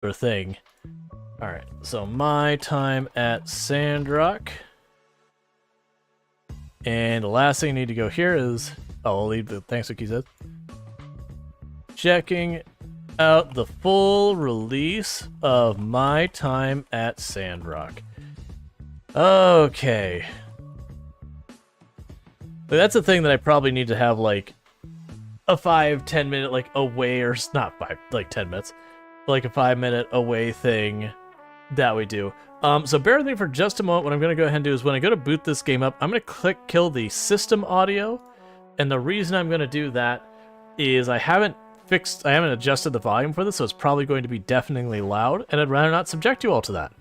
or thing. Alright, so my time at Sandrock. And the last thing I need to go here is... Oh, I'll leave the thanks wiki says. Checking out the full release of my time at Sandrock. Okay. That's a thing that I probably need to have, like, a 5-10 minute, like, away, or not 5, like 10 minutes. Like a 5-minute away thing that we do. So bear with me for just a moment. What I'm going to go ahead and do is when I go to boot this game up, I'm going to kill the system audio. And the reason I'm going to do that is I haven't adjusted the volume for this, so it's probably going to be deafeningly loud, and I'd rather not subject you all to that.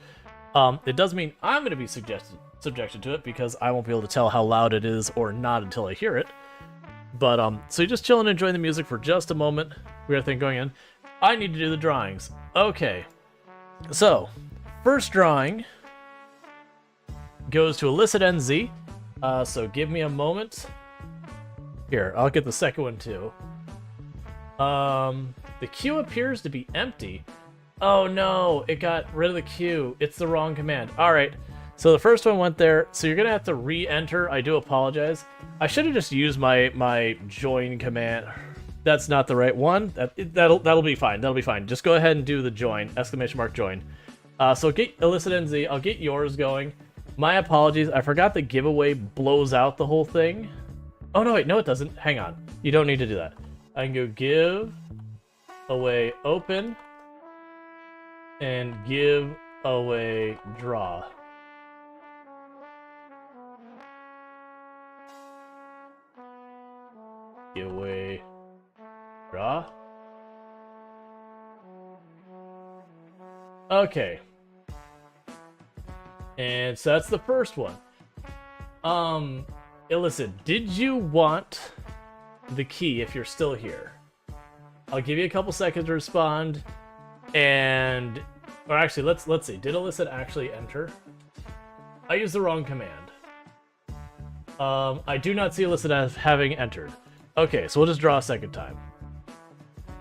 It does mean I'm going to be subjected to it because I won't be able to tell how loud it is or not until I hear it. But, so you're just chilling and enjoying the music for just a moment. We got a thing going in. I need to do the drawings. Okay. So, first drawing goes to Illicit NZ. So give me a moment. Here, I'll get the second one too. The queue appears to be empty. Oh no, it got rid of the queue. It's the wrong command. Alright, so the first one went there, so you're gonna have to re-enter. I do apologize. I should have just used my join command. That's not the right one. That'll be fine. That'll be fine. Just go ahead and do the join, !join. So get Illicit NZ. I'll get yours going. My apologies. I forgot the giveaway blows out the whole thing. Oh no, wait, no it doesn't. Hang on. You don't need to do that. I can go give away open and give away draw. Give away draw. Okay. And so that's the first one. Illicit, did you want the key if you're still here? I'll give you a couple seconds to respond. And or actually let's see. Did Illicit actually enter? I used the wrong command. I do not see Illicit as having entered. Okay, so we'll just draw a second time.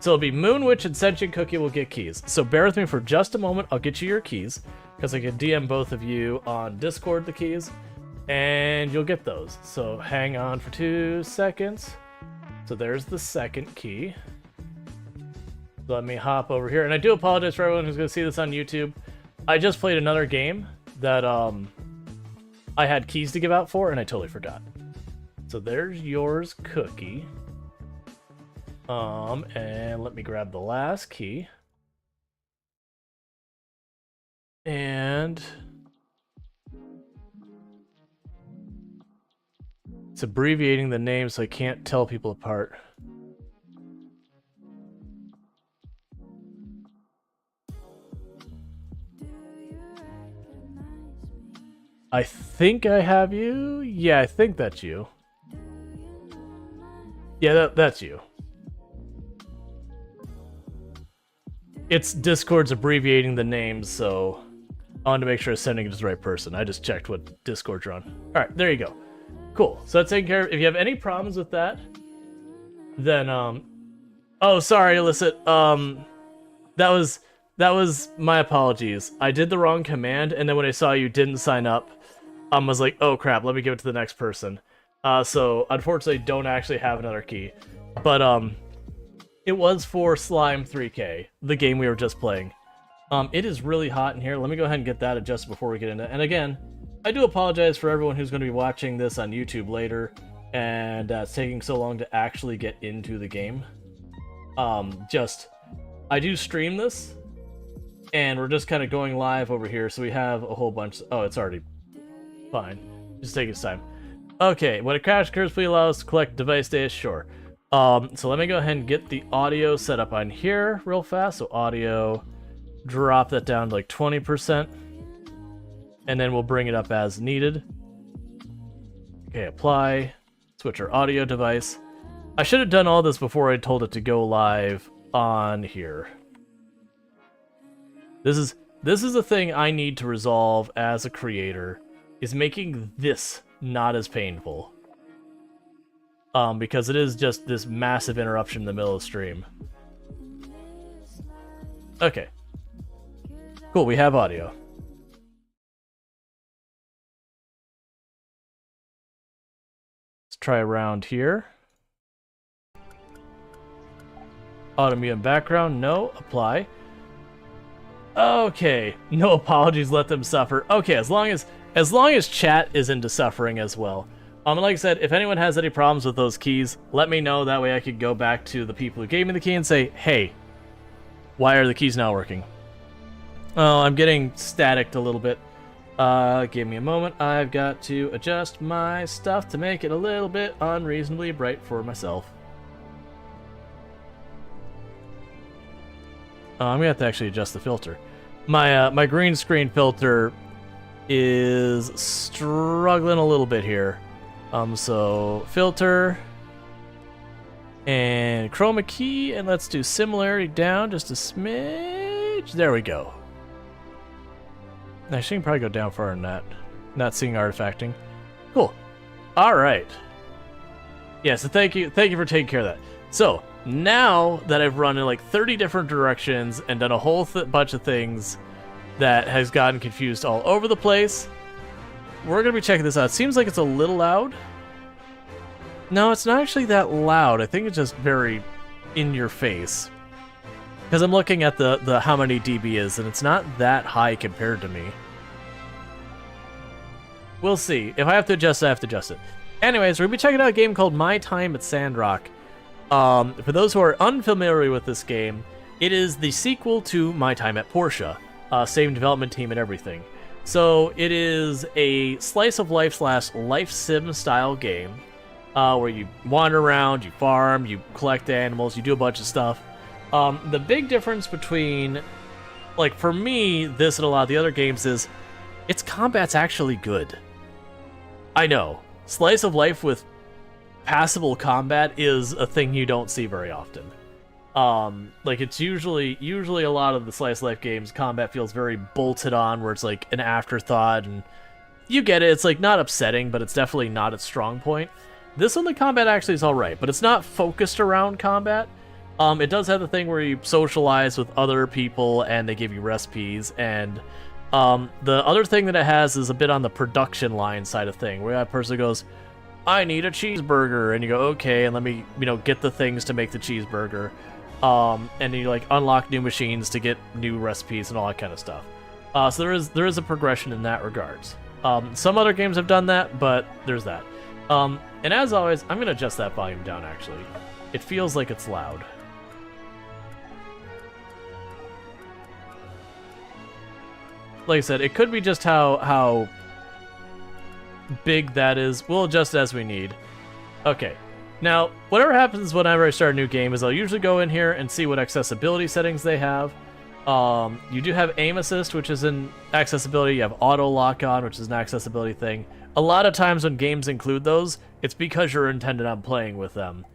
So it'll be Moonwitch and Sentient Cookie will get keys. So bear with me for just a moment. I'll get you your keys because I can DM both of you on Discord the keys, and you'll get those. So hang on for 2 seconds. So there's the second key. Let me hop over here. And I do apologize for everyone who's going to see this on YouTube. I just played another game that I had keys to give out for, and I totally forgot. So there's yours, Cookie. And let me grab the last key. And it's abbreviating the name so I can't tell people apart. I think I have you. Yeah, I think that's you. Yeah, that's you. It's Discord's abbreviating the names, so I wanted to make sure I was sending it to the right person. I just checked what Discord you're on. Alright, there you go. Cool. So that's taken care of. If you have any problems with that, then, oh, sorry, Illicit. That was my apologies. I did the wrong command, and then when I saw you didn't sign up, I was like, oh crap, let me give it to the next person. So, unfortunately, don't actually have another key. But, it was for Slime 3K, the game we were just playing. It is really hot in here. Let me go ahead and get that adjusted before we get into it. And again, I do apologize for everyone who's going to be watching this on YouTube later, and it's taking so long to actually get into the game. I do stream this, and we're just kind of going live over here, so we have a whole bunch. Oh, it's already fine. Just take its time. Okay, when a crash occurs, please allow us to collect device data. Sure. So let me go ahead and get the audio set up on here real fast. So audio, drop that down to like 20%, and then we'll bring it up as needed. Okay, apply, switch our audio device. I should have done all this before I told it to go live on here. This is a thing I need to resolve as a creator, is making this not as painful. Because it is just this massive interruption in the middle of the stream. Okay. Cool, we have audio. Let's try around here. Auto mute in background, no. Apply. Okay, no apologies, let them suffer. Okay, as long as chat is into suffering as well. Like I said, if anyone has any problems with those keys, let me know. That way I could go back to the people who gave me the key and say, hey, why are the keys not working? Oh, I'm getting staticked a little bit. Give me a moment. I've got to adjust my stuff to make it a little bit unreasonably bright for myself. I'm gonna have to actually adjust the filter. My green screen filter is struggling a little bit here. So filter and chroma key, and let's do similarity down just a smidge. There we go. Actually, you can probably go down farther than that. Not seeing artifacting. Cool. All right. Yeah, so thank you for taking care of that. So now that I've run in like 30 different directions and done a whole bunch of things that has gotten confused all over the place, we're gonna be checking this out. It seems like it's a little loud. No, it's not actually that loud. I think it's just very in your face. Because I'm looking at the how many dB is, and it's not that high compared to me. We'll see. If I have to adjust it, I have to adjust it. Anyways, we're going to be checking out a game called My Time at Sandrock. For those who are unfamiliar with this game, it is the sequel to My Time at Porsche. Same development team and everything. So it is a slice of life / life sim style game where you wander around, you farm, you collect animals, you do a bunch of stuff. The big difference between, like, for me, this and a lot of the other games is its combat's actually good. I know. Slice of life with passable combat is a thing you don't see very often. Like, it's usually a lot of the slice of life games, combat feels very bolted on, where it's like an afterthought, and you get it. It's like not upsetting, but it's definitely not its strong point. This one, the combat actually is alright, but it's not focused around combat. It does have the thing where you socialize with other people and they give you recipes, and the other thing that it has is a bit on the production line side of thing, where that person goes, I need a cheeseburger, and you go, okay, and let me, get the things to make the cheeseburger. And then you like unlock new machines to get new recipes and all that kind of stuff. So there is a progression in that regards. Some other games have done that, but there's that. And as always, I'm gonna adjust that volume down actually. It feels like it's loud. Like I said, it could be just how big that is. We'll adjust as we need. Okay. Now, whatever happens whenever I start a new game is I'll usually go in here and see what accessibility settings they have. You do have aim assist, which is an accessibility. You have auto lock on, which is an accessibility thing. A lot of times when games include those, it's because you're intended on playing with them.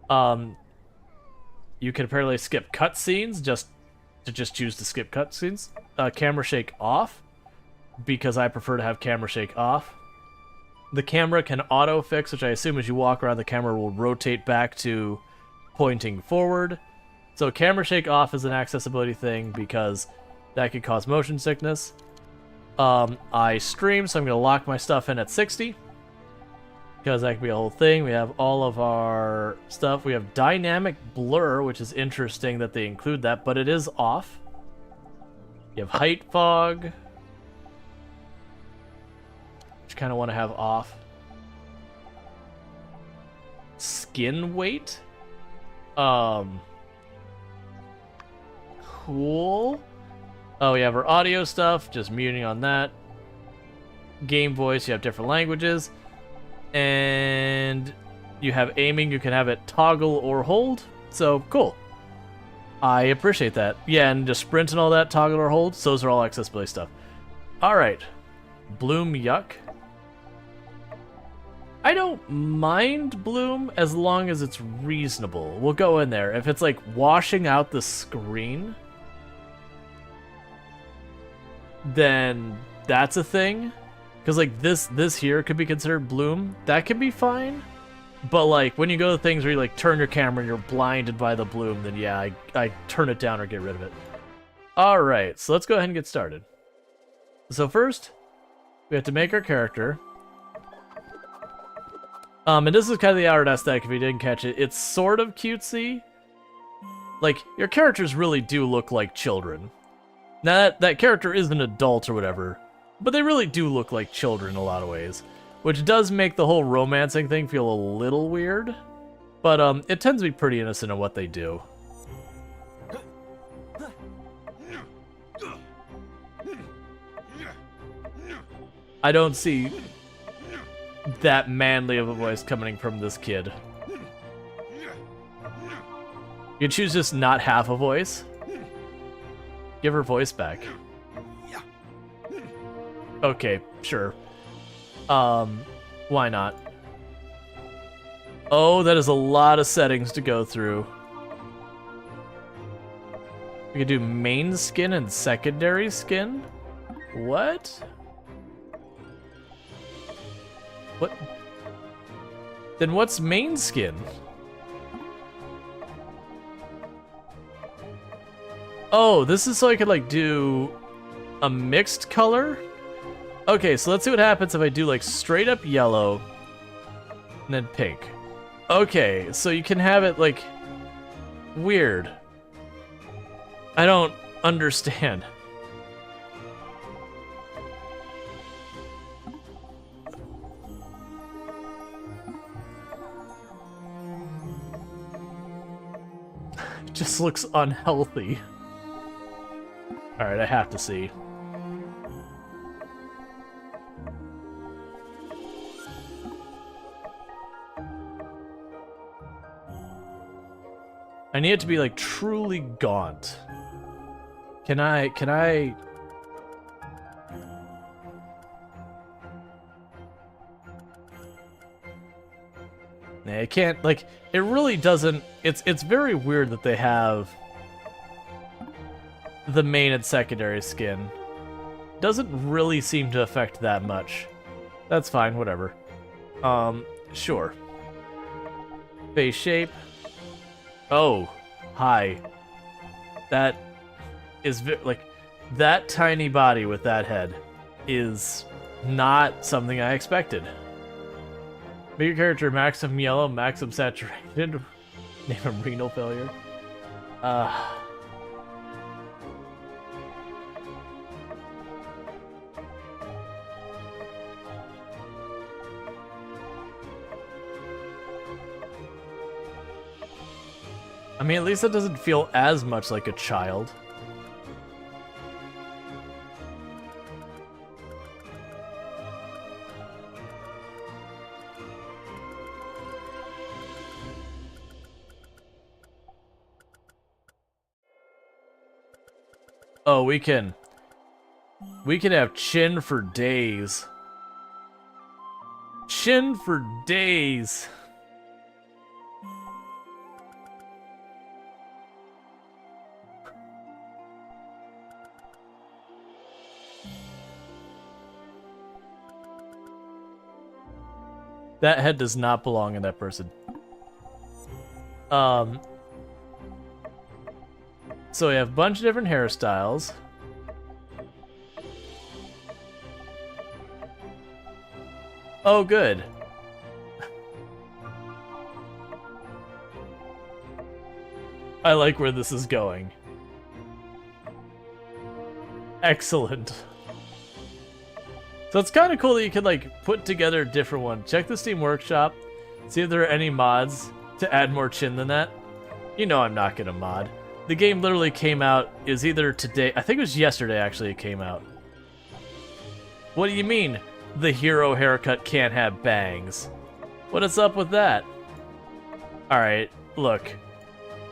You can apparently skip cutscenes just choose to skip cutscenes. Camera shake off, because I prefer to have camera shake off. The camera can auto fix, which I assume as you walk around the camera will rotate back to pointing forward. So camera shake off is an accessibility thing because that could cause motion sickness. I stream, so I'm going to lock my stuff in at 60. Because that could be a whole thing. We have all of our stuff. We have dynamic blur, which is interesting that they include that, but it is off. You have height fog, which kind of want to have off. Skin weight. Cool. Oh, we have our audio stuff, just muting on that. Game voice, you have different languages. And you have aiming, you can have it toggle or hold. So, cool. I appreciate that. Yeah, and just sprint and all that, toggle or hold. So those are all accessibility stuff. Alright. Bloom Yuck. I don't mind Bloom as long as it's reasonable. We'll go in there. If it's like washing out the screen, then that's a thing. Because like this here could be considered bloom. That could be fine. But like when you go to things where you like turn your camera and you're blinded by the bloom, then yeah, I turn it down or get rid of it. Alright, so let's go ahead and get started. So first, we have to make our character. And this is kind of the Outer aesthetic if you didn't catch it. It's sort of cutesy. Like, your characters really do look like children. Now, that character is an adult or whatever, but they really do look like children in a lot of ways. Which does make the whole romancing thing feel a little weird. But it tends to be pretty innocent in what they do. I don't see that manly of a voice coming from this kid. You choose just not half a voice. Give her voice back. Okay, sure. Why not? Oh, that is a lot of settings to go through. We could do main skin and secondary skin? What? What? Then what's main skin? Oh, this is so I could like do a mixed color? Okay, so let's see what happens if I do like straight up yellow and then pink. Okay, so you can have it like weird. I don't understand. It just looks unhealthy. Alright, I have to see. I need it to be like truly gaunt. Can I? Nah, I can't, like, it really doesn't, it's very weird that they have the main and secondary skin. Doesn't really seem to affect that much. That's fine, whatever. Sure. Face shape. Oh, hi. That is like, that tiny body with that head is not something I expected. Make your character maximum yellow, maximum saturated. Name him renal failure. I mean, at least it doesn't feel as much like a child. Oh, we can have Chin for days. Chin for days. That head does not belong in that person. So we have a bunch of different hairstyles. Oh, good. I like where this is going. Excellent. So it's kind of cool that you can like put together a different one. Check the Steam Workshop, see if there are any mods to add more chin than that. You know I'm not gonna mod. The game literally came out, it was either today, I think it was yesterday actually it came out. What do you mean the hero haircut can't have bangs? What is up with that? Alright, look.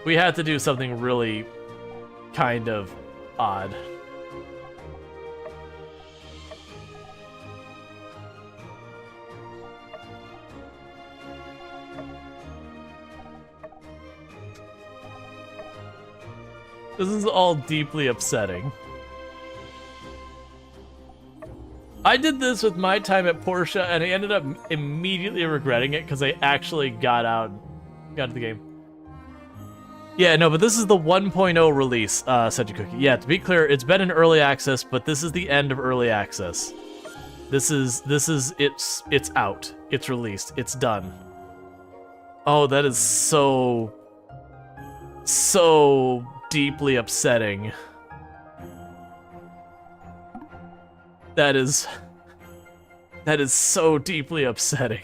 We have to do something really kind of odd. This is all deeply upsetting. I did this with my time at Porsche, and I ended up immediately regretting it because I actually got to the game. Yeah, no, but this is the 1.0 release, Such a Cookie. Yeah, to be clear, it's been in early access, but this is the end of early access. It's out. It's released. It's done. Oh, that is so deeply upsetting. That is so deeply upsetting.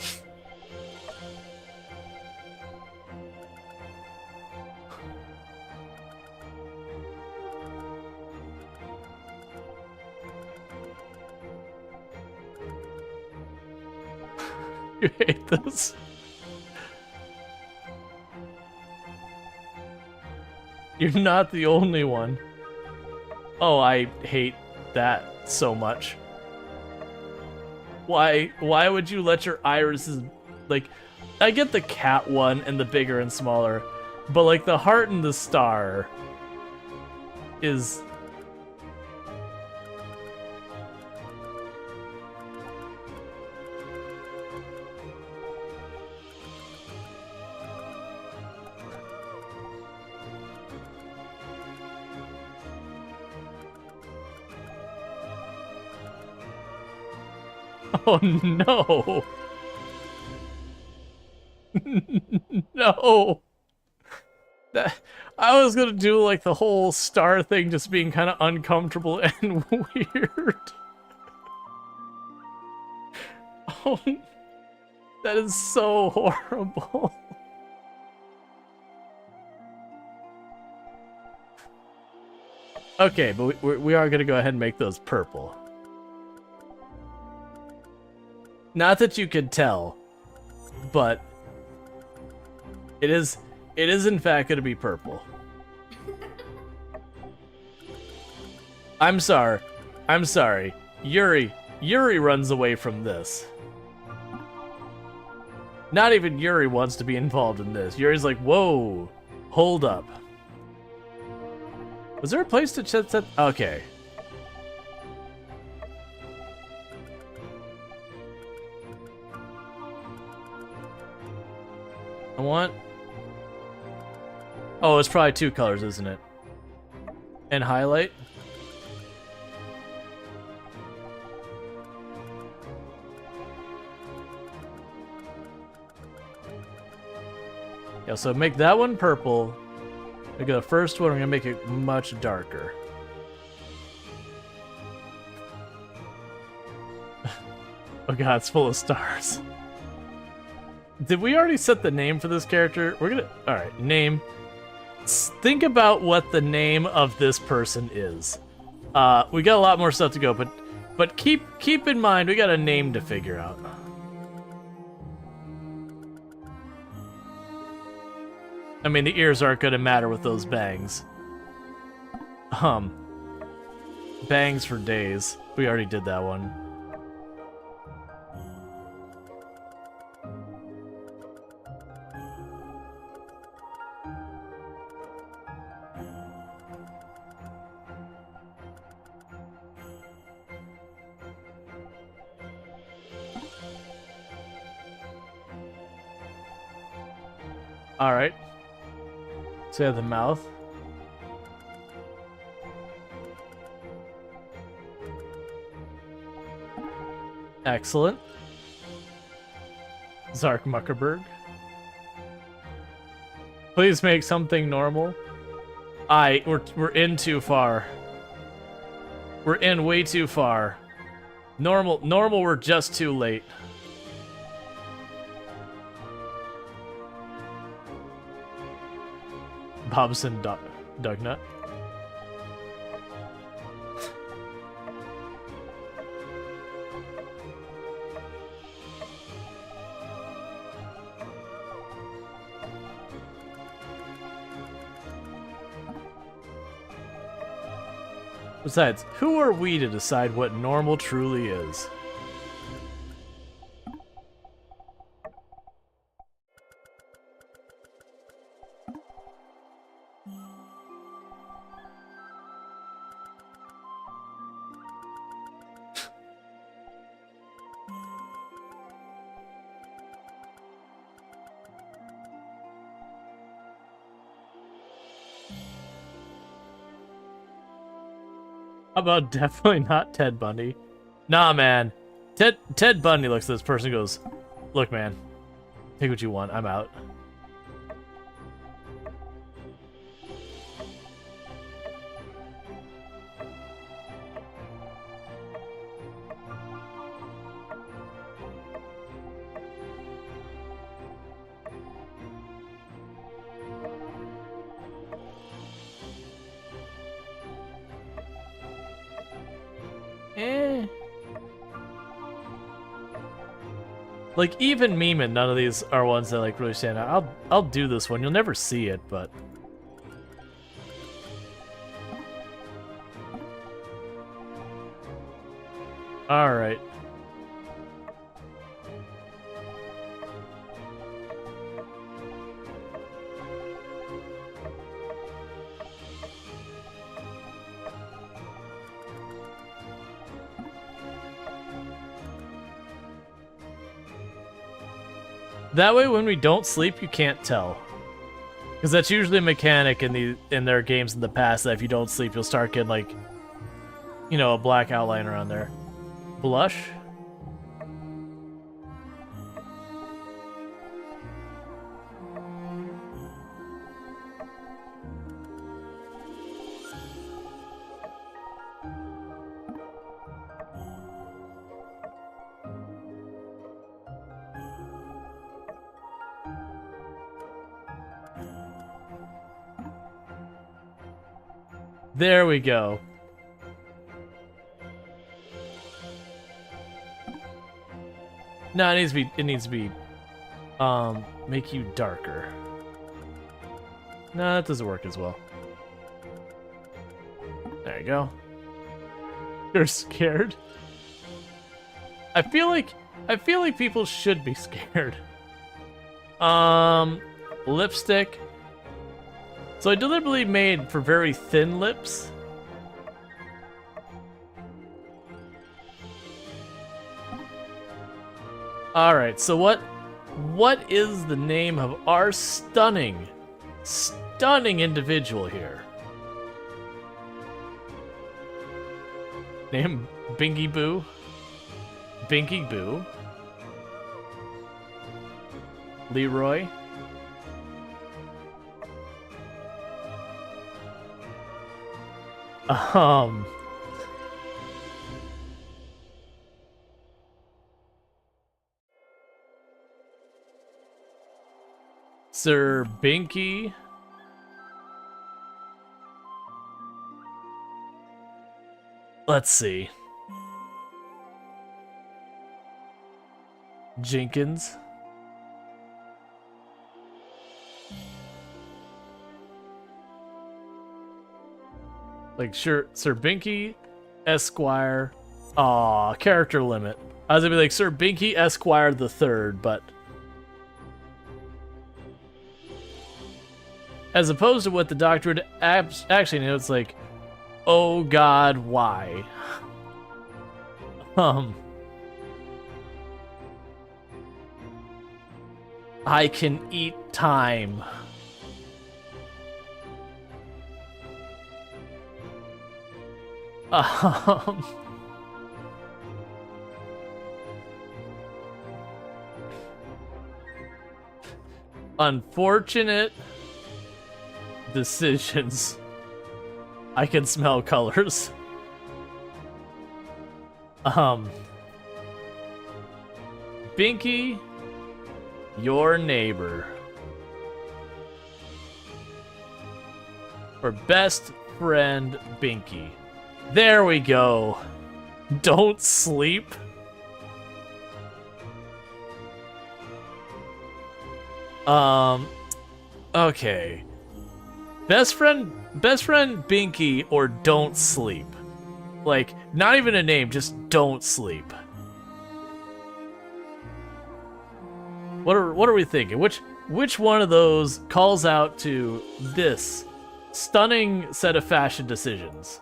You hate this? You're not the only one. Oh, I hate that so much. Why would you let your irises, like, I get the cat one and the bigger and smaller, but like the heart and the star is... Oh no! No! I was gonna do like the whole star thing just being kind of uncomfortable and weird. Oh, that is so horrible. Okay, but we are gonna go ahead and make those purple. Not that you could tell, but it is in fact going to be purple. I'm sorry. Yuri runs away from this. Not even Yuri wants to be involved in this. Yuri's like, whoa, hold up. Was there a place to set that? Okay. I want... Oh, it's probably 2 colors, isn't it? And highlight? Yeah, so make that one purple. Make the first one, I'm gonna make it much darker. Oh god, it's full of stars. Did we already set the name for this character? We're gonna... Alright, name. Think about what the name of this person is. We got a lot more stuff to go, but keep in mind, we got a name to figure out. I mean, the ears aren't gonna matter with those bangs. Bangs for days. We already did that one. Alright. So we have the mouth. Excellent. Zark Muckerberg. Please make something normal. We're in too far. We're in way too far. Normal, we're just too late. Bobson Dugnut. Besides, who are we to decide what normal truly is? How about definitely not Ted Bundy? Nah, man. Ted Bundy looks at this person and goes, "Look, man, take what you want. I'm out." Like, even Memeing, none of these are ones that like really stand out. I'll do this one. You'll never see it, but all right. That way, when we don't sleep, you can't tell. Because that's usually a mechanic in their games in the past, that if you don't sleep, you'll start getting, like, you know, a black outline around there. Blush? There we go. No, it needs to be make you darker. No, that doesn't work as well. There you go. You're scared? I feel like people should be scared. Lipstick. So I deliberately made for very thin lips. All right, so what is the name of our stunning individual here? Name Binky Boo. Binky Boo. Leroy. Sir Binky. Let's see. Jenkins. Like, sure, Sir Binky, Esquire. Aw, character limit. I was gonna be like, Sir Binky, Esquire the Third, but as opposed to what the Doctor would actually know, it's like, oh God, why? I can eat time. Unfortunate decisions. I can smell colors. Binky, your neighbor. Or best friend Binky. There we go. Don't sleep. Okay. Best friend Binky or don't sleep. Like, not even a name, just don't sleep. What are we thinking? Which one of those calls out to this stunning set of fashion decisions?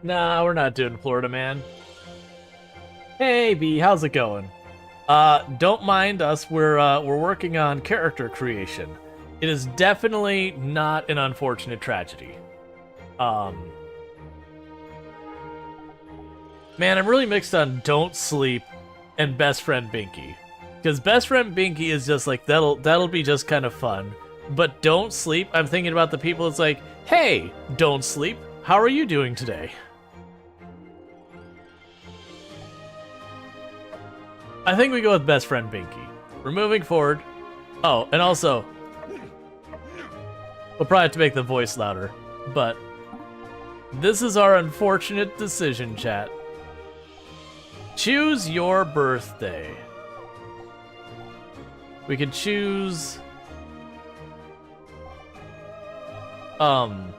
Nah, we're not doing Florida Man. Hey B, how's it going? Don't mind us. We're working on character creation. It is definitely not an unfortunate tragedy. Man, I'm really mixed on Don't Sleep and Best Friend Binky. Because Best Friend Binky is just like, that'll be just kind of fun. But Don't Sleep, I'm thinking about the people, it's like, hey, Don't Sleep, how are you doing today? I think we go with Best Friend Binky. We're moving forward. Oh, and also, we'll probably have to make the voice louder, but this is our unfortunate decision, chat. Choose your birthday. We could choose... Can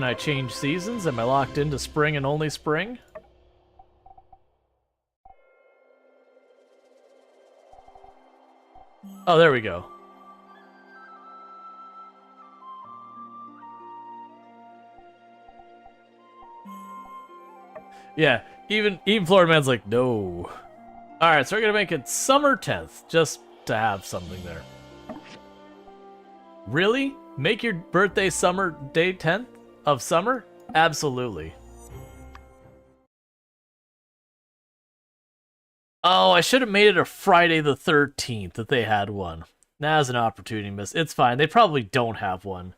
I change seasons? Am I locked into spring and only spring? Oh, there we go. Yeah, even Florida Man's like, no. Alright, so we're gonna make it summer 10th, just to have something there. Really? Make your birthday summer day 10th of summer? Absolutely. Oh, I should have made it a Friday the 13th if they had one. Now's an opportunity miss. It's fine. They probably don't have one.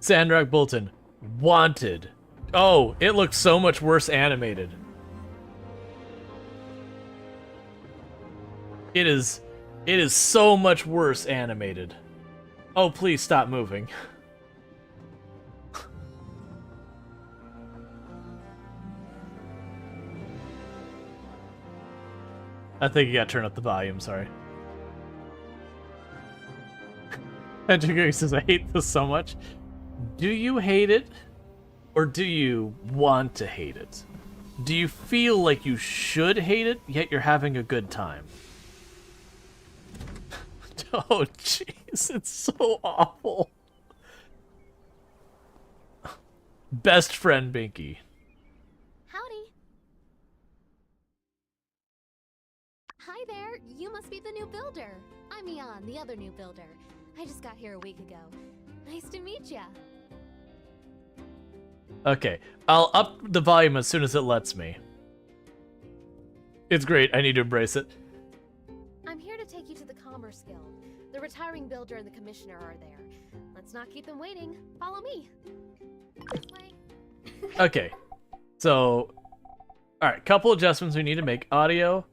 Sandrock Bulletin. Wanted. Oh, it looks so much worse animated. It is so much worse animated. Oh, please stop moving. I think you gotta turn up the volume, sorry. Edgar says, I hate this so much. Do you hate it? Or do you want to hate it? Do you feel like you should hate it, yet you're having a good time? Oh, jeez, it's so awful. Best Friend Binky. Howdy. Hi there, you must be the new builder. I'm Ian, the other new builder. I just got here a week ago. Nice to meet ya. Okay, I'll up the volume as soon as it lets me. It's great, I need to embrace it. I'm here to take you to the Commerce Guild. The retiring builder and the commissioner are there. Let's not keep them waiting. Follow me. This way. Okay, so... Alright, couple adjustments we need to make. Audio,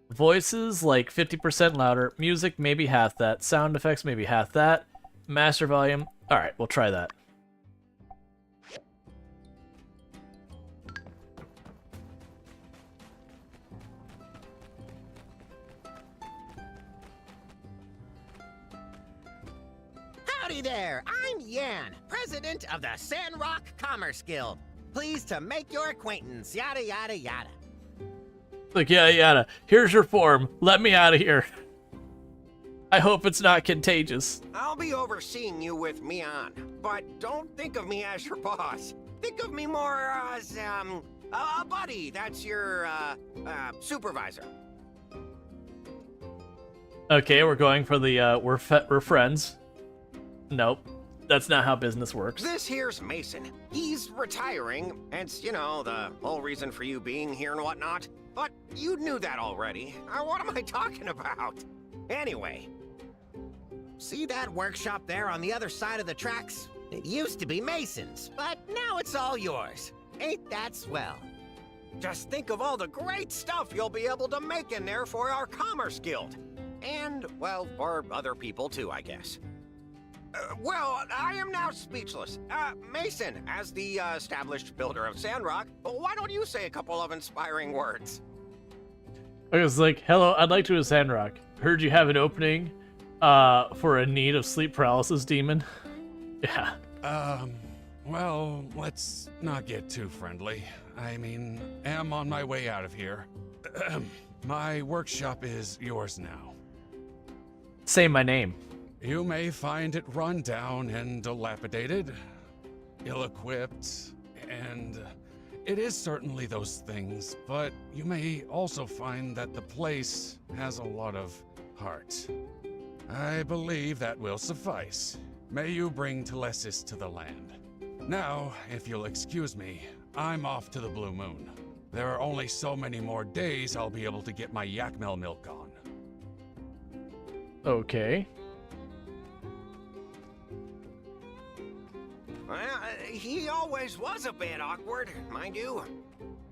voices like 50% louder, music maybe half that, sound effects maybe half that, master volume. Alright, we'll try that. Howdy there, I'm Yan, president of the Sandrock Commerce Guild. Pleased to make your acquaintance, yada yada yada. Like, yada yada, here's your form, let me out of here. I hope it's not contagious. I'll be overseeing you with Mian, but don't think of me as your boss. Think of me more as, a buddy. That's your, supervisor. Okay, we're going for the, we're friends. Nope, that's not how business works. This here's Mason. He's retiring, hence, you know, the whole reason for you being here and whatnot. But you knew that already. What am I talking about? Anyway. See that workshop there on the other side of the tracks? It used to be Mason's, but now it's all yours. Ain't that swell? Just think of all the great stuff you'll be able to make in there for our Commerce Guild. And, well, for other people too, I guess. Well, I am now speechless. Mason, as the established builder of Sandrock, why don't you say a couple of inspiring words? I was like, hello, I'd like to do a Sandrock. Heard you have an opening for a need of sleep paralysis demon. Yeah. Well, let's not get too friendly. I mean, am on my way out of here. My workshop is yours now. Say my name. You may find it run down and dilapidated, ill-equipped, and it is certainly those things, but you may also find that the place has a lot of heart. I believe that will suffice. May you bring Telesis to the land. Now, if you'll excuse me, I'm off to the Blue Moon. There are only so many more days I'll be able to get my Yakmel milk on. Okay. Well, he always was a bit awkward, mind you.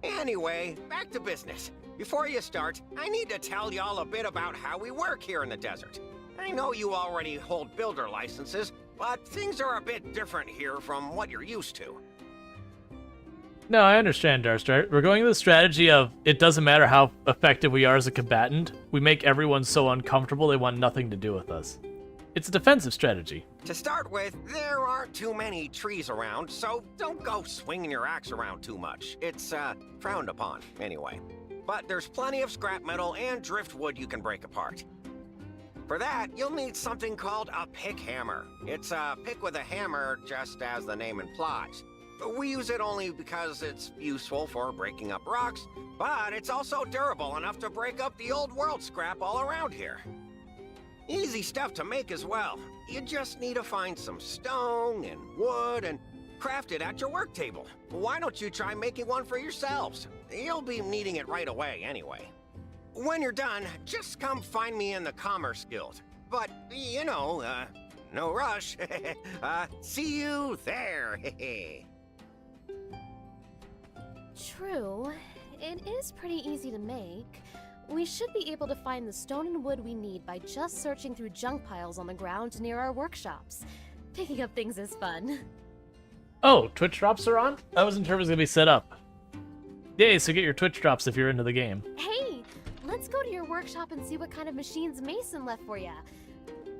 Anyway, back to business. Before you start, I need to tell y'all a bit about how we work here in the desert. I know you already hold builder licenses, but things are a bit different here from what you're used to. No, I understand, Darkstar. We're going with the strategy of it doesn't matter how effective we are as a combatant. We make everyone so uncomfortable they want nothing to do with us. It's a defensive strategy. To start with, there aren't too many trees around, so don't go swinging your axe around too much. It's, frowned upon, anyway. But there's plenty of scrap metal and driftwood you can break apart. For that, you'll need something called a pick hammer. It's a pick with a hammer, just as the name implies. We use it only because it's useful for breaking up rocks, but it's also durable enough to break up the old world scrap all around here. Easy stuff to make as well. You just need to find some stone and wood and craft it at your work table. Why don't you try making one for yourselves? You'll be needing it right away anyway. When you're done, just come find me in the Commerce Guild. But, you know, no rush. See you there. True. It is pretty easy to make. We should be able to find the stone and wood we need by just searching through junk piles on the ground near our workshops. Picking up things is fun. Oh, Twitch drops are on? I wasn't sure it was going to be set up. Yay, so get your Twitch drops if you're into the game. Hey, let's go to your workshop and see what kind of machines Mason left for ya.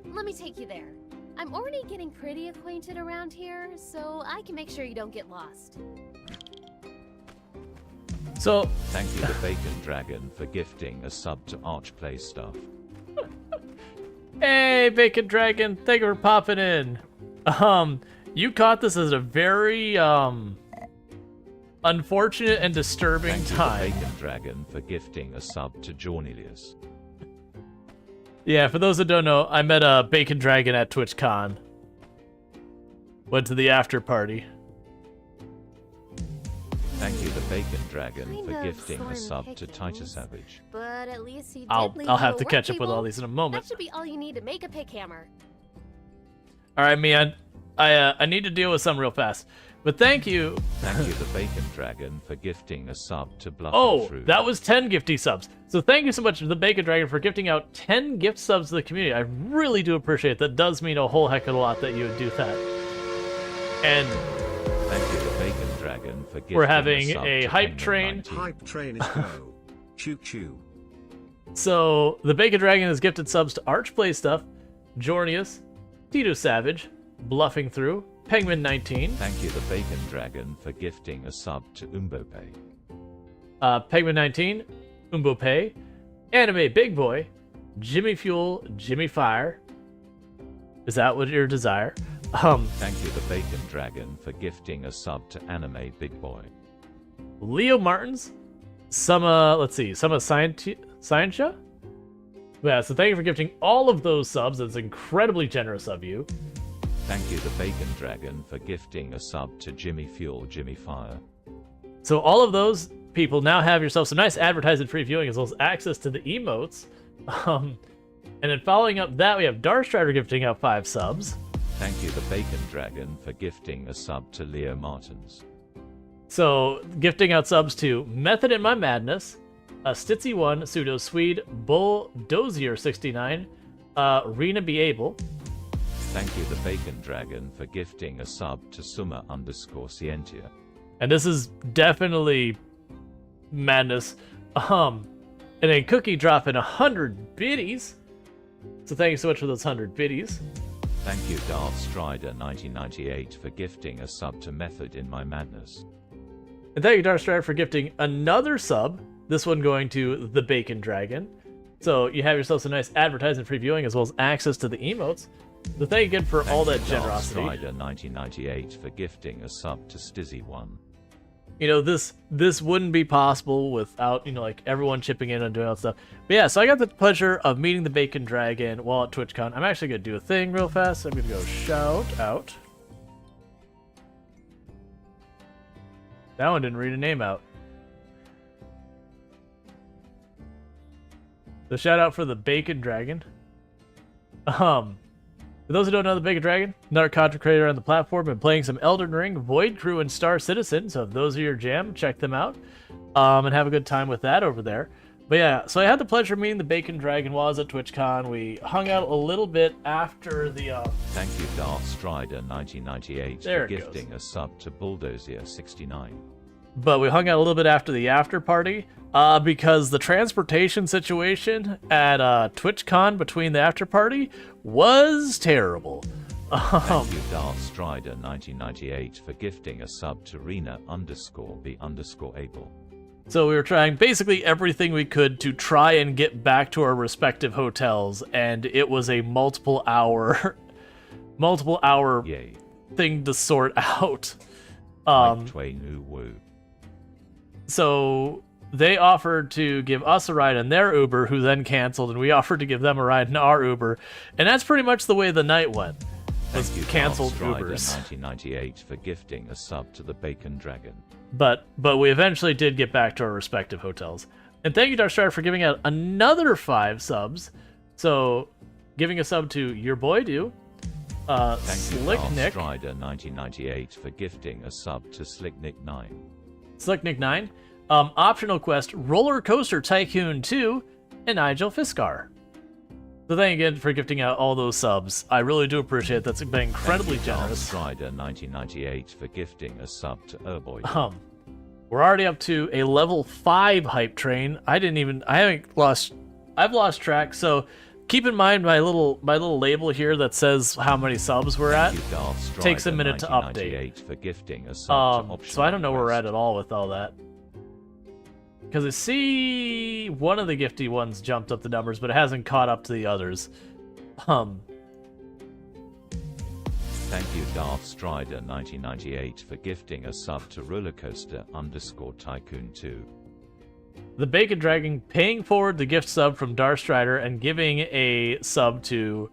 Let me take you there. I'm already getting pretty acquainted around here, so I can make sure you don't get lost. So, Thank you to Bacon Dragon for gifting a sub to Archplay Stuff. hey, Bacon Dragon, thank you for popping in. You caught this as a very, unfortunate and disturbing Thank time. you to Bacon Dragon for gifting a sub to Jornelius. Yeah, for those that don't know, I met a Bacon Dragon at TwitchCon. Went to the after party. Thank you to Bacon Dragon Kind for of gifting a slim sub to pickings, Titus Savage. But at least he did I'll leave have you to a catch work up with all table. these in a moment. That should be all you need to make a pick hammer. All right, man. I need to deal with some real fast. But thank you. Thank you to Bacon Dragon for gifting a sub to Bluff Oh, Through. that was 10 gifty subs. So thank you so much to the Bacon Dragon for gifting out 10 gift subs to the community. I really do appreciate it. That does mean a whole heck of a lot that you would do that. And Thank you to Bacon Dragon for gifting we're having sub a to hype Penguin train. 19. Hype train is go. Choo choo. So the Bacon Dragon has gifted subs to Archplay Stuff, Jornius, Tito Savage, Bluffing Through, Penguin 19, Thank you to Bacon Dragon for gifting a sub to Umbope. Penguin 19, Umbo Pay, Anime Big Boy, Jimmy Fuel, Jimmy Fire. Is that what your desire? Thank you to Bacon Dragon for gifting a sub to Anime Big Boy. Leo Martins, Summa Scientia? Yeah, so thank you for gifting all of those subs. That's incredibly generous of you. Thank you to Bacon Dragon for gifting a sub to Jimmy Fuel, Jimmy Fire. So all of those people now have yourself some nice advertisement-free viewing as well as access to the emotes. And then following up that, we have Darkstrider gifting out 5 subs. Thank you to Bacon Dragon for gifting a sub to Leo Martins. So gifting out subs to Method in My Madness, Stitzy1, Pseudo Swede, Bull Dozier 69, Rena Be Able. Thank you to Bacon Dragon for gifting a sub to Summa_Scientia. And this is definitely madness. And then Cookie dropping 100 biddies. So thank you so much for those 100 biddies. Thank you Darth Strider 1998 for gifting a sub to Method in My Madness. And thank you, Darth Strider, for gifting another sub. This one going to the Bacon Dragon. So you have yourself some nice advertising free viewing as well as access to the emotes. So thank you again for all that generosity. Darth Strider 1998 for gifting a sub to Stizzy1. You know, this wouldn't be possible without, you know, like everyone chipping in and doing all that stuff. But yeah, so I got the pleasure of meeting the Bacon Dragon while at TwitchCon. I'm actually going to do a thing real fast. I'm going to go shout out. That one didn't read a name out. So shout out for the Bacon Dragon. For those who don't know the Bacon Dragon, another content creator on the platform, been playing some Elden Ring, Void Crew, and Star Citizen. So if those are your jam, check them out. And have a good time with that over there. But yeah, so I had the pleasure of meeting the Bacon Dragon while I was at TwitchCon. We hung out a little bit after the... Thank you Darth Strider 1998 There for it gifting goes. a sub to Bulldozer 69. But we hung out a little bit after the after party because the transportation situation at TwitchCon between the after party was terrible. Thank you Darth Strider 1998 for gifting a sub to Rena_B_able. So we were trying basically everything we could to try and get back to our respective hotels, and it was a multiple hour Yay. thing to sort out. Like Twain Woo Woo. So they offered to give us a ride in their Uber, who then canceled, and we offered to give them a ride in our Uber. And that's pretty much the way the night went. Was Thank you canceled Darth Strider Ubers. 1998 for gifting a sub to the Bacon Dragon. But we eventually did get back to our respective hotels. And thank you, Darth Strider, for giving out another 5 subs. So, giving a sub to your boy Do, Thank Slick you Darth Nick, Strider 1998 for gifting a sub to Slick Nick 9. Slick Nick 9, Optional Quest, Roller Coaster Tycoon 2, and Nigel Fiskar. So thank you again for gifting out all those subs. I really do appreciate it. That's been incredibly Thank you, Darth generous. Strider 1998 for gifting a sub to Urboy. We're already up to a level 5 hype train. I've lost track, so keep in mind my little label here that says how many subs we're at. Thank you, Darth Strider Takes a minute to update. 1998 for gifting a sub to So I don't know where we're Optional at all with all that. Because I see one of the gifty ones jumped up the numbers, but it hasn't caught up to the others. Thank you Darth Strider 1998 for gifting a sub to Rollercoaster_Tycoon 2. The Bacon Dragon paying forward the gift sub from Darth Strider and giving a sub to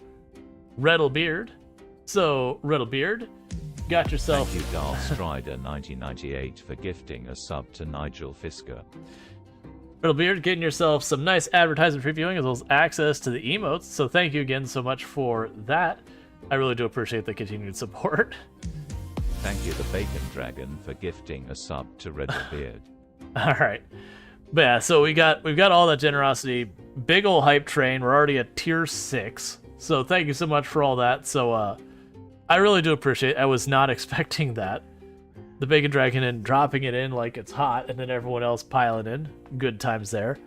Riddlebeard. So, Riddlebeard, got yourself... Thank you Darth Strider 1998 for gifting a sub to Nigel Fisker. Riddlebeard, getting yourself some nice advertising previewing as well as access to the emotes. So thank you again so much for that. I really do appreciate the continued support. Thank you the Bacon Dragon for gifting a sub to Riddlebeard. All right. But yeah, so we've got all that generosity. Big ol' hype train. We're already at tier 6. So thank you so much for all that. So I really do appreciate it. I was not expecting that. The Bacon Dragon and dropping it in like it's hot, and then everyone else piling in. Good times there.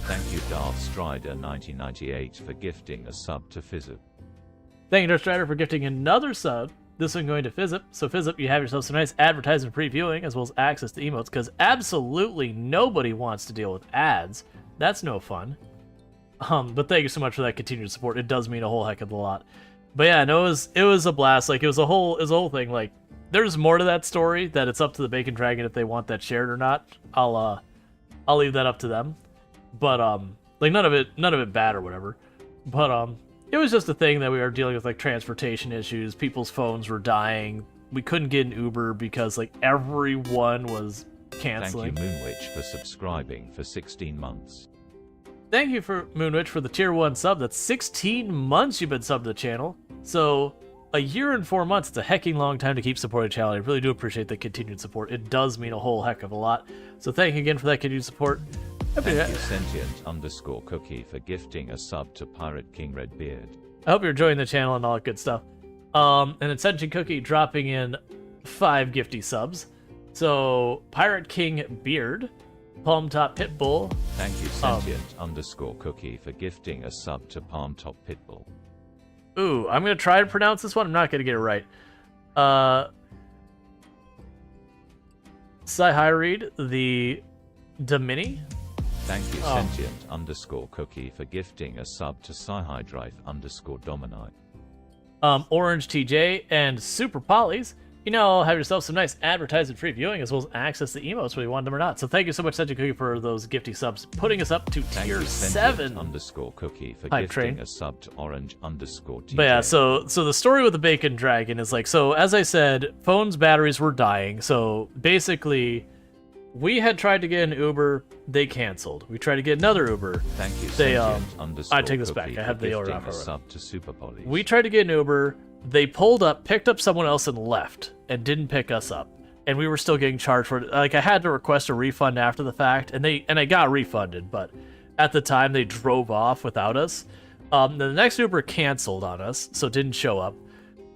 Thank you Darth Strider 1998 for gifting a sub to Fizzip. Thank you, Darth Strider, for gifting another sub. This one going to Fizzip. So Fizzip, you have yourself some nice advertising previewing as well as access to emotes, because absolutely nobody wants to deal with ads. That's no fun. But thank you so much for that continued support. It does mean a whole heck of a lot. But yeah, no, it was a blast. Like it was a whole thing. Like there's more to that story that it's up to the Bacon Dragon if they want that shared or not. I'll leave that up to them. But like none of it bad or whatever. But it was just a thing that we were dealing with, like transportation issues. People's phones were dying. We couldn't get an Uber because like everyone was canceling. Thank you Moonwitch for subscribing for 16 months. Thank you for Moonwitch for the tier 1 sub. That's 16 months you've been subbed to the channel. So a year and 4 months, it's a hecking long time to keep supporting the channel. I really do appreciate the continued support. It does mean a whole heck of a lot. So thank you again for that continued support. Thank you Sentient_Cookie for gifting a sub to Pirate King Redbeard. I hope you're enjoying the channel and all that good stuff. And then Sentient Cookie dropping in 5 gifty subs. So Pirate King Beard, Palm Top Pitbull. Thank you, sentient_cookie, for gifting a sub to Palm Top Pitbull. Ooh, I'm gonna try to pronounce this one. I'm not gonna get it right. Hi Reed, the Domini. Thank you, sentient_cookie, for gifting a sub to Psyhydrive_Domini. Orange TJ and Super Polys. You know, have yourself some nice advertisement-free viewing as well as access to emotes whether you want them or not. So thank you so much, Sentient Cookie, for those gifty subs, putting us up to tier 7. Sentient_cookie for Hype gifting train. a sub to Orange_TJ. But yeah, so the story with the Bacon Dragon is like, so as I said, phones' batteries were dying. So basically, we had tried to get an Uber, they canceled. We tried to get another Uber. Thank you, They sentient_cookie, I take this back. I have the for order gifting off a sub to Super Polys. We tried to get an Uber. They pulled up, picked up someone else, and left, and didn't pick us up. And we were still getting charged for it. Like, I had to request a refund after the fact, and I got refunded, but at the time they drove off without us. The next Uber canceled on us, so it didn't show up.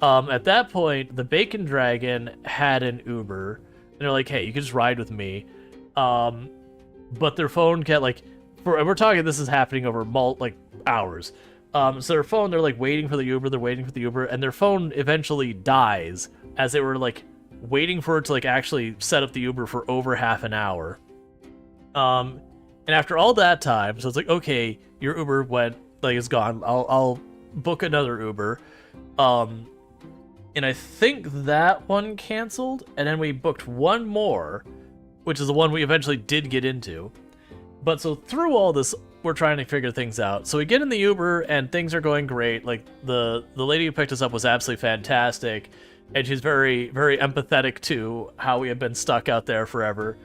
At that point, the Bacon Dragon had an Uber, and they're like, "Hey, you can just ride with me." But their phone kept we're talking, this is happening over hours. So their phone, they're like waiting for the Uber, and their phone eventually dies as they were like waiting for it to like actually set up the Uber for over half an hour. And after all that time, so it's like, okay, your Uber is gone. I'll book another Uber. And I think that one canceled, and then we booked one more, which is the one we eventually did get into. But so through all this, we're trying to figure things out. So we get in the Uber, and things are going great. Like, the lady who picked us up was absolutely fantastic, and she's very, very empathetic to how we had been stuck out there forever.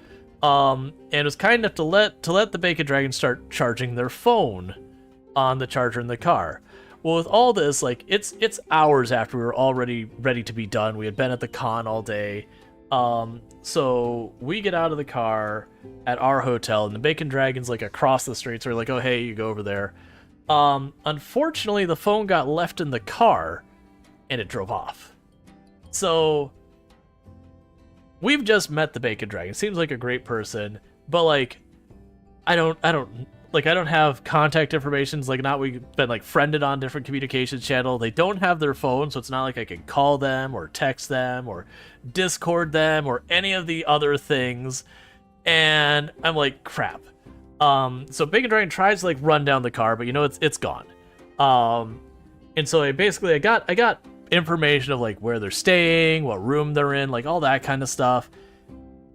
And it was kind enough to let the Bacon Dragon start charging their phone on the charger in the car. Well, with all this, like, it's hours after we were already ready to be done. We had been at the con all day. So we get out of the car at our hotel, and the Bacon Dragon's like across the street, so we're like, oh, hey, you go over there. Unfortunately, the phone got left in the car, and it drove off. So we've just met the Bacon Dragon. Seems like a great person, but like, I don't have contact information. We've been like friended on different communications channel. They don't have their phone, so it's not like I can call them or text them or Discord them or any of the other things. And I'm like, crap. So Bacon Dragon tries to like run down the car, but it's gone. And so I got information of like where they're staying, what room they're in, like all that kind of stuff.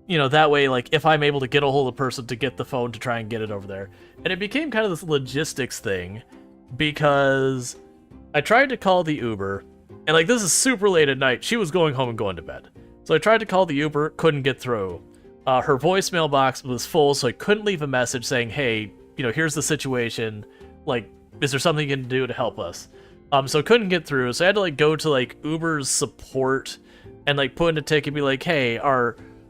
You know, that way, like, if I'm able to get a hold of the person to get the phone to try and get it over there. And it became kind of this logistics thing, because I tried to call the Uber, and, like, this is super late at night. She was going home and going to bed. So I tried to call the Uber, couldn't get through. Her voicemail box was full, so I couldn't leave a message saying, hey, here's the situation. Like, is there something you can do to help us? So I couldn't get through, so I had to, like, go to, like, Uber's support and, like, put in a ticket and be like, hey,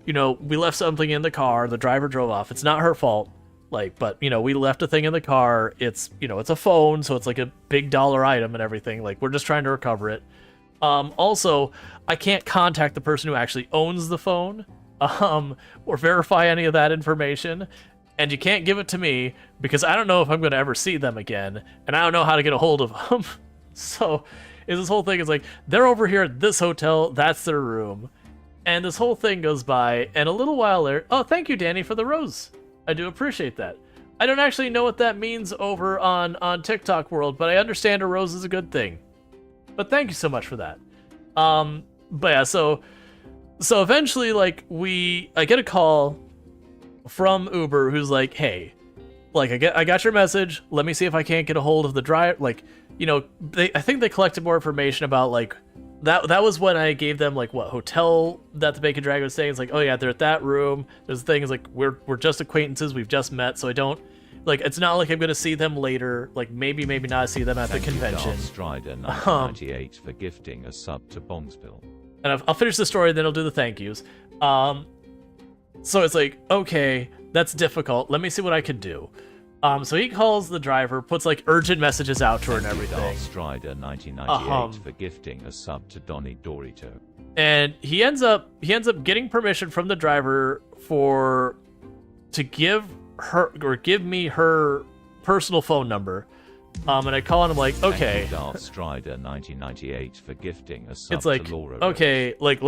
we left something in the car. The driver drove off. It's not her fault. But we left a thing in the car. It's, it's a phone, so it's like a big dollar item and everything. Like, we're just trying to recover it. Also, I can't contact the person who actually owns the phone, or verify any of that information. And you can't give it to me because I don't know if I'm going to ever see them again. And I don't know how to get a hold of them. So this whole thing is like, they're over here at this hotel. That's their room. And this whole thing goes by, and a little while later... Oh, thank you, Danny, for the rose. I do appreciate that. I don't actually know what that means over on TikTok world, but I understand a rose is a good thing. But thank you so much for that. But yeah, so eventually, like, I get a call from Uber who's like, hey, like, I got your message. Let me see if I can't get a hold of the driver. Like, I think they collected more information about, like, that was when I gave them, like, what hotel that the Bacon Dragon was staying. It's like, oh yeah, they're at that room. There's the thing is like, we're just acquaintances. We've just met, so I don't, like, it's not like I'm gonna see them later. Like, maybe not see them at the convention. Thank you, Strider 1998 for gifting a sub to Bongsville. And I'll finish the story, then I'll do the thank yous. So it's like, okay, that's difficult. Let me see what I can do. So he calls the driver, puts like urgent messages out to her and everything. Strider 1998 for gifting a sub to Donnie Dorito. And he ends up getting permission from the driver to give me her personal phone number. And I call and I'm like, okay. Darth Strider 1998 for gifting a sub It's like, to Laura okay, like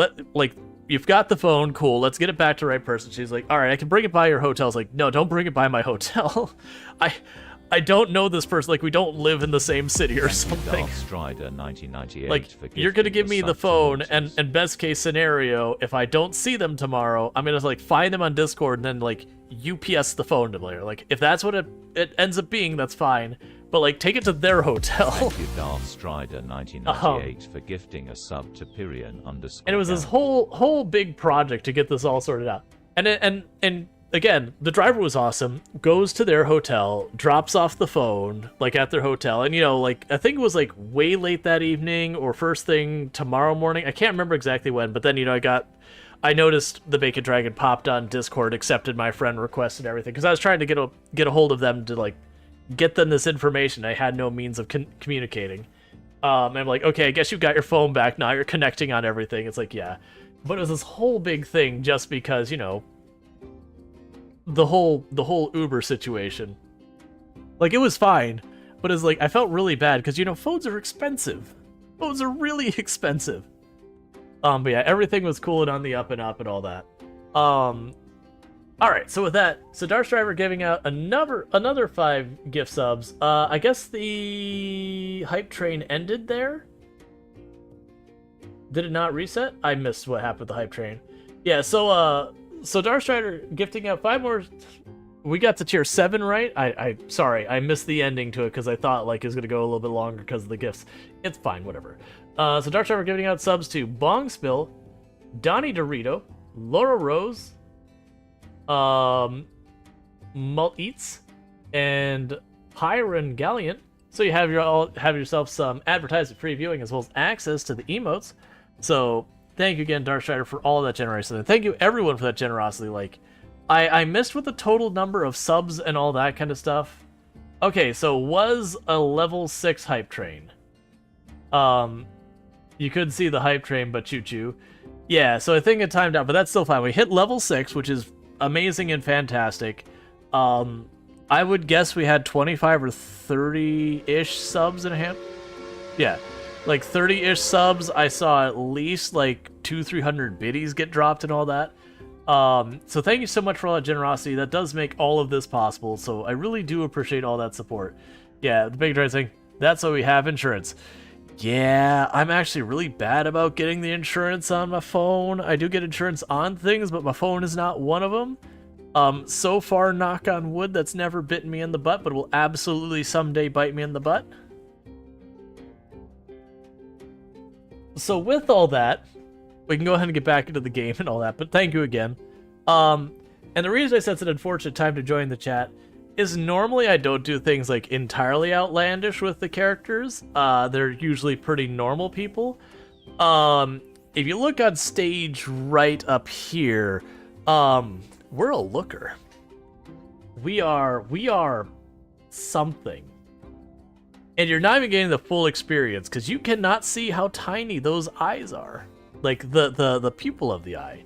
you've got the phone, cool. Let's get it back to the right person. She's like, all right, I can bring it by your hotel. I was like, no, don't bring it by my hotel. I don't know this person. Like, we don't live in the same city or something. Darth Strider 1998 Like, for you're gonna gifting give a me the sub to phone, Mortis. and best case scenario, if I don't see them tomorrow, I'm gonna like find them on Discord and then like UPS the phone to Blair. Like, if that's what it ends up being, that's fine. But like, take it to their hotel. Thank you, Darth Strider 1998 for gifting a sub to Pyrian _ And it was this whole big project to get this all sorted out. And again, the driver was awesome. Goes to their hotel, drops off the phone, like at their hotel, and like I think it was like way late that evening or first thing tomorrow morning. I can't remember exactly when, but then I noticed the Bacon Dragon popped on Discord, accepted my friend request and everything, because I was trying to get a hold of them to like get them this information. I had no means of communicating. And I'm like, okay, I guess you got your phone back now. You're connecting on everything. It's like, yeah, but it was this whole big thing just because the whole Uber situation. Like, it was fine, but it's like I felt really bad because phones are expensive. Phones are really expensive. But yeah, everything was cool and on the up and up and all that. All right, so with that, Darth Driver giving out another 5 gift subs. I guess the hype train ended there. Did it not reset? I missed what happened with the hype train. Yeah, so Darth Strider gifting out 5 more. We got to tier 7, right? Sorry, I missed the ending to it because I thought like it was gonna go a little bit longer because of the gifts. It's fine, whatever. So Darth Strider giving out subs to Bong Spill, Donnie Dorito, Laura Rose, Malt Eats, and Pyron Galliant. So you have yourself some advertisement free viewing as well as access to the emotes. So thank you again, Darth Strider, for all of that generosity. And thank you everyone for that generosity. Like, I missed with the total number of subs and all that kind of stuff. Okay, so was a level 6 hype train. You could see the hype train, but choo-choo. Yeah, so I think it timed out, but that's still fine. We hit level 6, which is amazing and fantastic. I would guess we had 25 or 30-ish subs in a hand. Yeah, like 30-ish subs. I saw at least like 200-300 biddies get dropped and all that. So thank you so much for all that generosity. That does make all of this possible, so I really do appreciate all that support. Yeah, the big drive thing, that's why we have insurance. Yeah, I'm actually really bad about getting the insurance on my phone. I do get insurance on things, but my phone is not one of them. So far, knock on wood, that's never bitten me in the butt, but will absolutely someday bite me in the butt. So with all that, we can go ahead and get back into the game and all that, but thank you again. And the reason I said it's an unfortunate time to join the chat is normally I don't do things like entirely outlandish with the characters. They're usually pretty normal people. If you look on stage right up here, we're a looker. We are something. And you're not even getting the full experience because you cannot see how tiny those eyes are. Like the pupil of the eye.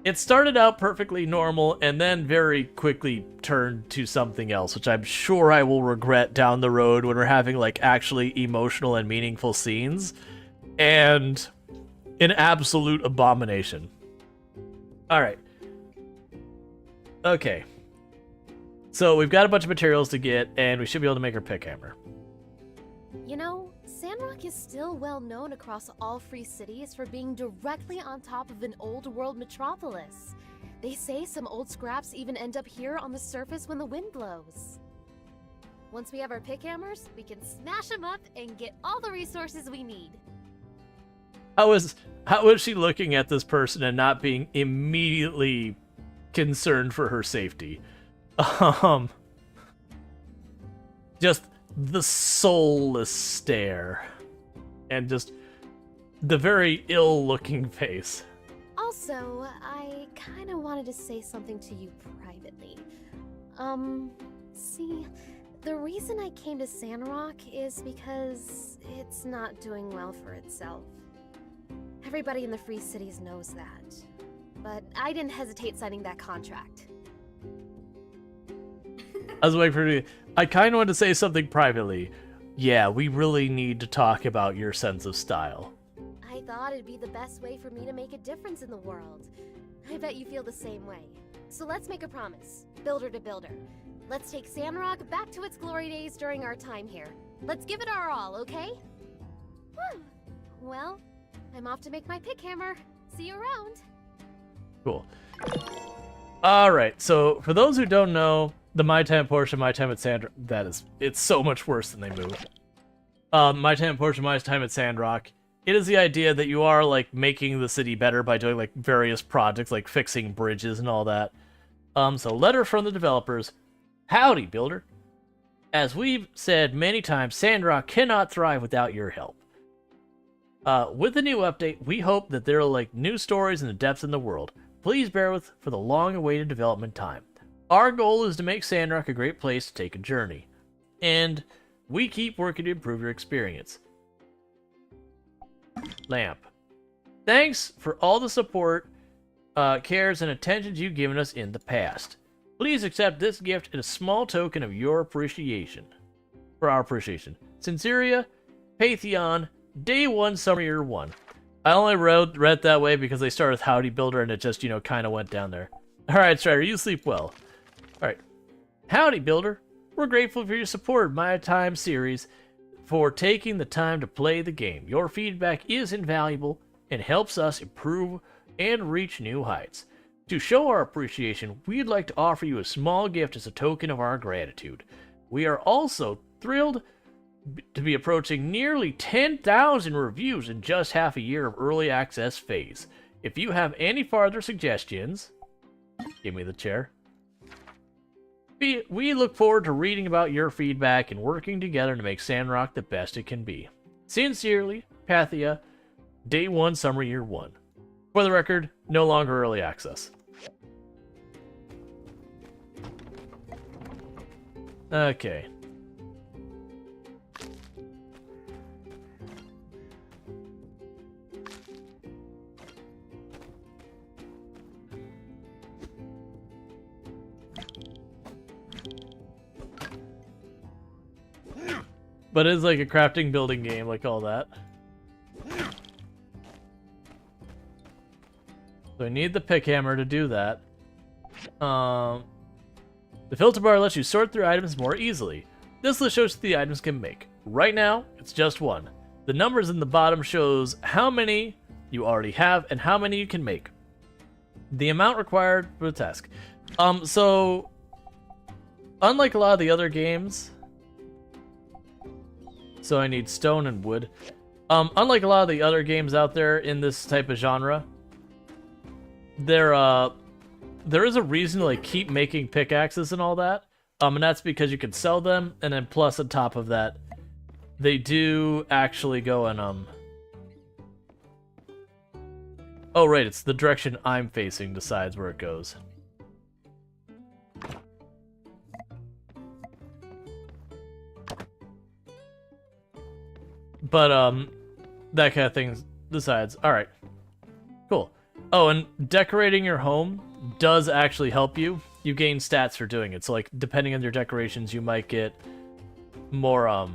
It started out perfectly normal and then very quickly turned to something else, which I'm sure I will regret down the road when we're having like actually emotional and meaningful scenes. And an absolute abomination. All right. Okay. So we've got a bunch of materials to get, and we should be able to make our pick hammer. Sandrock is still well known across all free cities for being directly on top of an old world metropolis. They say some old scraps even end up here on the surface when the wind blows. Once we have our pick hammers, we can smash them up and get all the resources we need. How is she looking at this person and not being immediately concerned for her safety? Just the soulless stare and just the very ill-looking face. Also, I kind of wanted to say something to you privately. See, the reason I came to Sandrock is because it's not doing well for itself. Everybody in the Free Cities knows that. but I didn't hesitate signing that contract. I was waiting for you. I kind of want to say something privately. Yeah, we really need to talk about your sense of style. I thought it'd be the best way for me to make a difference in the world. I bet you feel the same way. So let's make a promise, builder to builder. Let's take Sandrock back to its glory days during our time here. Let's give it our all, okay? Whew. Well, I'm off to make my pick hammer. See you around. Cool. All right, so for those who don't know, the My Time portion, My Time at Sandrock, it's so much worse than they moved. My Time portion, My Time at Sandrock, it is the idea that you are, like, making the city better by doing, like, various projects, like fixing bridges and all that. So letter from the developers. Howdy, builder. As we've said many times, Sandrock cannot thrive without your help. With the new update, we hope that there are, like, new stories in the depths in the world. Please bear with for the long-awaited development time. Our goal is to make Sandrock a great place to take a journey, and we keep working to improve your experience. Lamp. Thanks for all the support, cares, and attentions you've given us in the past. Please accept this gift as a small token of your appreciation. For our appreciation. Sinceria, Patheon, Day 1, Summer Year 1. I only read that way because they started with Howdy Builder and it just, you know, kind of went down there. Alright, Strider, you sleep well. Alright. Howdy, Builder. We're grateful for your support of My Time series, for taking the time to play the game. Your feedback is invaluable and helps us improve and reach new heights. To show our appreciation, we'd like to offer you a small gift as a token of our gratitude. We are also thrilled to be approaching nearly 10,000 reviews in just half a year of early access phase. If you have any further suggestions, give me the chair. We look forward to reading about your feedback and working together to make Sandrock the best it can be. Sincerely, Pathia, Day 1, Summer Year 1. For the record, no longer early access. Okay. But it's like a crafting building game, like all that. So I need the pick hammer to do that. The filter bar lets you sort through items more easily. This list shows the items can make. Right now, it's just one. The numbers in the bottom shows how many you already have and how many you can make. The amount required for the task. So unlike a lot of the other games, so I need stone and wood. Unlike a lot of the other games out there in this type of genre, there is a reason to like keep making pickaxes and all that. And that's because you can sell them, and then plus on top of that, they do actually go and oh right, it's the direction I'm facing decides where it goes. But that kind of thing decides. All right, cool. Oh, and decorating your home does actually help you. You gain stats for doing it. So like depending on your decorations, you might get more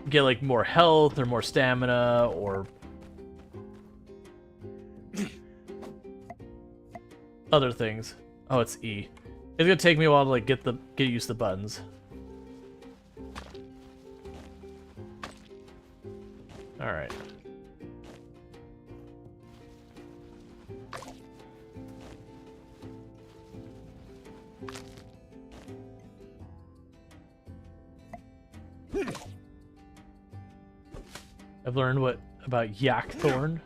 get like more health or more stamina or other things. Oh, it's E. It's gonna take me a while to like get used to the buttons. All right. I've learned what about yakthorn.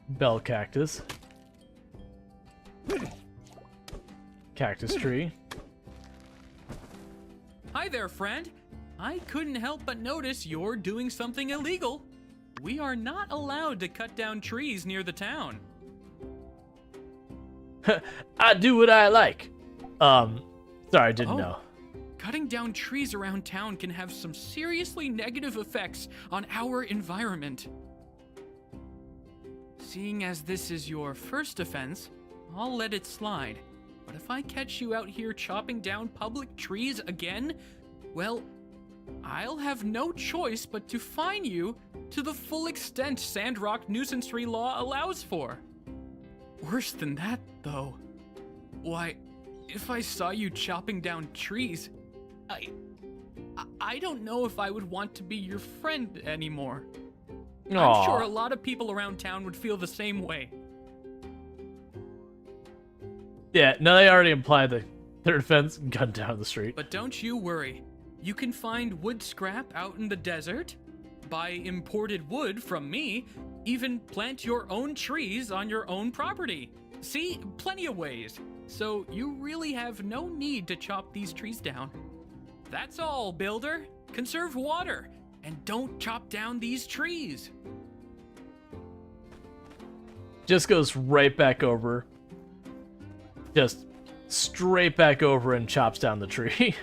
Bell cactus. Cactus tree. Hi there, friend. I couldn't help but notice you're doing something illegal. We are not allowed to cut down trees near the town. I do what I like. Sorry, I didn't know. Cutting down trees around town can have some seriously negative effects on our environment. Seeing as this is your first offense, I'll let it slide. But if I catch you out here chopping down public trees again, well, I'll have no choice but to fine you to the full extent Sandrock nuisance tree law allows for. Worse than that, though. Why, if I saw you chopping down trees, I don't know if I would want to be your friend anymore. I'm sure a lot of people around town would feel the same way. Yeah, no, they already implied the their defense gun down the street. But don't you worry. You can find wood scrap out in the desert, buy imported wood from me, even plant your own trees on your own property. See, plenty of ways. So you really have no need to chop these trees down. That's all, builder. Conserve water, and don't chop down these trees. Just goes right back over. Just straight back over and chops down the tree.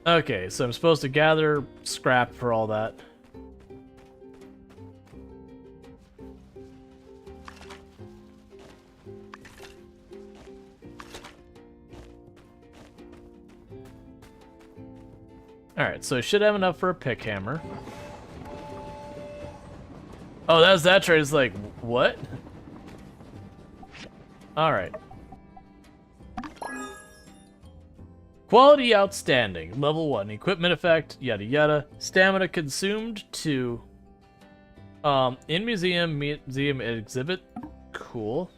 Okay, so I'm supposed to gather scrap for all that. Alright, so I should have enough for a pick hammer. Oh, that was that trade. It's like, what? Alright. Quality outstanding. Level 1. Equipment effect, yada yada. Stamina consumed 2. In museum exhibit. Cool.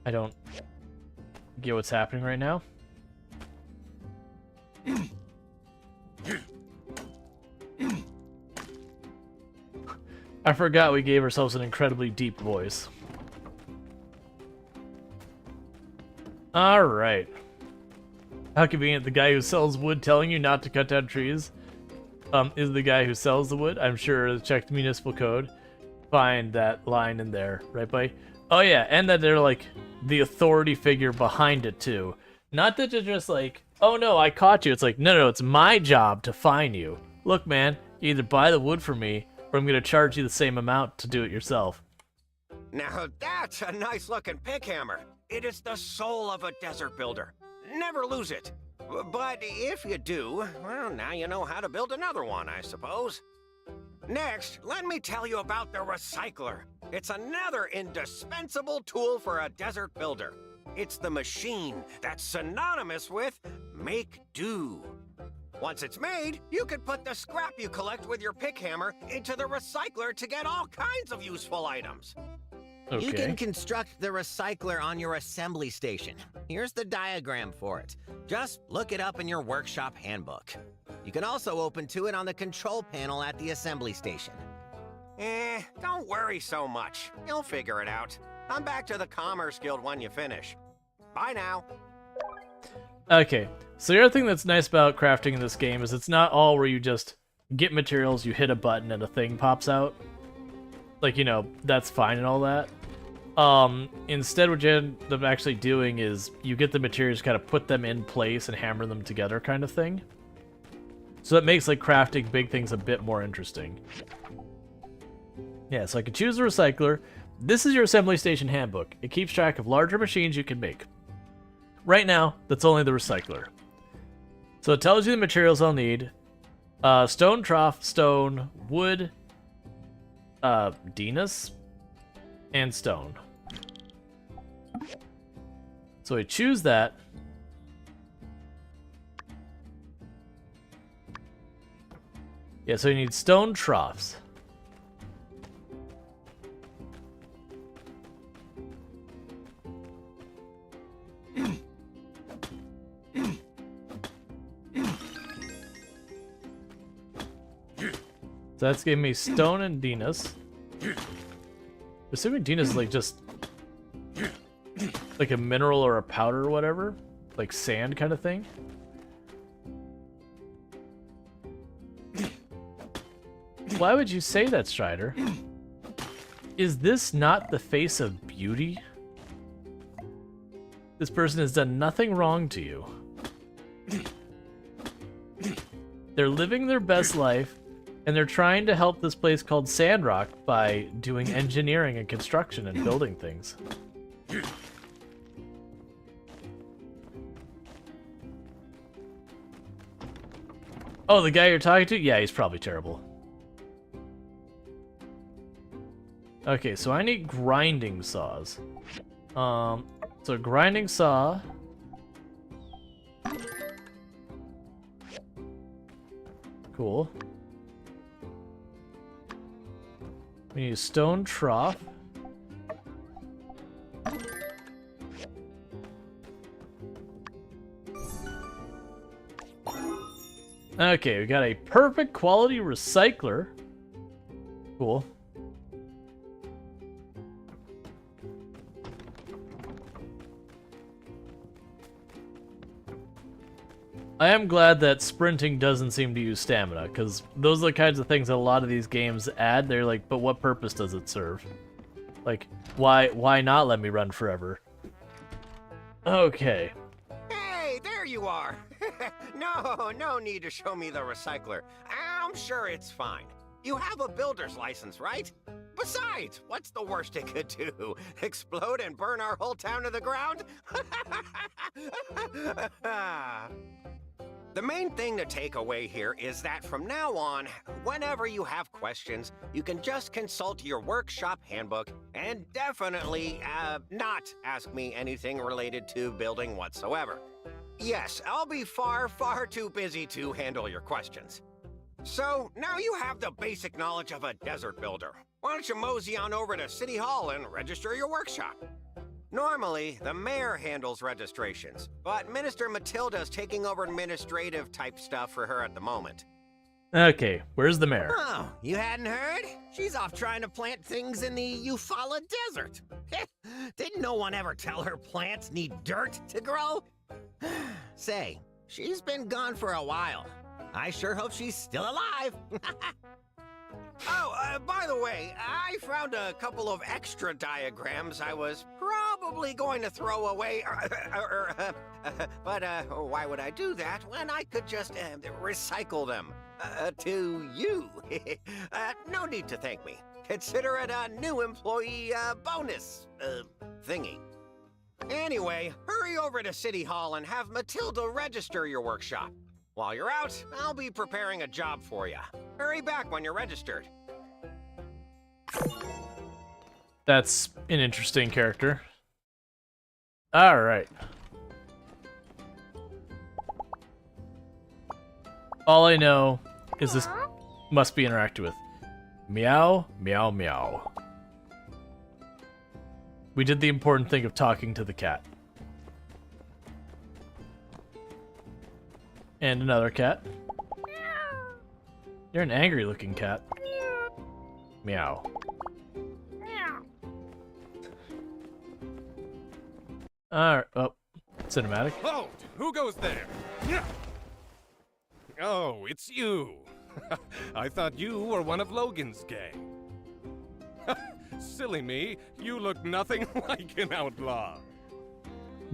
I don't get what's happening right now. I forgot we gave ourselves an incredibly deep voice. Alright. How convenient, the guy who sells wood telling you not to cut down trees is the guy who sells the wood. I'm sure check the municipal code. Find that line in there, right, buddy? Oh yeah, and that they're like the authority figure behind it too. Not that they're just like, oh no, I caught you. It's like, no, it's my job to fine you. Look, man, you either buy the wood from me, or I'm gonna charge you the same amount to do it yourself. Now that's a nice looking pick hammer. It is the soul of a desert builder. Never lose it. But if you do, well, now you know how to build another one, I suppose. Next, let me tell you about the recycler. It's another indispensable tool for a desert builder. It's the machine that's synonymous with make do. Once it's made, you can put the scrap you collect with your pick hammer into the recycler to get all kinds of useful items. Okay. You can construct the recycler on your assembly station. Here's the diagram for it. Just look it up in your workshop handbook. You can also open to it on the control panel at the assembly station. Don't worry so much. You'll figure it out. Come back to the Commerce Guild when you finish. Bye now. Okay, so the other thing that's nice about crafting in this game is it's not all where you just get materials, you hit a button, and a thing pops out. Like, you know, that's fine and all that. Instead, what you end up actually doing is you get the materials, kind of put them in place and hammer them together kind of thing. So it makes, like, crafting big things a bit more interesting. Yeah, so I can choose the recycler. This is your assembly station handbook. It keeps track of larger machines you can make. Right now, that's only the recycler. So it tells you the materials I'll need. Stone trough, stone, wood, Dinas, and stone. So I choose that. Yeah, so you need stone troughs. So that's giving me stone and Dinas. Assuming Dinas is like just like a mineral or a powder or whatever, like sand kind of thing. Why would you say that, Strider? Is this not the face of beauty? This person has done nothing wrong to you. They're living their best life, and they're trying to help this place called Sandrock by doing engineering and construction and building things. Oh, the guy you're talking to? Yeah, he's probably terrible. Okay, so I need grinding saws. So grinding saw. Cool. We need a stone trough. Okay, we got a perfect quality recycler. Cool. I am glad that sprinting doesn't seem to use stamina, because those are the kinds of things that a lot of these games add. They're like, but what purpose does it serve? Like, why not let me run forever? Okay. Hey, there you are. No need to show me the recycler. I'm sure it's fine. You have a builder's license, right? Besides, what's the worst it could do? Explode and burn our whole town to the ground? The main thing to take away here is that from now on, whenever you have questions, you can just consult your workshop handbook and definitely not ask me anything related to building whatsoever. Yes, I'll be far too busy to handle your questions. So, now you have the basic knowledge of a desert builder. Why don't you mosey on over to City Hall and register your workshop? Normally, the mayor handles registrations, but Minister Matilda's taking over administrative type stuff for her at the moment. Okay, where's the mayor? Oh, you hadn't heard? She's off trying to plant things in the Eufaula Desert. Didn't no one ever tell her plants need dirt to grow? Say, she's been gone for a while. I sure hope she's still alive. Oh, by the way, I found a couple of extra diagrams I was probably going to throw away. But why would I do that when I could just recycle them to you? No need to thank me. Consider it a new employee bonus thingy. Anyway, hurry over to City Hall and have Matilda register your workshop. While you're out, I'll be preparing a job for you. Hurry back when you're registered. That's an interesting character. Alright. All I know is this must be interacted with. Meow, meow, meow. We did the important thing of talking to the cat. And another cat. You're an angry looking cat. Meow. Alright, oh, cinematic. Halt! Who goes there? Oh, it's you. I thought you were one of Logan's gang. Silly me, you look nothing like an outlaw.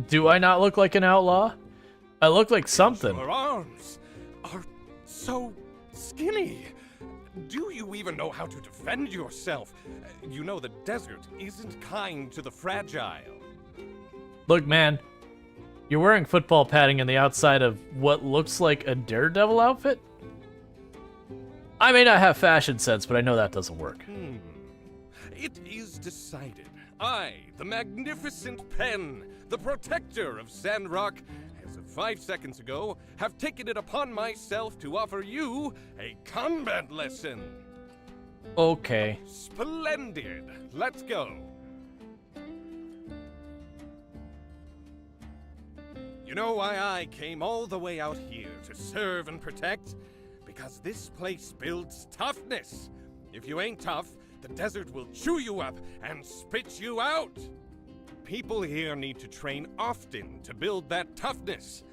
Do I not look like an outlaw? I look like something. Your arms are so skinny. Do you even know how to defend yourself? You know the desert isn't kind to the fragile. Look, man, you're wearing football padding on the outside of what looks like a Daredevil outfit? I may not have fashion sense, but I know that doesn't work. It is decided. I, the magnificent pen, the protector of Sandrock, as of 5 seconds ago, have taken it upon myself to offer you a combat lesson. Okay. Splendid. Let's go. You know why I came all the way out here to serve and protect? Because this place builds toughness. If you ain't tough, the desert will chew you up and spit you out. People here need to train often to build that toughness.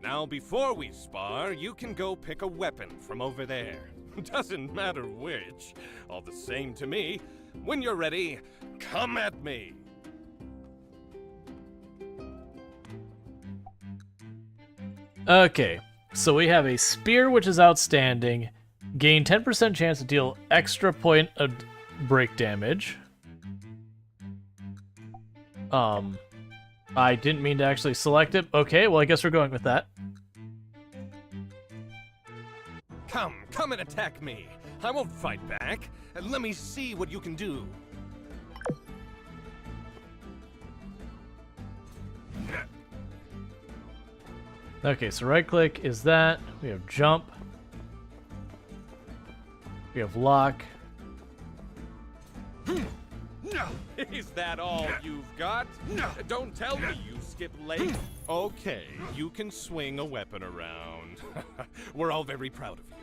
Now, before we spar, you can go pick a weapon from over there. Doesn't matter which. All the same to me. When you're ready, come at me. Okay, so we have a spear, which is outstanding. Gain 10% chance to deal extra point of break damage. I didn't mean to actually select it. Okay, well, I guess we're going with that. Come and attack me. I won't fight back. Let me see what you can do. Okay, so right click is that. We have jump. We have lock. Is that all you've got? Don't tell me you skip late. Okay, you can swing a weapon around. We're all very proud of you.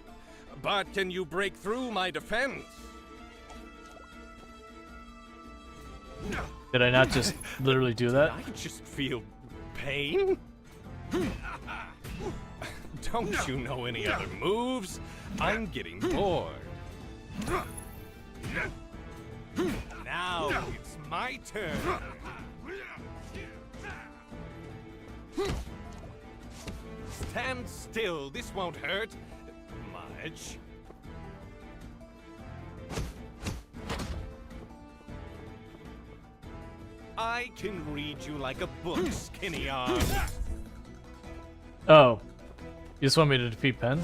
But can you break through my defense? Did I not just literally do that? I just feel pain? Don't you know any other moves? I'm getting bored. Now it's my turn. Stand still. This won't hurt much. I can read you like a book, skinny arm. Oh. You just want me to defeat Pen?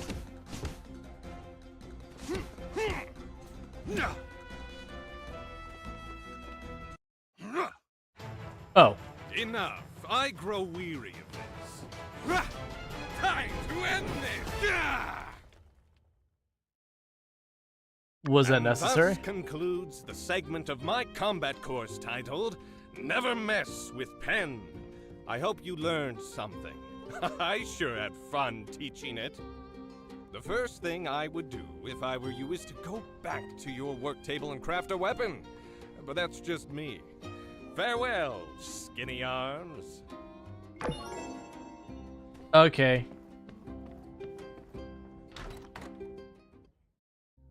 Oh. Enough. I grow weary of this. Time to end this. Was that And necessary? thus concludes the segment of my combat course titled Never Mess with Pen. I hope you learned something. I sure had fun teaching it. The first thing I would do if I were you is to go back to your work table and craft a weapon. But that's just me. Farewell, skinny arms. Okay.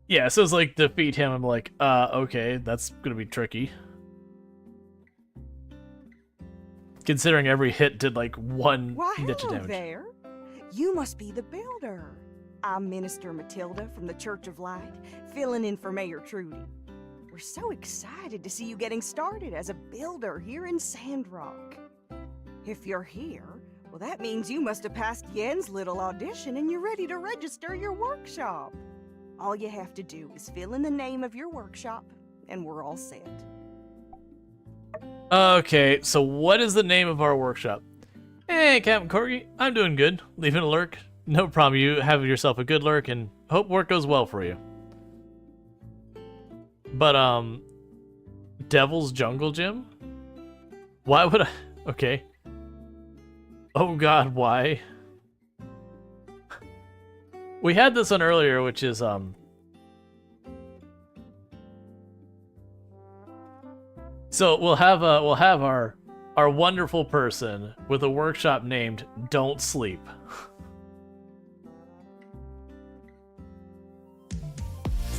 Yeah, so it's like defeat him. I'm like, okay, that's gonna be tricky. Considering every hit did like one Why, ninja hello damage. there. You must be the builder. I'm Minister Matilda from the Church of Light, filling in for Mayor Trudy. We're so excited to see you getting started as a builder here in Sandrock. If you're here, well, that means you must have passed Yen's little audition and you're ready to register your workshop. All you have to do is fill in the name of your workshop, and we're all set. Okay, so what is the name of our workshop? Hey, Captain Corgi, I'm doing good. Leaving a lurk? No problem. You have yourself a good lurk, and hope work goes well for you. But, Devil's Jungle Gym? Why would I... Okay. Oh god, why? We had this one earlier, which is, So we'll have our wonderful person with a workshop named Don't Sleep.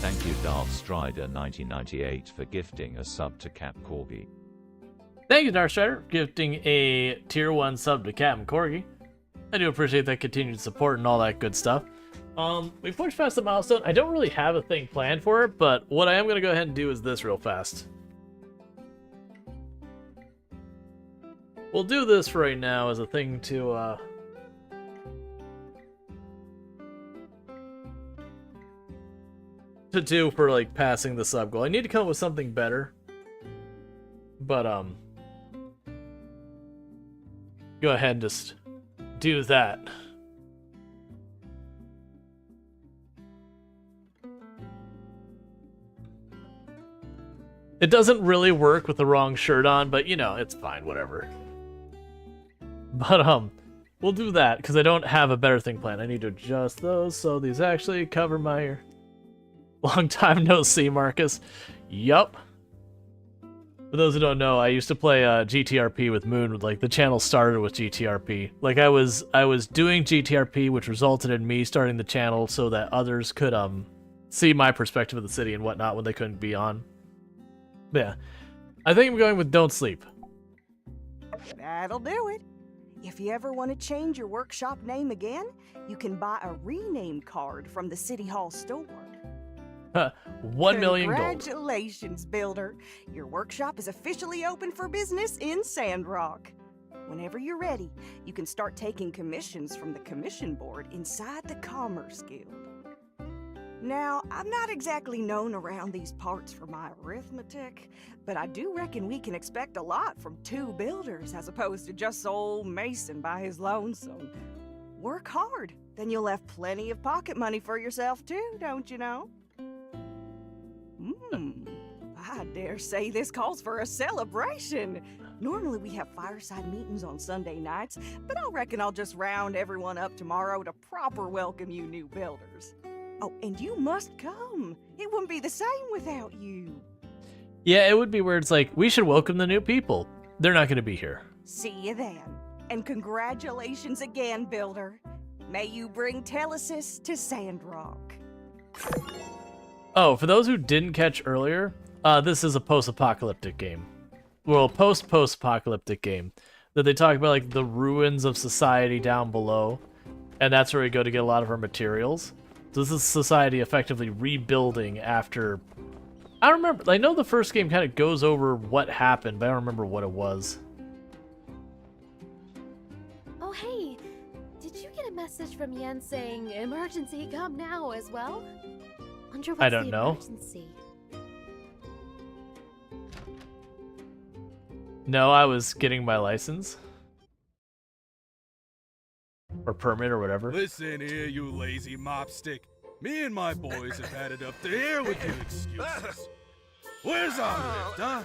Thank you Darth Strider 1998 for gifting a sub to Cap Corgi. Thank you, Darth Strider, gifting a tier 1 sub to Captain Corgi. I do appreciate that continued support and all that good stuff. We pushed past the milestone. I don't really have a thing planned for it, but what I am going to go ahead and do is this real fast. We'll do this for right now as a thing to do for like passing the sub goal. I need to come up with something better. But go ahead and just do that. It doesn't really work with the wrong shirt on, but you know, it's fine, whatever. But we'll do that because I don't have a better thing planned. I need to adjust those so these actually cover my long time no see, Marcus. Yup. For those who don't know, I used to play GTRP with Moon. Like the channel started with GTRP. Like I was doing GTRP, which resulted in me starting the channel so that others could see my perspective of the city and whatnot when they couldn't be on. But yeah, I think I'm going with Don't Sleep. That'll do it. If you ever want to change your workshop name again, you can buy a rename card from the City Hall store. 1 million gold. Congratulations, Builder. Your workshop is officially open for business in Sandrock. Whenever you're ready, you can start taking commissions from the commission board inside the Commerce Guild. Now, I'm not exactly known around these parts for my arithmetic, but I do reckon we can expect a lot from 2 builders as opposed to just old Mason by his lonesome. Work hard, then you'll have plenty of pocket money for yourself too, don't you know? I dare say this calls for a celebration. Normally we have fireside meetings on Sunday nights, but I reckon I'll just round everyone up tomorrow to proper welcome you new builders. Oh, and you must come. It wouldn't be the same without you. Yeah, it would be where it's like, we should welcome the new people. They're not going to be here. See you then. And congratulations again, Builder. May you bring Telesis to Sandrock. Oh, for those who didn't catch earlier, this is a post-apocalyptic game. Well, post-apocalyptic game. That they talk about, like, the ruins of society down below. And that's where we go to get a lot of our materials. So this is society effectively rebuilding after... I don't remember. I know the first game kind of goes over what happened, but I don't remember what it was. Oh, hey. Did you get a message from Yen saying, emergency, come now as well? Wonder what's I don't the know. emergency? No, I was getting my license. Or permit or whatever. Listen here, you lazy mopstick. Me and my boys have had it up to here with your excuses. Where's our lift, huh?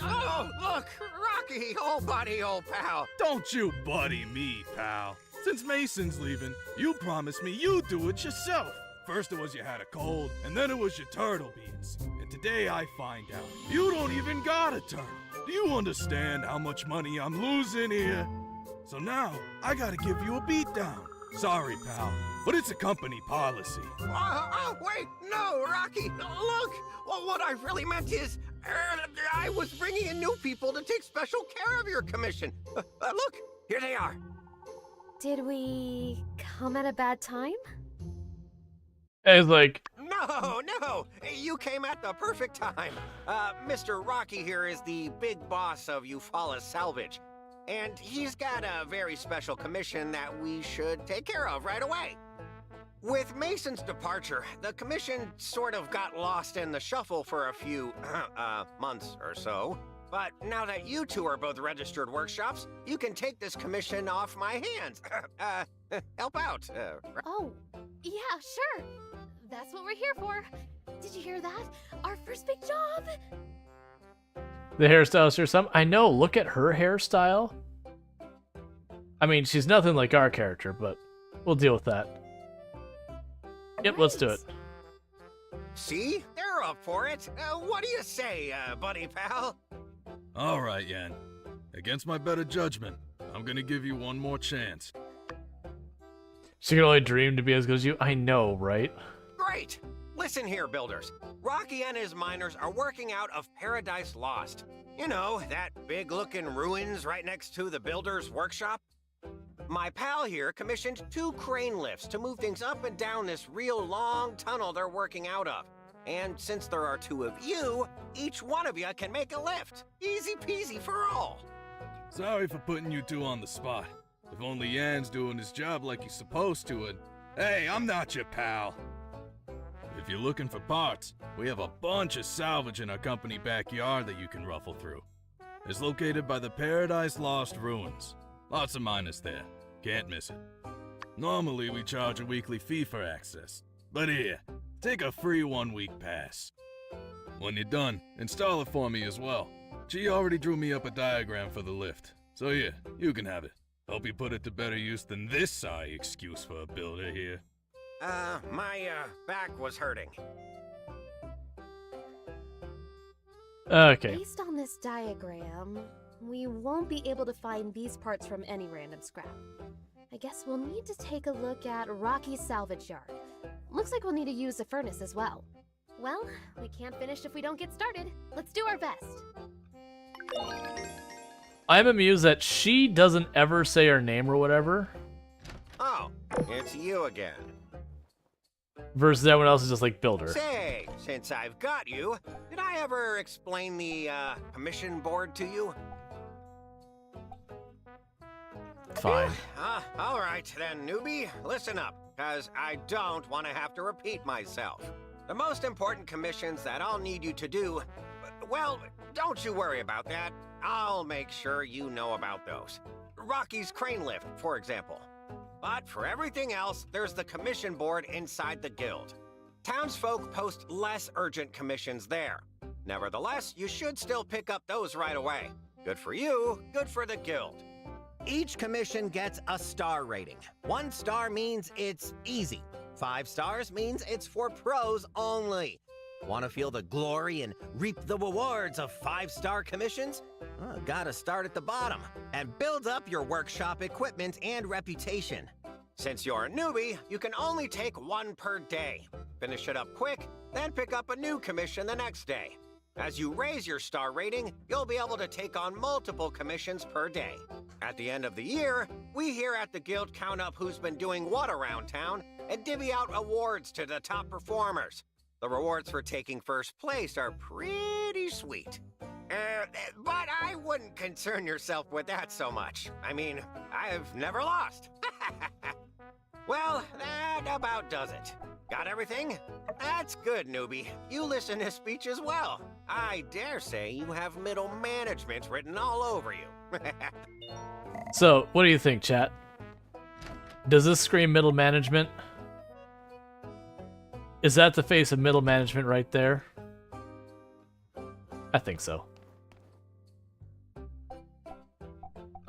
Oh, look, Rocky, old buddy, old pal. Don't you buddy me, pal. Since Mason's leaving, you promised me you'd do it yourself. First it was you had a cold, and then it was your turtle beans. And today I find out you don't even got a turtle. Do you understand how much money I'm losing here? So now, I gotta give you a beatdown. Sorry, pal, but it's a company policy. Wait, no, Rocky, look. Well, what I really meant is, I was bringing in new people to take special care of your commission. Look, here they are. Did we come at a bad time? It's like... No, you came at the perfect time. Mr. Rocky here is the big boss of Eufaula Salvage. And he's got a very special commission that we should take care of right away. With Mason's departure, the commission sort of got lost in the shuffle for a few months or so. But now that you two are both registered workshops, you can take this commission off my hands. Help out. Oh, yeah, sure. That's what we're here for. Did you hear that? Our first big job! The hairstylist or something? I know, look at her hairstyle. I mean, she's nothing like our character, but we'll deal with that. Yep, let's do it. See? They're up for it. What do you say, buddy pal? All right, Yan. Against my better judgment, I'm gonna give you one more chance. She can only dream to be as good as you. I know, right? Great! Listen here, builders. Rocky and his miners are working out of Paradise Lost. You know, that big-looking ruins right next to the builder's workshop? My pal here commissioned 2 crane lifts to move things up and down this real long tunnel they're working out of. And since there are 2 of you, each one of you can make a lift. Easy peasy for all. Sorry for putting you two on the spot. If only Yan's doing his job like he's supposed to, and hey, I'm not your pal. If you're looking for parts, we have a bunch of salvage in our company backyard that you can ruffle through. It's located by the Paradise Lost ruins. Lots of miners there. Can't miss it. Normally, we charge a weekly fee for access. But here, take a free 1-week pass. When you're done, install it for me as well. She already drew me up a diagram for the lift. So yeah, you can have it. Hope you put it to better use than this sorry excuse for a builder here. My back was hurting. Okay. Based on this diagram, we won't be able to find these parts from any random scrap. I guess we'll need to take a look at Rocky's salvage yard. Looks like we'll need to use a furnace as well. Well, we can't finish if we don't get started. Let's do our best. I'm amused that she doesn't ever say her name or whatever, Oh, it's you again. versus everyone else is just like builder. Say, since I've got you, did I ever explain the commission board to you? Fine. All right then, newbie, listen up, because I don't want to have to repeat myself. The most important commissions that I'll need you to do, well, don't you worry about that. I'll make sure you know about those. Rocky's crane lift, for example. But for everything else, there's the commission board inside the guild. Townsfolk post less urgent commissions there. Nevertheless, you should still pick up those right away. Good for you, good for the guild. Each commission gets a star rating. 1 star means it's easy. 5 stars means it's for pros only. Want to feel the glory and reap the rewards of 5-star commissions? Well, gotta start at the bottom and build up your workshop equipment and reputation. Since you're a newbie, you can only take 1 per day. Finish it up quick, then pick up a new commission the next day. As you raise your star rating, you'll be able to take on multiple commissions per day. At the end of the year, we here at the guild count up who's been doing what around town and divvy out awards to the top performers. The rewards for taking first place are pretty sweet. But I wouldn't concern yourself with that so much. I mean, I've never lost. Well, that about does it. Got everything? That's good, newbie. You listen to speech as well. I dare say you have middle management written all over you. So, what do you think, chat? Does this scream middle management? Is that the face of middle management right there? I think so.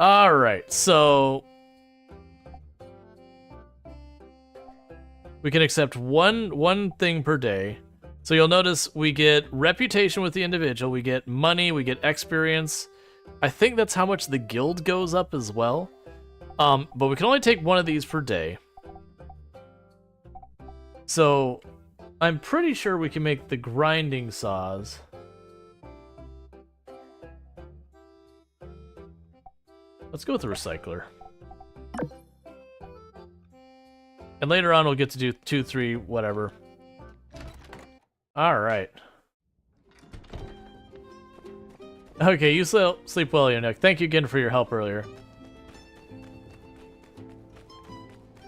Alright, so... we can accept one thing per day. So you'll notice we get reputation with the individual, we get money, we get experience. I think that's how much the guild goes up as well. But we can only take one of these per day. So I'm pretty sure we can make the grinding saws. Let's go with the recycler. And later on we'll get to do 2, 3, whatever. Alright. Okay, you sleep well, Eunuch. Thank you again for your help earlier.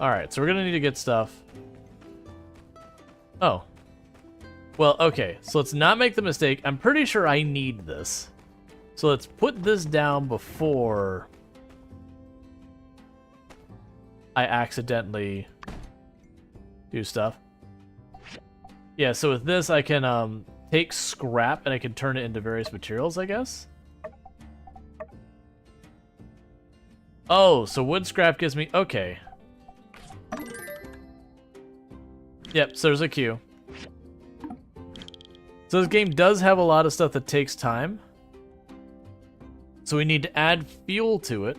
Alright, so we're gonna need to get stuff. Oh. Well, okay, so let's not make the mistake. I'm pretty sure I need this. So let's put this down before I accidentally do stuff. Yeah, so with this I can take scrap and I can turn it into various materials, I guess. Oh, so wood scrap gives me... okay. Yep, so there's a queue. So this game does have a lot of stuff that takes time. So we need to add fuel to it.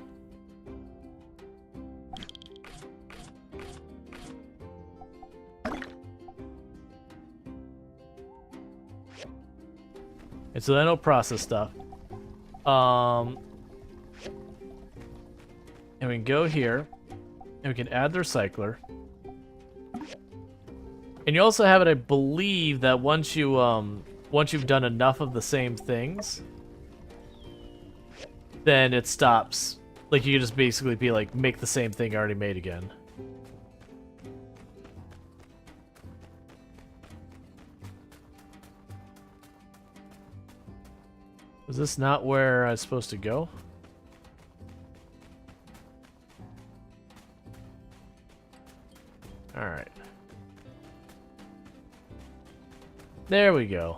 And so then it'll process stuff. And we can go here, and we can add the recycler. And you also have it, I believe, that once you've done enough of the same things, then it stops. Like, you can just basically be like, make the same thing already made again. Is this not where I was supposed to go? Alright. There we go.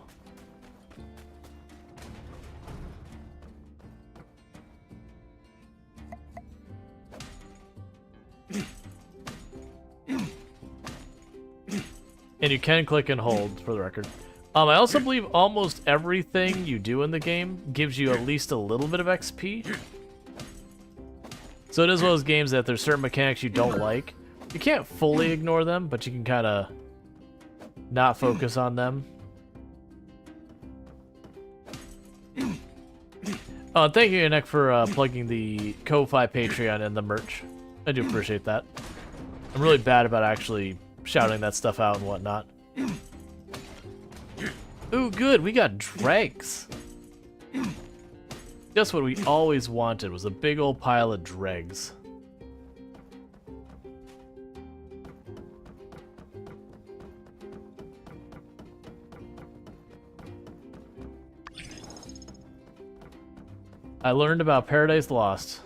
And you can click and hold, for the record. I also believe almost everything you do in the game gives you at least a little bit of XP. So it is one of those games that there's certain mechanics you don't like. You can't fully ignore them, but you can kind of not focus on them. Oh, thank you, Nick, for plugging the Ko-Fi Patreon and the merch. I do appreciate that. I'm really bad about actually shouting that stuff out and whatnot. Ooh, good, we got dregs. Just what we always wanted was a big old pile of dregs. I learned about Paradise Lost.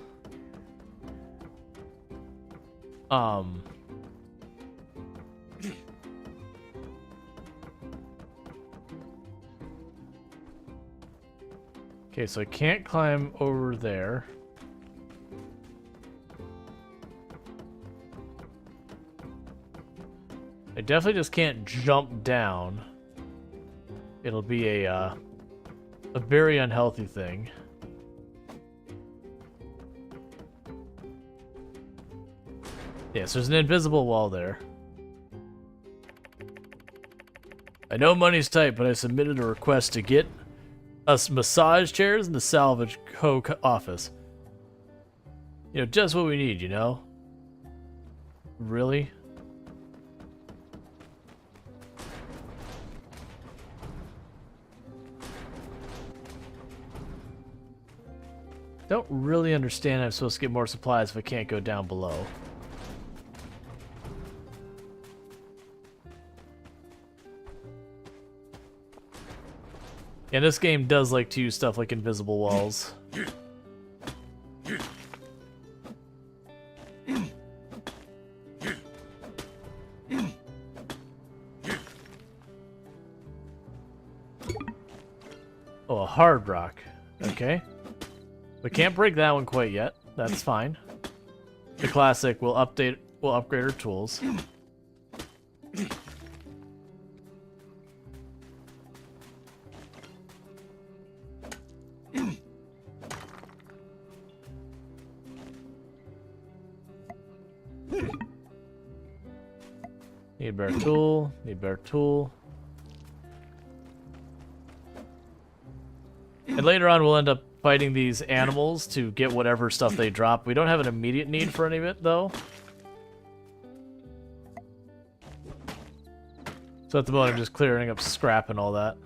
Okay, so I can't climb over there. I definitely just can't jump down. It'll be a very unhealthy thing. Yes, there's an invisible wall there. I know money's tight, but I submitted a request to get us massage chairs in the salvage office. You know, just what we need, you know? Really? Don't really understand I'm supposed to get more supplies if I can't go down below. Yeah, this game does like to use stuff like invisible walls. Oh, a hard rock. Okay. We can't break that one quite yet. That's fine. The classic, we'll upgrade our tools. Need a better tool, need a better tool. And later on we'll end up fighting these animals to get whatever stuff they drop. We don't have an immediate need for any of it, though. So at the moment I'm just clearing up scrap and all that.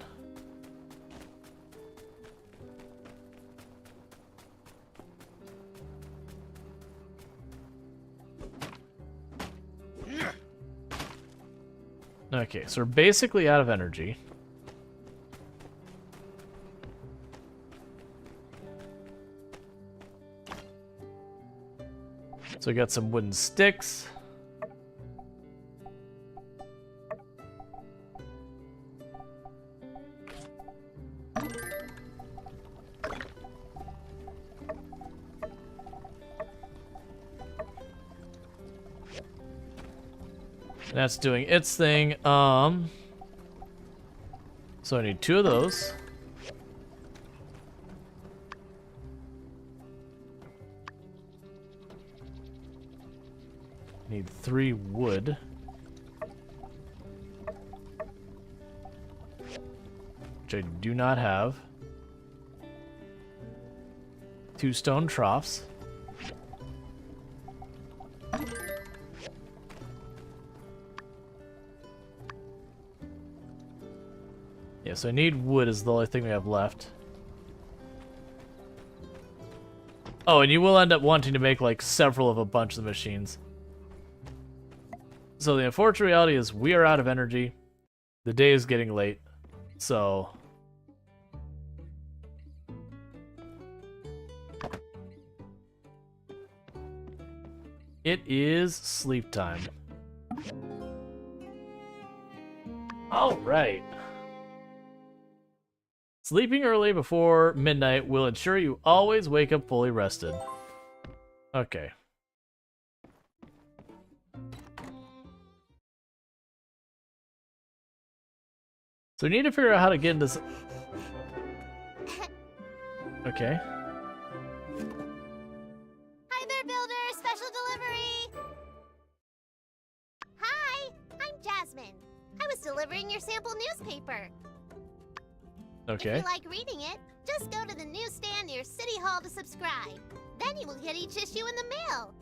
Okay, so we're basically out of energy. So we got some wooden sticks. That's doing its thing. So I need 2 of those. Need 3 wood. Which I do not have. 2 stone troughs. Yeah, so I need wood is the only thing we have left. Oh, and you will end up wanting to make like several of a bunch of the machines. So the unfortunate reality is we are out of energy. The day is getting late. So it is sleep time. All right. Sleeping early before midnight will ensure you always wake up fully rested. Okay. So we need to figure out how to get into this. Okay. Hi there, builder! Special delivery! Hi, I'm Jasmine. I was delivering your sample newspaper. Okay. If you like reading it, Just go to the newsstand near City Hall to subscribe. Then you will get each issue in the mail.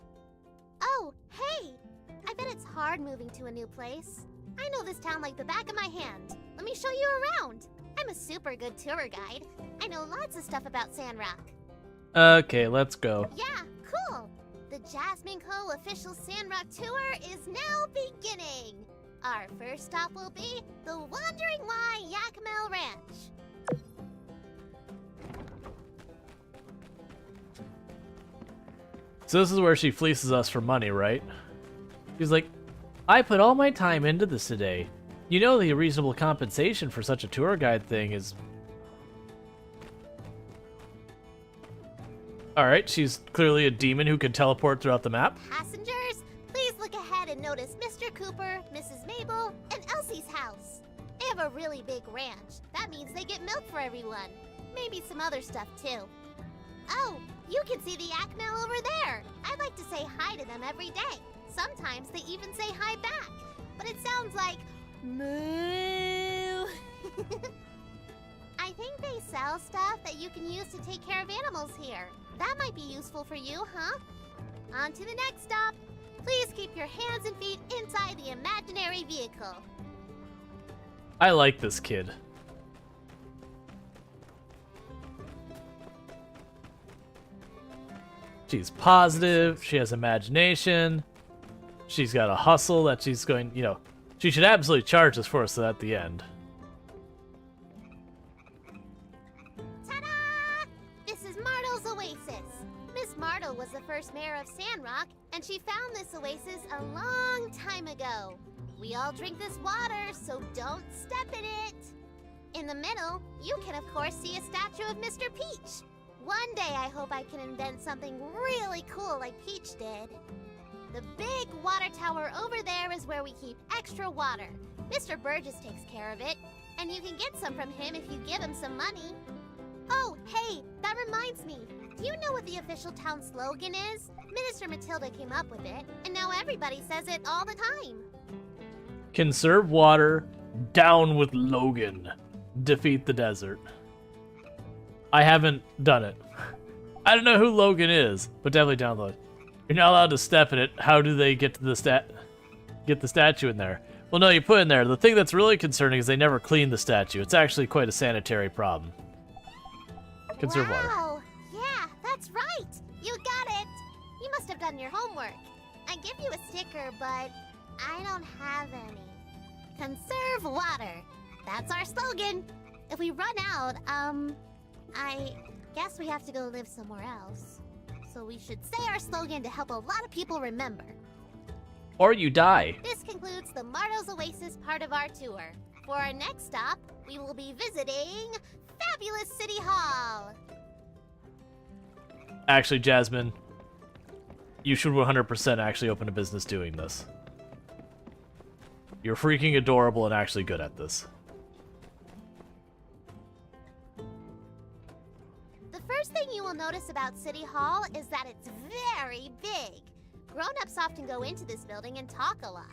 Oh, hey! I bet it's hard moving to a new place. I know this town like the back of my hand. Let me show you around. I'm a super good tour guide. I know lots of stuff about Sandrock. Okay, let's go. Yeah, cool. The Jasmine Co. official Sandrock tour is now beginning. Our first stop will be the Wandering Y Yakmel Ranch. So this is where she fleeces us for money, right? She's like, I put all my time into this today. You know the reasonable compensation for such a tour guide thing is... Alright, she's clearly a demon who can teleport throughout the map. Passengers, please look ahead and notice Mr. Cooper, Mrs. Mabel, and Elsie's house. They have a really big ranch. That means they get milk for everyone. Maybe some other stuff too. Oh, you can see the Yakmel over there. I'd like to say hi to them every day. Sometimes they even say hi back. But it sounds like moo. I think they sell stuff that you can use to take care of animals here. That might be useful for you, huh? On to the next stop. Please keep your hands and feet inside the imaginary vehicle. I like this kid. She's positive, she has imagination, she's got a hustle that she's going, you know, she should absolutely charge us for us at the end. Ta-da! This is Martle's Oasis. Miss Martle was the first mayor of Sandrock, and she found this oasis a long time ago. We all drink this water, so don't step in it. In the middle, you can of course see a statue of Mr. Peach. One day I hope I can invent something really cool like Peach did. The big water tower over there is where we keep extra water. Mr. Burgess takes care of it, and you can get some from him if you give him some money. Oh, hey, that reminds me. Do you know what the official town slogan is? Minister Matilda came up with it, and now everybody says it all the time. Conserve water, down with Logan, defeat the desert. I haven't done it. I don't know who Logan is, but definitely download. You're not allowed to step in it. How do they get to the statue in there? Well, no, you put in there. The thing that's really concerning is they never clean the statue. It's actually quite a sanitary problem. Conserve water. Wow! Yeah, that's right! You got it! You must have done your homework. I give you a sticker, but I don't have any. Conserve water. That's our slogan. If we run out, I guess we have to go live somewhere else. So we should say our slogan to help a lot of people remember. Or you die. This concludes the Martle's Oasis part of our tour. For our next stop, we will be visiting Fabulous City Hall. Actually, Jasmine, you should 100% actually open a business doing this. You're freaking adorable and actually good at this. The first thing you will notice about City Hall is that it's very big. Grown-ups often go into this building and talk a lot.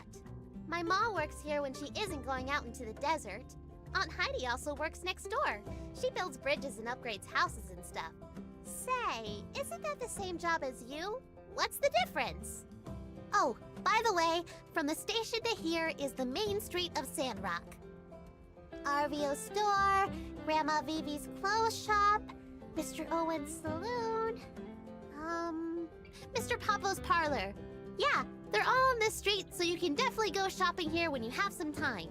My mom works here when she isn't going out into the desert. Aunt Heidi also works next door. She builds bridges and upgrades houses and stuff. Say, isn't that the same job as you? What's the difference? Oh, by the way, from the station to here is the main street of Sandrock. RVO store, Grandma Vivi's clothes shop, Mr. Owen's saloon, Mr. Pablo's parlor. Yeah, they're all on this street, so you can definitely go shopping here when you have some time.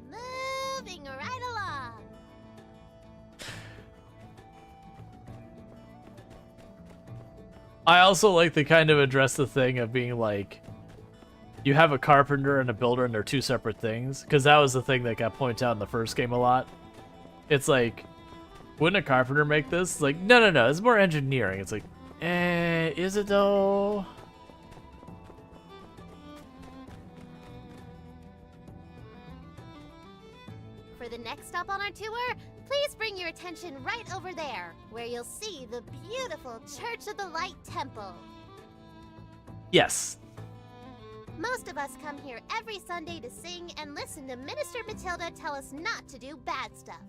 Moving right along. I also like they kind of address the thing of being like, you have a carpenter and a builder and they're two separate things. Because that was the thing that got pointed out in the first game a lot. It's like, wouldn't a carpenter make this? It's like, no, it's more engineering. It's like, is it though? For the next stop on our tour, please bring your attention right over there, where you'll see the beautiful Church of the Light Temple. Yes. Most of us come here every Sunday to sing and listen to Minister Matilda tell us not to do bad stuff.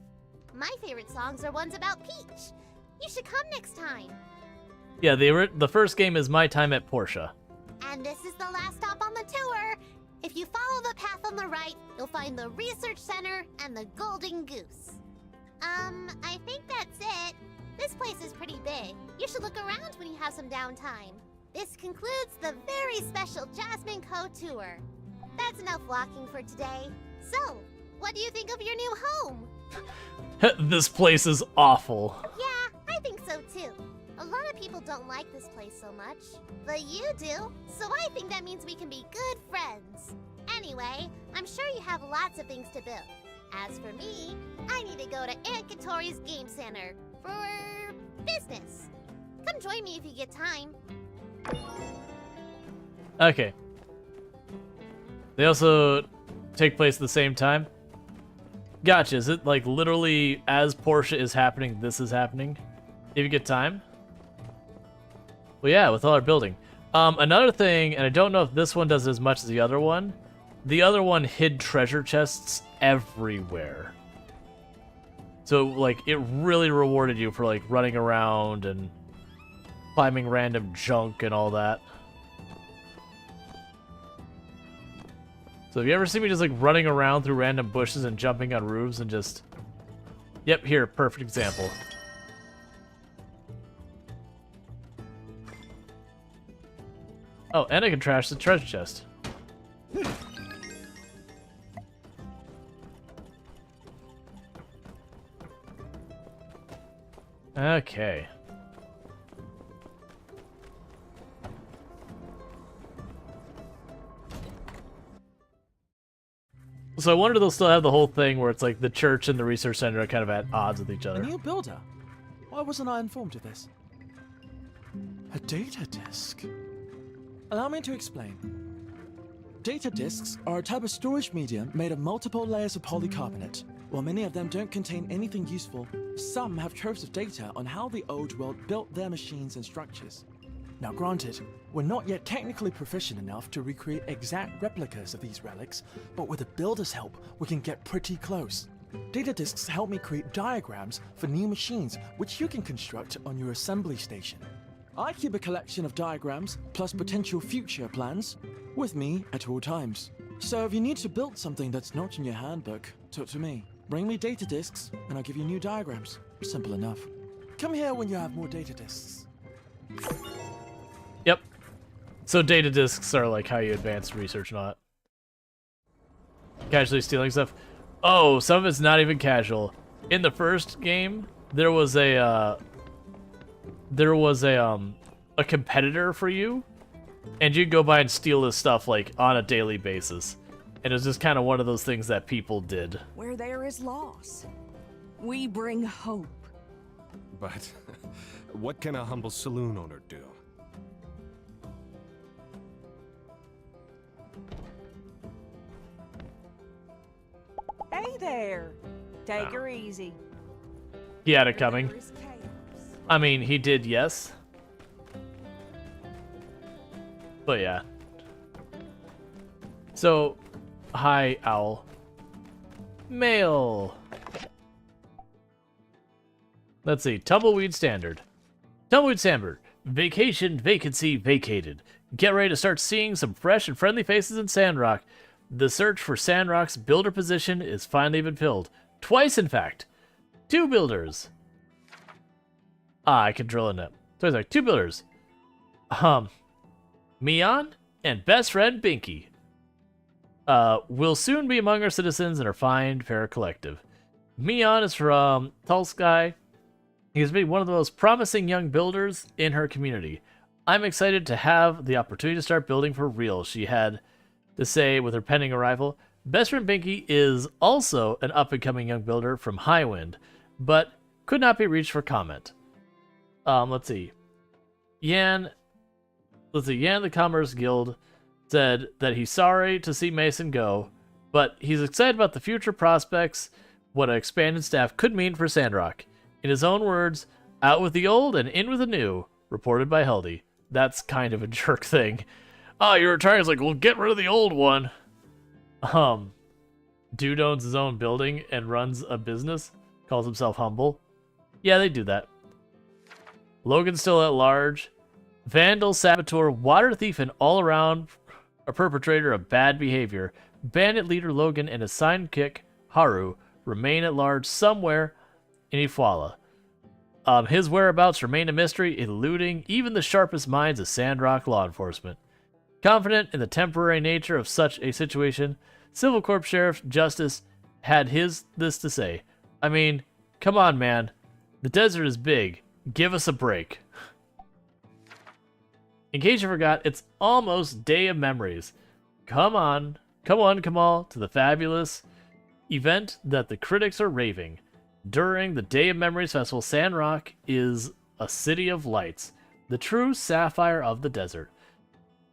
My favorite songs are ones about Peach. You should come next time. Yeah, the first game is My Time at Portia. And this is the last stop on the tour. If you follow the path on the right, you'll find the Research Center and the Golden Goose. I think that's it. This place is pretty big. You should look around when you have some downtime. This concludes the very special Jasmine Co. tour. That's enough walking for today. So, what do you think of your new home? This place is awful. Yeah, I think so too. A lot of people don't like this place so much, but you do, so I think that means we can be good friends. Anyway, I'm sure you have lots of things to build. As for me, I need to go to Aunt Katori's Game Center for business. Come join me if you get time. Okay. They also take place at the same time? Gotcha. Is it like literally as Portia is happening, this is happening? If you get time? Well, yeah, with all our building. Another thing, and I don't know if this one does as much as the other one hid treasure chests everywhere. So, like, it really rewarded you for, like, running around and climbing random junk and all that. So have you ever seen me just, like, running around through random bushes and jumping on roofs and just... Yep, here, perfect example. Oh, and I can trash the treasure chest. Okay. So I wonder if they'll still have the whole thing where it's like the church and the research center are kind of at odds with each other. A new builder? Why wasn't I informed of this? A data disk. Allow me to explain. Data disks are a type of storage medium made of multiple layers of polycarbonate. While many of them don't contain anything useful, some have troves of data on how the old world built their machines and structures. Now granted, we're not yet technically proficient enough to recreate exact replicas of these relics, but with a builder's help, we can get pretty close. Data disks help me create diagrams for new machines, which you can construct on your assembly station. I keep a collection of diagrams, plus potential future plans, with me at all times. So if you need to build something that's not in your handbook, talk to me. Bring me data disks, and I'll give you new diagrams. Simple enough. Come here when you have more data disks. Yep. So data disks are like how you advance research and all that. Casually stealing stuff. Oh, some of it's not even casual. In the first game, there was a competitor for you, and you'd go by and steal this stuff like on a daily basis. And it was just kind of one of those things that people did. Where there is loss, we bring hope. But what can a humble saloon owner do? Hey there. Take her easy. He had it coming. There is chaos. I mean, he did, yes. But yeah. So, hi, Owl. Mail. Let's see. Tumbleweed Standard. Tumbleweed Standard. Vacation, vacancy, vacated. Get ready to start seeing some fresh and friendly faces in Sandrock. The search for Sandrock's builder position is finally been filled. Twice, in fact. 2 builders. I can drill in it. So it's like 2 builders. Mion and best friend Binky. Will soon be among our citizens in our fine, fair collective. Mion is from Tulsky. He has been one of the most promising young builders in her community. I'm excited to have the opportunity to start building for real, she had to say with her pending arrival. Best friend Binky is also an up-and-coming young builder from Highwind, but could not be reached for comment. Let's see. Yan the Commerce Guild said that he's sorry to see Mason go, but he's excited about the future prospects, what an expanded staff could mean for Sandrock. In his own words, out with the old and in with the new, reported by Heldy. That's kind of a jerk thing. Oh, you're retiring. It's like, well, get rid of the old one. Dude owns his own building and runs a business. Calls himself humble. Yeah, they do that. Logan's still at large. Vandal, saboteur, water thief, and all-around a perpetrator of bad behavior. Bandit leader Logan and his sidekick, Haru, remain at large somewhere in Ifwala. His whereabouts remain a mystery, eluding even the sharpest minds of Sandrock law enforcement. Confident in the temporary nature of such a situation, Civil Corps Sheriff Justice had this to say. I mean, come on, man. The desert is big. Give us a break. In case you forgot, it's almost Day of Memories. Come on, Kamal, to the fabulous event that the critics are raving. During the Day of Memories Festival, Sandrock is a city of lights, the true sapphire of the desert.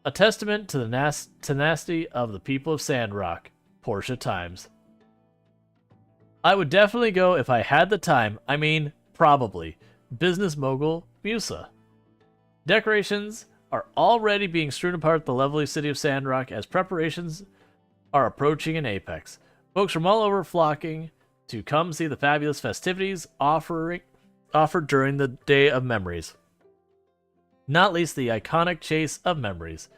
A testament to the tenacity of the people of Sandrock. Portia Times. I would definitely go if I had the time. I mean, probably. Business mogul Musa. Decorations are already being strewn apart the lovely city of Sandrock as preparations are approaching an apex. Folks from all over flocking to come see the fabulous festivities offered during the Day of Memories. Not least the iconic Chase of Memories.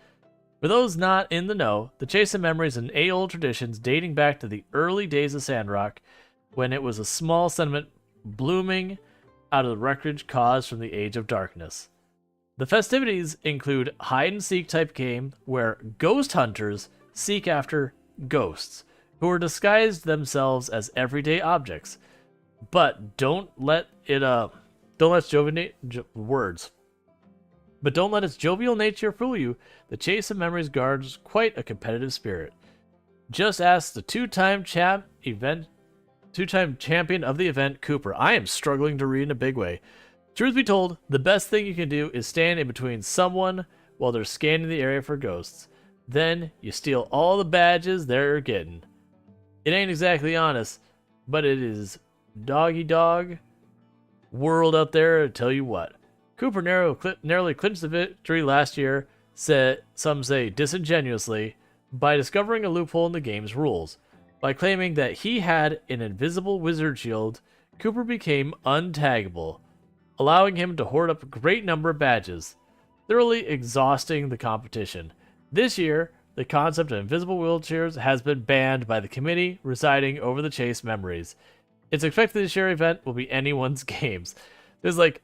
For those not in the know, the Chase of Memories is an age-old tradition dating back to the early days of Sandrock, when it was a small settlement blooming out of the wreckage caused from the Age of Darkness. The festivities include hide-and-seek type game where ghost hunters seek after ghosts, who are disguised themselves as everyday objects. But don't let its jovial nature fool you. The Chase of Memories guards quite a competitive spirit. Just ask the two-time champion of the event, Cooper. I am struggling to read in a big way. Truth be told, the best thing you can do is stand in between someone while they're scanning the area for ghosts. Then you steal all the badges they're getting. It ain't exactly honest, but it is doggy-dog world out there, I tell you what. Cooper narrowly clinched the victory last year, some say disingenuously, by discovering a loophole in the game's rules. By claiming that he had an invisible wizard shield, Cooper became untaggable, allowing him to hoard up a great number of badges, thoroughly exhausting the competition. This year, the concept of invisible wheelchairs has been banned by the committee residing over the Chase Memories. It's expected this year's event will be anyone's games. There's like,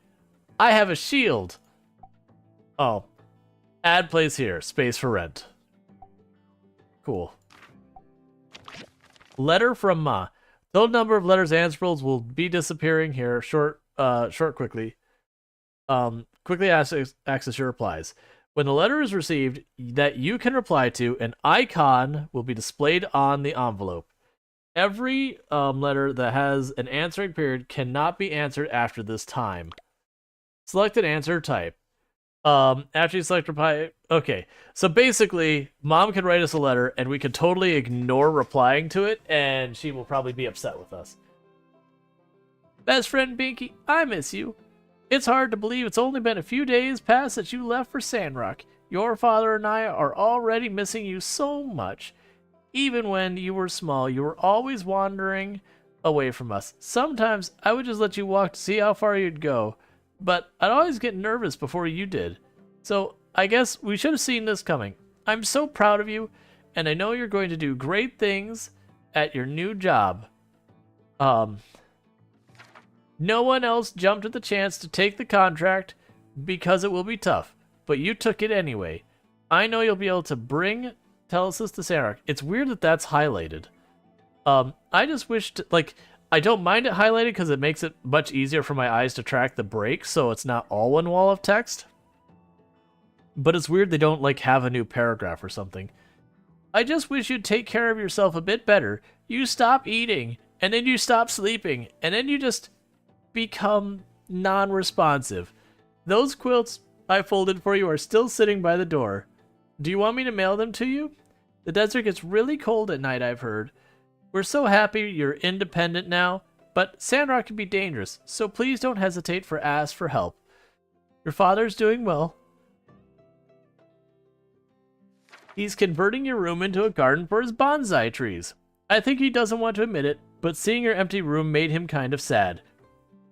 I have a shield. Oh. Ad plays here. Space for rent. Cool. Letter from Ma. Total number of letters answerables will be disappearing here. Quickly access your replies. When the letter is received that you can reply to, an icon will be displayed on the envelope. Every letter that has an answering period cannot be answered after this time. Select an answer type. After you select reply, okay. So basically, Mom can write us a letter, and we can totally ignore replying to it, and she will probably be upset with us. Best friend Binky, I miss you. It's hard to believe it's only been a few days past that you left for Sandrock. Your father and I are already missing you so much. Even when you were small, you were always wandering away from us. Sometimes I would just let you walk to see how far you'd go, but I'd always get nervous before you did. So I guess we should have seen this coming. I'm so proud of you, and I know you're going to do great things at your new job. No one else jumped at the chance to take the contract because it will be tough, but you took it anyway. I know you'll be able to bring Telesis to Sandrock. It's weird that that's highlighted. I just wish I don't mind it highlighted because it makes it much easier for my eyes to track the break, so it's not all one wall of text. But it's weird they don't have a new paragraph or something. I just wish you'd take care of yourself a bit better. You stop eating, and then you stop sleeping, and then you just become non-responsive. Those quilts I folded for you are still sitting by the door. Do you want me to mail them to you? The desert gets really cold at night, I've heard. We're so happy you're independent now, but Sandrock can be dangerous, so please don't hesitate to ask for help. Your father's doing well. He's converting your room into a garden for his bonsai trees. I think he doesn't want to admit it, but seeing your empty room made him kind of sad.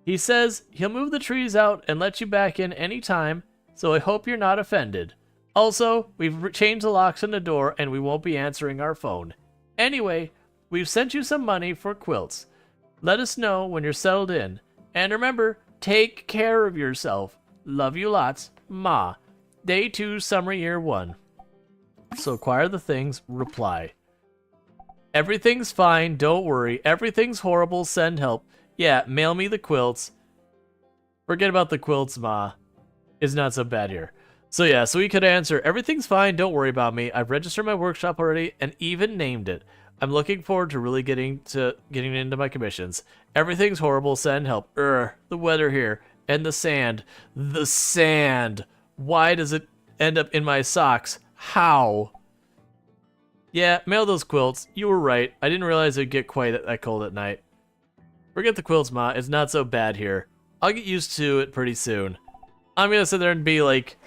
He says he'll move the trees out and let you back in any time, so I hope you're not offended. Also, we've changed the locks on the door and we won't be answering our phone. Anyway, we've sent you some money for quilts. Let us know when you're settled in. And remember, take care of yourself. Love you lots. Ma. Day 2, summer year 1. So acquire the things, reply. Everything's fine, don't worry. Everything's horrible, send help. Yeah, mail me the quilts. Forget about the quilts, Ma. It's not so bad here. So yeah, so we could answer, everything's fine, don't worry about me. I've registered my workshop already and even named it. I'm looking forward to really getting into my commissions. Everything's horrible, send help. The weather here. And the sand. The sand. Why does it end up in my socks? How? Yeah, mail those quilts. You were right. I didn't realize it'd get quite that cold at night. Forget the quilts, Ma. It's not so bad here. I'll get used to it pretty soon. I'm gonna sit there and be like,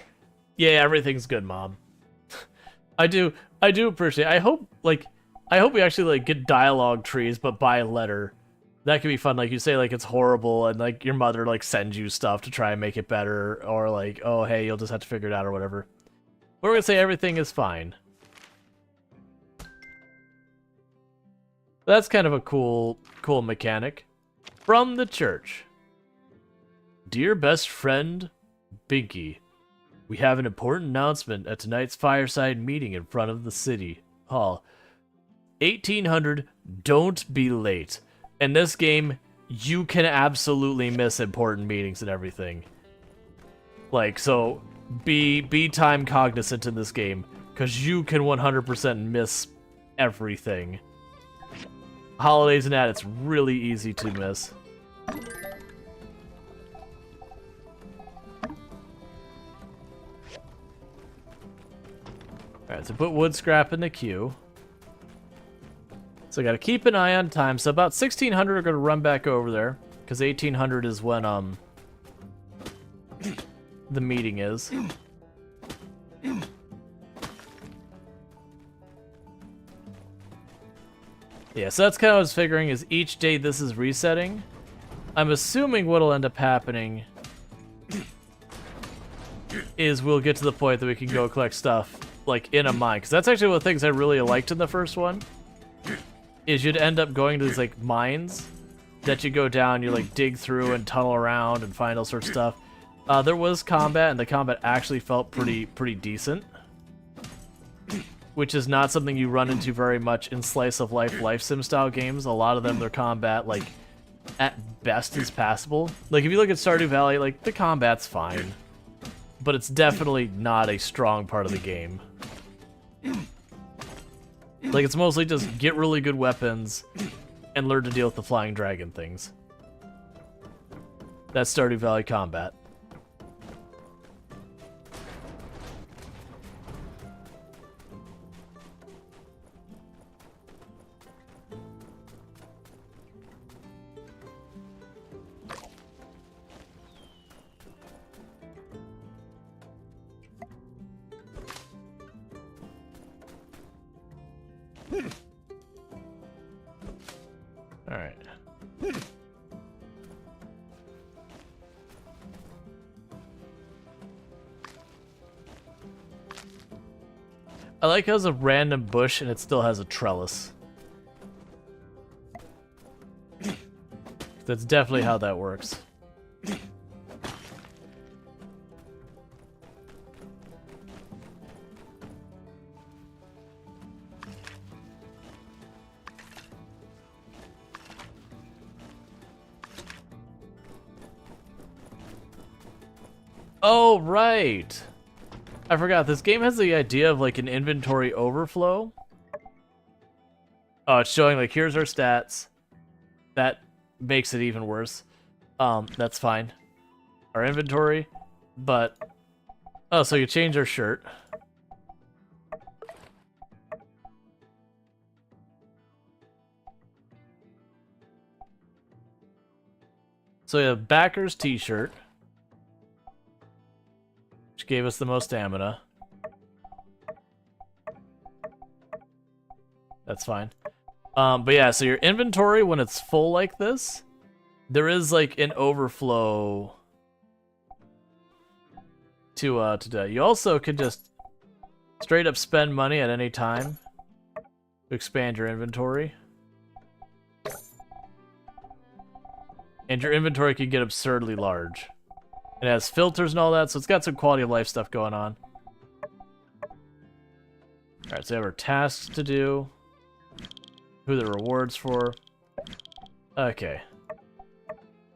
yeah, everything's good, Mom. I do appreciate it. I hope we actually get dialogue trees, but by letter. That could be fun. Like you say, it's horrible, and your mother sends you stuff to try and make it better, or oh hey, you'll just have to figure it out or whatever. We're gonna say everything is fine. That's kind of a cool mechanic. From the church. Dear best friend, Binky, we have an important announcement at tonight's fireside meeting in front of the city hall. 1800, don't be late. In this game, you can absolutely miss important meetings and everything. So be time cognizant in this game, because you can 100% miss everything. Holidays and that, it's really easy to miss. Alright, so put wood scrap in the queue. So I gotta keep an eye on time. So about 1600 are gonna run back over there, because 1800 is when the meeting is. Yeah, so that's kind of what I was figuring, is each day this is resetting. I'm assuming what'll end up happening is we'll get to the point that we can go collect stuff, in a mine. Because that's actually one of the things I really liked in the first one. Is you'd end up going to these, mines that you go down, you, dig through and tunnel around and find all sorts of stuff. There was combat, and the combat actually felt pretty decent. Which is not something you run into very much in slice-of-life sim style games. A lot of them, their combat, at best is passable. If you look at Stardew Valley, the combat's fine. But it's definitely not a strong part of the game. It's mostly just get really good weapons and learn to deal with the flying dragon things. That's Stardew Valley combat. Alright. I like how it's a random bush and it still has a trellis. That's definitely how that works. Oh, right. I forgot, this game has the idea of an inventory overflow. Oh, it's showing here's our stats. That makes it even worse. That's fine. Our inventory, but... Oh, so you change our shirt. So we have Backer's t-shirt. Which gave us the most stamina. That's fine. But yeah, so your inventory, when it's full like this, there is like an overflow to do that. You also could just straight up spend money at any time to expand your inventory. And your inventory can get absurdly large. It has filters and all that, so it's got some quality of life stuff going on. Alright, so we have our tasks to do. Who the rewards for. Okay.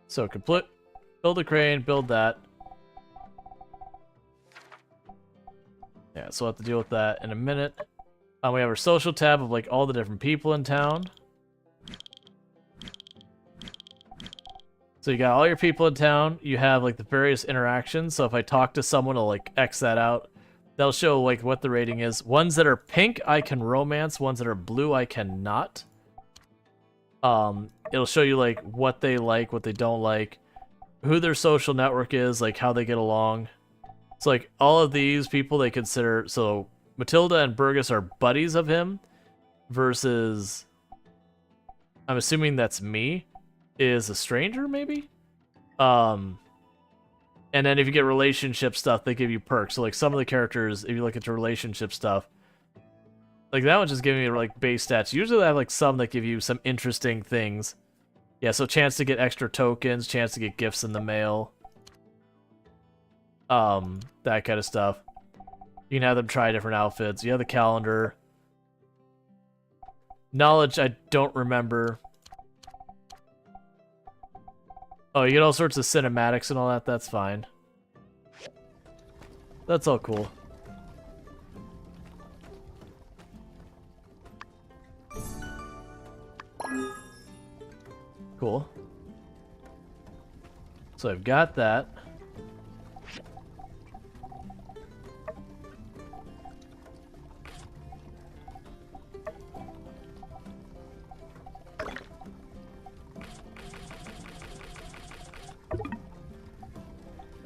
So complete, build a crane, build that. Yeah, so we'll have to deal with that in a minute. We have our social tab of like all the different people in town. So you got all your people in town. You have like the various interactions. So if I talk to someone, I'll like X that out. They'll show like what the rating is. Ones that are pink, I can romance. Ones that are blue, I cannot. It'll show you like what they like, what they don't like, who their social network is, like how they get along. So like all of these people they consider, so Matilda and Burgess are buddies of him versus, I'm assuming that's me, is a stranger maybe? And then if you get relationship stuff, they give you perks. So like some of the characters, if you look at your relationship stuff, like that one's just giving me like base stats. Usually I have like some that give you some interesting things. Yeah, so chance to get extra tokens, chance to get gifts in the mail. That kind of stuff. You can have them try different outfits. You have the calendar. Knowledge, I don't remember. Oh, you get all sorts of cinematics and all that. That's fine. That's all cool. Cool. So I've got that.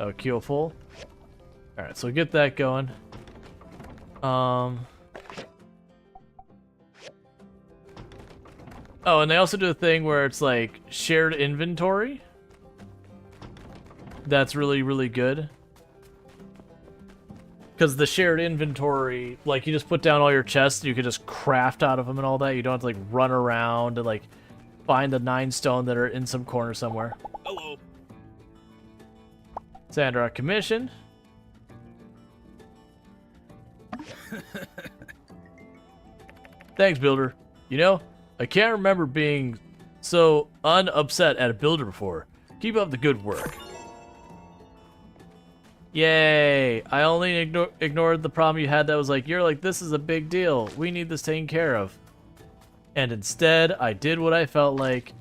Oh, queue full. Alright, so get that going. Oh, and they also do a thing where it's like shared inventory. That's really, really good. Because the shared inventory, like you just put down all your chests, you can just craft out of them and all that. You don't have to like run around and like find the 9 stone that are in some corner somewhere. Hello. Sandrock commission. Thanks, builder. You know, I can't remember being so unupset at a builder before. Keep up the good work. Yay! I only ignored the problem you had that was like, you're like, this is a big deal. We need this taken care of. And instead, I did what I felt like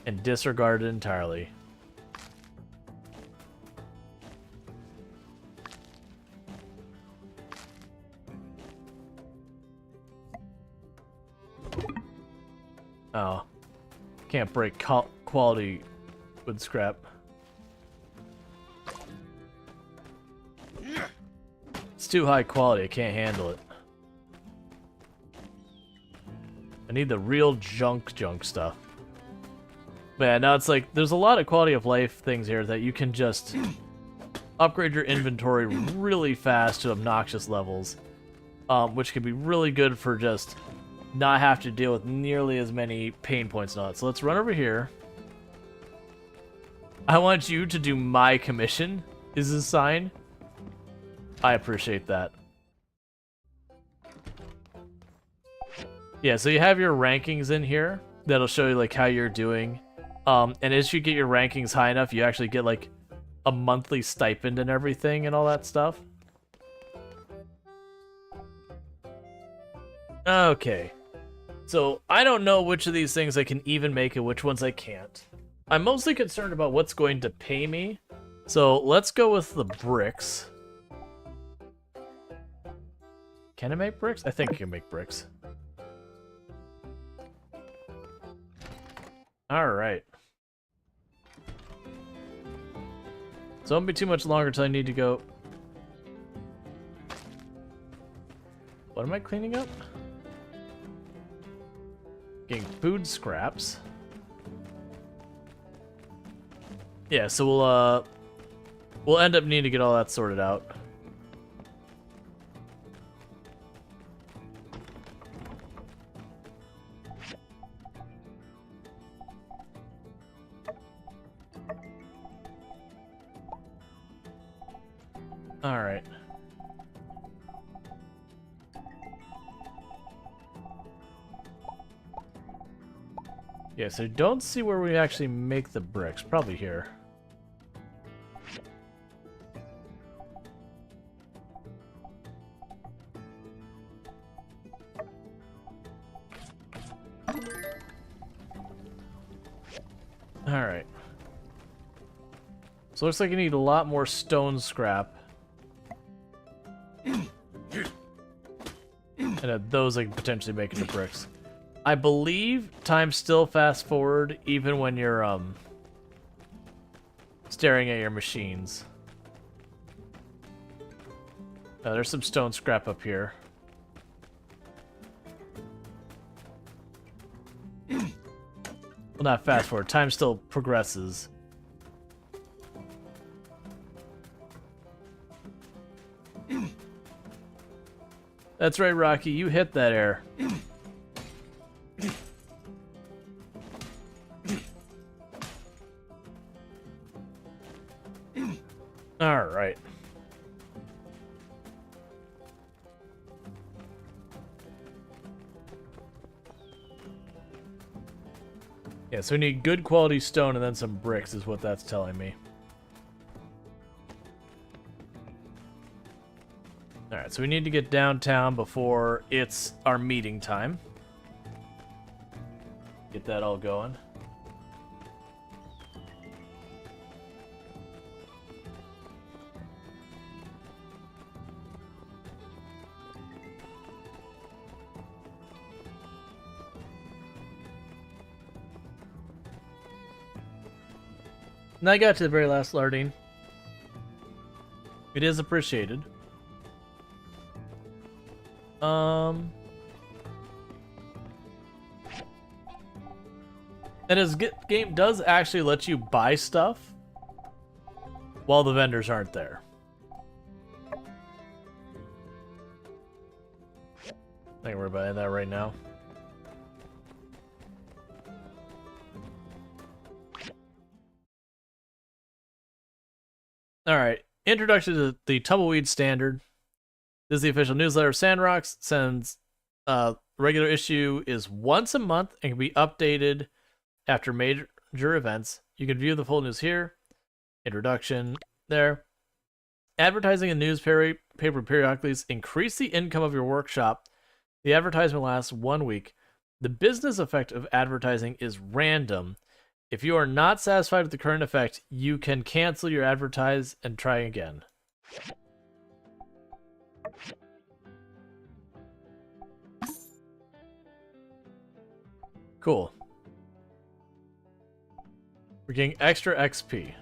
and disregarded it entirely. Oh. Can't break quality wood scrap. It's too high quality, I can't handle it. I need the real junk stuff. But yeah, now it's like, there's a lot of quality of life things here that you can just upgrade your inventory really fast to obnoxious levels. Which can be really good for just not have to deal with nearly as many pain points and all that. So let's run over here. I want you to do my commission, is the sign. I appreciate that. Yeah, so you have your rankings in here. That'll show you like how you're doing. And as you get your rankings high enough, you actually get like a monthly stipend and everything and all that stuff. Okay. So I don't know which of these things I can even make and which ones I can't. I'm mostly concerned about what's going to pay me. So let's go with the bricks. Can I make bricks? I think I can make bricks. Alright. So it won't be too much longer until I need to go... What am I cleaning up? Getting food scraps. Yeah, so we'll end up needing to get all that sorted out. All right. Yeah, so don't see where we actually make the bricks. Probably here. Alright. So it looks like you need a lot more stone scrap. And those I can potentially make into bricks. I believe time still fast forward even when you're staring at your machines. There's some stone scrap up here. Well, not fast forward. Time still progresses. That's right, Rocky. You hit that air. All right. Yeah, so we need good quality stone and then some bricks is what that's telling me. Alright, so we need to get downtown before it's our meeting time. Get that all going. And I got to the very last larding. It is appreciated. And this game does actually let you buy stuff while the vendors aren't there. I think we're buying that right now. Alright, introduction to the Tumbleweed Standard. This is the official newsletter of Sandrock. Sends regular issue is once a month and can be updated after major events. You can view the full news here. Introduction there. Advertising in newspaper periodically increase the income of your workshop. The advertisement lasts 1 week. The business effect of advertising is random. If you are not satisfied with the current effect, you can cancel your advertise and try again. Cool. We're getting extra XP.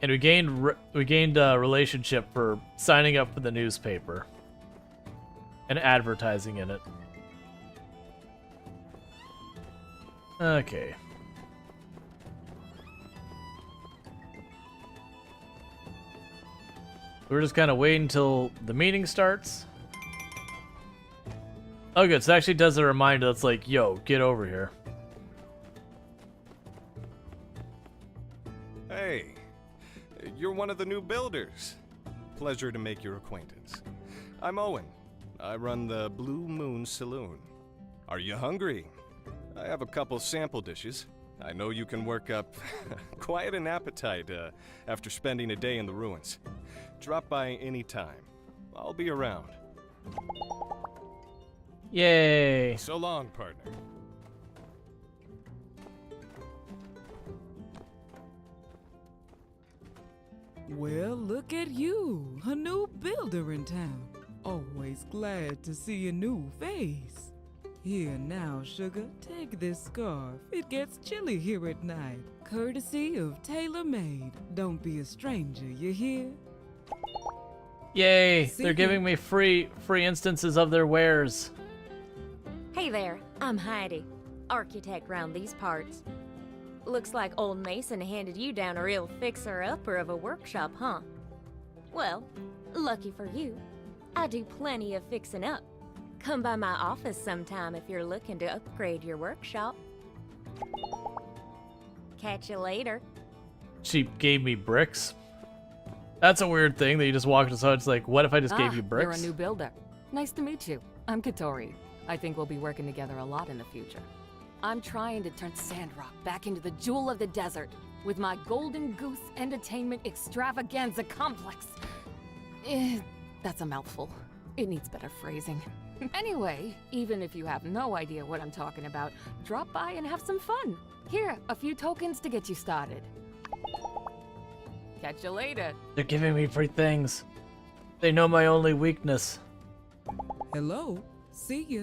And we gained a relationship for signing up for the newspaper and advertising in it. Okay. We're just kind of waiting until the meeting starts. Oh good, so it actually does a reminder that's like, yo, get over here. Hey, you're one of the new builders. Pleasure to make your acquaintance. I'm Owen. I run the Blue Moon Saloon. Are you hungry? I have a couple sample dishes. I know you can work up quite an appetite after spending a day in the ruins. Drop by any time. I'll be around. Yay! So long, partner. Well, look at you, a new builder in town. Always glad to see a new face. Here now, sugar, take this scarf. It gets chilly here at night. Courtesy of Tailor Made. Don't be a stranger, you hear? Yay! See They're ya. giving me free instances of their wares. Hey there, I'm Heidi, architect round these parts. Looks like old Mason handed you down a real fixer-upper of a workshop, huh? Well, lucky for you, I do plenty of fixing up. Come by my office sometime if you're looking to upgrade your workshop. Catch you later. She gave me bricks. That's a weird thing that you just walk into someone. It's like, what if I just gave you bricks? You're a new builder. Nice to meet you. I'm Katori. I think we'll be working together a lot in the future. I'm trying to turn Sandrock back into the jewel of the desert with my Golden Goose Entertainment Extravaganza Complex. That's a mouthful. It needs better phrasing. Anyway, even if you have no idea what I'm talking about, drop by and have some fun. Here, a few tokens to get you started. Catch you later. They're giving me free things. They know my only weakness. Hello? See ya.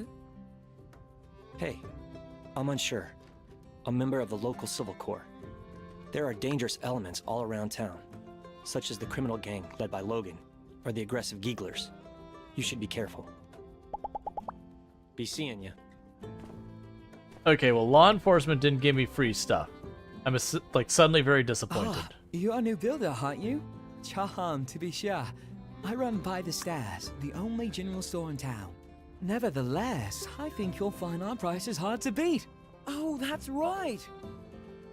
Hey, I'm unsure. A member of the local civil corps. There are dangerous elements all around town, such as the criminal gang led by Logan, or the aggressive Geeglers. You should be careful. Be seeing ya. Okay, well, law enforcement didn't give me free stuff. I'm suddenly very disappointed. You're a new builder, aren't you? Charmed, to be sure. I run by the stairs, the only general store in town. Nevertheless, I think you'll find our prices hard to beat. Oh, that's right.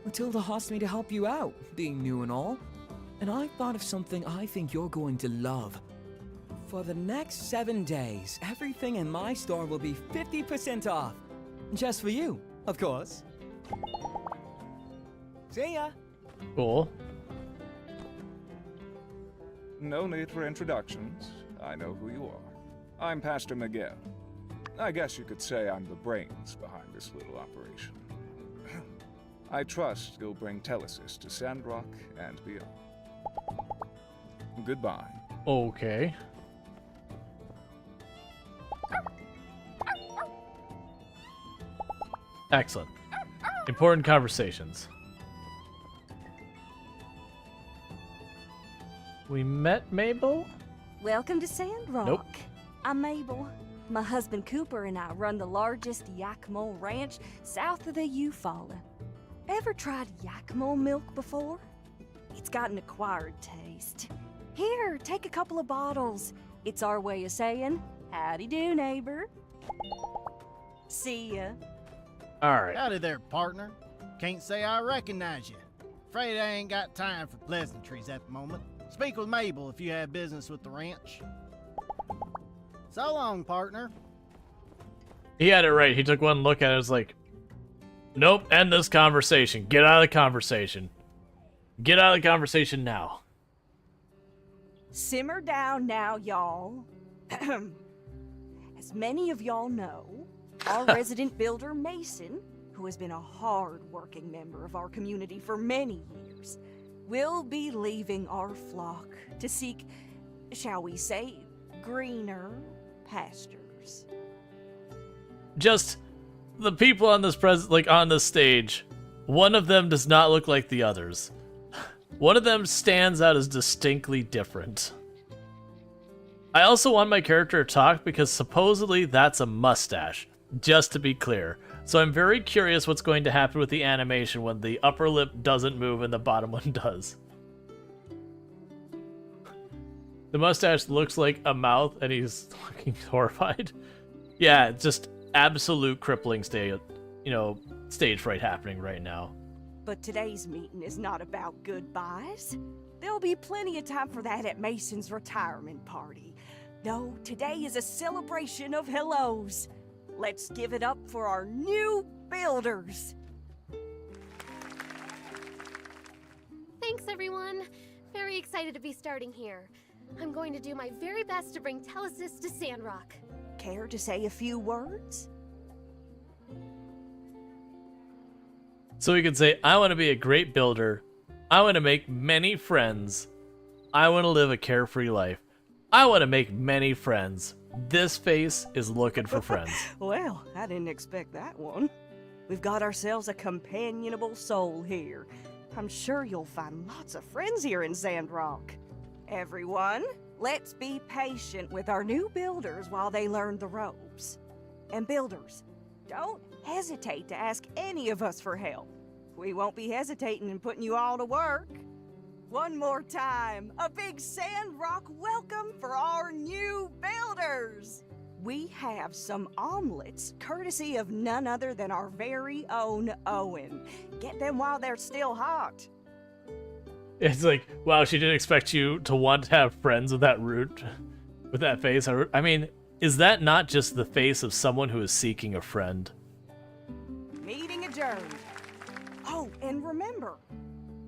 Matilda asked me to help you out, being new and all. And I thought of something I think you're going to love. For the next 7 days, everything in my store will be 50% off. Just for you, of course. See ya. Cool. No need for introductions. I know who you are. I'm Pastor Miguel. I guess you could say I'm the brains behind this little operation. I trust you'll bring Telesis to Sandrock and beyond. Goodbye. Okay. Excellent. Important conversations. We met Mabel? Welcome to Sandrock. Nope. I'm Mabel. My husband Cooper and I run the largest Yakimo ranch south of the Eufaula. Ever tried Yakimo milk before? It's got an acquired taste. Here, take a couple of bottles. It's our way of saying, howdy do, neighbor. See ya. Alright. Howdy there, partner. Can't say I recognize you. Afraid I ain't got time for pleasantries at the moment. Speak with Mabel if you have business with the ranch. So long, partner. He had it right. He took one look at it and was like, nope, end this conversation. Get out of the conversation. Get out of the conversation now. Simmer down now, y'all. As many of y'all know, our resident builder, Mason, who has been a hard-working member of our community for many years, will be leaving our flock to seek, shall we say, greener pastures. Just the people on this on this stage, one of them does not look like the others. One of them stands out as distinctly different. I also want my character to talk because supposedly that's a mustache, just to be clear. So I'm very curious what's going to happen with the animation when the upper lip doesn't move and the bottom one does. The mustache looks like a mouth and he's looking horrified. Yeah, it's just absolute crippling stage fright happening right now. But today's meeting is not about goodbyes. There'll be plenty of time for that at Mason's retirement party. No, today is a celebration of hellos. Let's give it up for our new builders. Thanks, everyone. Very excited to be starting here. I'm going to do my very best to bring Telesis to Sandrock. Care to say a few words? So we could say, I want to be a great builder. I want to make many friends. I want to live a carefree life. I want to make many friends. This face is looking for friends. Well, I didn't expect that one. We've got ourselves a companionable soul here. I'm sure you'll find lots of friends here in Sandrock. Everyone, Let's be patient with our new builders while they learn the ropes. And builders, don't hesitate to ask any of us for help. We won't be hesitating in putting you all to work. One more time, a big Sandrock welcome for our new builders! We have some omelets, courtesy of none other than our very own Owen. Get them while they're still hot. It's like, wow, she didn't expect you to want to have friends with that root, with that face. I mean, is that not just the face of someone who is seeking a friend? Meeting adjourned. Oh, and remember,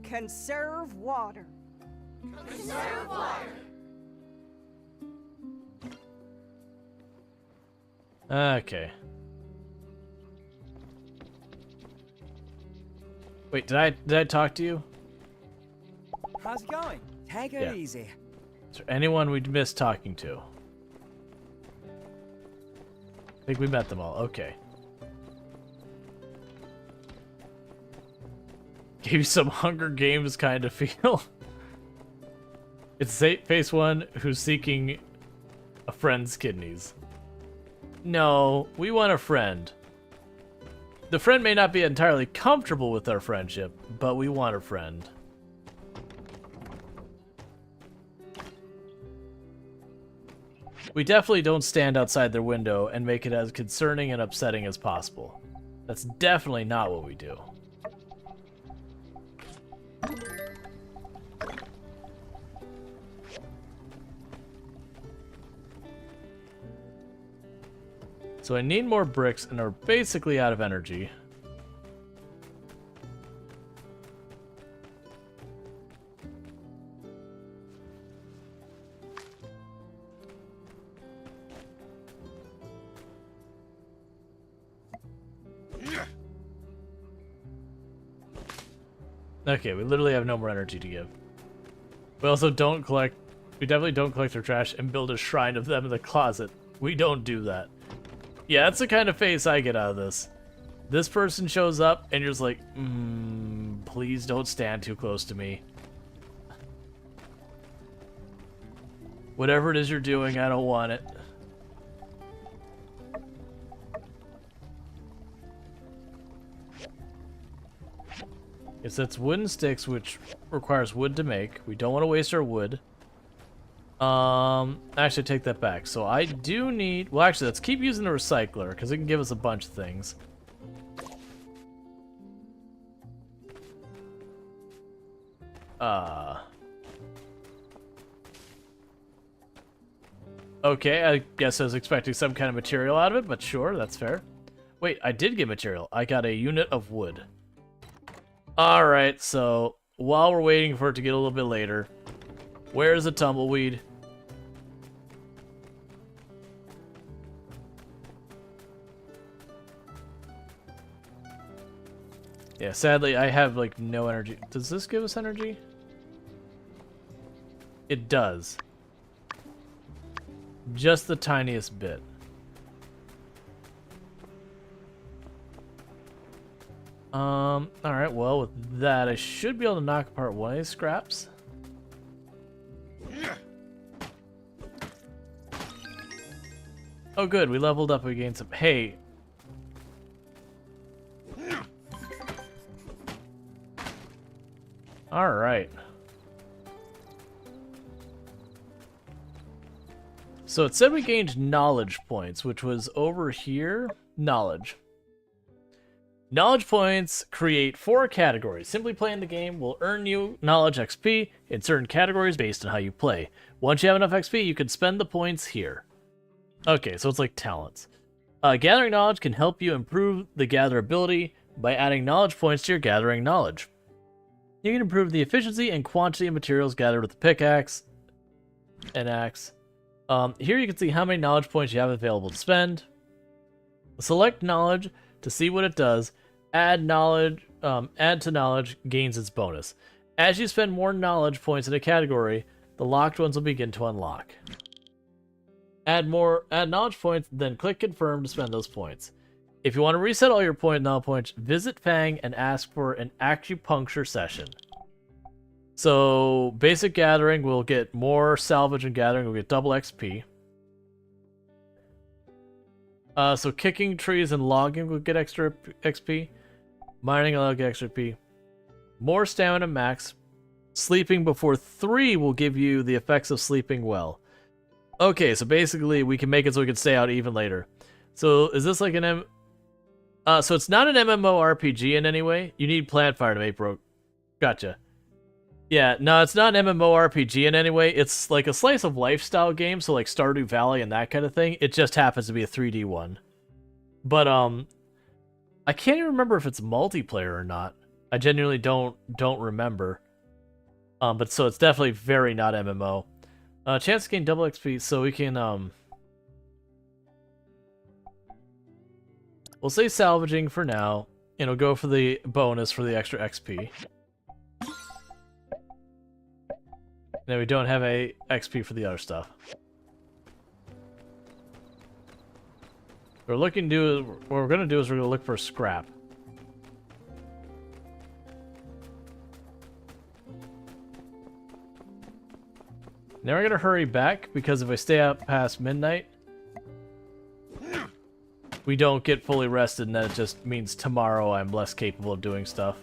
conserve water. Conserve water. Okay. Wait, did I talk to you? How's it going? Take it Yeah. easy. Is there anyone we'd missed talking to? I think we met them all. Okay. Gave you some Hunger Games kind of feel. It's face one who's seeking a friend's kidneys. No, we want a friend. The friend may not be entirely comfortable with our friendship, but we want a friend. We definitely don't stand outside their window and make it as concerning and upsetting as possible. That's definitely not what we do. So I need more bricks and are basically out of energy. Okay, we literally have no more energy to give. We also don't collect... We definitely don't collect their trash and build a shrine of them in the closet. We don't do that. Yeah, that's the kind of face I get out of this. This person shows up and you're just like, please don't stand too close to me. Whatever it is you're doing, I don't want it. Yes, that's wooden sticks, which requires wood to make. We don't want to waste our wood. Actually, take that back. So I do need... Well, actually, let's keep using the recycler, because it can give us a bunch of things. Okay, I guess I was expecting some kind of material out of it, but sure, that's fair. Wait, I did get material. I got a unit of wood. Alright, so while we're waiting for it to get a little bit later, where's the tumbleweed? Yeah, sadly, I have, like, no energy. Does this give us energy? It does. Just the tiniest bit. Alright, well, with that, I should be able to knock apart one of these scraps. Oh, good, we leveled up, we gained some... Hey! Alright. So it said we gained knowledge points, which was over here. Knowledge. Knowledge points create 4 categories. Simply playing the game will earn you knowledge XP in certain categories based on how you play. Once you have enough XP, you can spend the points here. Okay, so it's like talents. Gathering knowledge can help you improve the gather ability by adding knowledge points to your gathering knowledge. You can improve the efficiency and quantity of materials gathered with the pickaxe and axe. Here you can see how many knowledge points you have available to spend. Select knowledge to see what it does. Add knowledge, add to knowledge gains its bonus. As you spend more knowledge points in a category, the locked ones will begin to unlock. Add knowledge points, then click confirm to spend those points. If you want to reset all your knowledge points, visit Fang and ask for an acupuncture session. So basic gathering will get more salvage, and gathering will get double XP. So kicking trees and logging will get extra XP. Mining will get extra XP. More stamina max. Sleeping before 3 will give you the effects of sleeping well. Okay, so basically we can make it so we can stay out even later. So is this like an so it's not an MMORPG in any way. You need plant fire to make broke. Gotcha. Yeah, no, it's not an MMORPG in any way. It's like a slice of lifestyle game, so like Stardew Valley and that kind of thing. It just happens to be a 3D one. But I can't even remember if it's multiplayer or not. I genuinely don't remember. But so it's definitely very not MMO. Chance to gain double XP, so we can we'll say salvaging for now, and we'll go for the bonus for the extra XP. Then we don't have a XP for the other stuff. What we're gonna do is we're gonna look for scrap. Now we're gonna hurry back, because if I stay up past midnight, we don't get fully rested, and that just means tomorrow I'm less capable of doing stuff.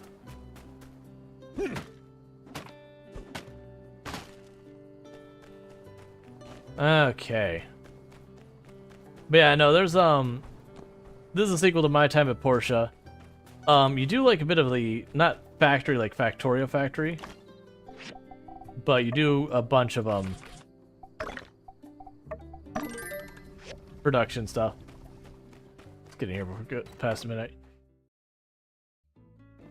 Okay. But yeah, no, there's this is a sequel to My Time at Portia. You do like a bit of the, not factory like Factorio Factory, but you do a bunch of production stuff. Let's get in here before we get past midnight.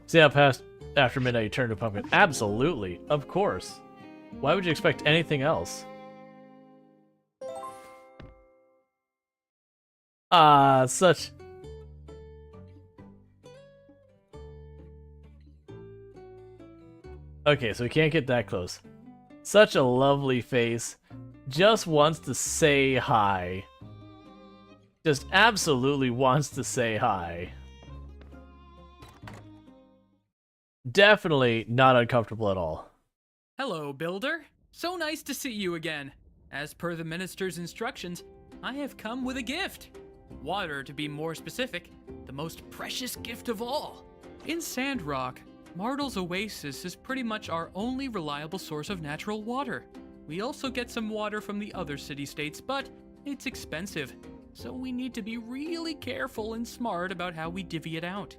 See how past after midnight you turn to a pumpkin? Absolutely, of course. Why would you expect anything else? Such... Okay, so we can't get that close. Such a lovely face. Just wants to say hi. Just absolutely wants to say hi. Definitely not uncomfortable at all. Hello, Builder. So nice to see you again. As per the minister's instructions, I have come with a gift. Water, to be more specific, the most precious gift of all. In Sandrock, Martel's Oasis is pretty much our only reliable source of natural water. We also get some water from the other city-states, but it's expensive, so we need to be really careful and smart about how we divvy it out.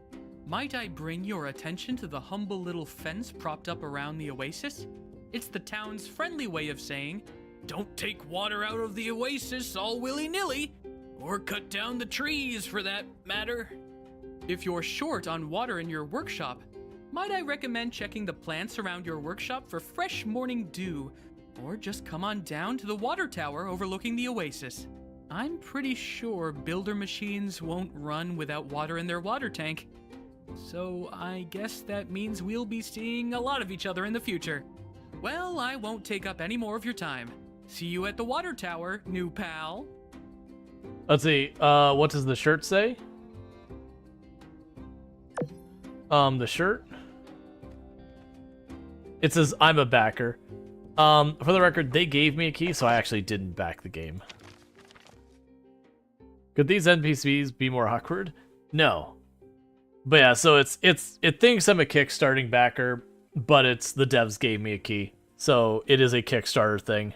Might I bring your attention to the humble little fence propped up around the oasis? It's the town's friendly way of saying, don't take water out of the oasis all willy-nilly, or cut down the trees for that matter. If you're short on water in your workshop, might I recommend checking the plants around your workshop for fresh morning dew, or just come on down to the water tower overlooking the oasis. I'm pretty sure builder machines won't run without water in their water tank, so I guess that means we'll be seeing a lot of each other in the future. Well, I won't take up any more of your time. See you at the water tower, new pal. Let's see, what does the shirt say? The shirt? It says, I'm a backer. For the record, they gave me a key, so I actually didn't back the game. Could these NPCs be more awkward? No. But yeah, so it thinks I'm a Kickstarting backer, but it's the devs gave me a key. So it is a Kickstarter thing.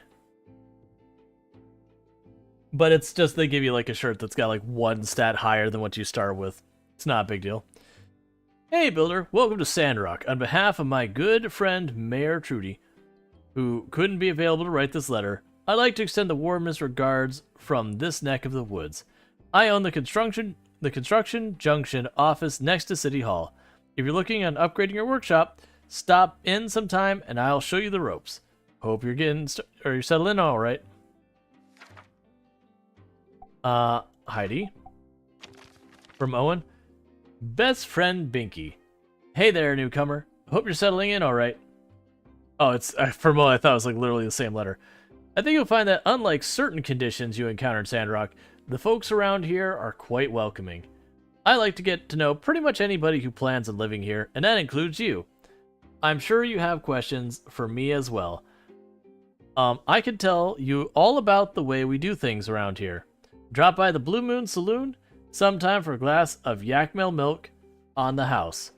But it's just they give you like a shirt that's got like one stat higher than what you start with. It's not a big deal. Hey Builder, welcome to Sandrock. On behalf of my good friend Mayor Trudy, who couldn't be available to write this letter, I'd like to extend the warmest regards from this neck of the woods. I own the construction junction office next to City Hall. If you're looking at upgrading your workshop, stop in sometime and I'll show you the ropes. Hope you're you're settled in all right. Heidi. From Owen. Best friend Binky. Hey there, newcomer. Hope you're settling in all right. Oh, it's from Owen. I thought it was like literally the same letter. I think you'll find that unlike certain conditions you encounter in Sandrock, the folks around here are quite welcoming. I like to get to know pretty much anybody who plans on living here, and that includes you. I'm sure you have questions for me as well. I can tell you all about the way we do things around here. Drop by the Blue Moon Saloon sometime for a glass of Yakmel milk on the house.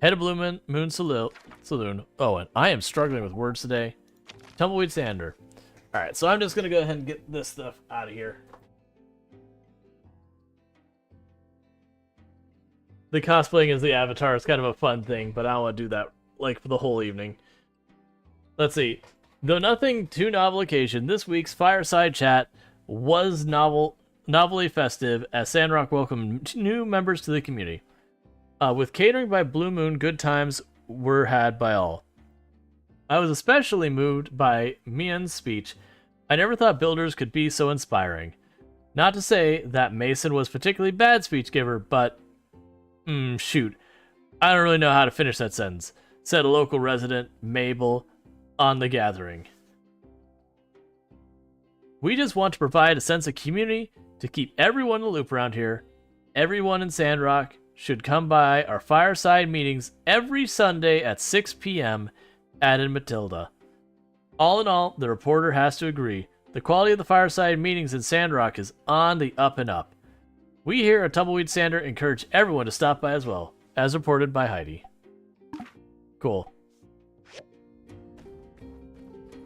Head to Blue Moon Saloon. Oh, and I am struggling with words today. Tumbleweed Sander. Alright, so I'm just going to go ahead and get this stuff out of here. The cosplaying as the Avatar is kind of a fun thing, but I don't want to do that like for the whole evening. Let's see. Though nothing too novel occasion, this week's fireside chat was novelly festive as Sandrock welcomed new members to the community. With catering by Blue Moon, good times were had by all. I was especially moved by Mian's speech. I never thought builders could be so inspiring. Not to say that Mason was particularly bad speech giver, but shoot, I don't really know how to finish that sentence, said a local resident, Mabel, on the gathering. We just want to provide a sense of community to keep everyone in the loop around here. Everyone in Sandrock should come by our fireside meetings every Sunday at 6 p.m., added Matilda. All in all, the reporter has to agree. The quality of the fireside meetings in Sandrock is on the up and up. We here at Tumbleweed Sander encourage everyone to stop by as well, as reported by Heidi. Cool.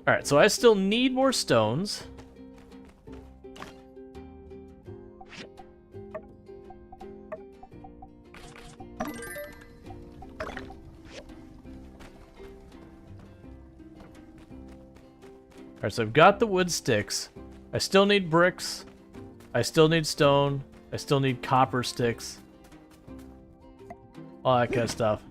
Alright, so I still need more stones. Alright, so I've got the wood sticks. I still need bricks. I still need stone. I still need copper sticks. All that kind of stuff.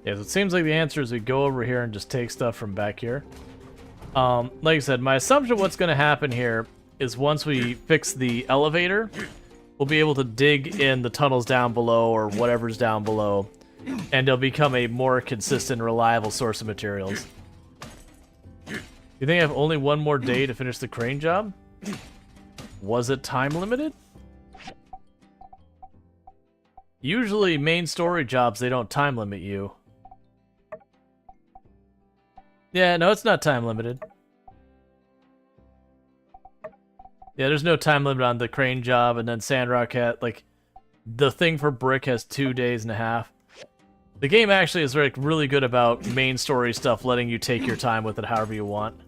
Yeah, so it seems like the answer is we go over here and just take stuff from back here. Like I said, my assumption of what's going to happen here is once we fix the elevator, we'll be able to dig in the tunnels down below or whatever's down below, and it'll become a more consistent, reliable source of materials. You think I have only one more day to finish the crane job? Was it time limited? Usually main story jobs, they don't time limit you. Yeah, no, it's not time limited. Yeah, there's no time limit on the crane job, and then Sandrock had, like, the thing for brick has 2.5 days. The game actually is like really good about main story stuff, letting you take your time with it however you want.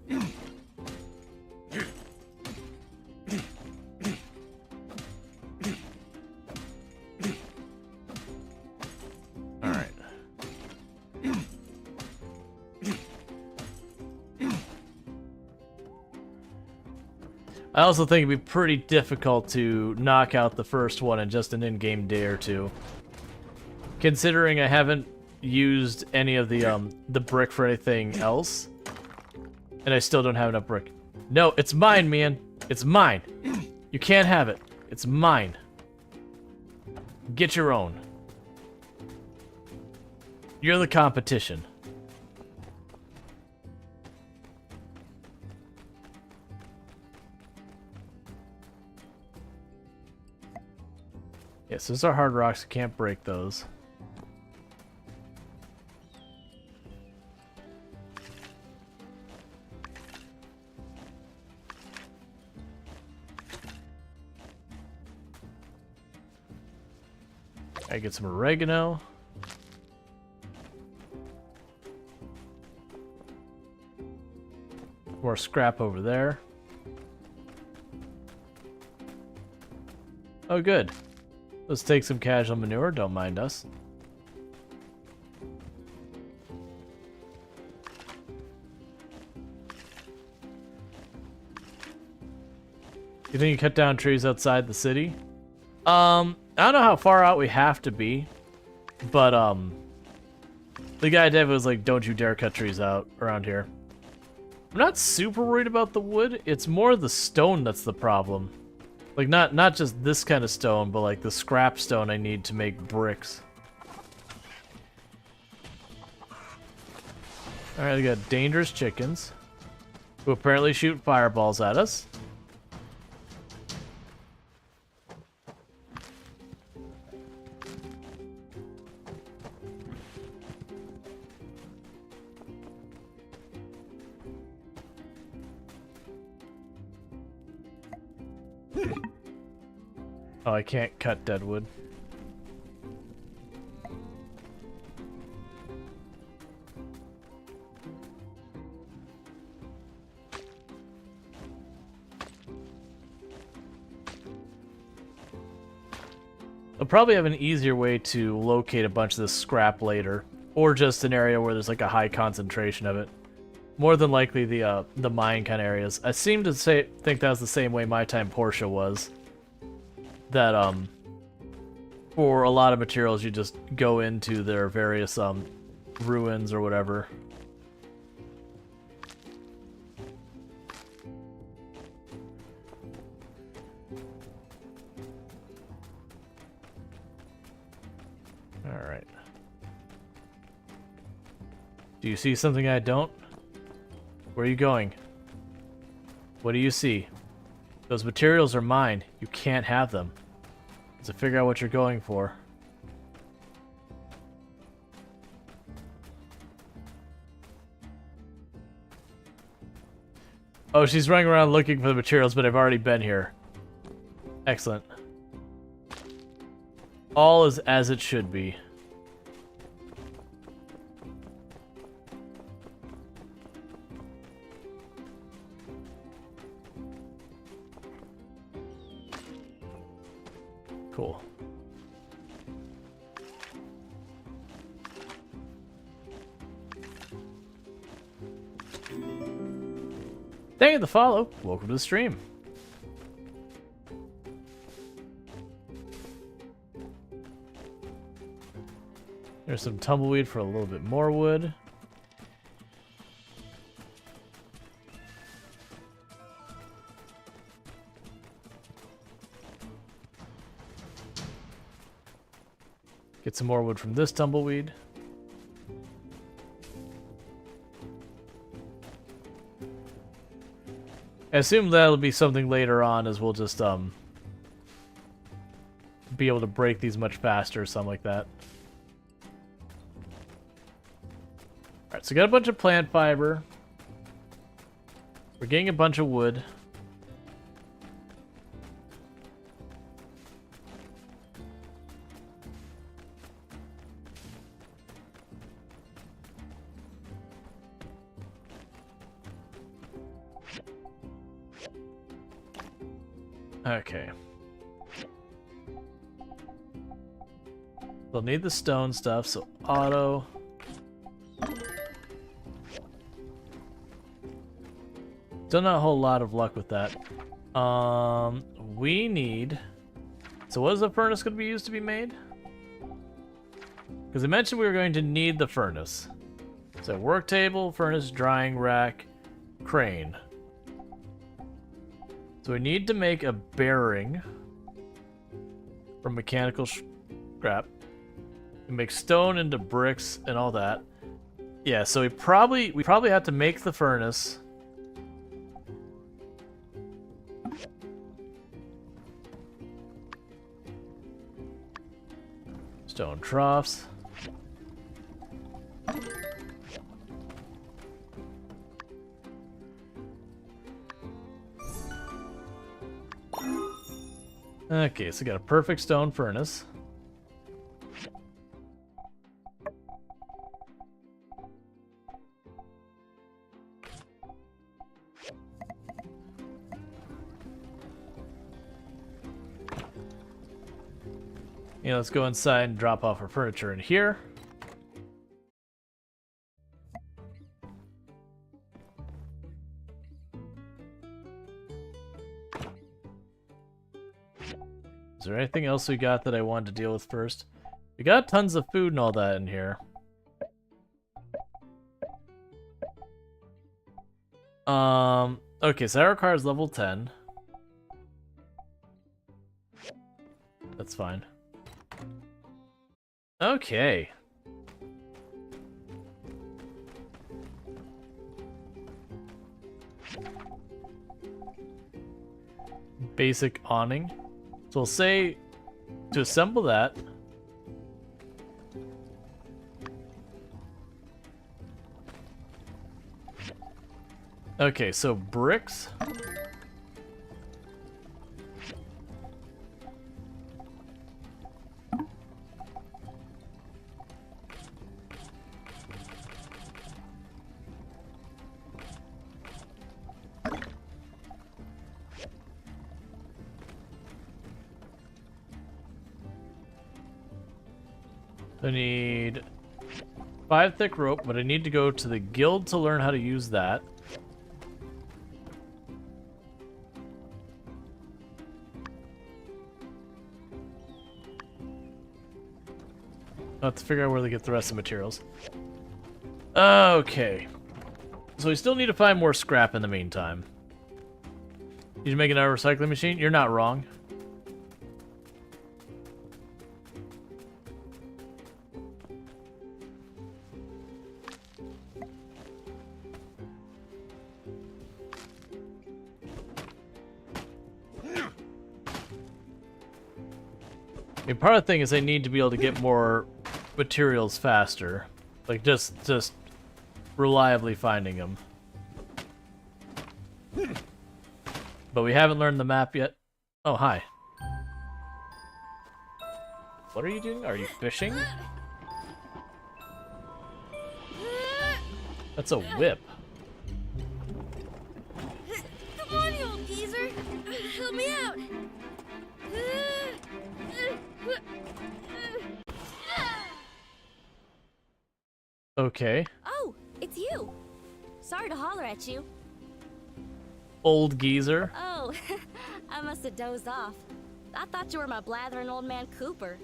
Alright. I also think it'd be pretty difficult to knock out the first one in just an in-game day or two. Considering I haven't used any of the brick for anything else. And I still don't have enough brick. No, it's mine, man. It's mine. You can't have it. It's mine. Get your own. You're the competition. Yes, those are hard rocks. I can't break those. I get some oregano. More scrap over there. Oh, good. Let's take some casual manure, don't mind us. You think you cut down trees outside the city? I don't know how far out we have to be, but the guy David was like, don't you dare cut trees out around here. I'm not super worried about the wood, it's more the stone that's the problem. Like, not just this kind of stone, but like the scrap stone I need to make bricks. Alright, we got dangerous chickens, who apparently shoot fireballs at us. Oh, I can't cut dead wood. I'll probably have an easier way to locate a bunch of this scrap later, or just an area where there's like a high concentration of it. More than likely the mine kind of areas. I seem to think that was the same way my time Portia was. That for a lot of materials you just go into their various ruins or whatever. All right. Do you see something I don't? Where are you going? What do you see? Those materials are mine. You can't have them. So figure out what you're going for. Oh, she's running around looking for the materials, but I've already been here. Excellent. All is as it should be. Cool. Thank you for the follow. Welcome to the stream. There's some tumbleweed for a little bit more wood. Get some more wood from this tumbleweed. I assume that'll be something later on, as we'll just be able to break these much faster or something like that. Alright, so we got a bunch of plant fiber. We're getting a bunch of wood. Okay. We'll need the stone stuff, so auto. Still not a whole lot of luck with that. We need... So what is the furnace going to be used to be made? Because I mentioned we were going to need the furnace. So work table, furnace, drying rack, crane. So we need to make a bearing from mechanical scrap. We make stone into bricks and all that. Yeah, so we probably have to make the furnace. Stone troughs. Okay, so we got a perfect stone furnace. Yeah, let's go inside and drop off our furniture in here. Is there anything else we got that I wanted to deal with first? We got tons of food and all that in here. Okay, so that requires level 10. That's fine. Okay. Basic awning. So we'll say to assemble that. Okay, so bricks. I need 5 thick rope, but I need to go to the guild to learn how to use that. I'll have to figure out where to get the rest of the materials. Okay. So we still need to find more scrap in the meantime. Need to make another recycling machine? You're not wrong. I mean, part of the thing is I need to be able to get more materials faster. Like, just reliably finding them. But we haven't learned the map yet. Oh, hi. What are you doing? Are you fishing? That's a whip. Come on, you old geezer. Help me out. Okay. Oh, it's you. Sorry to holler at you. Old geezer. Oh, I must have dozed off. I thought you were my blathering old man Cooper.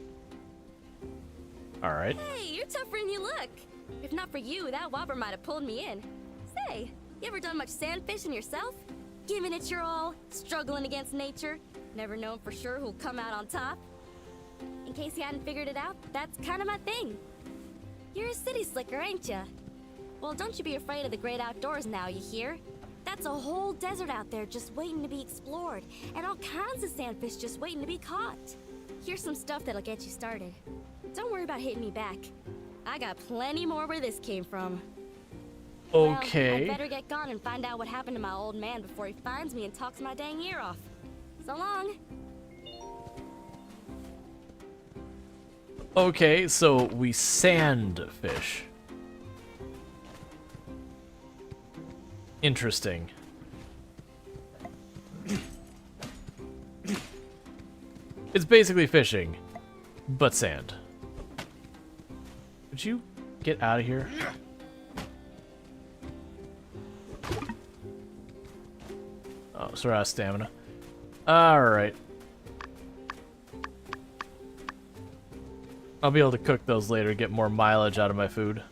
Alright. Hey, you're tougher than you look. If not for you, that whopper might have pulled me in. Say, you ever done much sand fishing yourself? Giving it your all, struggling against nature, never known for sure who'll come out on top? In case you hadn't figured it out, that's kind of my thing. You're a city slicker, ain't ya? Well, don't you be afraid of the great outdoors now, you hear? That's a whole desert out there just waiting to be explored, and all kinds of sandfish just waiting to be caught. Here's some stuff that'll get you started. Don't worry about hitting me back. I got plenty more where this came from. Okay. Well, I'd better get gone and find out what happened to my old man before he finds me and talks my dang ear off. So long. Okay, so we sand fish. Interesting. It's basically fishing, but sand. Would you get out of here? Oh, sorry, I have stamina. Alright. I'll be able to cook those later, get more mileage out of my food.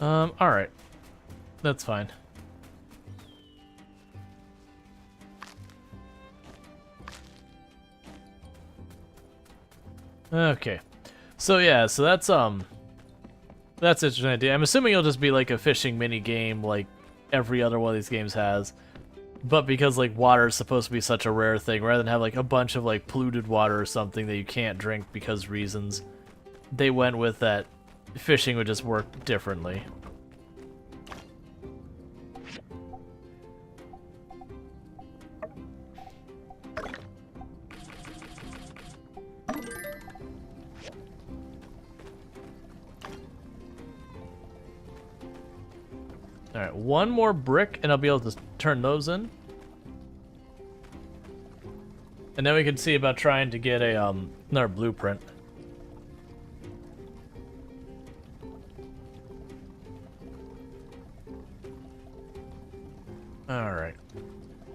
Alright. That's fine. Okay. So yeah, so that's an interesting idea. I'm assuming it'll just be like a fishing mini game like every other one of these games has. But because like water is supposed to be such a rare thing, rather than have like a bunch of like polluted water or something that you can't drink because reasons, they went with that fishing would just work differently. Alright, one more brick and I'll be able to turn those in. And then we can see about trying to get a another blueprint. Alright.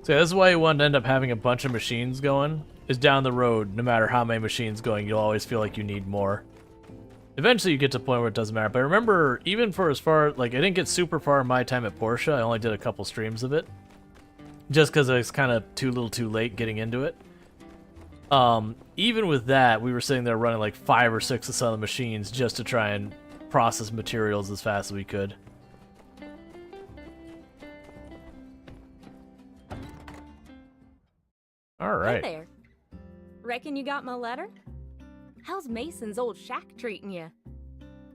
So yeah, this is why you want to end up having a bunch of machines going, is down the road, no matter how many machines going, you'll always feel like you need more. Eventually you get to a point where it doesn't matter. But I remember, even for as far, like, I didn't get super far in my time at Porsche. I only did a couple streams of it. Just because I was kind of too late getting into it. Even with that, we were sitting there running like 5 or 6 of some of the machines just to try and process materials as fast as we could. Alright. Hey there. Reckon you got my letter? How's Mason's old shack treating you?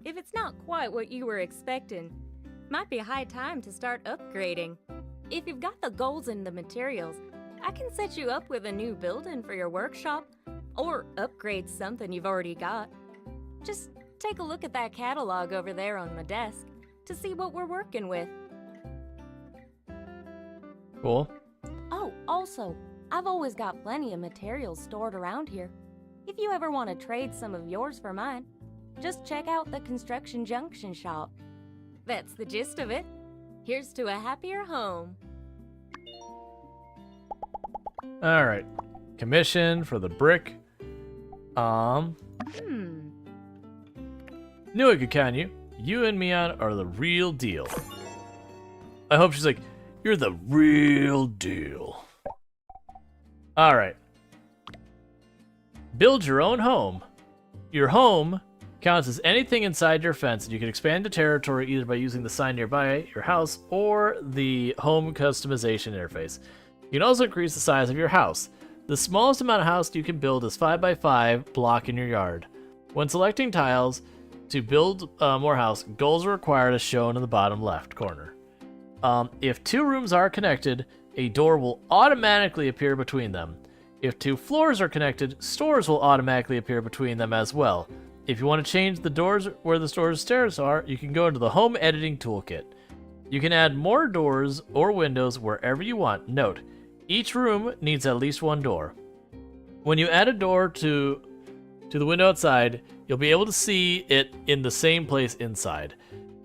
If it's not quite what you were expecting, might be high time to start upgrading. If you've got the goals and the materials, I can set you up with a new building for your workshop, or upgrade something you've already got. Just take a look at that catalog over there on my desk to see what we're working with. Cool. Oh, also, I've always got plenty of materials stored around here. If you ever want to trade some of yours for mine, just check out the Construction Junction shop. That's the gist of it. Here's to a happier home. Alright. Commission for the brick. Knew I could count you. You and Mian are the real deal. I hope she's like, you're the real deal. Alright. Build your own home. Your home counts as anything inside your fence, and you can expand the territory either by using the sign nearby your house or the home customization interface. You can also increase the size of your house. The smallest amount of house you can build is 5x5 block in your yard. When selecting tiles to build more house, goals are required as shown in the bottom left corner. If 2 rooms are connected, a door will automatically appear between them. If 2 floors are connected, stores will automatically appear between them as well. If you want to change the doors where the store's stairs are, you can go into the Home Editing Toolkit. You can add more doors or windows wherever you want. Note, each room needs at least 1 door. When you add a door to the window outside, you'll be able to see it in the same place inside.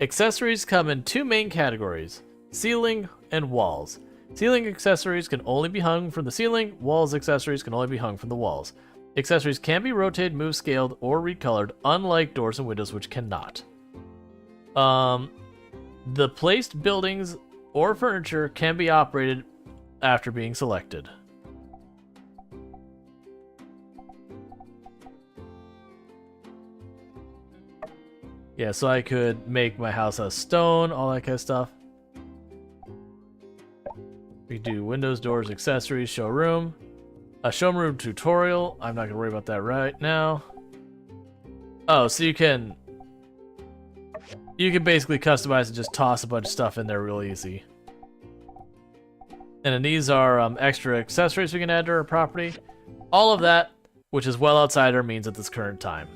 Accessories come in 2 main categories, ceiling and walls. Ceiling accessories can only be hung from the ceiling, walls accessories can only be hung from the walls. Accessories can be rotated, moved, scaled, or recolored, unlike doors and windows which cannot. The placed buildings or furniture can be operated after being selected. Yeah, so I could make my house out of stone, all that kind of stuff. We do windows, doors, accessories, showroom. A showroom tutorial. I'm not going to worry about that right now. Oh, so you can basically customize and just toss a bunch of stuff in there real easy. And then these are extra accessories we can add to our property. All of that, which is well outside our means at this current time.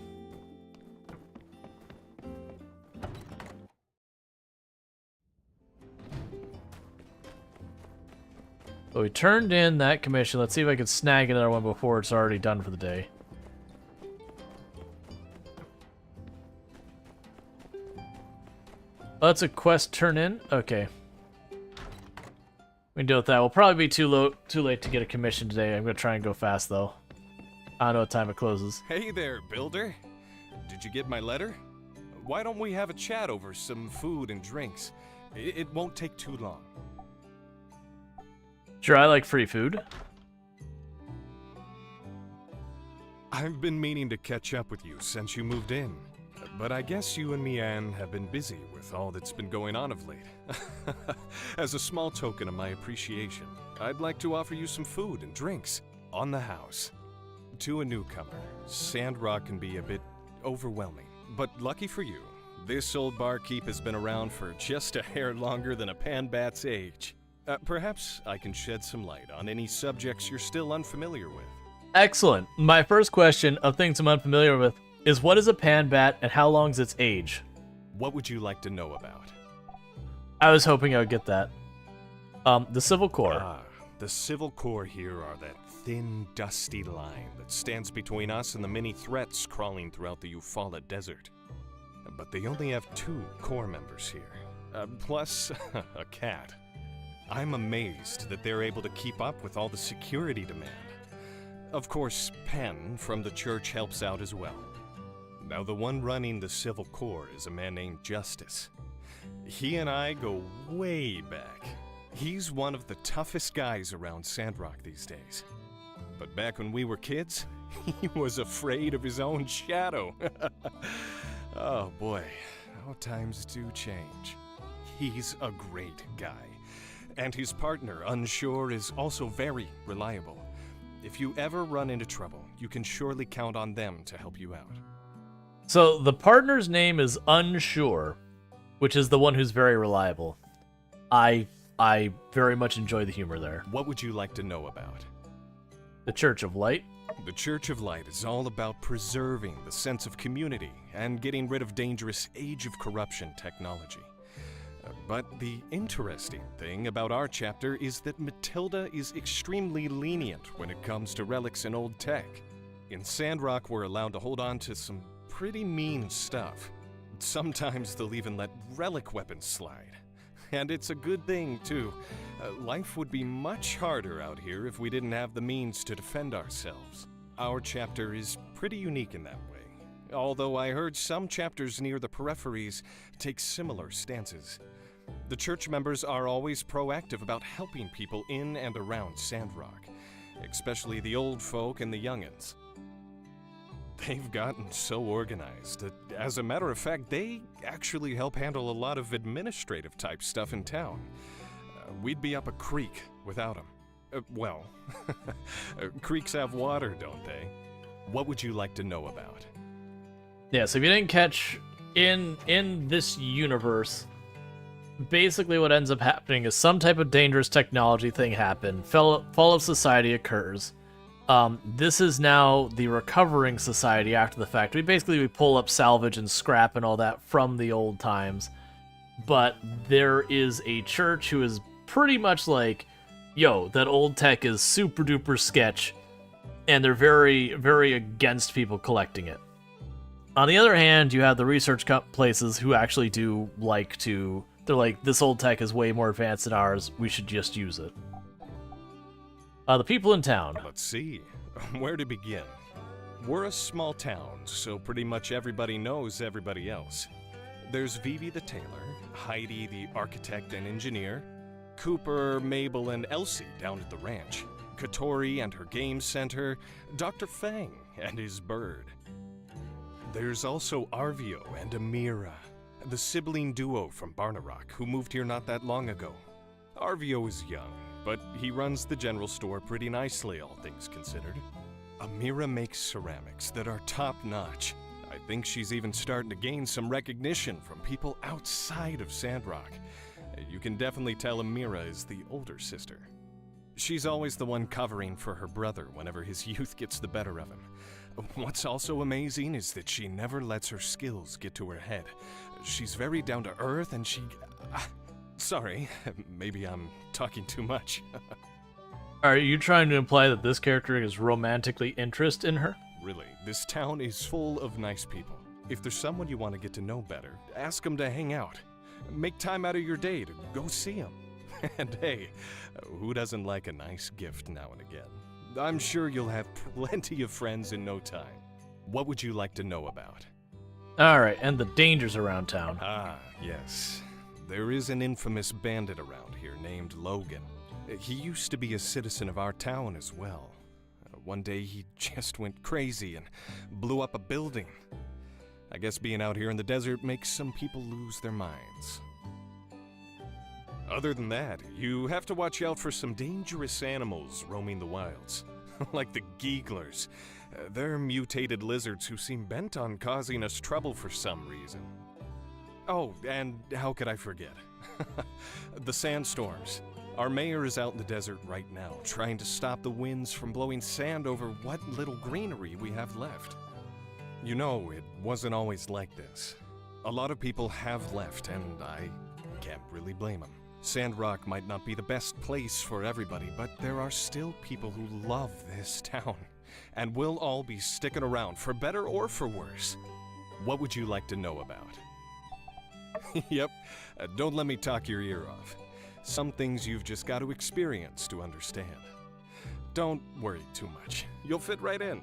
So we turned in that commission. Let's see if I can snag another one before it's already done for the day. Oh, that's a quest turn in? Okay. We can deal with that. We'll probably be too late to get a commission today. I'm going to try and go fast, though. I don't know what time it closes. Hey there, builder. Did you get my letter? Why don't we have a chat over some food and drinks? It won't take too long. Sure, I like free food. I've been meaning to catch up with you since you moved in. But I guess you and Mian have been busy with all that's been going on of late. As a small token of my appreciation, I'd like to offer you some food and drinks on the house. To a newcomer, Sandrock can be a bit overwhelming. But lucky for you, this old barkeep has been around for just a hair longer than a panbat's age. Perhaps I can shed some light on any subjects you're still unfamiliar with. Excellent. My first question of things I'm unfamiliar with is what is a panbat and how long's its age? What would you like to know about? I was hoping I would get that. The Civil Corps. The Civil Corps here are that thin, dusty line that stands between us and the many threats crawling throughout the Eufaula Desert. But they only have 2 Corps members here, plus a cat. I'm amazed that they're able to keep up with all the security demand. Of course, Penn from the church helps out as well. Now, the one running the Civil Corps is a man named Justice. He and I go way back. He's one of the toughest guys around Sandrock these days. But back when we were kids, he was afraid of his own shadow. Oh boy, how times do change. He's a great guy. And his partner, Unsure, is also very reliable. If you ever run into trouble, you can surely count on them to help you out. So the partner's name is Unsure, which is the one who's very reliable. I very much enjoy the humor there. What would you like to know about? The Church of Light? The Church of Light is all about preserving the sense of community and getting rid of dangerous Age of Corruption technology. But the interesting thing about our chapter is that Matilda is extremely lenient when it comes to relics and old tech. In Sandrock, we're allowed to hold on to some pretty mean stuff. Sometimes they'll even let relic weapons slide. And it's a good thing, too. Life would be much harder out here if we didn't have the means to defend ourselves. Our chapter is pretty unique in that way, although I heard some chapters near the peripheries take similar stances. The church members are always proactive about helping people in and around Sandrock, especially the old folk and the youngins. They've gotten so organized that, as a matter of fact, they actually help handle a lot of administrative type stuff in town. We'd be up a creek without them. Well, creeks have water, don't they? What would you like to know about? Yeah, so if you didn't catch, in this universe, basically what ends up happening is some type of dangerous technology thing happened, fall of society occurs. This is now the recovering society after the fact. We pull up salvage and scrap and all that from the old times. But there is a church who is pretty much like, yo, that old tech is super duper sketch, and they're very, very against people collecting it. On the other hand, you have the research places who actually do like to, they're like, this old tech is way more advanced than ours, we should just use it. The people in town. Let's see. Where to begin? We're a small town, so pretty much everybody knows everybody else. There's Vivi the tailor, Heidi the architect and engineer, Cooper, Mabel, and Elsie down at the ranch, Katori and her game center, Dr. Fang and his bird. There's also Arvio and Amira, the sibling duo from Barnarock who moved here not that long ago. Arvio is young, but he runs the general store pretty nicely, all things considered. Amira makes ceramics that are top-notch. I think she's even starting to gain some recognition from people outside of Sandrock. You can definitely tell Amira is the older sister. She's always the one covering for her brother whenever his youth gets the better of him. What's also amazing is that she never lets her skills get to her head. She's very down to earth and she... Sorry, maybe I'm talking too much. Are you trying to imply that this character is romantically interested in her? Really, this town is full of nice people. If there's someone you want to get to know better, ask them to hang out. Make time out of your day to go see them. And hey, who doesn't like a nice gift now and again? I'm sure you'll have plenty of friends in no time. What would you like to know about? Alright, and the dangers around town. Ah, yes. There is an infamous bandit around here named Logan. He used to be a citizen of our town as well. One day he just went crazy and blew up a building. I guess being out here in the desert makes some people lose their minds. Other than that, you have to watch out for some dangerous animals roaming the wilds. Like the Geeglers. They're mutated lizards who seem bent on causing us trouble for some reason. Oh, and how could I forget? The sandstorms. Our mayor is out in the desert right now, trying to stop the winds from blowing sand over what little greenery we have left. You know, it wasn't always like this. A lot of people have left, and I can't really blame them. Sandrock might not be the best place for everybody, but there are still people who love this town, and we'll all be sticking around, for better or for worse. What would you like to know about? Yep, don't let me talk your ear off. Some things you've just got to experience to understand. Don't worry too much. You'll fit right in.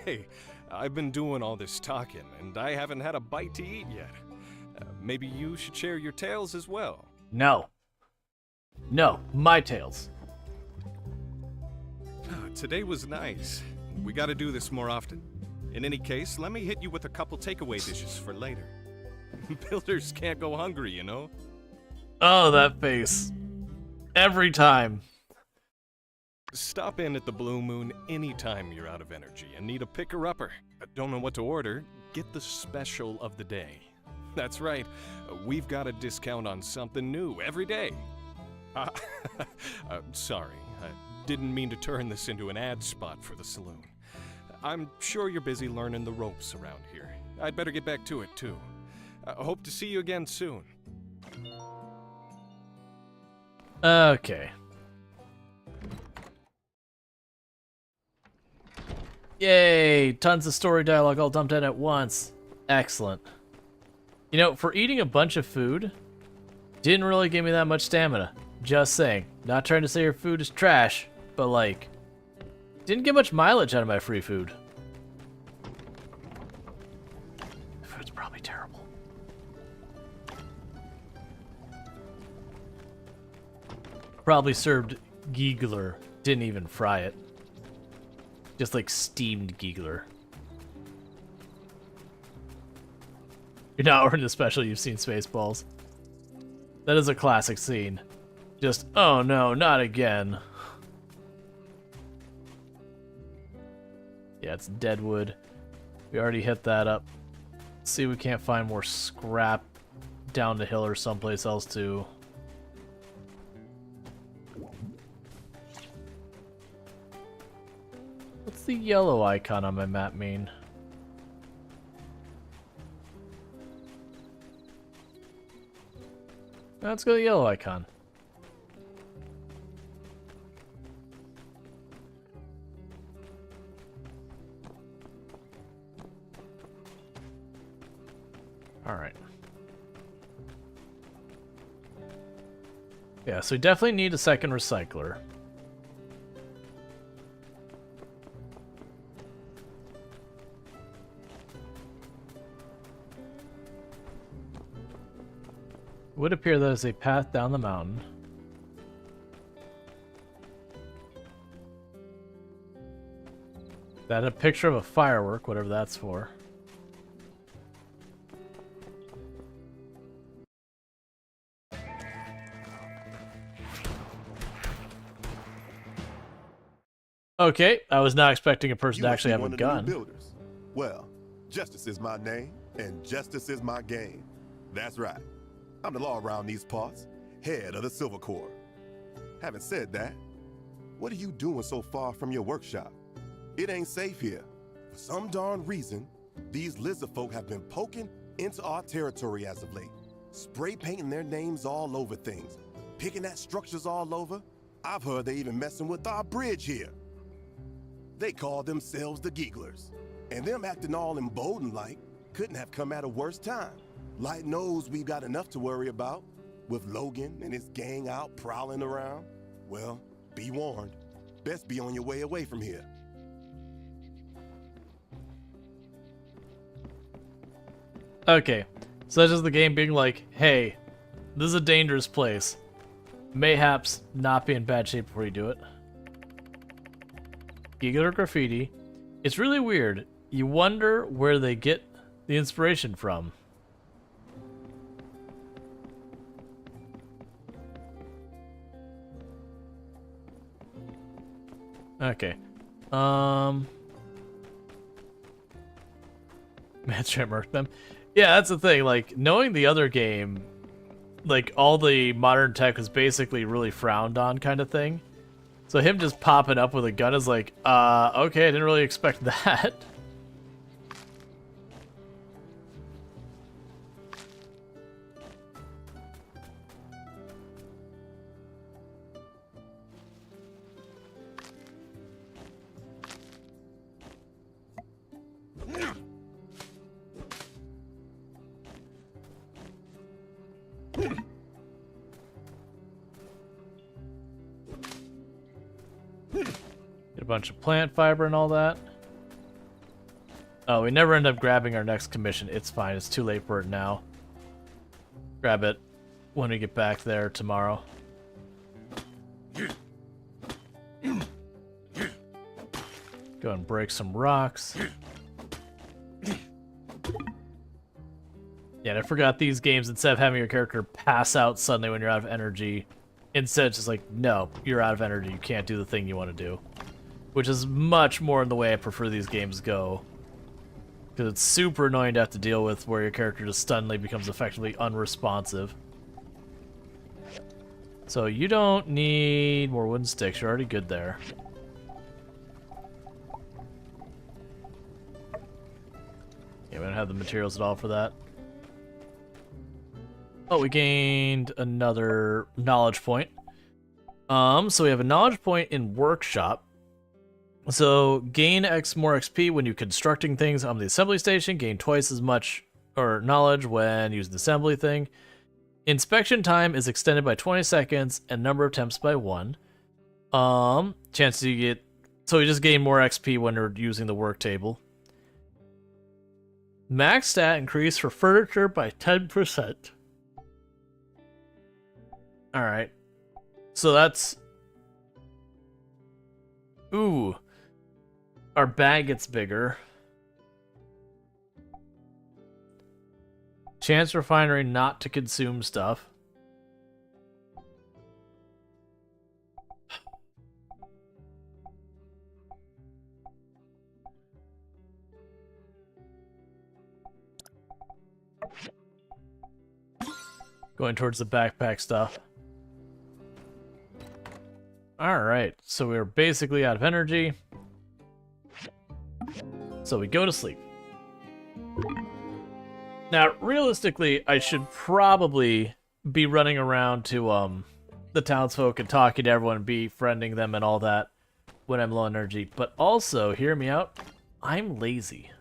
Hey, I've been doing all this talking, and I haven't had a bite to eat yet. Maybe you should share your tales as well. No. No, my tales. Today was nice. We gotta do this more often. In any case, let me hit you with a couple takeaway dishes for later. Builders can't go hungry, you know? Oh, that face. Every time. Stop in at the Blue Moon anytime you're out of energy and need a picker-upper. Don't know what to order? Get the special of the day. That's right, we've got a discount on something new every day. Sorry, I didn't mean to turn this into an ad spot for the saloon. I'm sure you're busy learning the ropes around here. I'd better get back to it, too. Hope to see you again soon. Okay. Yay! Tons of story dialogue all dumped in at once. Excellent. You know, for eating a bunch of food, didn't really give me that much stamina. Just saying. Not trying to say your food is trash, but like, didn't get much mileage out of my free food. The food's probably terrible. Probably served giggler. Didn't even fry it. Just like steamed giggler. You're not ordering the special, you've seen Spaceballs. That is a classic scene. Just, oh no, not again. Yeah, it's Deadwood. We already hit that up. Let's see if we can't find more scrap down the hill or someplace else too. What's the yellow icon on my map mean? Let's go to the yellow icon. Alright. Yeah, so we definitely need a second recycler. It would appear there's a path down the mountain. That a picture of a firework, whatever that's for. Okay, I was not expecting a person to actually have a gun. Builders. Well, justice is my name, and justice is my game. That's right. I'm the law around these parts, head of the Silver Corps. Having said that, what are you doing so far from your workshop? It ain't safe here. For some darn reason, these lizard folk have been poking into our territory as of late, spray painting their names all over things, picking at structures all over. I've heard they even messing with our bridge here. They call themselves the Gigglers, and them acting all emboldened like couldn't have come at a worse time. Light knows we've got enough to worry about, with Logan and his gang out prowling around. Well, be warned. Best be on your way away from here. Okay, so that's just the game being like, hey, this is a dangerous place. Mayhaps not be in bad shape before you do it. Giggler graffiti. It's really weird. You wonder where they get the inspiration from. Okay. Manstrom murked them. Yeah, that's the thing. Like, knowing the other game, like, all the modern tech was basically really frowned on kind of thing. So him just popping up with a gun is like, okay, I didn't really expect that. Get a bunch of plant fiber and all that. Oh, we never end up grabbing our next commission. It's fine. It's too late for it now. Grab it when we get back there tomorrow. Go and break some rocks. Yeah, and I forgot these games, instead of having your character pass out suddenly when you're out of energy, instead it's just like, no, you're out of energy, you can't do the thing you want to do. Which is much more in the way I prefer these games go. Because it's super annoying to have to deal with where your character just suddenly becomes effectively unresponsive. So you don't need more wooden sticks, you're already good there. Yeah, we don't have the materials at all for that. Oh, we gained another knowledge point. So we have a knowledge point in workshop. So gain more XP when you're constructing things on the assembly station. Gain twice as much knowledge when using the assembly thing. Inspection time is extended by 20 seconds and number of attempts by 1. Chance you get, so you just gain more XP when you're using the work table. Max stat increase for furniture by 10%. Alright. So that's... Ooh. Our bag gets bigger. Chance refinery not to consume stuff. Going towards the backpack stuff. Alright, so we're basically out of energy. So we go to sleep. Now, realistically, I should probably be running around to the townsfolk and talking to everyone, befriending them and all that when I'm low on energy. But also, hear me out, I'm lazy.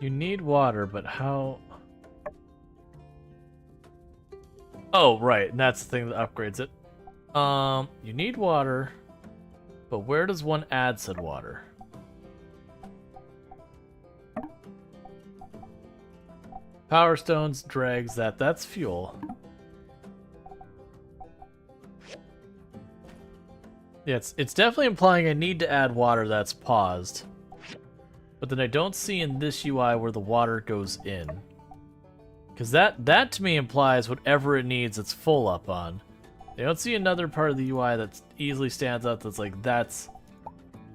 You need water, but how... Oh, right, and that's the thing that upgrades it. You need water, but where does one add said water? Power stones, drags that's fuel. Yeah, it's definitely implying I need to add water that's paused. But then I don't see in this UI where the water goes in. Because that to me implies whatever it needs it's full up on. I don't see another part of the UI that easily stands out that's like, that's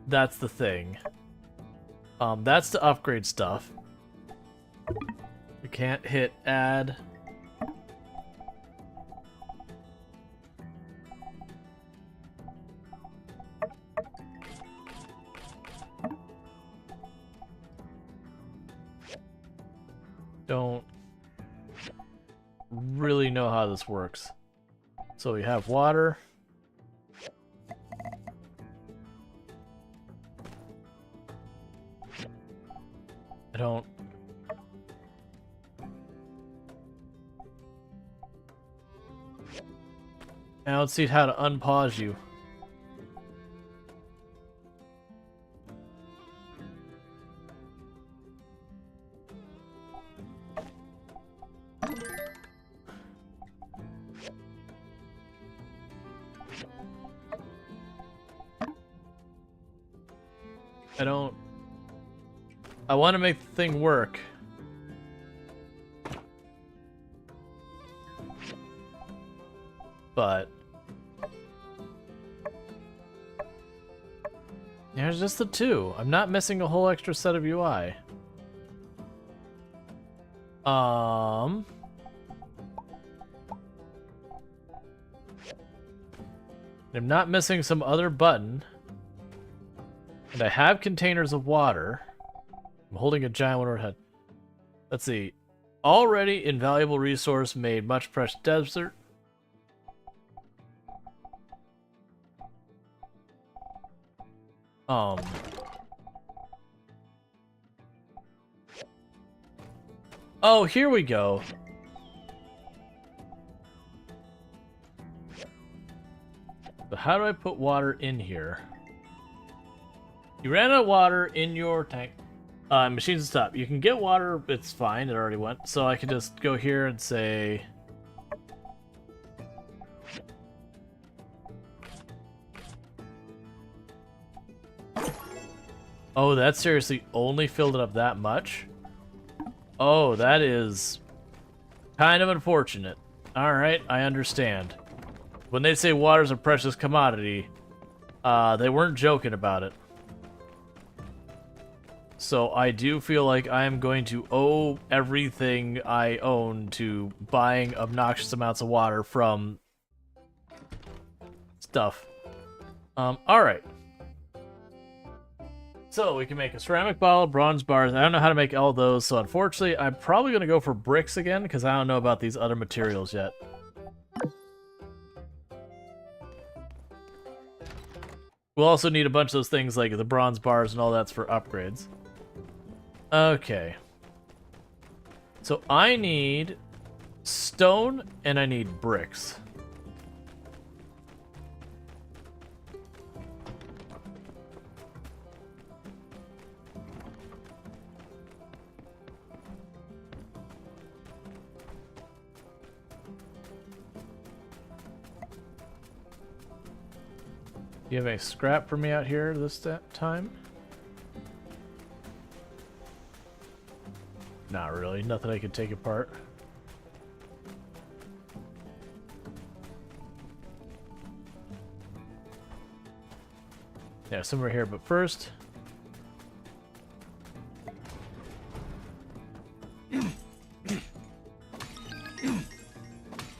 the thing. That's to upgrade stuff. We can't hit add. Don't really know how this works. So we have water. I don't... I don't see how to unpause you. I want to make the thing work. But there's just the two. I'm not missing a whole extra set of UI. I'm not missing some other button. And I have containers of water. I'm holding a giant one overhead. Let's see. Already invaluable resource made much precious desert. Oh, here we go. But how do I put water in here? You ran out of water in your tank. Machines stop. You can get water, it's fine, it already went. So I can just go here and say... Oh, that seriously only filled it up that much? Oh, that is kind of unfortunate. Alright, I understand. When they say water's a precious commodity, they weren't joking about it. So I do feel like I am going to owe everything I own to buying obnoxious amounts of water from stuff. Alright. So we can make a ceramic bottle, bronze bars. I don't know how to make all those, so unfortunately I'm probably going to go for bricks again because I don't know about these other materials yet. We'll also need a bunch of those things like the bronze bars and all that's for upgrades. Okay. So I need stone and I need bricks. Do you have any scrap for me out here this time? Not really. Nothing I could take apart. Yeah, somewhere here, but first...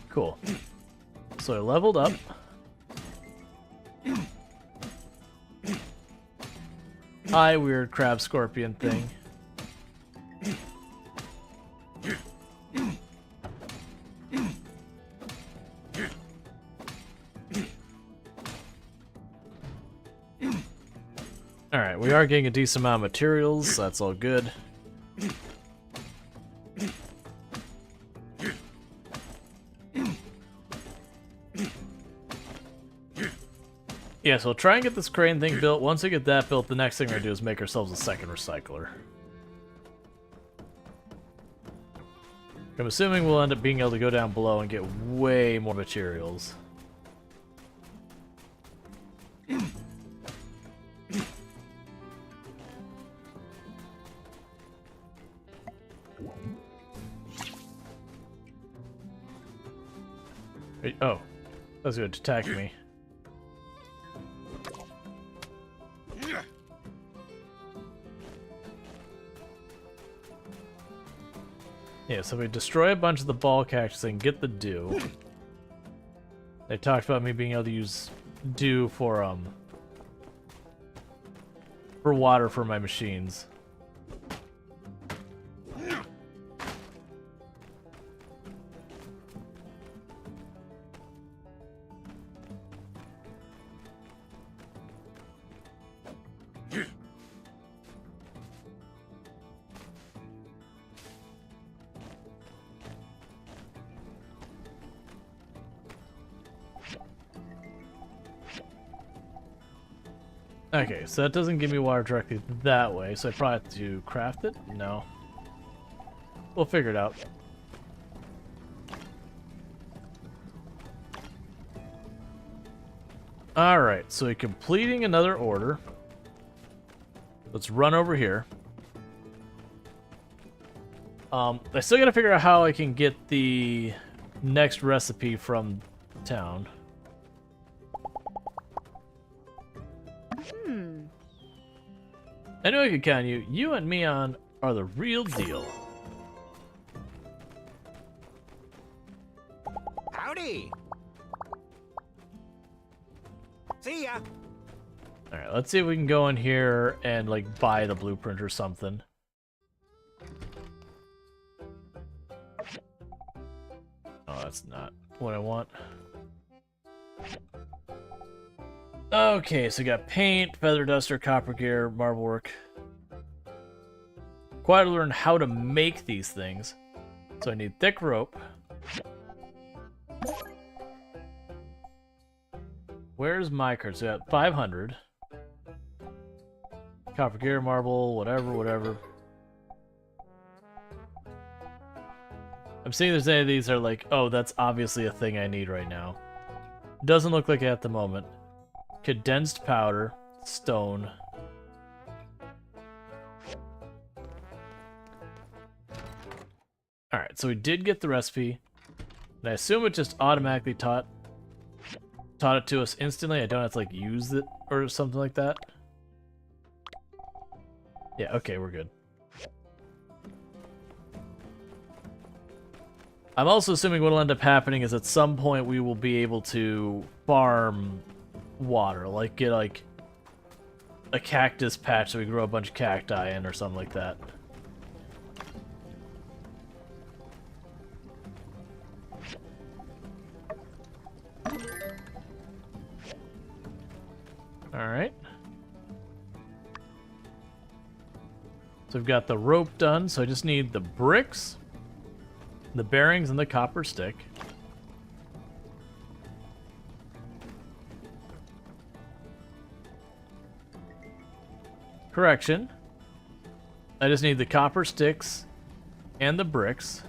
Cool. So I leveled up. Hi, weird crab scorpion thing. Alright, we are getting a decent amount of materials, so that's all good. Yeah, so we'll try and get this crane thing built. Once we get that built, the next thing we're gonna do is make ourselves a second recycler. I'm assuming we'll end up being able to go down below and get way more materials. Oh, that's going to attack me. Yeah, so we destroy a bunch of the ball cactus and get the dew. They talked about me being able to use dew for water for my machines. Okay, so that doesn't give me water directly that way, so I probably have to craft it? No. We'll figure it out. Alright, so we're completing another order. Let's run over here. I still gotta figure out how I can get the next recipe from town. I know I can count you. You and Mion are the real deal. Howdy. See ya. Alright, let's see if we can go in here and, like, buy the blueprint or something. That's not what I want. Okay, so we got paint, feather duster, copper gear, marble work. Required to learn how to make these things. So I need thick rope. Where's my card? So we got 500. Copper gear, marble, whatever. I'm seeing there's any of these that are like, oh, that's obviously a thing I need right now. Doesn't look like it at the moment. Condensed powder, stone. Alright, so we did get the recipe. And I assume it just automatically taught it to us instantly. I don't have to like use it or something like that. Yeah, okay, we're good. I'm also assuming what'll end up happening is at some point we will be able to farm water, like get like a cactus patch so we grow a bunch of cacti in or something like that. Alright. So we've got the rope done, so I just need the bricks, the bearings, and the copper stick. Correction. I just need the copper sticks and the bricks.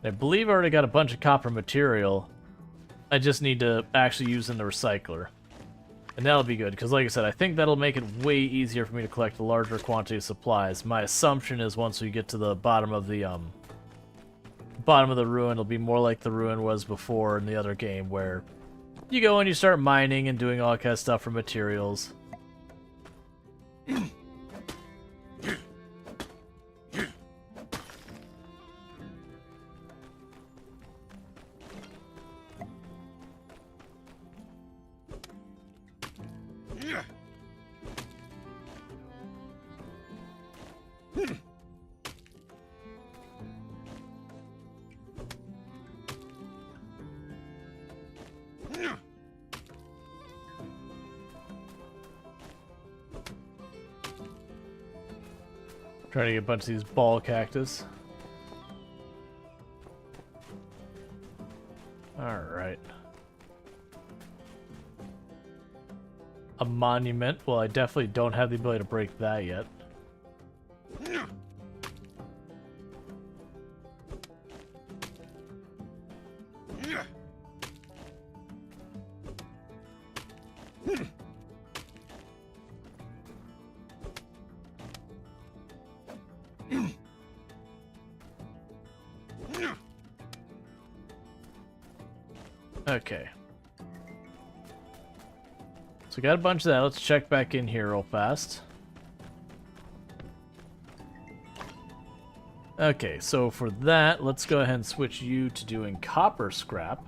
I believe I already got a bunch of copper material. I just need to actually use in the recycler. And that'll be good, because like I said, I think that'll make it way easier for me to collect a larger quantity of supplies. My assumption is once we get to the bottom of the ruin, it'll be more like the ruin was before in the other game, where you go and you start mining and doing all that kind of stuff for materials. Trying to get a bunch of these ball cactus. Alright. A monument. Well, I definitely don't have the ability to break that yet. Okay. So we got a bunch of that. Let's check back in here real fast. Okay, so for that, let's go ahead and switch you to doing copper scrap.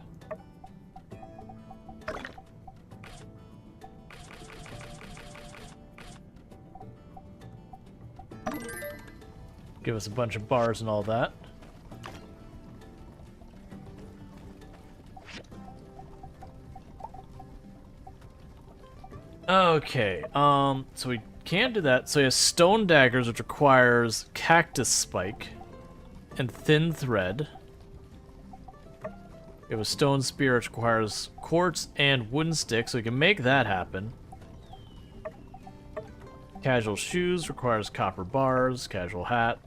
Give us a bunch of bars and all that. Okay, so we can't do that. So he has stone daggers, which requires cactus spike and thin thread. We have a stone spear, which requires quartz and wooden sticks, so we can make that happen. Casual shoes requires copper bars, casual hat.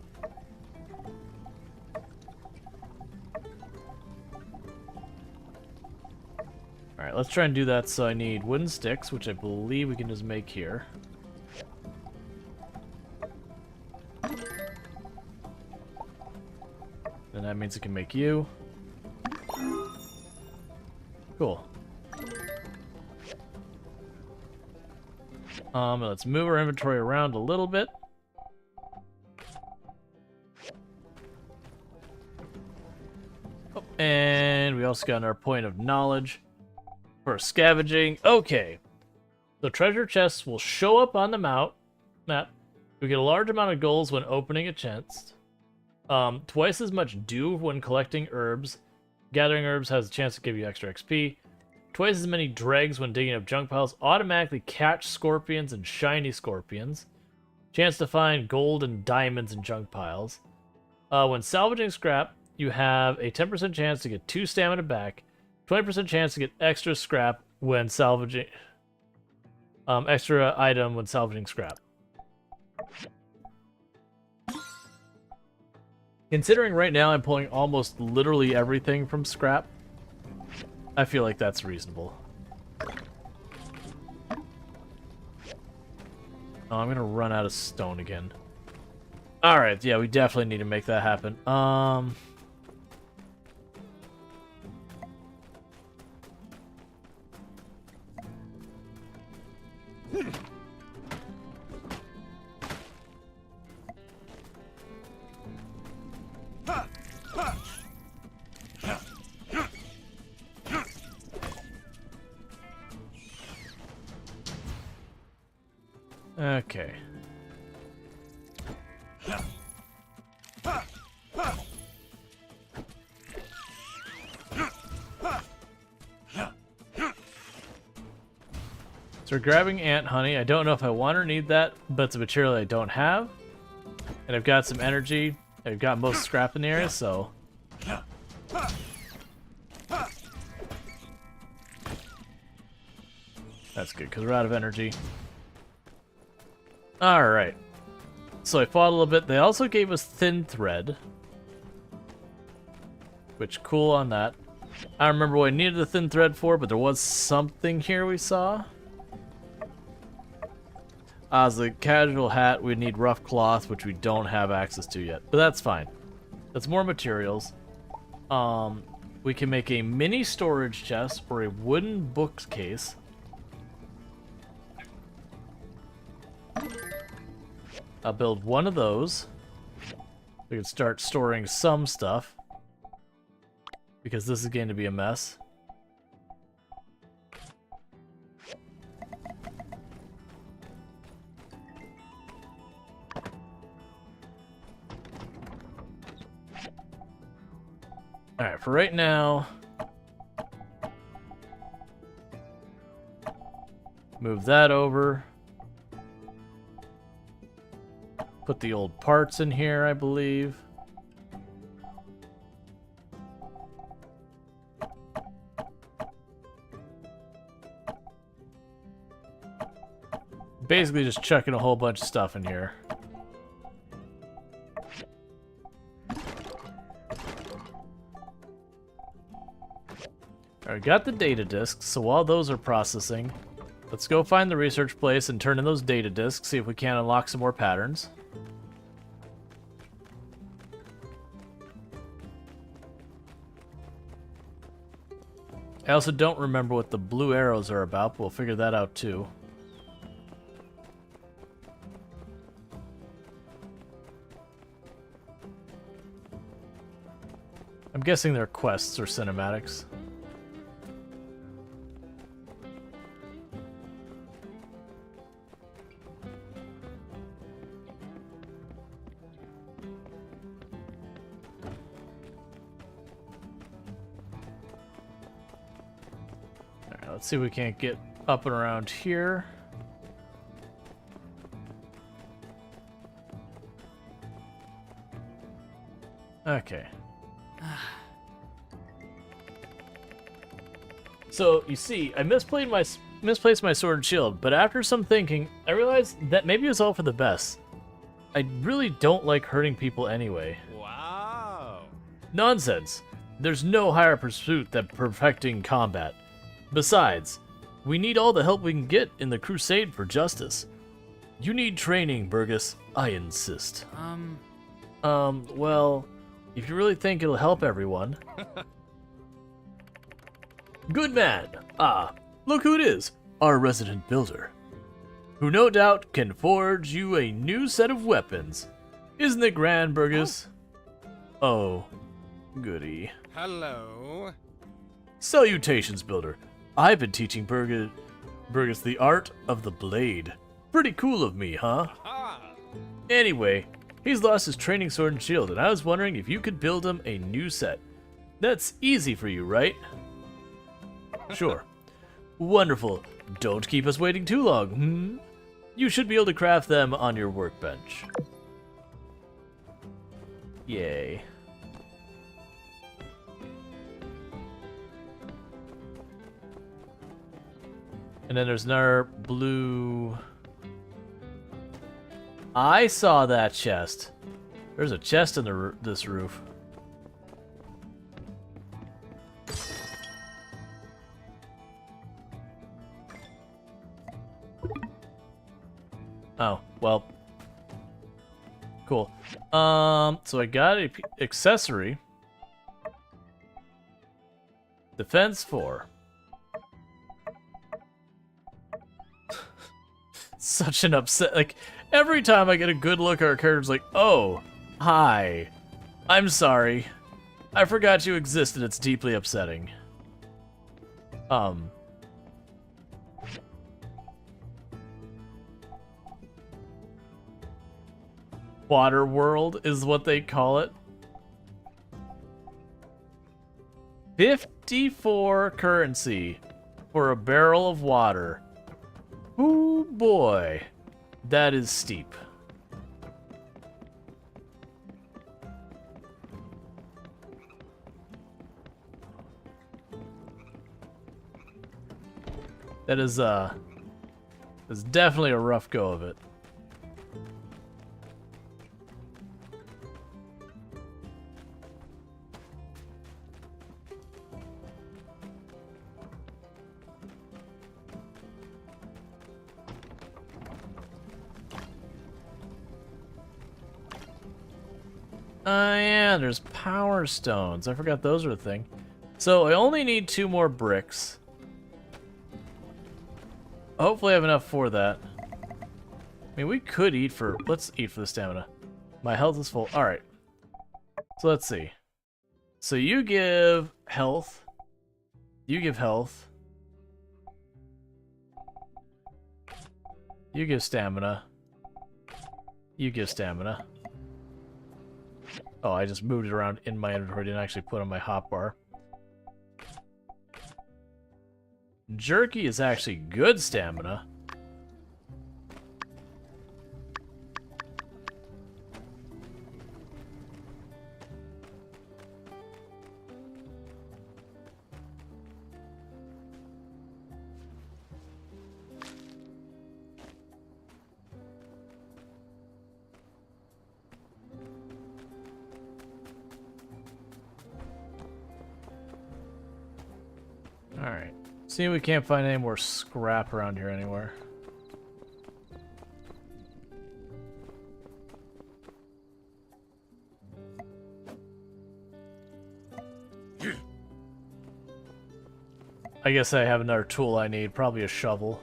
Alright, let's try and do that. So I need wooden sticks, which I believe we can just make here. And that means it can make you. Cool. Let's move our inventory around a little bit. Oh, and we also got our point of knowledge for scavenging. Okay. The treasure chests will show up on the map. We get a large amount of goals when opening a chest. Twice as much dew when collecting herbs. Gathering herbs has a chance to give you extra XP. Twice as many dregs when digging up junk piles. Automatically catch scorpions and shiny scorpions. Chance to find gold and diamonds in junk piles. When salvaging scrap, you have a 10% chance to get 2 stamina back. 20% chance to get extra scrap when salvaging... extra item when salvaging scrap. Considering right now I'm pulling almost literally everything from scrap, I feel like that's reasonable. Oh, I'm gonna run out of stone again. Alright, yeah, we definitely need to make that happen. Okay. So we're grabbing ant honey. I don't know if I want or need that, but it's a material I don't have. And I've got some energy. I've got most scrap in the area, so... That's good, because we're out of energy. Alright. So I fought a little bit. They also gave us thin thread. Which, cool on that. I don't remember what I needed the thin thread for, but there was something here we saw. As a casual hat, we need rough cloth, which we don't have access to yet. But that's fine. That's more materials. We can make a mini storage chest or a wooden bookcase. I'll build one of those. We can start storing some stuff. Because this is going to be a mess. Alright, for right now... Move that over. Put the old parts in here, I believe. Basically just chucking a whole bunch of stuff in here. Alright, got the data disks, so while those are processing, let's go find the research place and turn in those data disks, see if we can unlock some more patterns. I also don't remember what the blue arrows are about, but we'll figure that out too. I'm guessing they're quests or cinematics. Alright, let's see if we can't get up and around here. Okay. So, you see, I misplaced my sword and shield, but after some thinking, I realized that maybe it was all for the best. I really don't like hurting people anyway. Wow. Nonsense. There's no higher pursuit than perfecting combat. Besides, we need all the help we can get in the crusade for justice. You need training, Burgess. I insist. Well, if you really think it'll help everyone... Good man! Ah, look who it is, our resident builder, who no doubt can forge you a new set of weapons. Isn't it grand, Burgess? Oh, goody. Hello. Salutations, builder. I've been teaching Burgess the art of the blade. Pretty cool of me, huh? Anyway, He's lost his training sword and shield, and I was wondering if you could build him a new set. That's easy for you, right? Sure. Wonderful. Don't keep us waiting too long, hmm? You should be able to craft them on your workbench. Yay. And then there's another blue... I saw that chest. There's a chest in this roof. Oh, well. Cool. So I got a accessory. Defense 4. Such an upset, like, every time I get a good look at our characters, like, oh, hi. I'm sorry. I forgot you existed. It's deeply upsetting. Water World is what they call it. 54 currency for a barrel of water. Ooh boy, that is steep. That is definitely a rough go of it. Yeah, there's power stones. I forgot those are a thing. So I only need 2 more bricks. Hopefully I have enough for that. I mean, we could eat for... Let's eat for the stamina. My health is full. Alright. So let's see. So you give health. You give health. You give stamina. You give stamina. Oh, I just moved it around in my inventory, didn't actually put on my hotbar. Jerky is actually good stamina. Alright. See if we can't find any more scrap around here anywhere. I guess I have another tool I need, probably a shovel.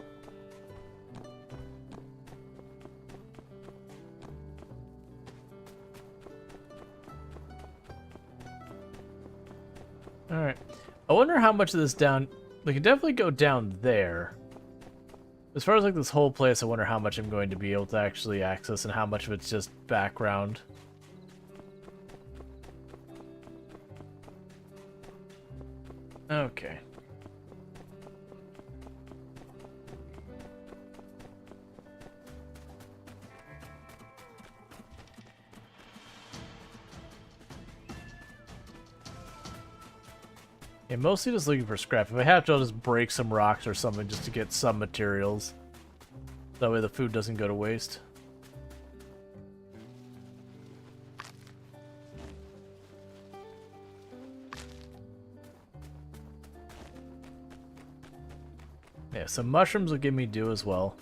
Alright. I wonder how much of this down... We can definitely go down there. As far as like this whole place, I wonder how much I'm going to be able to actually access and how much of it's just background. Okay. Yeah, mostly just looking for scrap. If I have to, I'll just break some rocks or something just to get some materials. That way the food doesn't go to waste. Yeah, some mushrooms will give me dew as well.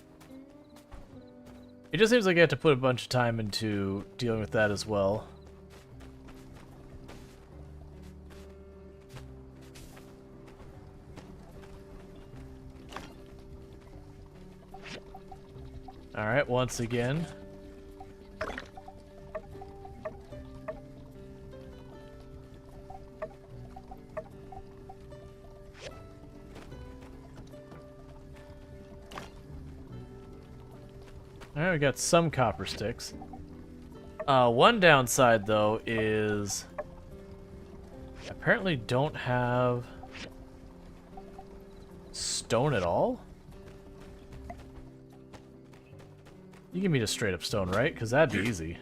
It just seems like I have to put a bunch of time into dealing with that as well. Alright, once again. Alright, we got some copper sticks. One downside, though, is I apparently don't have stone at all. You give me just straight up stone, right? Because that'd be easy.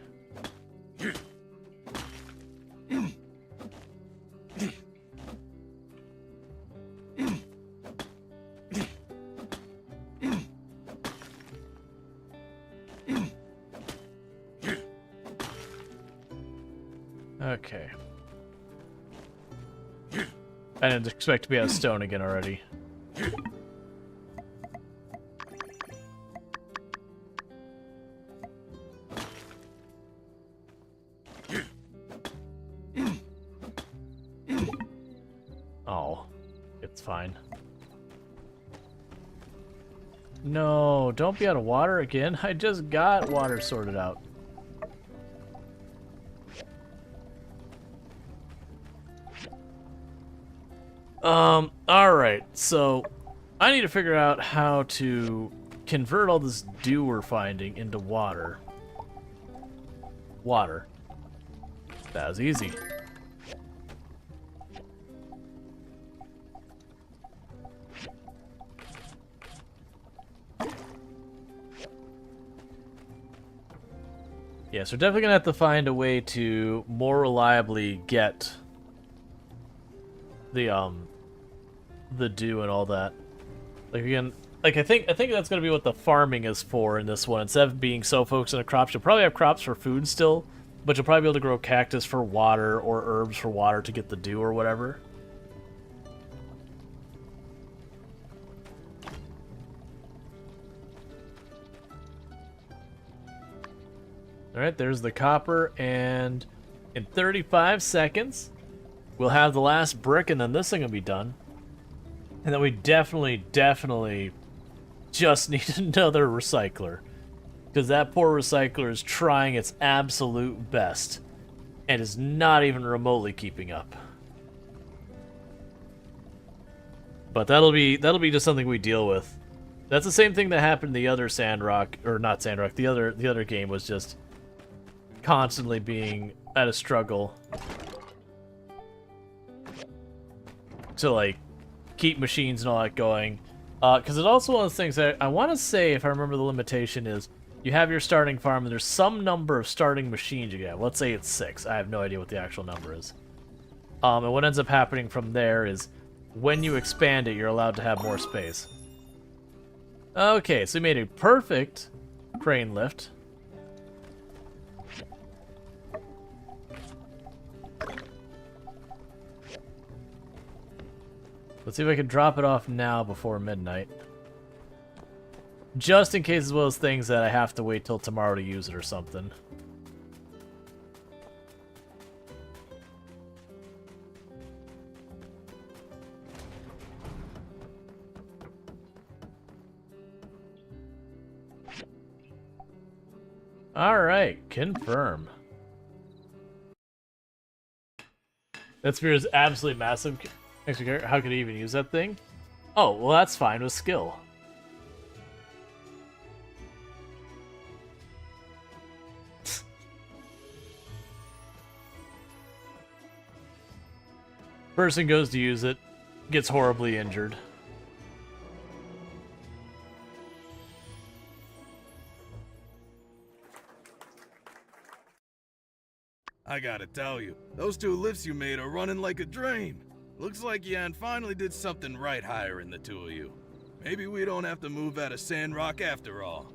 Okay. I didn't expect to be out of stone again already. Oh, it's fine. No, don't be out of water again. I just got water sorted out. Alright, so I need to figure out how to convert all this dew we're finding into water. Water. That was easy. Yeah, so we're definitely gonna have to find a way to more reliably get the dew and all that. Like again, like I think that's gonna be what the farming is for in this one. Instead of being so focused on the crops, you'll probably have crops for food still, but you'll probably be able to grow cactus for water or herbs for water to get the dew or whatever. Alright, there's the copper, and in 35 seconds, we'll have the last brick, and then this thing will be done. And then we definitely just need another recycler. Because that poor recycler is trying its absolute best, and is not even remotely keeping up. But that'll be just something we deal with. That's the same thing that happened in the other Sandrock, or not Sandrock, the other game was just constantly being at a struggle to like keep machines and all that going, because it's also one of the things that I want to say, if I remember the limitation, is you have your starting farm and there's some number of starting machines you get. Let's say it's 6. I have no idea what the actual number is. And what ends up happening from there is when you expand it, you're allowed to have more space. Okay, so we made a perfect crane lift. Let's see if I can drop it off now before midnight. Just in case it's one of those things that I have to wait till tomorrow to use it or something. Alright, confirm. That spear is absolutely massive. How could he even use that thing? Oh, well that's fine with skill. Person goes to use it, gets horribly injured. I gotta tell you, those 2 lifts you made are running like a dream. Looks like Yan finally did something right hiring the 2 of you. Maybe we don't have to move out of Sandrock after all.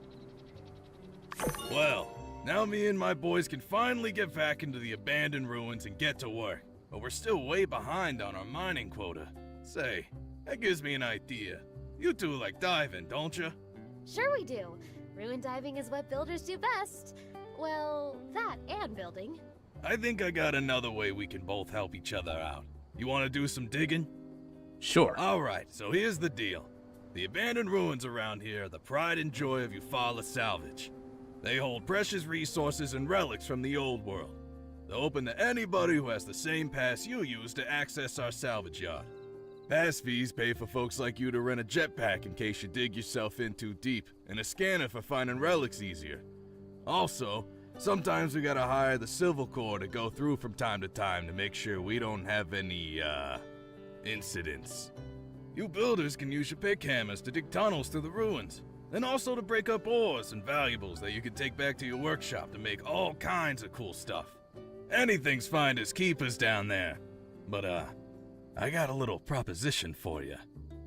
Well, now me and my boys can finally get back into the abandoned ruins and get to work. But we're still way behind on our mining quota. Say, that gives me an idea. You 2 like diving, don't you? Sure we do. Ruin diving is what builders do best. Well, that and building. I think I got another way we can both help each other out. You want to do some digging? Sure. Alright, so here's the deal. The abandoned ruins around here are the pride and joy of Eufaula salvage. They hold precious resources and relics from the old world. They're open to anybody who has the same pass you use to access our salvage yard. Pass fees pay for folks like you to rent a jetpack in case you dig yourself in too deep, and a scanner for finding relics easier. Also, Sometimes we gotta hire the Civil Corps to go through from time to time to make sure we don't have any, incidents. You builders can use your pick hammers to dig tunnels through the ruins, and also to break up ores and valuables that you can take back to your workshop to make all kinds of cool stuff. Anything's finders keepers down there. But, I got a little proposition for you.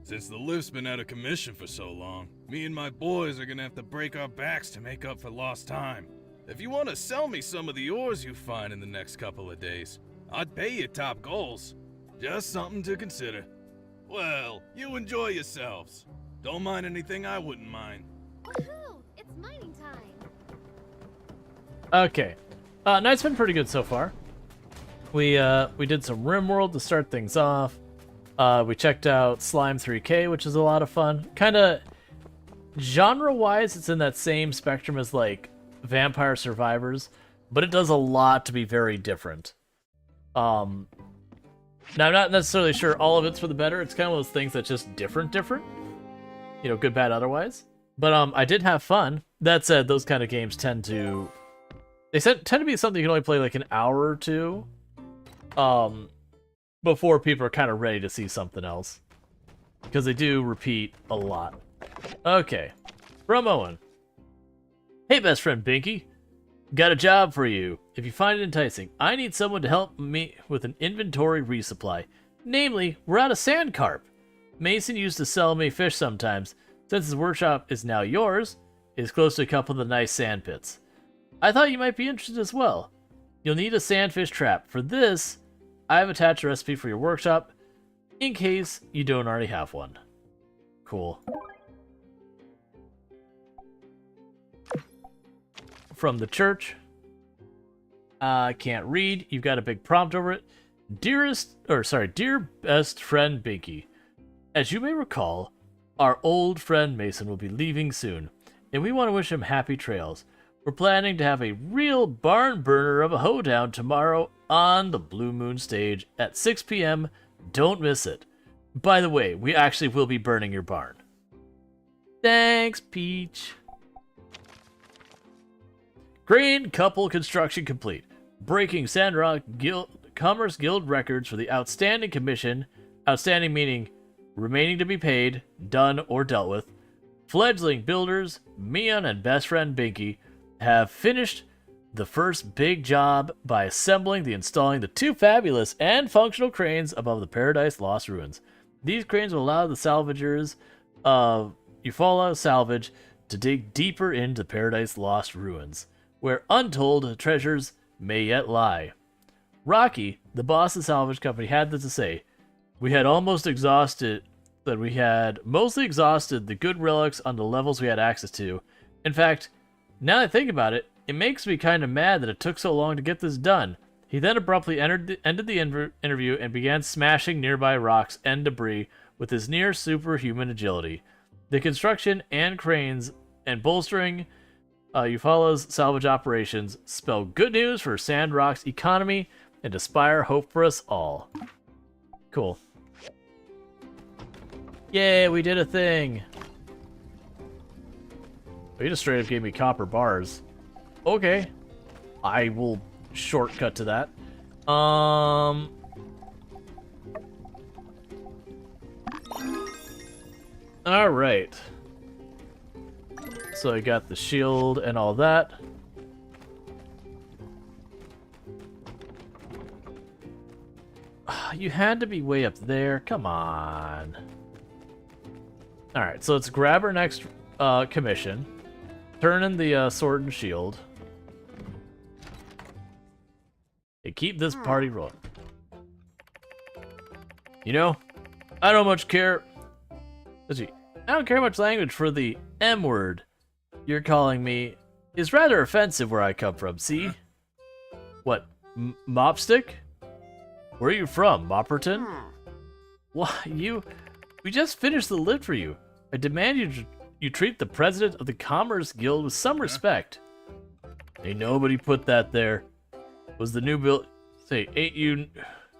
Since the lift's been out of commission for so long, me and my boys are gonna have to break our backs to make up for lost time. If you want to sell me some of the ores you find in the next couple of days, I'd pay you top goals. Just something to consider. Well, you enjoy yourselves. Don't mind anything I wouldn't mind. Woohoo! It's mining time. Okay. Night's been pretty good so far. We did some RimWorld to start things off. We checked out Slime 3K, which is a lot of fun. Kind of genre-wise, it's in that same spectrum as like Vampire Survivors, but it does a lot to be very different. Now I'm not necessarily sure all of it's for the better. It's kind of those things that's just different. You know, good, bad, otherwise. But I did have fun. That said, those kind of games tend to be something you can only play like an hour or two, before people are kind of ready to see something else, because they do repeat a lot. Okay, from Owen. Hey, best friend Binky. Got a job for you. If you find it enticing, I need someone to help me with an inventory resupply. Namely, we're out of sand carp. Mason used to sell me fish sometimes. Since his workshop is now yours, it's close to a couple of the nice sand pits. I thought you might be interested as well. You'll need a sandfish trap. For this, I have attached a recipe for your workshop, in case you don't already have one. Cool. From the church. I can't read. You've got a big prompt over it. Dear best friend Binky. As you may recall, our old friend Mason will be leaving soon, and we want to wish him happy trails. We're planning to have a real barn burner of a hoedown tomorrow on the Blue Moon stage at 6 p.m. Don't miss it. By the way, we actually will be burning your barn. Thanks, Peach. Grand couple construction complete. Breaking Sandrock Commerce Guild records for the Outstanding Commission. Outstanding meaning remaining to be paid, done, or dealt with. Fledgling builders, Mion and best friend Binky, have finished the first big job by assembling and installing the two fabulous and functional cranes above the Paradise Lost ruins. These cranes will allow the salvagers of Eufaula Salvage to dig deeper into Paradise Lost ruins, where untold treasures may yet lie. Rocky, the boss of the salvage company, had this to say: we had mostly exhausted the good relics on the levels we had access to. In fact, now that I think about it, it makes me kind of mad that it took so long to get this done. He then abruptly ended the interview and began smashing nearby rocks and debris with his near superhuman agility. The construction and cranes and bolstering Eufaula's salvage operations spell good news for Sandrock's economy and inspire hope for us all. Cool. Yeah, we did a thing. He just straight up gave me copper bars. Okay. I will shortcut to that. Alright. So I got the shield and all that. You had to be way up there. Come on. Alright, so let's grab our next commission. Turn in the sword and shield. And keep this party rolling. You know, I don't much care. Let's see. I don't care much language for the M word you're calling me is rather offensive where I come from, see? What, Mopstick? Where are you from, Mopperton? Why, we just finished the lift for you. I demand you treat the president of the Commerce Guild with some respect. Ain't nobody put that there. Was the new build... Say, ain't you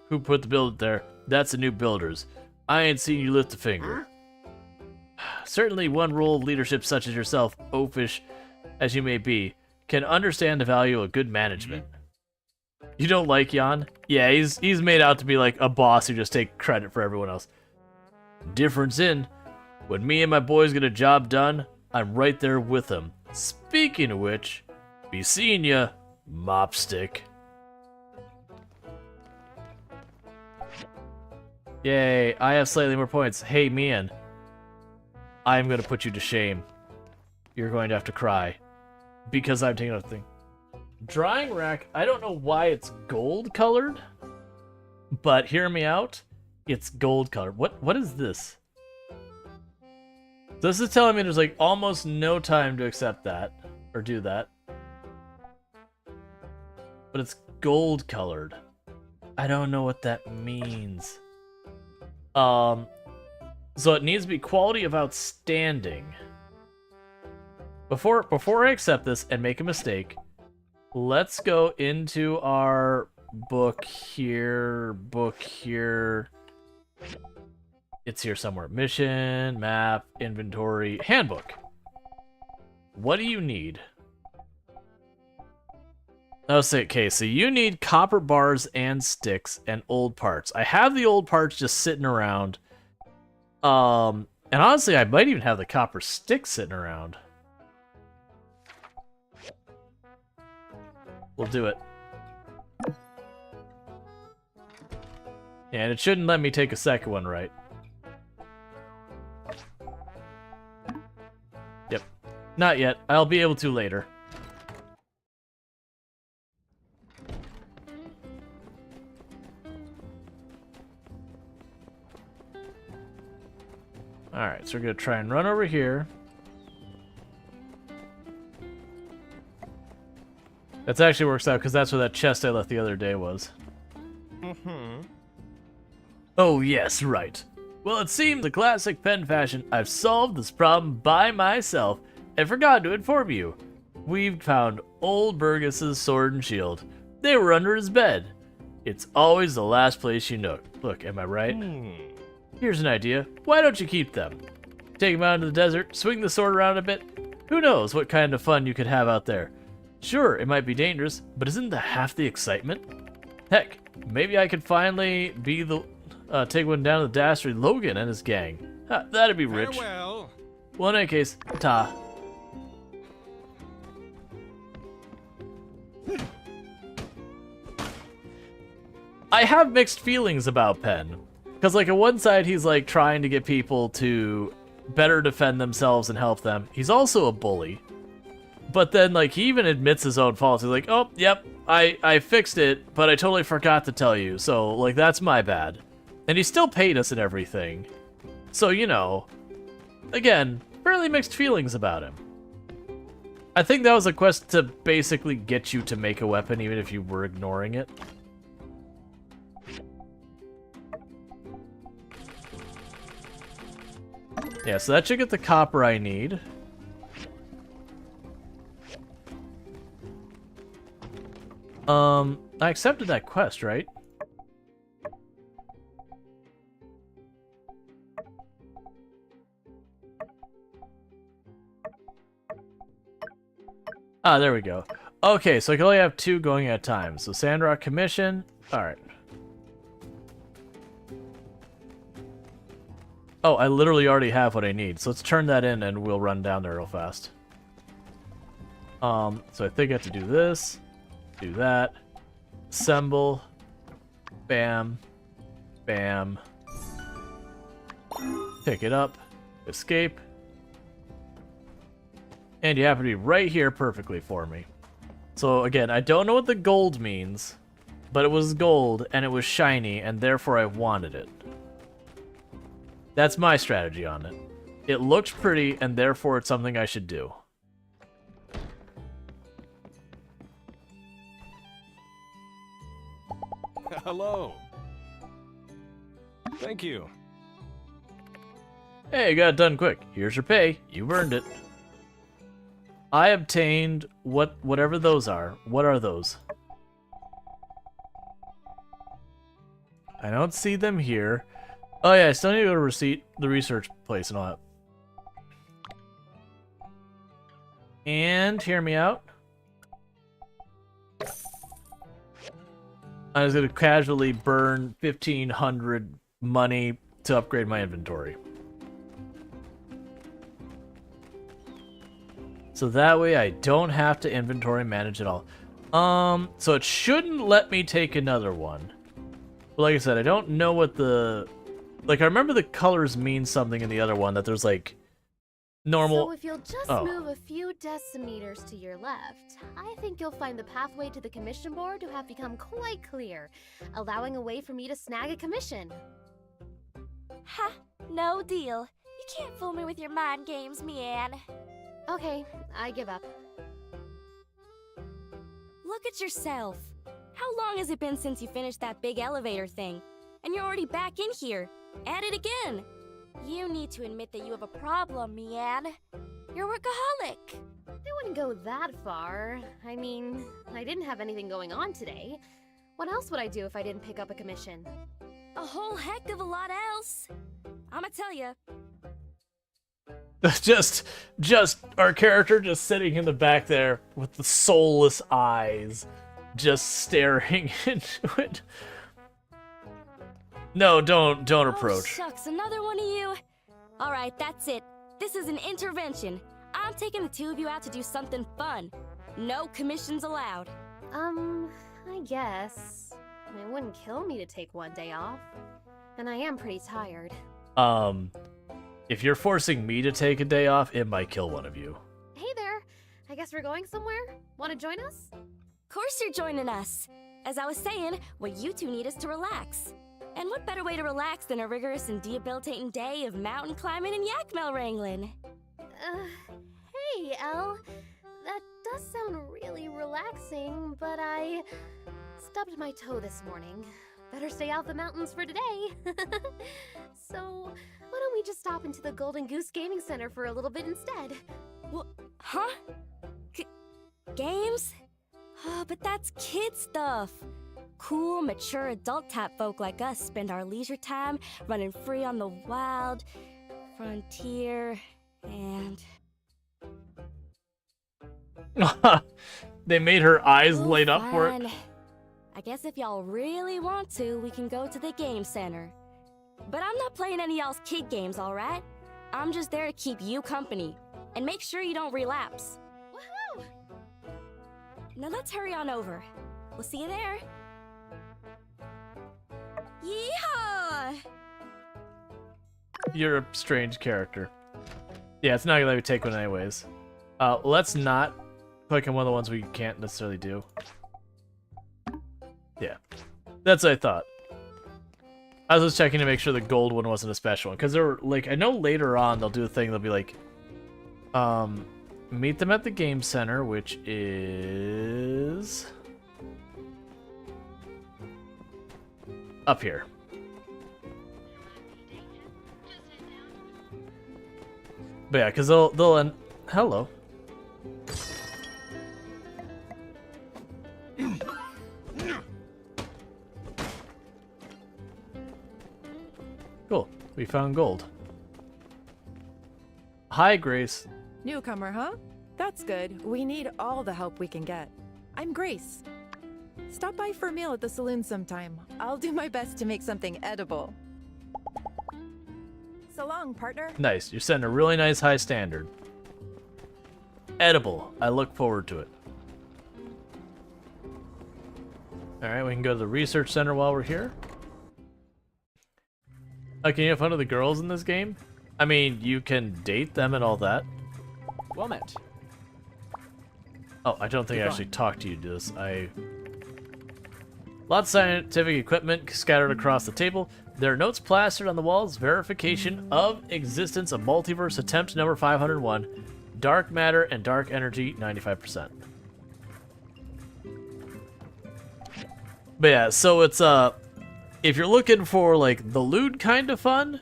who put the build there? That's the new builders. I ain't seen you lift a finger. Certainly one role of leadership such as yourself, oafish as you may be, can understand the value of good management. You don't like Jan? Yeah, he's made out to be like a boss who just take credit for everyone else. Difference in, when me and my boys get a job done, I'm right there with them. Speaking of which, be seeing ya, Mopstick. Yay, I have slightly more points. Hey, Mian. I'm gonna put you to shame. You're going to have to cry. Because I'm taking out a thing. Drying rack, I don't know why it's gold colored. But hear me out. It's gold colored. What is this? This is telling me there's like almost no time to accept that. Or do that. But it's gold colored. I don't know what that means. So it needs to be quality of outstanding. Before I accept this and make a mistake, let's go into our book here. It's here somewhere. Mission, map, inventory, handbook. What do you need? I'll say, okay, so you need copper bars and sticks and old parts. I have the old parts just sitting around. And honestly, I might even have the copper sticks sitting around. We'll do it. And it shouldn't let me take a second one, right? Yep. Not yet. I'll be able to later. Alright, so we're going to try and run over here. That actually works out, because that's where that chest I left the other day was. Oh, yes, right. Well, it seems the classic pen fashion, I've solved this problem by myself and forgot to inform you. We've found old Burgess's sword and shield. They were under his bed. It's always the last place you look, am I right? Here's an idea. Why don't you keep them? Take them out into the desert, swing the sword around a bit. Who knows what kind of fun you could have out there. Sure, it might be dangerous, but isn't that half the excitement? Heck, maybe I could finally be the take one down to the dastardly Logan and his gang. Ha, that'd be rich. Farewell. Well, in any case, ta. I have mixed feelings about Penn. Because, like, on one side, he's, like, trying to get people to better defend themselves and help them. He's also a bully. But then, like, he even admits his own faults. He's like, oh, yep, I fixed it, but I totally forgot to tell you. So, like, that's my bad. And he still paid us and everything. So, you know, again, fairly mixed feelings about him. I think that was a quest to basically get you to make a weapon, even if you were ignoring it. Yeah, so that should get the copper I need. I accepted that quest, right? Ah, there we go. Okay, so I can only have 2 going at a time. So Sandrock commission. Alright. Oh, I literally already have what I need. So let's turn that in and we'll run down there real fast. So I think I have to do this. Do that. Assemble. Bam. Bam. Pick it up. Escape. And you happen to be right here perfectly for me. So again, I don't know what the gold means, but it was gold and it was shiny and therefore I wanted it. That's my strategy on it. It looked pretty and therefore it's something I should do. Hello. Thank you. Hey, you got it done quick. Here's your pay. You earned it. I obtained whatever those are. What are those? I don't see them here. Oh yeah, I still need to go to the research place and all that. And hear me out. I was gonna casually burn 1,500 money to upgrade my inventory. So that way I don't have to inventory manage at all. So it shouldn't let me take another one. But like I said, I don't know what the... Like, I remember the colors mean something in the other one, that there's, like, normal... So if you'll just move a few decimeters to your left, I think you'll find the pathway to the commission board to have become quite clear, allowing a way for me to snag a commission. Ha! No deal. You can't fool me with your mind games, Mian. Okay, I give up. Look at yourself. How long has it been since you finished that big elevator thing? And you're already back in here. At it again. You need to admit that you have a problem, Mian. You're a workaholic. I wouldn't go that far. I mean, I didn't have anything going on today. What else would I do if I didn't pick up a commission? A whole heck of a lot else. I'ma tell you. just our character just sitting in the back there with the soulless eyes, just staring into it. No, don't approach. Oh, shucks, another one of you. All right, that's it. This is an intervention. I'm taking the two of you out to do something fun. No commissions allowed. I guess. It wouldn't kill me to take one day off. And I am pretty tired. If you're forcing me to take a day off, it might kill one of you. Hey there. I guess we're going somewhere? Want to join us? Of course you're joining us. As I was saying, what you two need is to relax. And what better way to relax than a rigorous and debilitating day of mountain climbing and yakmel wrangling? Hey, Elle. That does sound really relaxing, but I stubbed my toe this morning. Better stay out the mountains for today. So, why don't we just stop into the Golden Goose Gaming Center for a little bit instead? What? Huh? Games? Oh, but that's kid stuff. Cool, mature adult-type folk like us spend our leisure time running free on the wild frontier and... They made her eyes light up for it. I guess if y'all really want to, we can go to the game center. But I'm not playing any of y'all's kid games, alright? I'm just there to keep you company and make sure you don't relapse. Woohoo! Now let's hurry on over. We'll see you there. Yeehaw! You're a strange character. Yeah, it's not gonna let me take one anyways. Let's not click on one of the ones we can't necessarily do. Yeah, that's what I thought. I was just checking to make sure the gold one wasn't a special one, because they're like, I know later on they'll do a thing. They'll be like, meet them at the game center, which is up here. But yeah, because they'll end. Hello. Cool. We found gold. Hi, Grace. Newcomer, huh? That's good. We need all the help we can get. I'm Grace. Stop by for a meal at the saloon sometime. I'll do my best to make something edible. So long, partner. Nice. You're setting a really nice high standard. Edible. I look forward to it. Alright, we can go to the research center while we're here. Can you have fun with the girls in this game? I mean, you can date them and all that. Well met. Oh, I don't think I actually talked to you, this. Lots of scientific equipment scattered across the table. There are notes plastered on the walls. Verification of existence of multiverse attempt number 501. Dark matter and dark energy, 95%. But yeah, so it's, if you're looking for, like, the lewd kind of fun,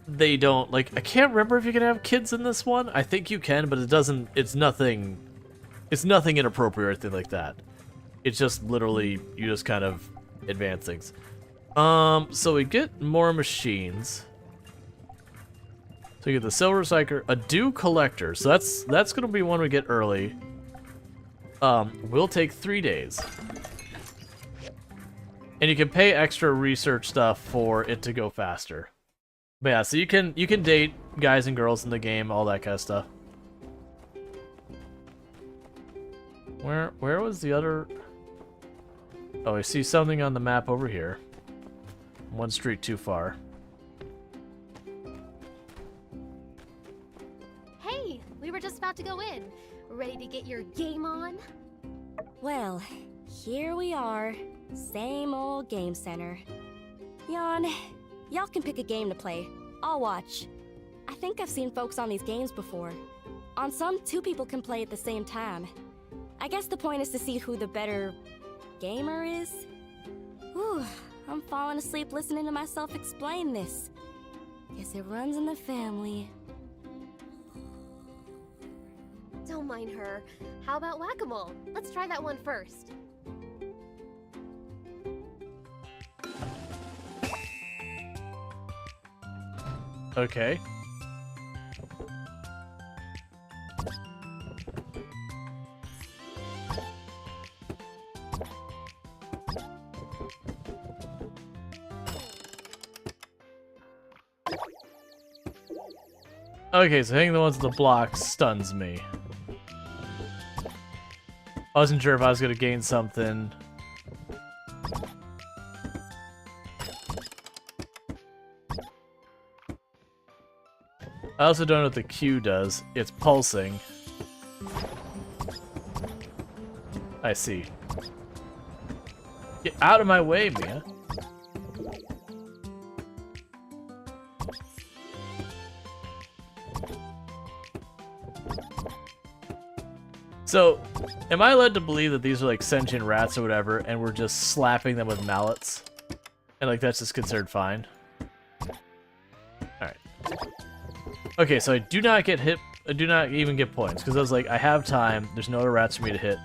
they don't, like, I can't remember if you can have kids in this one. I think you can, but it doesn't, it's nothing inappropriate or anything like that. It's just literally, you just kind of advance things. So we get more machines. So we get the silver recycler, a dew collector. So that's gonna be one we get early. Will take 3 days. And you can pay extra research stuff for it to go faster. But yeah, so you can date guys and girls in the game, all that kind of stuff. Where was the other? Oh, I see something on the map over here. One street too far. Hey, we were just about to go in. Ready to get your game on? Well, here we are. Same old game center. Y'all can pick a game to play. I'll watch. I think I've seen folks on these games before. On some, 2 people can play at the same time. I guess the point is to see who the better gamer is. Whew, I'm falling asleep listening to myself explain this. Guess it runs in the family. Don't mind her. How about whack-a-mole? Let's try that one first. Okay. Okay, so hitting the ones with the block stuns me. I wasn't sure if I was going to gain something. I also don't know what the Q does. It's pulsing. I see. Get out of my way, Mia. So, am I led to believe that these are like sentient rats or whatever, and we're just slapping them with mallets? And like that's just considered fine? Alright. Okay, so I do not get hit, I do not even get points, because I was like, I have time, there's no other rats for me to hit.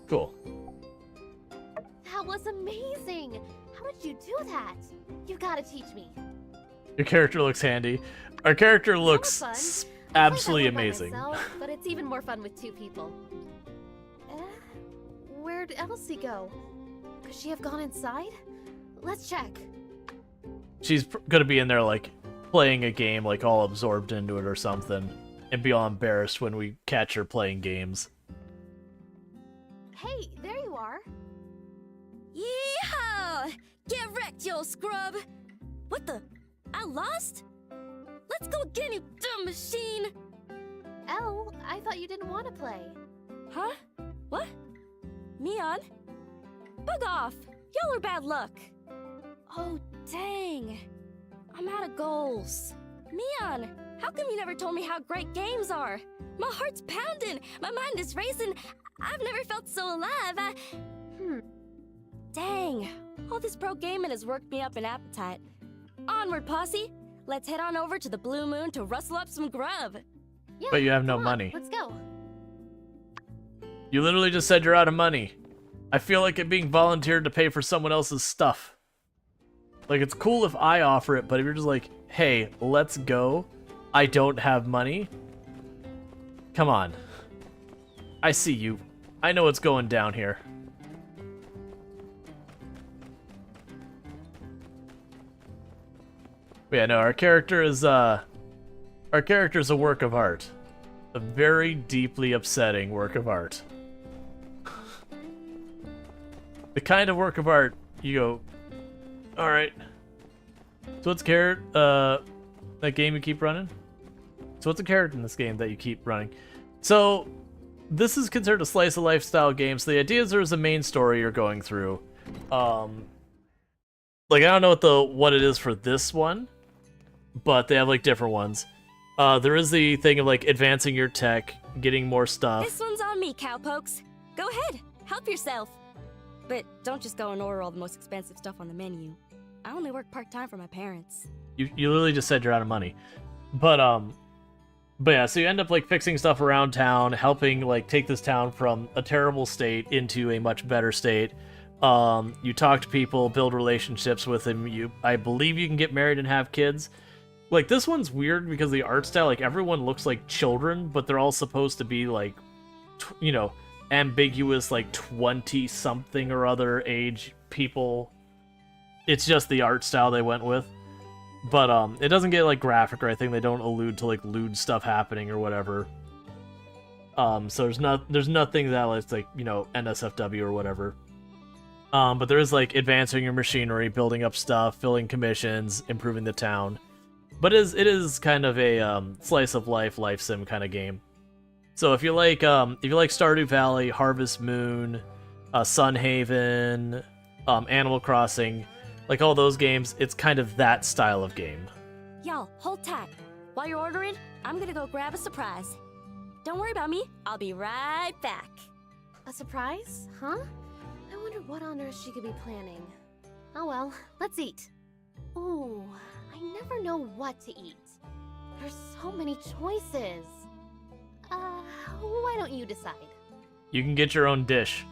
Cool. That was amazing! How did you do that? You gotta teach me. Your character looks handy. Our character looks absolutely amazing. Myself, but it's even more fun with 2 people. Where'd Elsie go? Could she have gone inside? Let's check. She's gonna be in there, like, playing a game, like, all absorbed into it or something, and be all embarrassed when we catch her playing games. Hey, there you are. Yeehaw! Get wrecked, you old scrub! What the? I lost? Let's go get him, dumb machine! Elle, I thought you didn't want to play. Huh? What? Mion? Bug off! Y'all are bad luck! Oh, dang. I'm out of goals. Mion, how come you never told me how great games are? My heart's pounding, my mind is racing. I've never felt so alive. Dang, all this pro gaming has worked me up an appetite. Onward, posse! Let's head on over to the Blue Moon to rustle up some grub. Yeah, but you have no come on, money. Let's go. You literally just said you're out of money. I feel like it being volunteered to pay for someone else's stuff. Like, it's cool if I offer it, but if you're just like, hey, let's go, I don't have money. Come on. I see you. I know what's going down here. But yeah, no, our character is a work of art. A very deeply upsetting work of art. The kind of work of art you go, alright. So what's carrot, that game you keep running? So what's a carrot in this game that you keep running? So, this is considered a slice of life style game, so the idea is there's a main story you're going through. Like, I don't know what it is for this one, but they have, like, different ones. There is the thing of, like, advancing your tech, getting more stuff. This one's on me, cowpokes. Go ahead, help yourself. But don't just go and order all the most expensive stuff on the menu. I only work part-time for my parents. You literally just said you're out of money. But yeah, so you end up, like, fixing stuff around town, helping, like, take this town from a terrible state into a much better state. You talk to people, build relationships with them. I believe you can get married and have kids. Like, this one's weird because the art style, like, everyone looks like children, but they're all supposed to be, like, you know, ambiguous, like, 20-something or other age people. It's just the art style they went with. But, it doesn't get, like, graphic or anything. They don't allude to, like, lewd stuff happening or whatever. So there's nothing that is, like, you know, NSFW or whatever. But there is, like, advancing your machinery, building up stuff, filling commissions, improving the town. But it is kind of a slice of life sim kind of game. So if you like Stardew Valley, Harvest Moon, Sunhaven, Animal Crossing, like all those games, it's kind of that style of game. Y'all, hold tight. While you're ordering, I'm gonna go grab a surprise. Don't worry about me. I'll be right back. A surprise? Huh? I wonder what on earth she could be planning. Oh well, let's eat. Ooh, I never know what to eat. There's so many choices. Why don't you decide? You can get your own dish.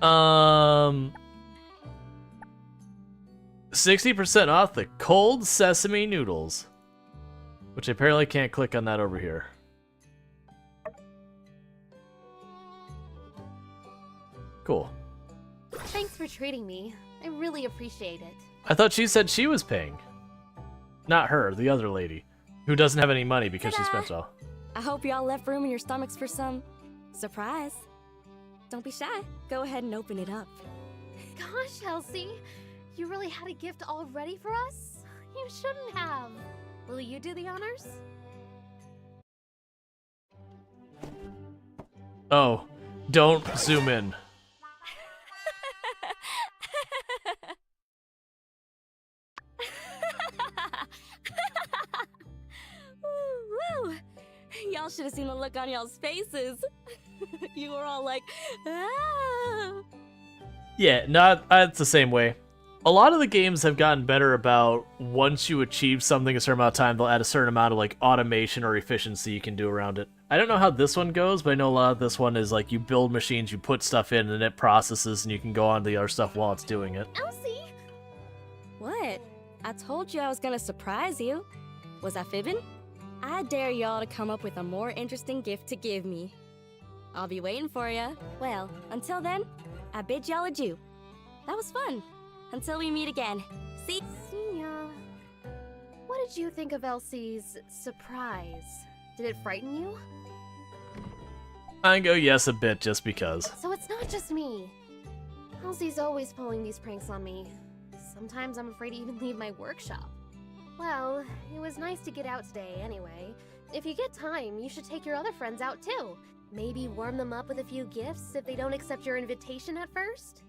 60% off the cold sesame noodles. Which I apparently can't click on that over here. Cool. Thanks for treating me. I really appreciate it. I thought she said she was paying. Not her, the other lady. Who doesn't have any money because she spent it all. I hope y'all left room in your stomachs for some surprise. Don't be shy. Go ahead and open it up. Gosh, Elsie. You really had a gift all ready for us? You shouldn't have. Will you do the honors? Oh, don't zoom in. Woo! Y'all should have seen the look on y'all's faces. You were all like, ah! Yeah, it's the same way. A lot of the games have gotten better about once you achieve something a certain amount of time, they'll add a certain amount of like automation or efficiency you can do around it. I don't know how this one goes, but I know a lot of this one is like you build machines, you put stuff in, and it processes, and you can go on to the other stuff while it's doing it. Elsie! What? I told you I was gonna surprise you. Was I fibbing? I dare y'all to come up with a more interesting gift to give me. I'll be waiting for ya. Well, until then, I bid y'all adieu. That was fun. Until we meet again. See ya. What did you think of Elsie's surprise? Did it frighten you? I go yes a bit just because. So it's not just me. Elsie's always pulling these pranks on me. Sometimes I'm afraid to even leave my workshop. Well, it was nice to get out today anyway. If you get time, you should take your other friends out too. Maybe warm them up with a few gifts if they don't accept your invitation at first.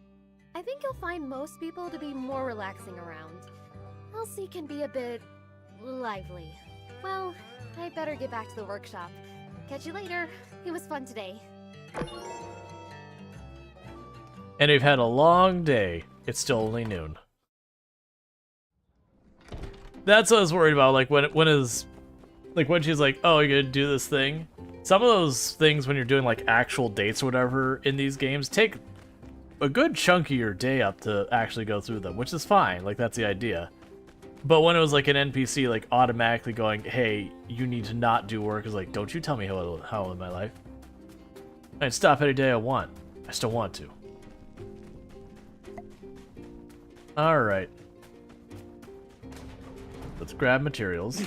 I think you'll find most people to be more relaxing around. Elsie can be a bit lively. Well, I better get back to the workshop. Catch you later. It was fun today. And we've had a long day. It's still only noon. That's what I was worried about. Like when she's like, "Oh, you're gonna do this thing." Some of those things, when you're doing like actual dates or whatever in these games, take a good chunk of your day up to actually go through them, which is fine. Like that's the idea. But when it was like an NPC like automatically going, "Hey, you need to not do work," is like, "Don't you tell me how to live my life. I can stop any day I want. I still want to." All right. Let's grab materials.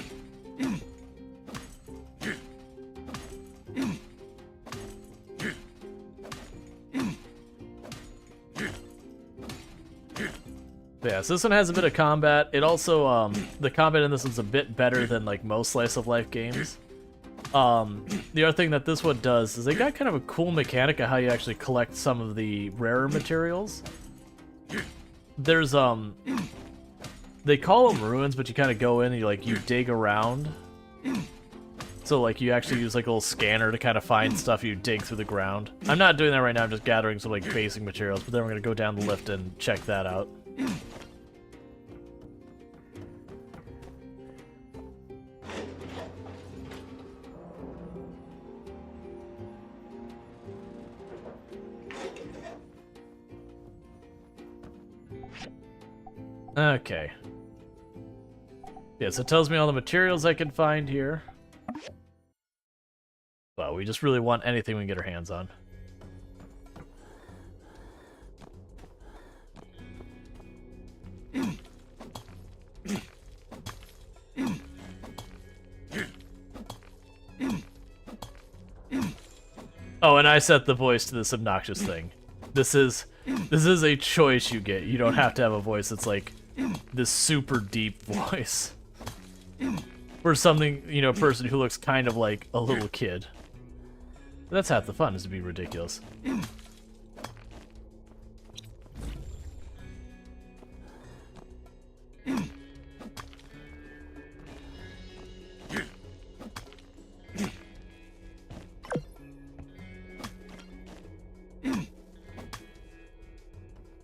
Yeah, so this one has a bit of combat. It also, the combat in this one's a bit better than like most slice of life games. The other thing that this one does is they got kind of a cool mechanic of how you actually collect some of the rarer materials. There's, they call them ruins, but you kind of go in and you dig around. So like you actually use like a little scanner to kind of find stuff you dig through the ground. I'm not doing that right now, I'm just gathering some like basic materials, but then we're gonna go down the lift and check that out. Okay. Yeah, so it tells me all the materials I can find here. Well, we just really want anything we can get our hands on. Oh, and I set the voice to this obnoxious thing. This is a choice you get. You don't have to have a voice that's like this super deep voice. For something, you know, a person who looks kind of like a little kid. That's half the fun, is to be ridiculous.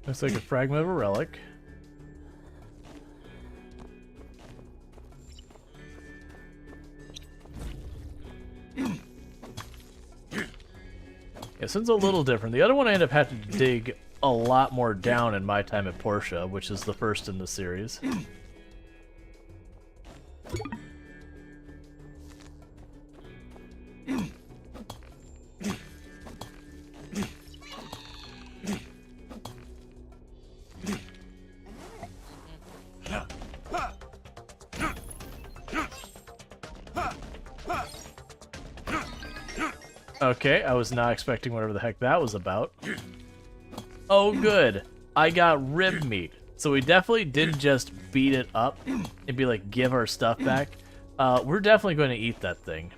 Looks like a fragment of a relic. Yeah, this one's a little different. The other one I ended up having to dig a lot more down in my time at Portia, which is the first in the series. Okay, I was not expecting whatever the heck that was about. Oh, good. I got rib meat. So we definitely didn't just beat it up and be like, give our stuff back. We're definitely going to eat that thing.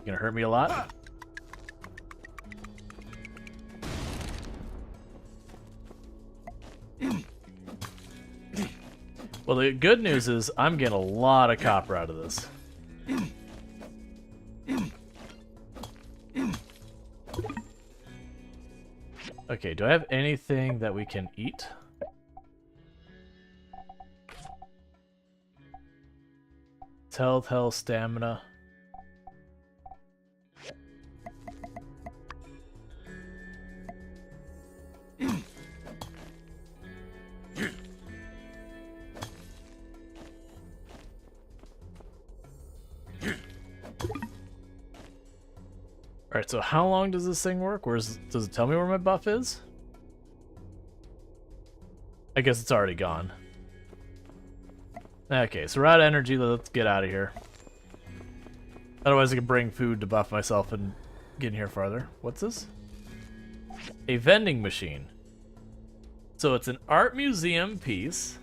Gonna hurt me a lot? Well, the good news is I'm getting a lot of copper out of this. Okay, do I have anything that we can eat? Health, stamina. Alright, so how long does this thing work? Does it tell me where my buff is? I guess it's already gone. Okay, so we're out of energy. Let's get out of here. Otherwise I could bring food to buff myself and get in here farther. What's this? A vending machine. So it's an art museum piece.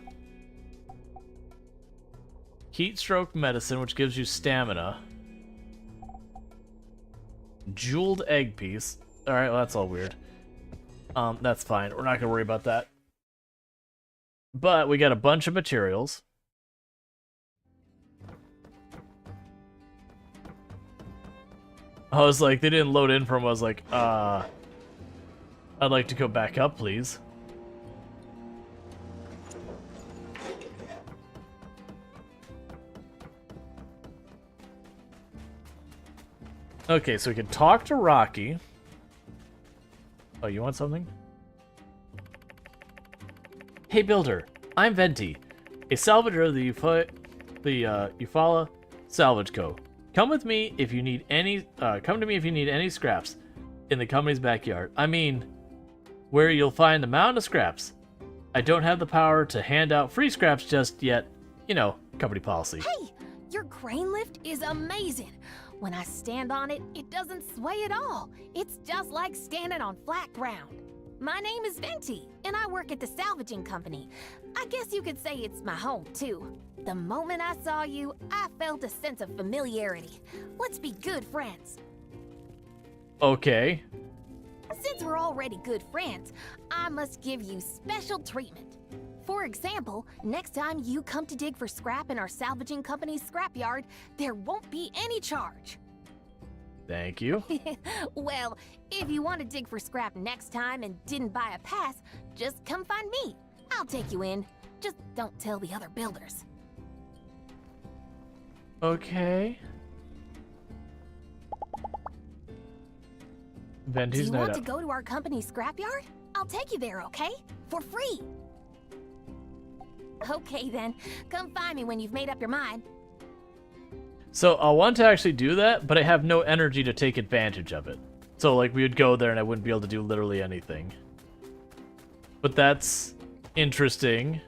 Heat stroke medicine, which gives you stamina. Jeweled egg piece. Alright, well that's all weird. That's fine. We're not gonna worry about that. But we got a bunch of materials. I was like, they didn't load in from. I was like, I'd like to go back up, please. Okay, so we can talk to Rocky. Oh, you want something? Hey, Builder. I'm Venti, a salvager of the Eufaula Salvage Co. Come with me if you need any. Come to me if you need any scraps in the company's backyard. I mean, where you'll find a mountain of scraps. I don't have the power to hand out free scraps just yet. You know, company policy. Hey, your crane lift is amazing. When I stand on it, it doesn't sway at all. It's just like standing on flat ground. My name is Venti, and I work at the salvaging company. I guess you could say it's my home, too. The moment I saw you, I felt a sense of familiarity. Let's be good friends. Okay. Since we're already good friends, I must give you special treatment. For example, next time you come to dig for scrap in our salvaging company's scrapyard, there won't be any charge. Thank you. Well, if you want to dig for scrap next time and didn't buy a pass, just come find me. I'll take you in. Just don't tell the other builders. Okay. Do you want to go to our company's scrapyard? I'll take you there, okay? For free. Okay then, come find me when you've made up your mind. So I want to actually do that, but I have no energy to take advantage of it. So like we would go there and I wouldn't be able to do literally anything. But that's interesting.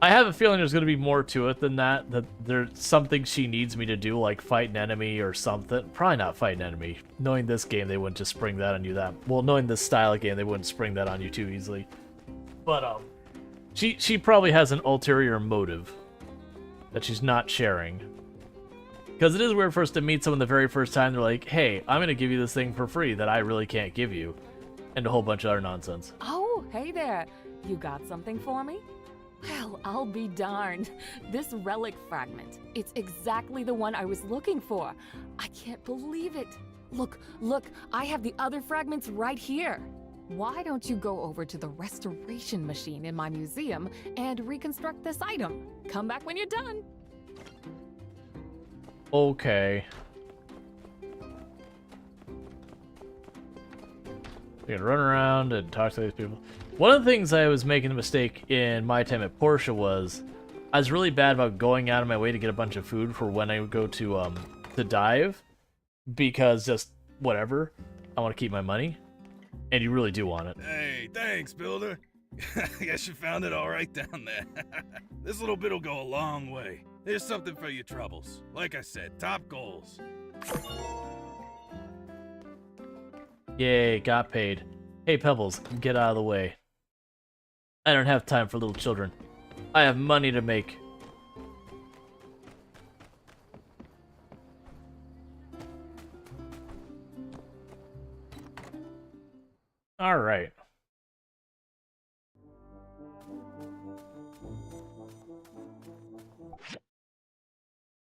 I have a feeling there's going to be more to it than that. That there's something she needs me to do, like fight an enemy or something. Probably not fight an enemy. Knowing this game, they wouldn't just spring that on you that... Well, knowing this style of game, they wouldn't spring that on you too easily. But, she probably has an ulterior motive that she's not sharing. Because it is weird for us to meet someone the very first time. They're like, hey, I'm going to give you this thing for free that I really can't give you. And a whole bunch of other nonsense. Oh, hey there. You got something for me? Well, I'll be darned. This relic fragment, it's exactly the one I was looking for. I can't believe it. Look, I have the other fragments right here. Why don't you go over to the restoration machine in my museum and reconstruct this item? Come back when you're done. Okay. We can run around and talk to these people. One of the things I was making a mistake in my time at Porsche was I was really bad about going out of my way to get a bunch of food for when I would go to dive, because just whatever, I want to keep my money, and you really do want it. Hey, thanks, builder. I guess you found it all right down there. This little bit'll go a long way. Here's something for your troubles. Like I said, top goals. Yay, got paid. Hey, Pebbles, get out of the way. I don't have time for little children. I have money to make. Alright.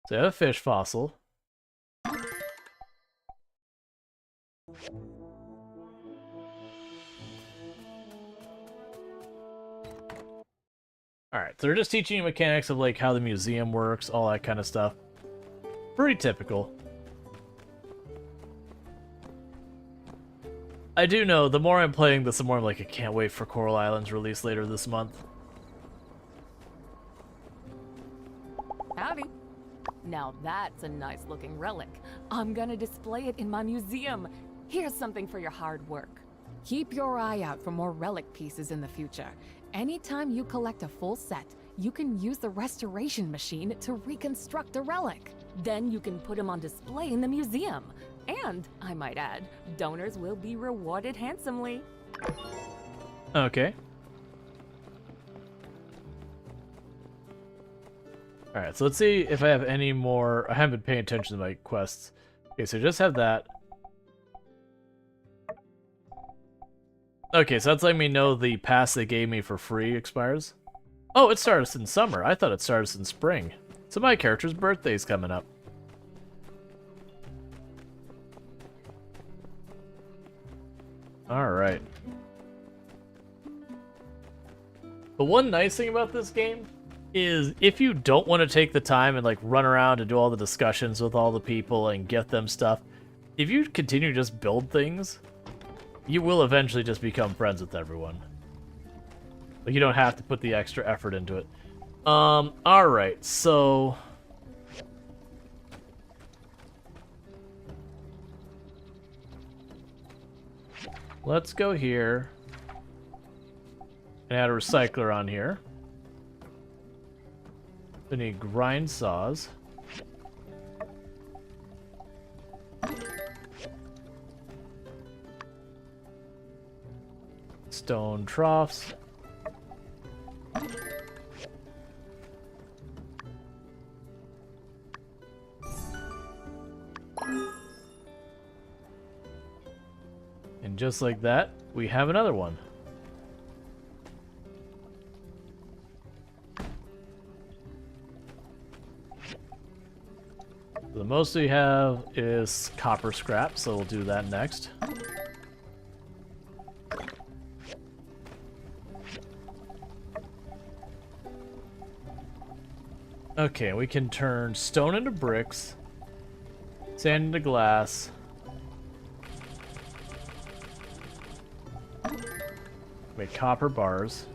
So I have a fish fossil. Alright, so they're just teaching you mechanics of like how the museum works, all that kind of stuff. Pretty typical. I do know, the more I'm playing this, the more I'm like, I can't wait for Coral Island's release later this month. Howdy. Now that's a nice looking relic. I'm gonna display it in my museum. Here's something for your hard work. Keep your eye out for more relic pieces in the future. Anytime you collect a full set, you can use the restoration machine to reconstruct a relic. Then you can put them on display in the museum. And, I might add, donors will be rewarded handsomely. Okay. Alright, so let's see if I have any more... I haven't been paying attention to my quests. Okay, so just have that. Okay, so that's letting me know the pass they gave me for free expires. Oh, it starts in summer. I thought it starts in spring. So my character's birthday's coming up. Alright. The one nice thing about this game is if you don't want to take the time and like run around and do all the discussions with all the people and get them stuff, if you continue to just build things, you will eventually just become friends with everyone. Like, you don't have to put the extra effort into it. Alright, so... let's go here and add a recycler on here. We need grind saws. Stone troughs. And just like that, we have another one. The most we have is copper scrap, so we'll do that next. Okay, we can turn stone into bricks, sand into glass, make copper bars.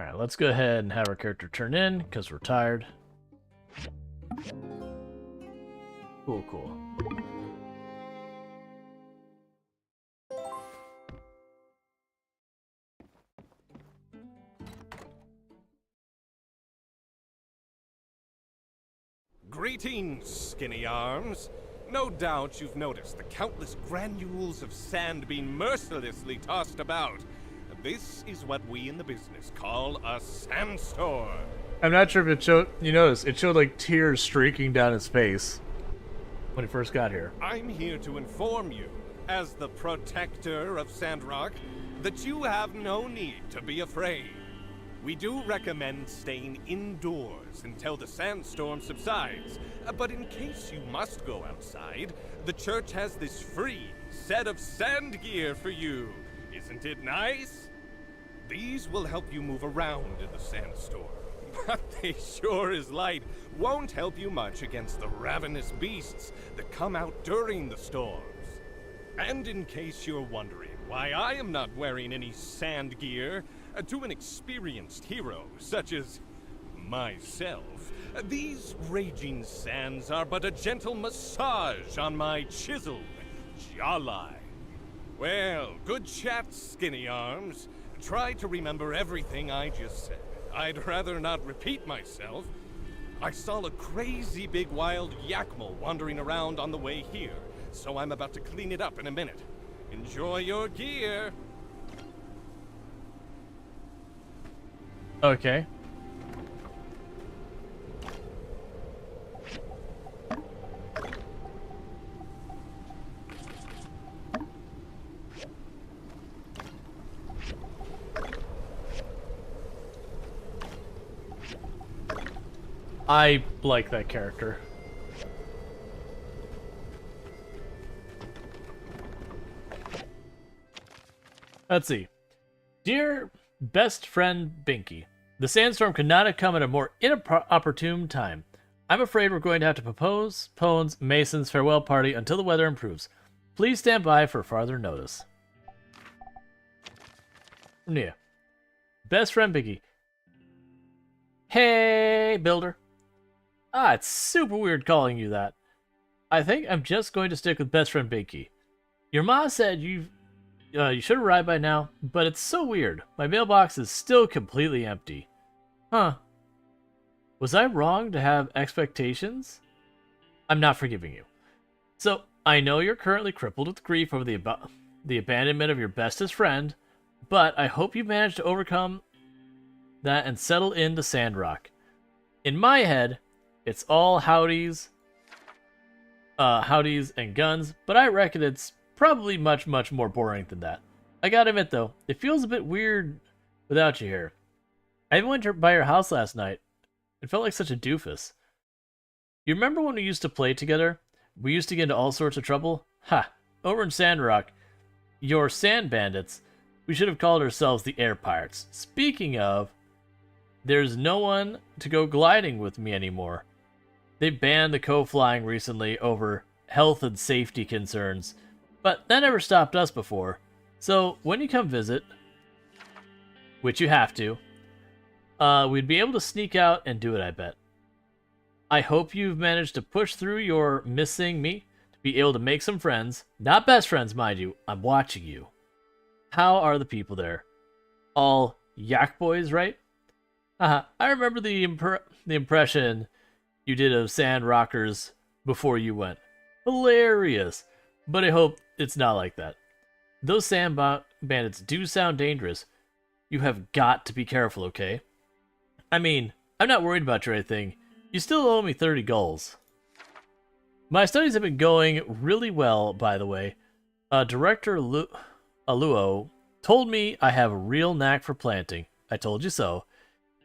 Alright, let's go ahead and have our character turn in, because we're tired. Cool, cool. Greetings, skinny arms. No doubt you've noticed the countless granules of sand being mercilessly tossed about. This is what we in the business call a sandstorm. I'm not sure if it showed, you notice, it showed like tears streaking down his face when he first got here. I'm here to inform you, as the protector of Sandrock, that you have no need to be afraid. We do recommend staying indoors until the sandstorm subsides, but in case you must go outside, the church has this free set of sand gear for you. Isn't it nice? These will help you move around in the sandstorm, but they sure as light won't help you much against the ravenous beasts that come out during the storms. And in case you're wondering why I am not wearing any sand gear, to an experienced hero such as myself, these raging sands are but a gentle massage on my chiseled jawline. Well, good chat, skinny arms. Try to remember everything I just said. I'd rather not repeat myself. I saw a crazy big wild yakmel wandering around on the way here, so I'm about to clean it up in a minute. Enjoy your gear. Okay. I like that character. Let's see. Dear best friend Binky, the sandstorm could not have come at a more inopportune time. I'm afraid we're going to have to postpone Mason's farewell party until the weather improves. Please stand by for farther notice. Nia. Best friend Binky. Hey, builder. Ah, it's super weird calling you that. I think I'm just going to stick with best friend Binky. Your ma said you should arrive by now, but it's so weird. My mailbox is still completely empty. Huh. Was I wrong to have expectations? I'm not forgiving you. So, I know you're currently crippled with grief over the abandonment of your bestest friend, but I hope you manage to overcome that and settle into Sandrock. In my head, it's all howdies and guns, but I reckon it's probably much, much more boring than that. I gotta admit though, it feels a bit weird without you here. I even went by your house last night. It felt like such a doofus. You remember when we used to play together? We used to get into all sorts of trouble? Ha! Over in Sandrock, your sand bandits, we should have called ourselves the Air Pirates. Speaking of, there's no one to go gliding with me anymore. They banned the co-flying recently over health and safety concerns, but that never stopped us before. So when you come visit, which you have to, we'd be able to sneak out and do it, I bet. I hope you've managed to push through your missing me to be able to make some friends. Not best friends, mind you. I'm watching you. How are the people there? All yak boys, right? I remember the impression you did of Sand Rockers before you went. Hilarious. But I hope it's not like that. Those sand bandits do sound dangerous. You have got to be careful, okay? I mean, I'm not worried about you or anything. You still owe me 30 goals. My studies have been going really well, by the way. Director Aluo told me I have a real knack for planting. I told you so.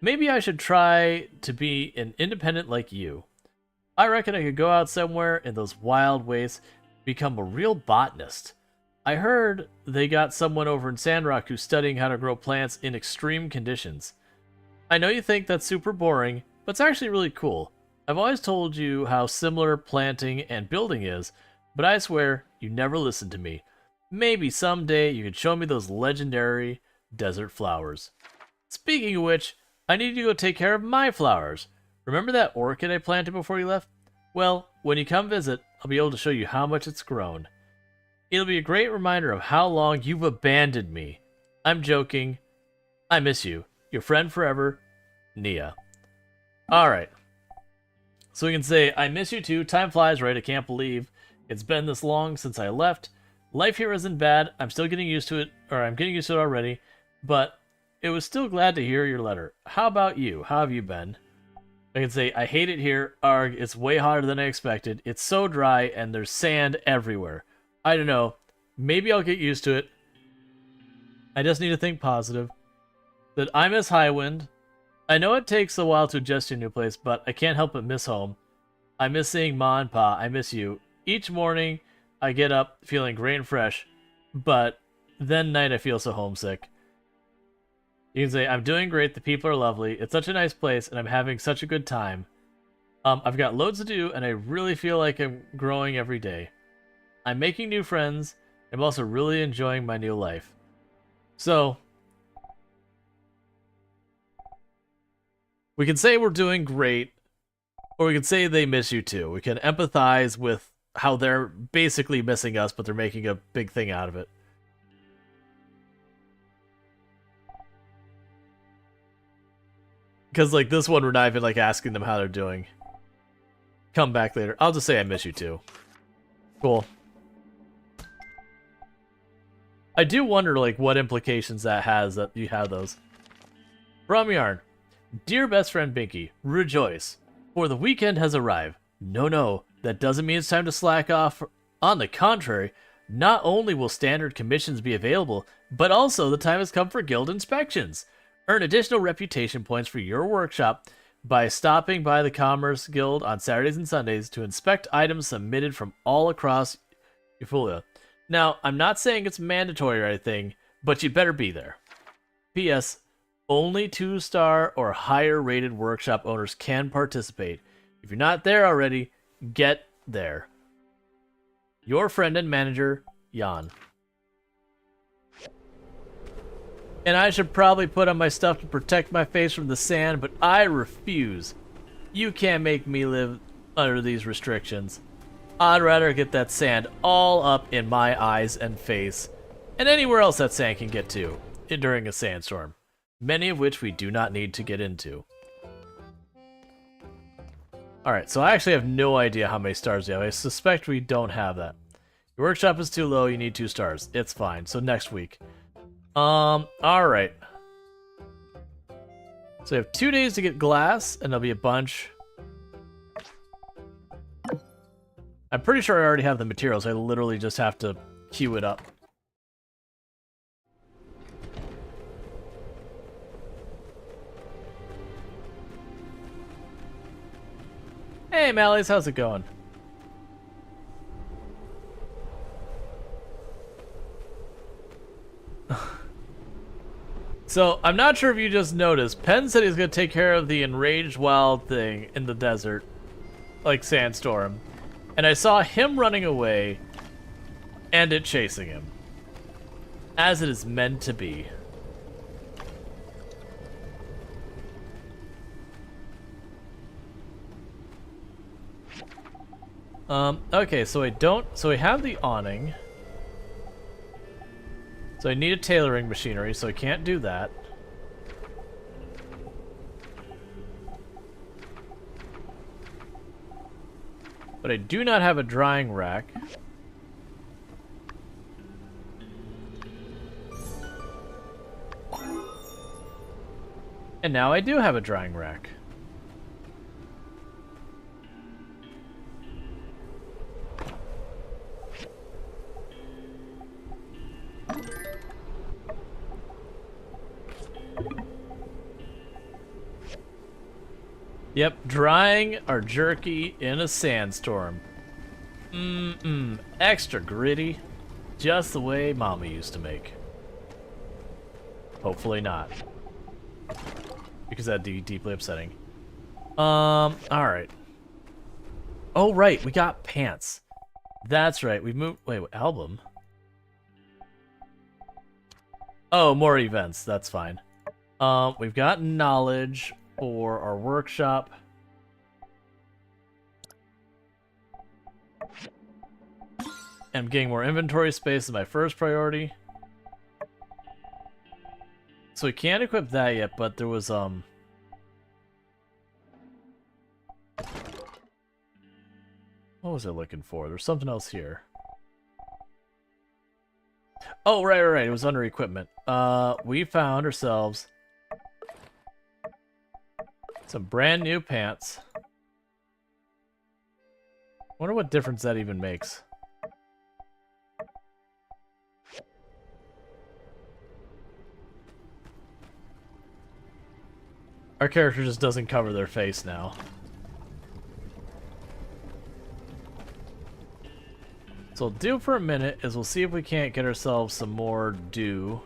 Maybe I should try to be an independent like you. I reckon I could go out somewhere in those wild wastes, become a real botanist. I heard they got someone over in Sandrock who's studying how to grow plants in extreme conditions. I know you think that's super boring, but it's actually really cool. I've always told you how similar planting and building is, but I swear you never listened to me. Maybe someday you could show me those legendary desert flowers. Speaking of which, I need you to go take care of my flowers. Remember that orchid I planted before you left? Well, when you come visit, I'll be able to show you how much it's grown. It'll be a great reminder of how long you've abandoned me. I'm joking. I miss you. Your friend forever, Nia. Alright. So we can say, I miss you too. Time flies, right? I can't believe it's been this long since I left. Life here isn't bad. I'm still getting used to it, or I'm getting used to it already, but it was still glad to hear your letter. How about you? How have you been? I can say, I hate it here. Arg, it's way hotter than I expected. It's so dry, and there's sand everywhere. I don't know. Maybe I'll get used to it. I just need to think positive. That I miss Highwind. I know it takes a while to adjust to a new place, but I can't help but miss home. I miss seeing Ma and Pa. I miss you. Each morning, I get up feeling great and fresh, but then night I feel so homesick. You can say, I'm doing great, the people are lovely, it's such a nice place, and I'm having such a good time. I've got loads to do, and I really feel like I'm growing every day. I'm making new friends, I'm also really enjoying my new life. So, we can say we're doing great, or we can say they miss you too. We can empathize with how they're basically missing us, but they're making a big thing out of it. Because, like, this one, we're not even, like, asking them how they're doing. Come back later. I'll just say I miss you too. Cool. I do wonder, like, what implications that has that you have those. From Yarn. Dear best friend Binky, rejoice, for the weekend has arrived. No, that doesn't mean it's time to slack off. On the contrary, not only will standard commissions be available, but also the time has come for guild inspections. Earn additional reputation points for your workshop by stopping by the Commerce Guild on Saturdays and Sundays to inspect items submitted from all across Eupholia. Now, I'm not saying it's mandatory or anything, but you better be there. P.S. Only 2-star or higher rated workshop owners can participate. If you're not there already, get there. Your friend and manager, Jan. And I should probably put on my stuff to protect my face from the sand, but I refuse. You can't make me live under these restrictions. I'd rather get that sand all up in my eyes and face, and anywhere else that sand can get to during a sandstorm, many of which we do not need to get into. Alright, so I actually have no idea how many stars we have. I suspect we don't have that. Your workshop is too low, you need 2 stars. It's fine, so next week. Alright. So we have 2 days to get glass, and there'll be a bunch. I'm pretty sure I already have the materials. I literally just have to queue it up. Hey, Mallies, how's it going? So, I'm not sure if you just noticed, Penn said he's going to take care of the enraged wild thing in the desert, like Sandstorm. And I saw him running away, and it chasing him. As it is meant to be. Okay, so we have the awning. So I need a tailoring machinery, so I can't do that. But I do not have a drying rack. And now I do have a drying rack. Yep, drying our jerky in a sandstorm. Extra gritty. Just the way Mama used to make. Hopefully not. Because that'd be deeply upsetting. Alright. Oh, right, we got pants. That's right, we moved... Wait, what album? Oh, more events, that's fine. We've got knowledge for our workshop. And getting more inventory space is my first priority. So we can't equip that yet, but there was, what was I looking for? There's something else here. Oh, right. It was under equipment. We found ourselves some brand new pants. Wonder what difference that even makes. Our character just doesn't cover their face now. So what we'll do for a minute is we'll see if we can't get ourselves some more dew.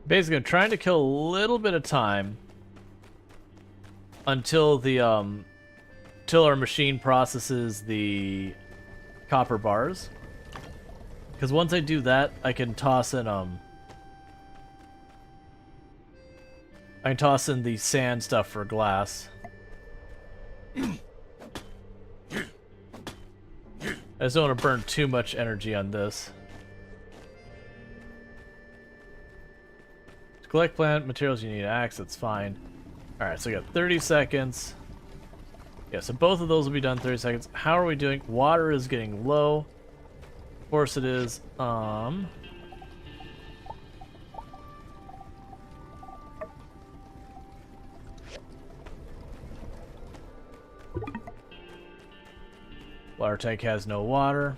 Basically, I'm trying to kill a little bit of time until the till our machine processes the copper bars. Because once I do that, I can toss in the sand stuff for glass. I just don't want to burn too much energy on this. To collect plant materials, you need an axe. That's fine. Alright, so we got 30 seconds. Yeah, so both of those will be done in 30 seconds. How are we doing? Water is getting low. Of course it is. Water tank has no water.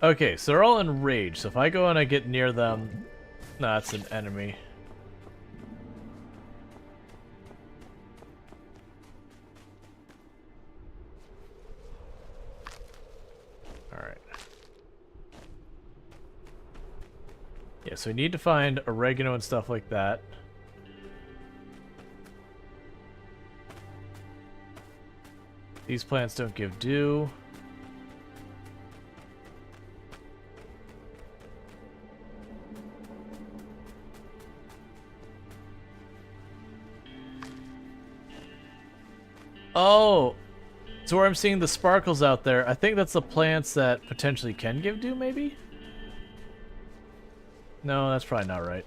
Okay, so they're all enraged. So if I go and I get near them, nah, it's an enemy. Alright. Yeah, so we need to find oregano and stuff like that. These plants don't give dew. Oh, so where I'm seeing the sparkles out there, I think that's the plants that potentially can give dew, maybe? No, that's probably not right.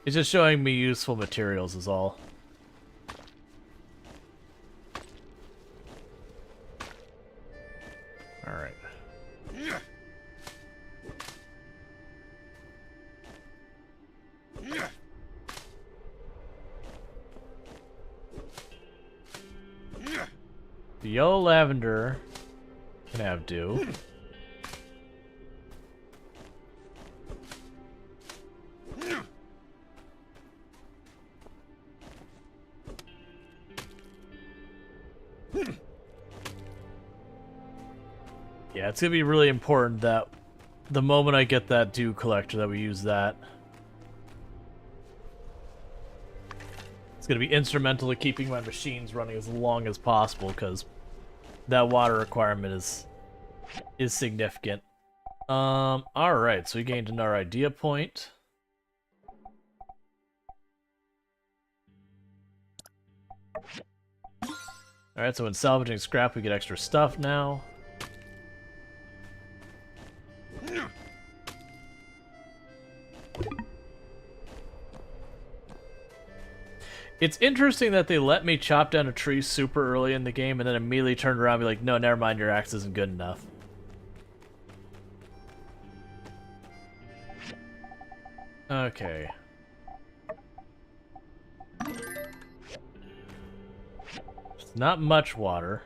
It's just showing me useful materials is all. Alright. The yellow lavender can have dew. Yeah, it's gonna be really important that the moment I get that dew collector that we use that. It's going to be instrumental to keeping my machines running as long as possible because that water requirement is significant. Alright, so we gained another idea point. Alright, so when salvaging scrap we get extra stuff now. It's interesting that they let me chop down a tree super early in the game and then immediately turned around and be like, no, never mind, your axe isn't good enough. Okay. Not much water.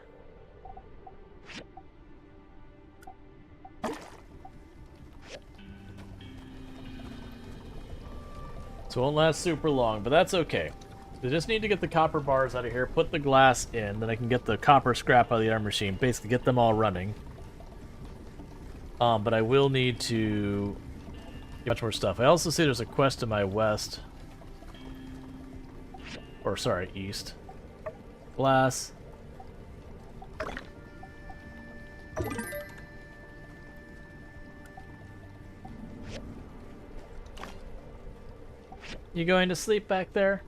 So it won't last super long, but that's okay. So I just need to get the copper bars out of here, put the glass in, then I can get the copper scrap out of the iron machine, basically get them all running. But I will need to get much more stuff. I also see there's a quest to my west. Or, sorry, east. Glass. You going to sleep back there?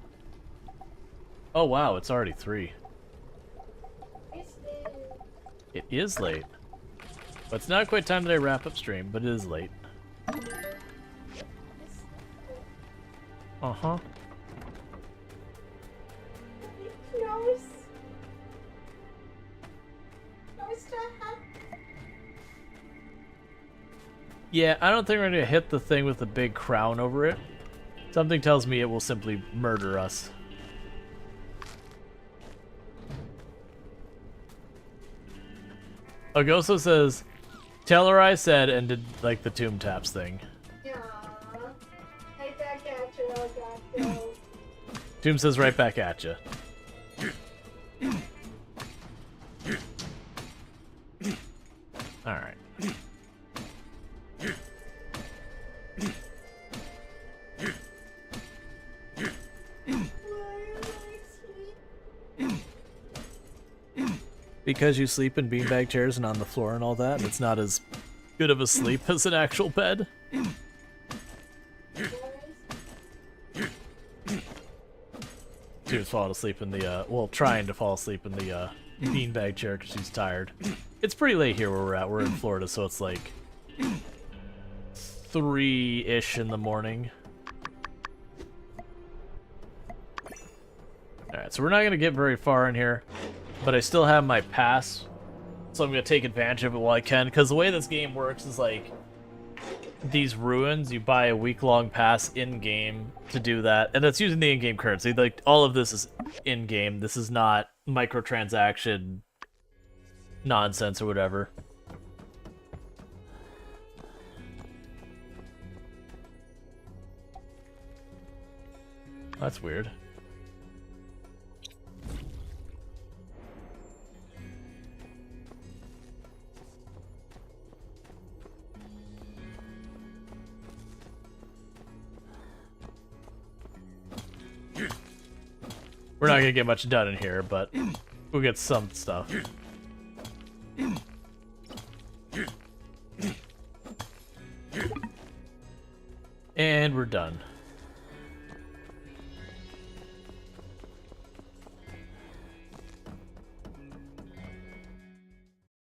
Oh wow, it's already 3. It is late. But it's not quite time that I wrap up stream, but it is late. Uh-huh. Yeah, I don't think we're going to hit the thing with the big crown over it. Something tells me it will simply murder us. Agoso says, tell her I said, and did like the tomb taps thing. Right back at you, Elgato. Tomb says right back at you. Alright. Because you sleep in beanbag chairs and on the floor and all that, it's not as good of a sleep as an actual bed. She was falling asleep in the, well, trying to fall asleep in the beanbag chair because she's tired. It's pretty late here where we're at. We're in Florida, so it's like 3-ish in the morning. Alright, so we're not going to get very far in here, but I still have my pass, so I'm going to take advantage of it while I can, because the way this game works is like, these ruins, you buy a week-long pass in-game to do that, and that's using the in-game currency. Like, all of this is in-game. This is not microtransaction nonsense or whatever. That's weird. We're not gonna get much done in here, but we'll get some stuff. And we're done.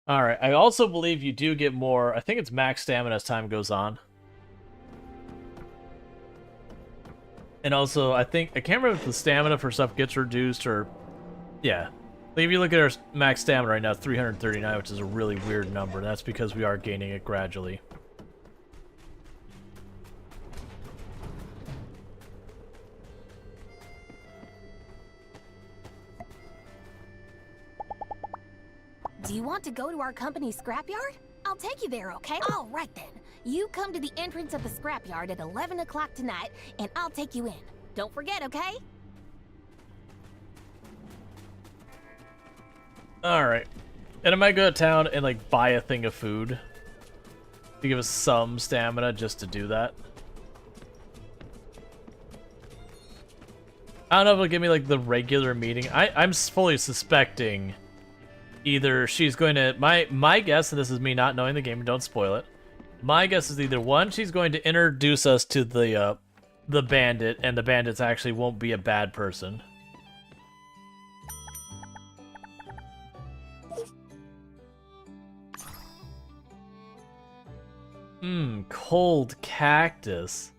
Alright, I also believe you do get more, I think it's max stamina as time goes on. And also, I can't remember if the stamina for stuff gets reduced or... Yeah. Like if you look at our max stamina right now, it's 339, which is a really weird number. That's because we are gaining it gradually. Do you want to go to our company's scrapyard? I'll take you there, okay? All right then. You come to the entrance of the scrapyard at 11 o'clock tonight, and I'll take you in. Don't forget, okay? Alright. And I might go to town and, like, buy a thing of food to give us some stamina just to do that. I don't know if it'll give me, like, the regular meeting. I'm fully suspecting either she's going to... My guess, and this is me not knowing the game, don't spoil it. My guess is either, one, she's going to introduce us to the bandit, and the bandits actually won't be a bad person. Cold cactus.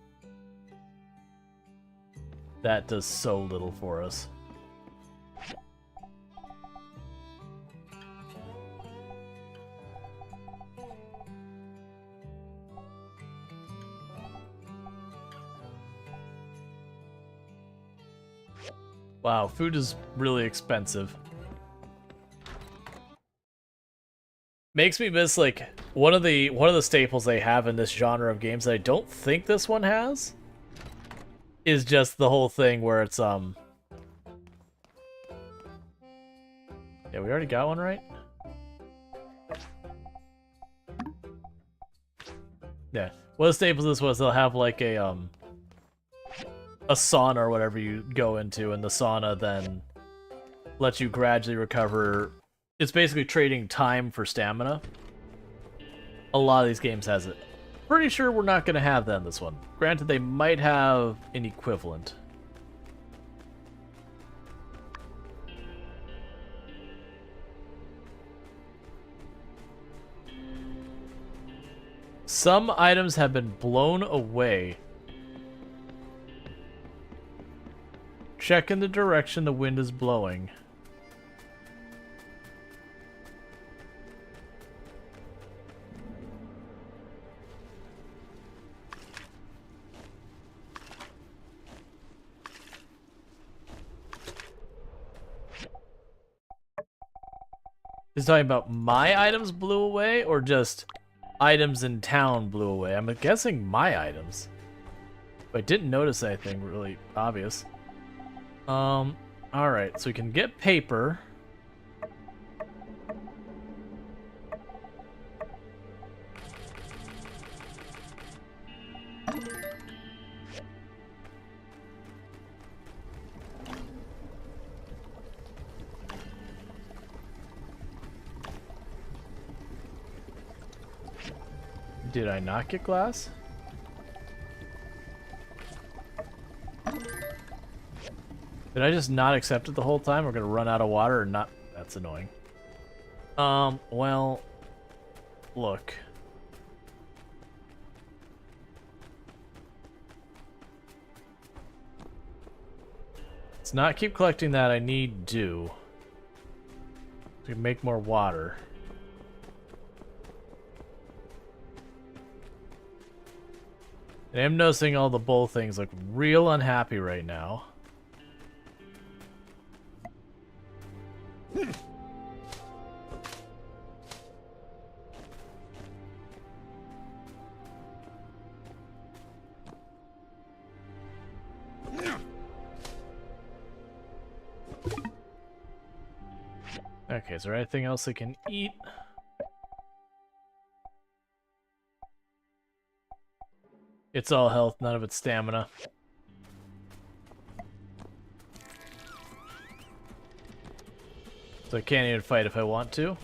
That does so little for us. Wow, food is really expensive. Makes me miss like one of the staples they have in this genre of games that I don't think this one has is just the whole thing where it's yeah, we already got one, right? Yeah. One of the staples of this was they'll have like a sauna or whatever you go into, and the sauna then lets you gradually recover. It's basically trading time for stamina. A lot of these games has it. Pretty sure we're not going to have that in this one. Granted, they might have an equivalent. Some items have been blown away. Check in the direction the wind is blowing. Is talking about my items blew away or just items in town blew away? I'm guessing my items. But I didn't notice anything really obvious. Alright, so we can get paper. Did I not get glass? Did I just not accept it the whole time? We're gonna run out of water or not? That's annoying. Well, look. Let's not keep collecting that. I need dew to make more water. And I'm noticing all the bull things look real unhappy right now. Okay, is there anything else I can eat? It's all health, none of it's stamina. So I can't even fight if I want to.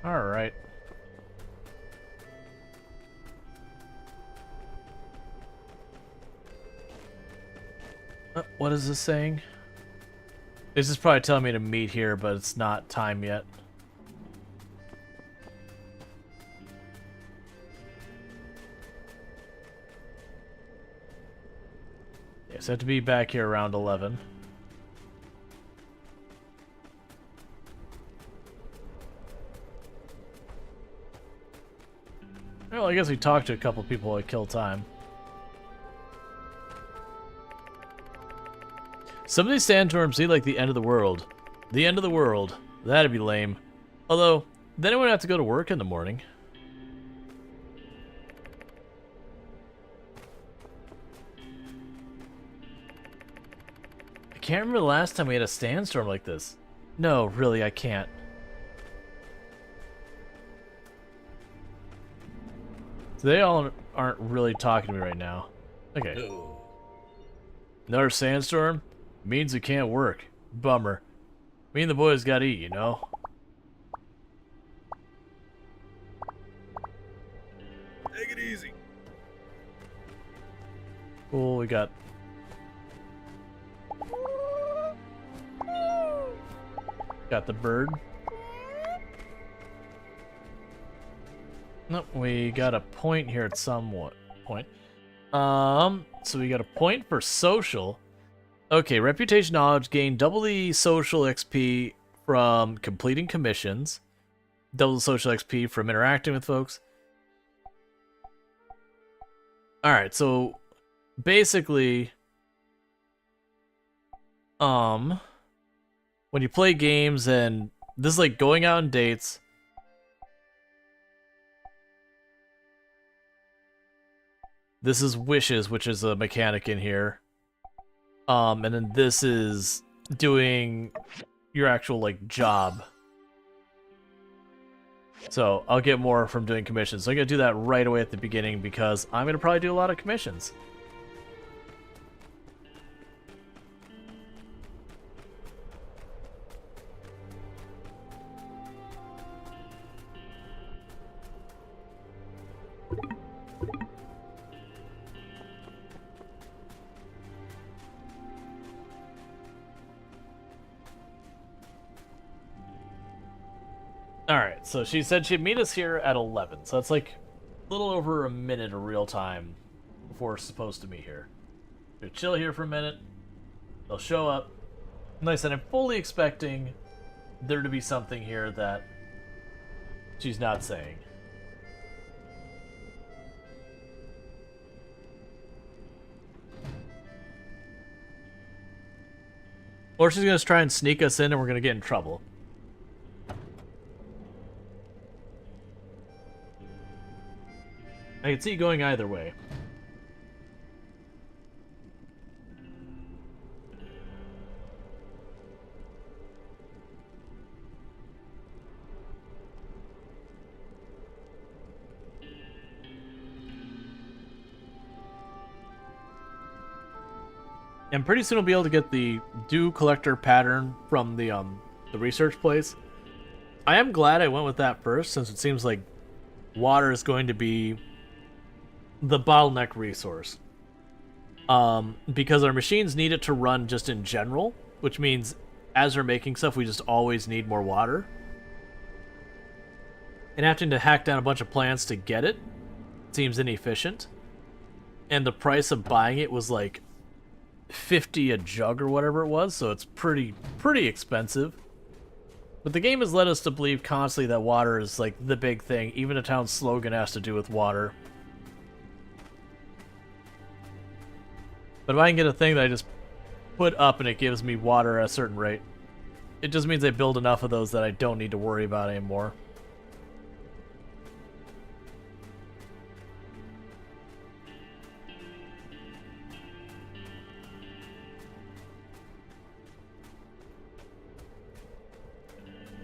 Alright. What is this saying? This is probably telling me to meet here, but it's not time yet. Yes, I have to be back here around 11. Well, I guess we talked to a couple people while I kill time. Some of these sandstorms seem like the end of the world. The end of the world. That'd be lame. Although, then I would have to go to work in the morning. I can't remember the last time we had a sandstorm like this. No, really, I can't. So they all aren't really talking to me right now. Okay. Another sandstorm? Means we can't work. Bummer. Me and the boys gotta eat, you know? Take it easy. Cool, we got... Got the bird. Nope, we got a point here at some point. So we got a point for social. Okay, reputation knowledge, gain double the social XP from completing commissions, double the social XP from interacting with folks. Alright, so basically when you play games, and this is like going out on dates. This is wishes, which is a mechanic in here. And then this is doing your actual, like, job. So, I'll get more from doing commissions. So I'm going to do that right away at the beginning because I'm going to probably do a lot of commissions. Alright, so she said she'd meet us here at 11, so that's like a little over a minute of real time before we're supposed to meet here. We'll chill here for a minute, they'll show up. Like I said, I'm fully expecting there to be something here that she's not saying. Or she's going to try and sneak us in and we're going to get in trouble. I can see it going either way. And pretty soon we'll be able to get the dew collector pattern from the research place. I am glad I went with that first, since it seems like water is going to be the bottleneck resource. Because our machines need it to run just in general, which means as we're making stuff, we just always need more water. And having to hack down a bunch of plants to get it seems inefficient. And the price of buying it was like 50 a jug or whatever it was, so it's pretty expensive. But the game has led us to believe constantly that water is like the big thing. Even a town's slogan has to do with water. But if I can get a thing that I just put up and it gives me water at a certain rate, it just means I build enough of those that I don't need to worry about anymore.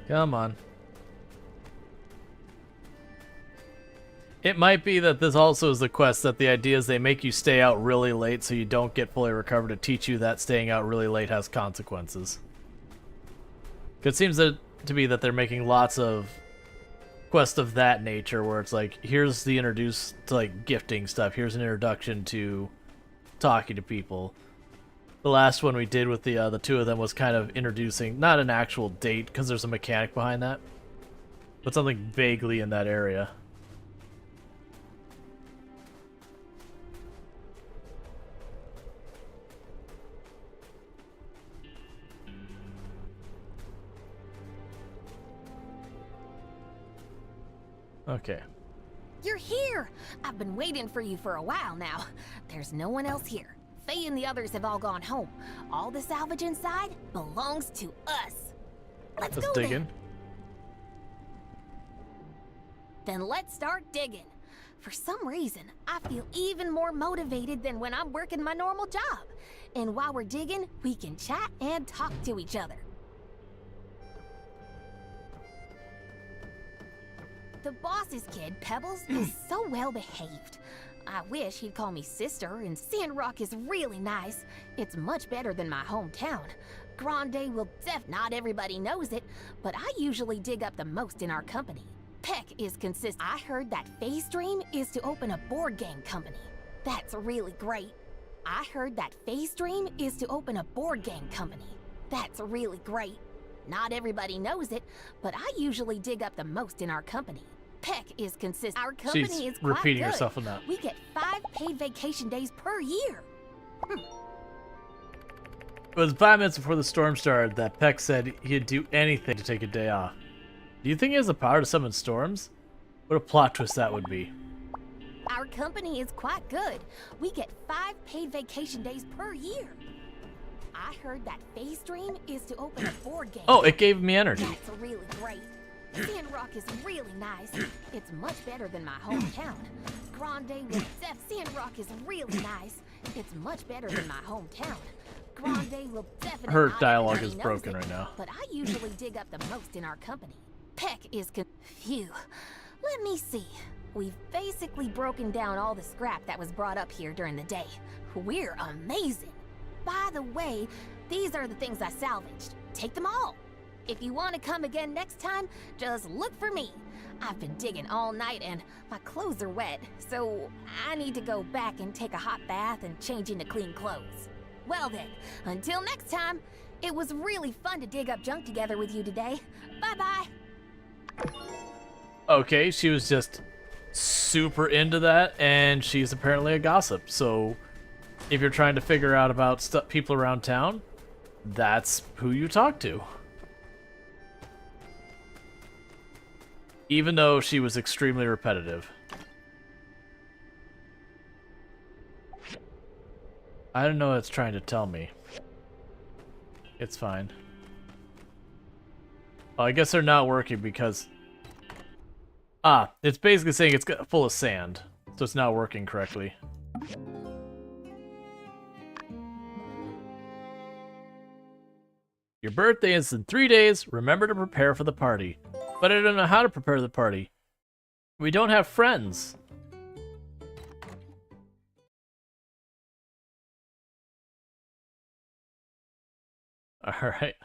Come on. It might be that this also is the quest, that the idea is they make you stay out really late so you don't get fully recovered, to teach you that staying out really late has consequences. It seems to be that they're making lots of quests of that nature, where it's like, here's the introduce to like gifting stuff, here's an introduction to talking to people. The last one we did with the two of them was kind of introducing, not an actual date, because there's a mechanic behind that, but something vaguely in that area. Okay. You're here! I've been waiting for you for a while now. There's no one else here. Faye and the others have all gone home. All the salvage inside belongs to us. Let's go dig then. in. Then let's start digging. For some reason, I feel even more motivated than when I'm working my normal job. And while we're digging, we can chat and talk to each other. The boss's kid, Pebbles, is so well behaved. I wish he'd call me sister, and Sandrock is really nice. It's much better than my hometown. Grande will not everybody knows it, but I usually dig up the most in our company. Peck is consistent. I heard that Faye's dream is to open a board game company. That's really great. I heard that Faye's dream is to open a board game company. That's really great. Not everybody knows it, but I usually dig up the most in our company. Peck is consistent. Our company She's is quite repeating good. herself on that. We get 5 paid vacation days per year. It was 5 minutes before the storm started that Peck said he'd do anything to take a day off. Do you think he has the power to summon storms? What a plot twist that would be. Our company is quite good. We get 5 paid vacation days per year. I heard that Faye's dream is to open a board game. Oh, it gave me energy. That's really great. Sandrock is really nice. It's much better than my hometown. Grande will Sandrock is really nice. It's much better than my hometown. Grande will definitely. Her dialogue is broken right now. But I usually dig up the most in our company. Peck is Phew. Let me see. We've basically broken down all the scrap that was brought up here during the day. We're amazing. By the way, these are the things I salvaged. Take them all. If you want to come again next time, just look for me. I've been digging all night and my clothes are wet, so I need to go back and take a hot bath and change into clean clothes. Well then, until next time, it was really fun to dig up junk together with you today. Bye-bye. Okay, she was just super into that, and she's apparently a gossip. So if you're trying to figure out about people around town, that's who you talk to. Even though she was extremely repetitive. I don't know what it's trying to tell me. It's fine. Oh, I guess they're not working because... Ah, it's basically saying it's full of sand, so it's not working correctly. Your birthday is in 3 days. Remember to prepare for the party. But I don't know how to prepare the party. We don't have friends. Alright.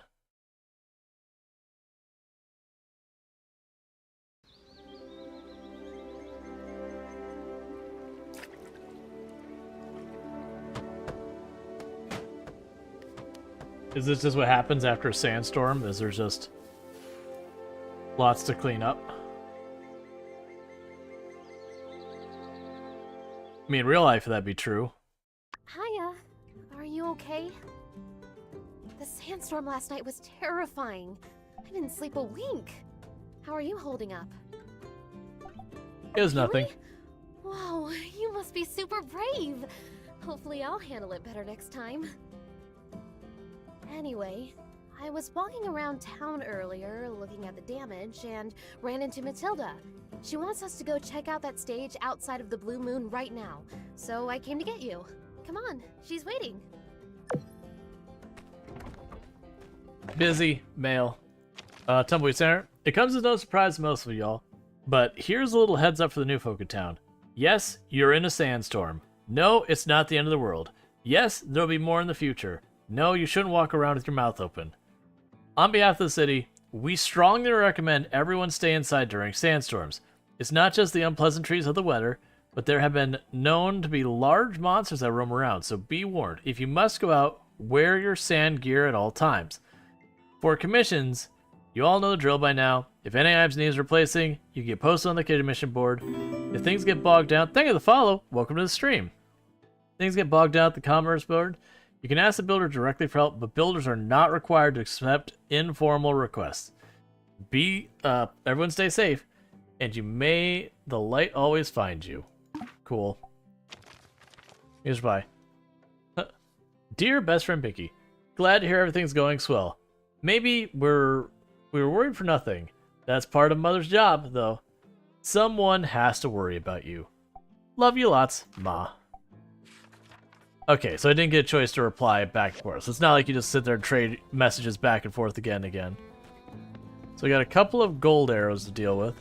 Is this just what happens after a sandstorm? Is there just lots to clean up? I mean, in real life, that'd be true. Hiya. Are you okay? The sandstorm last night was terrifying. I didn't sleep a wink. How are you holding up? It was nothing. Whoa, you must be super brave. Hopefully I'll handle it better next time. Anyway, I was walking around town earlier looking at the damage and ran into Matilda. She wants us to go check out that stage outside of the Blue Moon right now, so I came to get you. Come on, she's waiting. Busy, mail. Tumbleweed Center. It comes as no surprise to most of y'all, but here's a little heads up for the new folk in town. Yes, you're in a sandstorm. No, it's not the end of the world. Yes, there'll be more in the future. No, you shouldn't walk around with your mouth open. On behalf of the city, we strongly recommend everyone stay inside during sandstorms. It's not just the unpleasantries of the weather, but there have been known to be large monsters that roam around, so be warned. If you must go out, wear your sand gear at all times. For commissions, you all know the drill by now. If any items needs replacing, you can get posted on the commission board. If things get bogged down, thank you for the follow. Welcome to the stream. Things get bogged down at the commerce board. You can ask the builder directly for help, but builders are not required to accept informal requests. Everyone stay safe, and may the light always find you. Cool. Here's bye. Dear best friend Picky, glad to hear everything's going swell. Maybe we were worried for nothing. That's part of Mother's job, though. Someone has to worry about you. Love you lots, Ma. Okay, so I didn't get a choice to reply back and forth. So it's not like you just sit there and trade messages back and forth again and again. So we got a couple of gold arrows to deal with.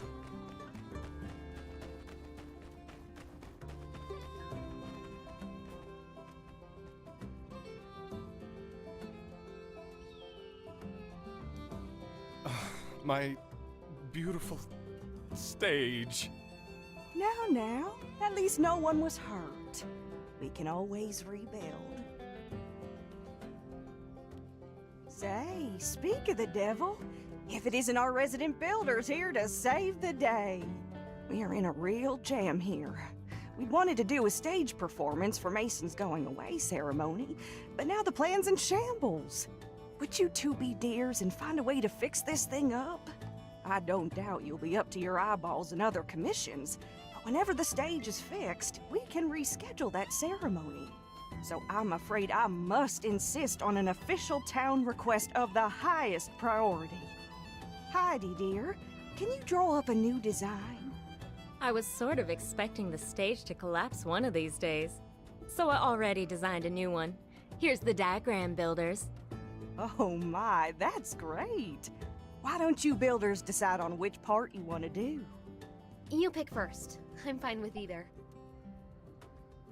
My beautiful stage. Now, at least no one was hurt. We can always rebuild. Say, speak of the devil, if it isn't our resident builders here to save the day. We are in a real jam here. We wanted to do a stage performance for Mason's going away ceremony, but now the plan's in shambles. Would you two be dears and find a way to fix this thing up? I don't doubt you'll be up to your eyeballs in other commissions, but whenever the stage is fixed, we can reschedule that ceremony. So I'm afraid I must insist on an official town request of the highest priority. Heidi, dear, can you draw up a new design? I was sort of expecting the stage to collapse one of these days. So I already designed a new one. Here's the diagram, builders. Oh my, that's great. Why don't you builders decide on which part you want to do? You pick first. I'm fine with either.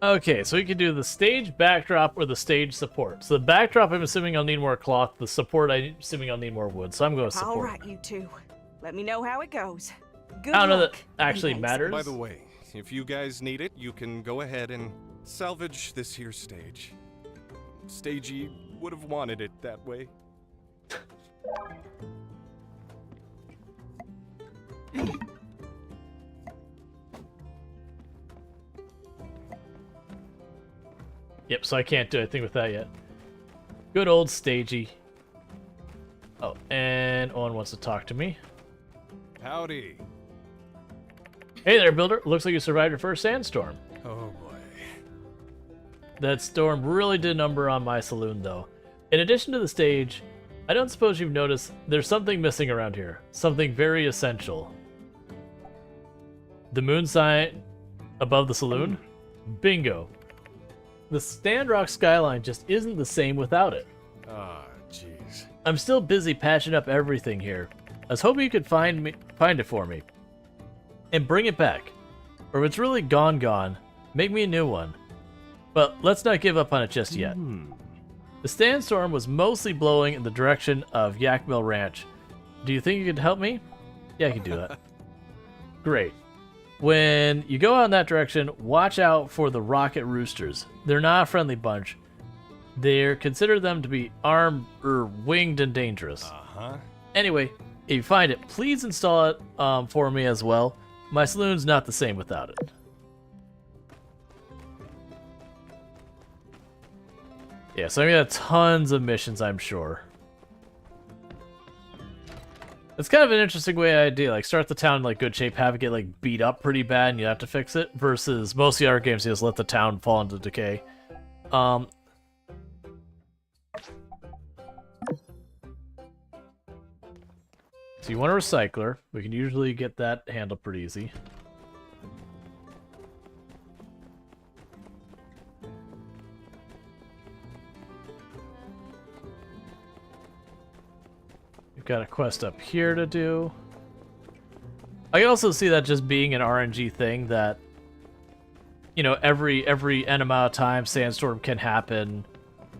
Okay, so we can do the stage backdrop or the stage support. So the backdrop, I'm assuming I'll need more cloth. The support, I'm assuming I'll need more wood. So I'm going to support. All right, you two. Let me know how it goes. Good I don't know luck. that actually and matters. By the way, if you guys need it, you can go ahead and salvage this here stage. Stagey would have wanted it that way. Yep, so I can't do anything with that yet. Good old Stagey. Oh, and Owen wants to talk to me. Howdy. Hey there, builder. Looks like you survived your first sandstorm. Oh boy. That storm really did a number on my saloon, though. In addition to the stage, I don't suppose you've noticed there's something missing around here. Something very essential. The moon sign above the saloon? Bingo. The Sandrock skyline just isn't the same without it. Ah, jeez. I'm still busy patching up everything here. I was hoping you could find it for me. And bring it back. Or if it's really gone, make me a new one. But let's not give up on it just yet. The sandstorm was mostly blowing in the direction of Yak Mill Ranch. Do you think you could help me? Yeah, I can do that. Great. When you go out in that direction, watch out for the rocket roosters. They're not a friendly bunch. Consider them to be armed or winged and dangerous. Uh-huh. Anyway, if you find it, please install it for me as well. My saloon's not the same without it. Yeah, so I'm gonna have tons of missions, I'm sure. It's kind of an interesting idea, like start the town in like good shape, have it get like beat up pretty bad and you have to fix it, versus most of the other games you just let the town fall into decay. So you want a recycler. We can usually get that handled pretty easy. We've got a quest up here to do. I can also see that just being an RNG thing that, you know, every N amount of time sandstorm can happen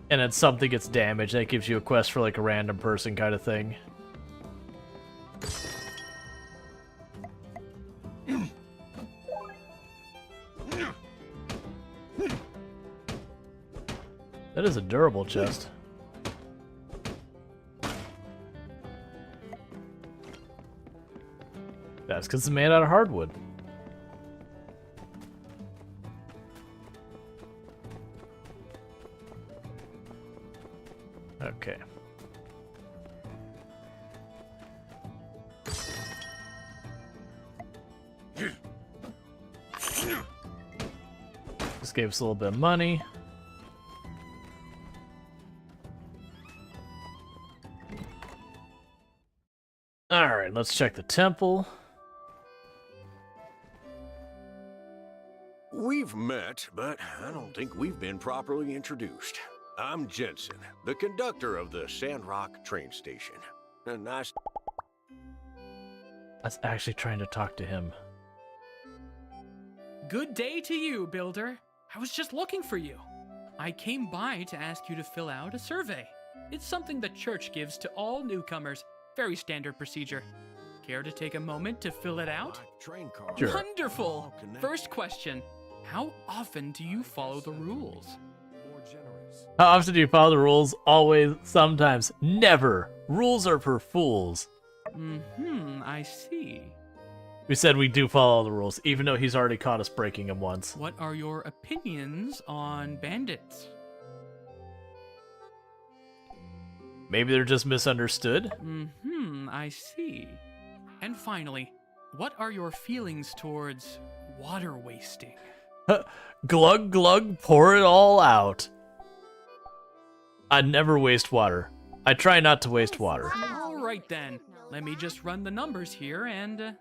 and then something gets damaged. That gives you a quest for like a random person kind of thing. That is a durable chest. That's because it's made out of hardwood. Okay. This gave us a little bit of money. Alright, let's check the temple. We've met, but I don't think we've been properly introduced. I'm Jensen, the conductor of the Sandrock train station. A nice... I was actually trying to talk to him. Good day to you, builder. I was just looking for you. I came by to ask you to fill out a survey. It's something the church gives to all newcomers. Very standard procedure. Care to take a moment to fill it out? Train car. Sure. Wonderful! First question. How often do you follow the rules? How often do you follow the rules? Always, sometimes, never. Rules are for fools. I see. We said we do follow the rules, even though he's already caught us breaking them once. What are your opinions on bandits? Maybe they're just misunderstood? I see. And finally, what are your feelings towards water wasting? Glug glug, pour it all out. I never waste water. I try not to waste water. Alright then, let me just run the numbers here and,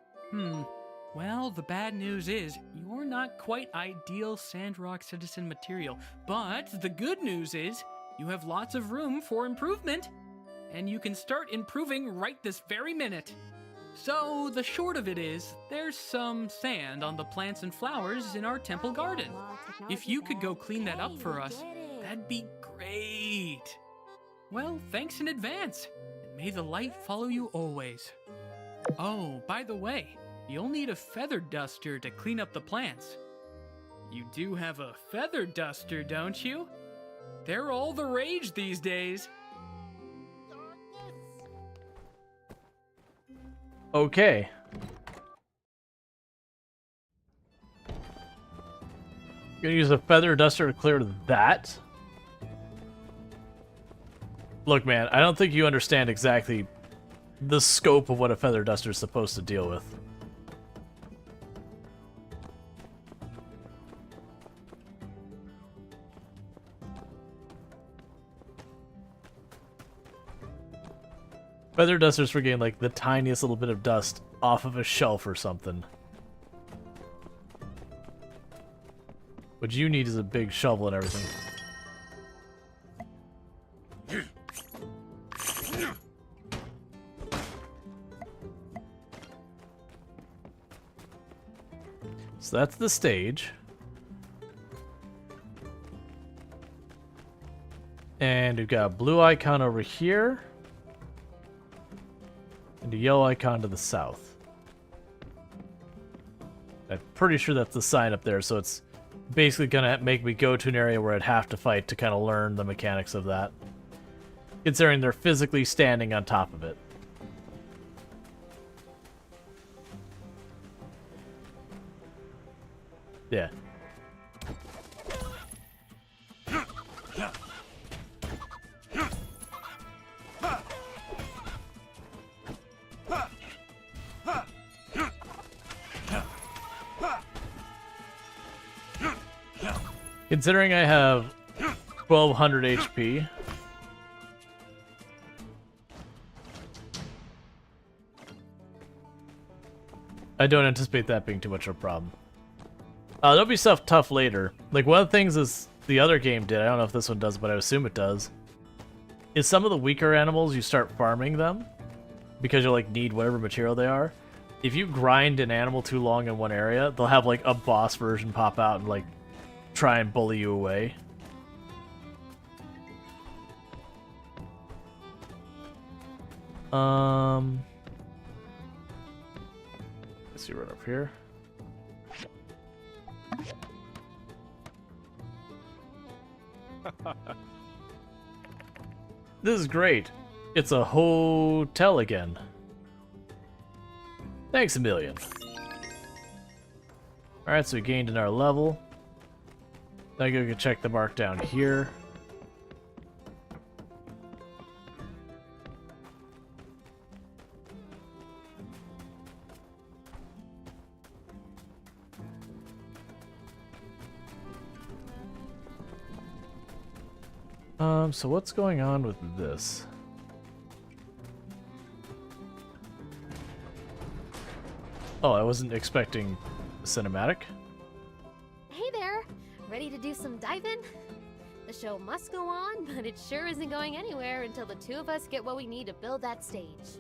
Well, the bad news is, you're not quite ideal Sandrock citizen material, but the good news is, you have lots of room for improvement, and you can start improving right this very minute. So, the short of it is, there's some sand on the plants and flowers in our temple garden. If you could go clean that up for us, that'd be great. Well, thanks in advance, and may the light follow you always. Oh, by the way, you'll need a feather duster to clean up the plants. You do have a feather duster, don't you? They're all the rage these days. Okay. Gonna use a feather duster to clear that? Look, man, I don't think you understand exactly the scope of what a feather duster is supposed to deal with. Feather dusters for getting like the tiniest little bit of dust off of a shelf or something. What you need is a big shovel and everything. So that's the stage. And we've got a blue icon over here. And a yellow icon to the south. I'm pretty sure that's the sign up there, so it's basically gonna make me go to an area where I'd have to fight to kind of learn the mechanics of that. Considering they're physically standing on top of it. Yeah. Considering I have 1200 HP, I don't anticipate that being too much of a problem. There'll be stuff tough later. Like, one of the things is the other game did, I don't know if this one does, but I assume it does, is some of the weaker animals, you start farming them because you, like, need whatever material they are. If you grind an animal too long in one area, they'll have, like, a boss version pop out and, like, try and bully you away. Let's see right up here. This is great. It's a hotel again. Thanks a million. Alright, so we gained another level. Now I go check the mark down here. So what's going on with this? Oh, I wasn't expecting a cinematic. Hey there! Ready to do some diving? The show must go on, but it sure isn't going anywhere until the two of us get what we need to build that stage.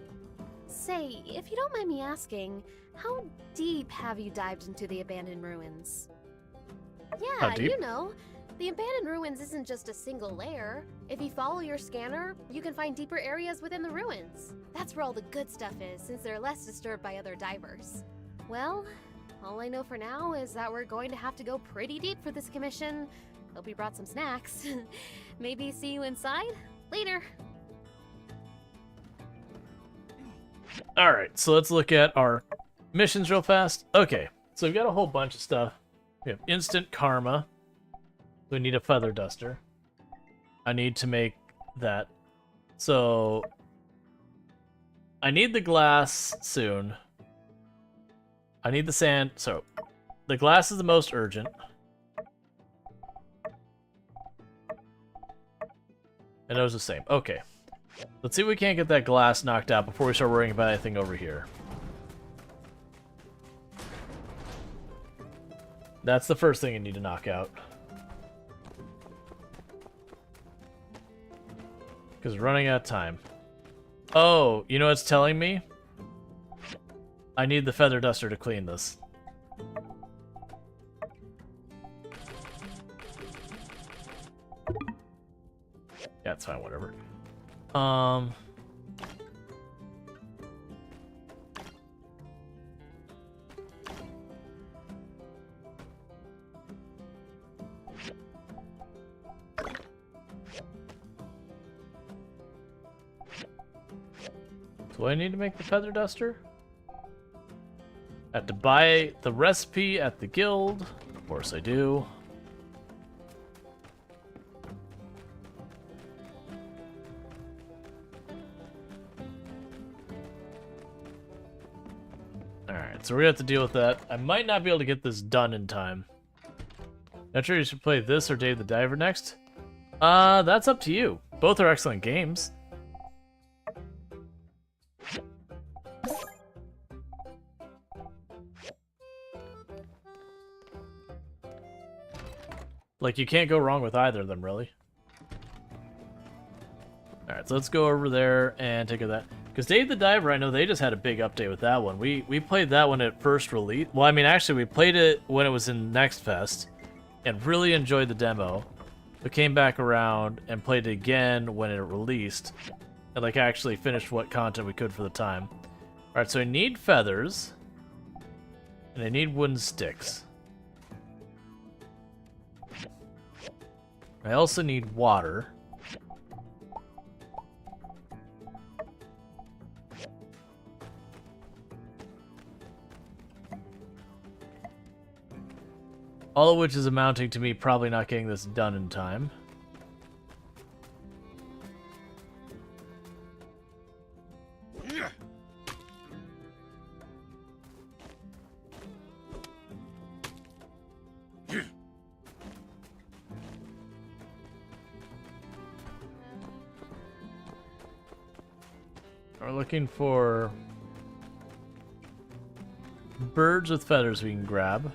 Say, if you don't mind me asking, how deep have you dived into the abandoned ruins? Yeah, you know. The abandoned ruins isn't just a single layer. If you follow your scanner, you can find deeper areas within the ruins. That's where all the good stuff is, since they're less disturbed by other divers. Well, all I know for now is that we're going to have to go pretty deep for this commission. Hope you brought some snacks. Maybe see you inside? Later! Alright, so let's look at our missions real fast. Okay, so we've got a whole bunch of stuff. We have instant karma. We need a feather duster. I need to make that. So I need the glass soon. I need the sand. So the glass is the most urgent. And it was the same. Okay. Let's see if we can't get that glass knocked out before we start worrying about anything over here. That's the first thing you need to knock out. Because we're running out of time. Oh, you know what it's telling me? I need the feather duster to clean this. Yeah, it's fine, whatever. Do I need to make the feather duster? I have to buy the recipe at the guild. Of course I do. Alright, so we're gonna have to deal with that. I might not be able to get this done in time. Not sure you should play this or Dave the Diver next. That's up to you. Both are excellent games. Like, you can't go wrong with either of them, really. Alright, so let's go over there and take a look at that. Because Dave the Diver, I know they just had a big update with that one. We played that one at first release. Well, I mean, actually, we played it when it was in Next Fest and really enjoyed the demo. We came back around and played it again when it released. And, like, actually finished what content we could for the time. Alright, so I need feathers. And I need wooden sticks. I also need water. All of which is amounting to me probably not getting this done in time. We're looking for birds with feathers we can grab.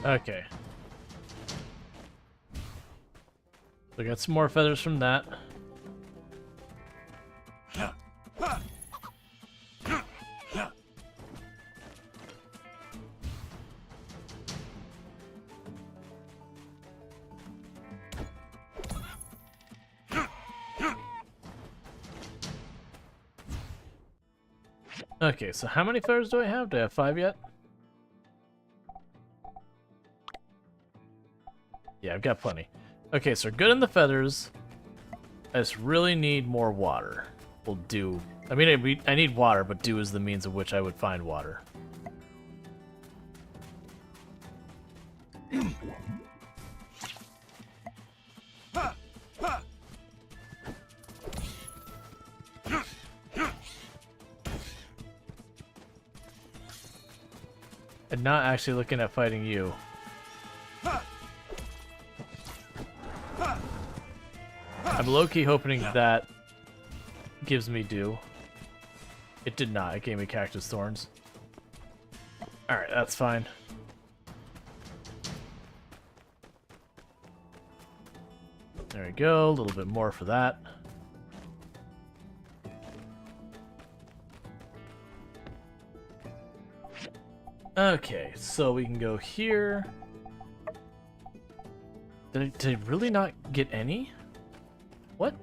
Okay. So I got some more feathers from that. Okay, so how many feathers do I have? Do I have 5 yet? Yeah, I've got plenty. Okay, so good in the feathers. I just really need more water. Will do. I mean, I need water, but dew is the means of which I would find water. And not actually looking at fighting you. I'm low-key hoping that gives me dew. It did not. It gave me cactus thorns. Alright, that's fine. There we go. A little bit more for that. Okay, so we can go here. Did I really not get any? What?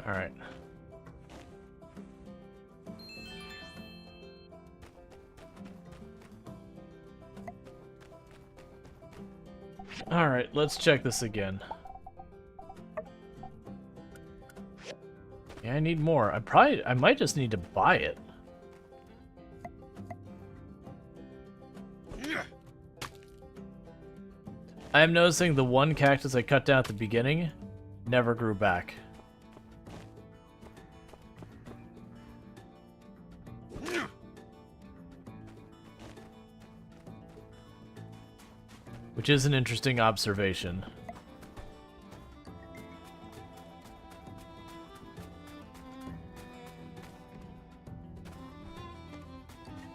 All right. All right, let's check this again. Yeah, I need more. I might just need to buy it. I am noticing the one cactus I cut down at the beginning never grew back. Which is an interesting observation.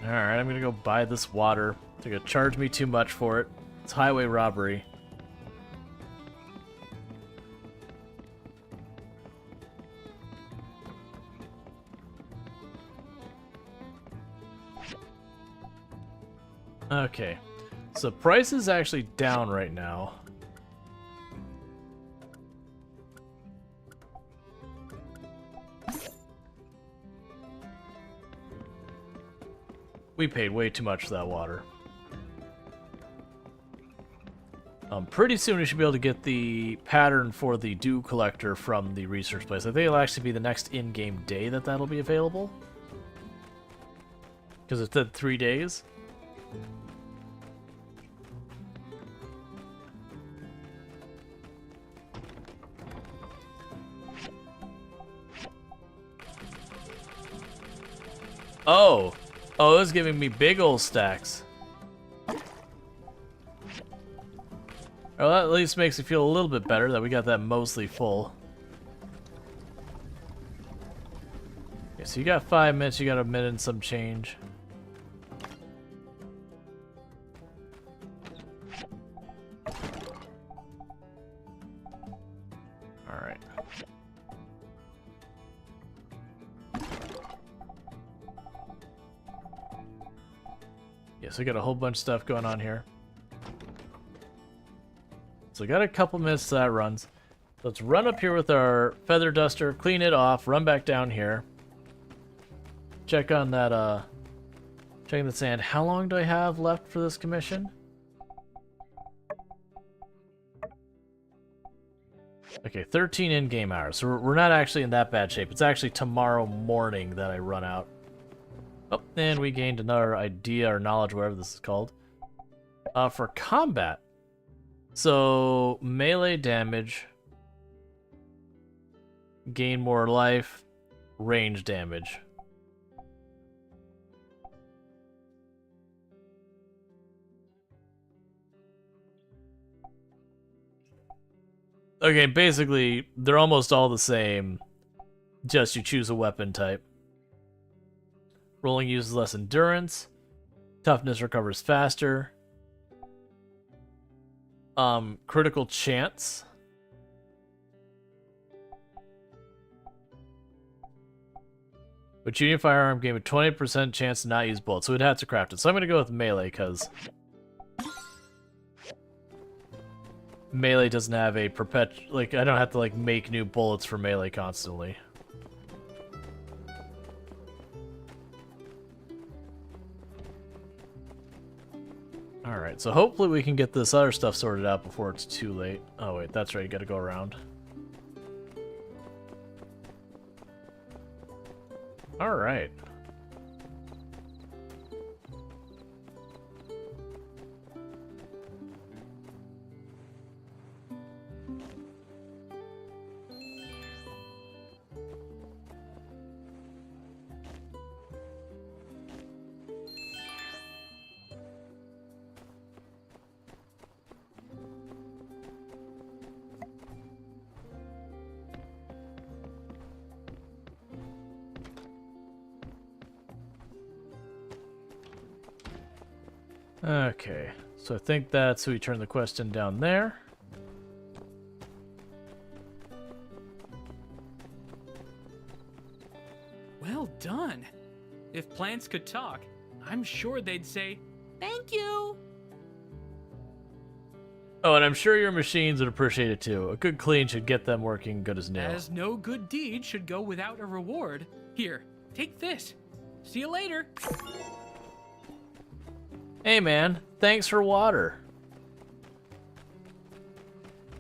Alright, I'm gonna go buy this water. They're gonna charge me too much for it. It's highway robbery. Okay. So price is actually down right now. We paid way too much for that water. Pretty soon we should be able to get the pattern for the dew collector from the research place. I think it'll actually be the next in-game day that that'll be available. Because it said 3 days. Oh! Oh, it was giving me big ol' stacks. Well, that at least makes me feel a little bit better that we got that mostly full. Okay, so you got 5 minutes, you got a minute and some change. Alright. Yeah, so we got a whole bunch of stuff going on here. So we got a couple minutes that runs. Let's run up here with our feather duster, clean it off, run back down here. Check on that, checking the sand. How long do I have left for this commission? Okay, 13 in-game hours. So we're not actually in that bad shape. It's actually tomorrow morning that I run out. Oh, and we gained another idea or knowledge, whatever this is called. For combat. So, melee damage. Gain more life. Range damage. Okay, basically, they're almost all the same. Just you choose a weapon type. Rolling uses less endurance. Toughness recovers faster. Critical chance. But shooting a firearm gave a 20% chance to not use bullets, so we'd have to craft it. So I'm going to go with melee, because melee doesn't have a perpetual... Like, I don't have to, like, make new bullets for melee constantly. Alright, so hopefully we can get this other stuff sorted out before it's too late. Oh wait, that's right, you gotta go around. Alright. Okay, so I think that's who we turn the quest in down there. Well done. If plants could talk, I'm sure they'd say, "Thank you." Oh, and I'm sure your machines would appreciate it too. A good clean should get them working good as new. As no good deed should go without a reward. Here, take this. See you later. Hey man, thanks for water.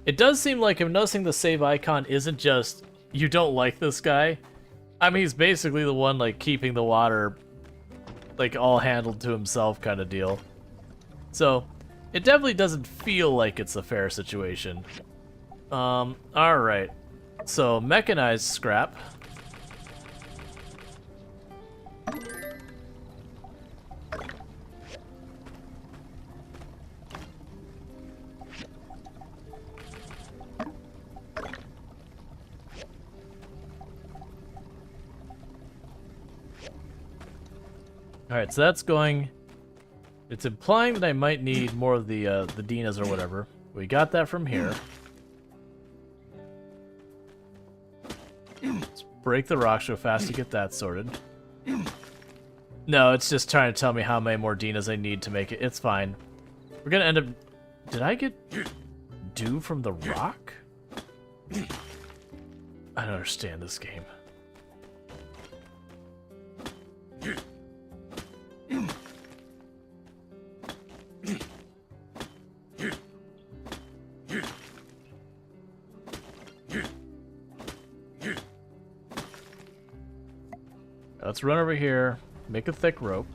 It does seem like I'm noticing the save icon isn't just, you don't like this guy. I mean, he's basically the one like keeping the water like all handled to himself kind of deal. So, it definitely doesn't feel like it's a fair situation. Alright. So, mechanized scrap. Alright, so that's going... It's implying that I might need more of the Dinas or whatever. We got that from here. Let's break the rock so fast to get that sorted. No, it's just trying to tell me how many more Dinas I need to make it. It's fine. We're gonna end up... Did I get dew from the rock? I don't understand this game. Let's run over here, make a thick rope.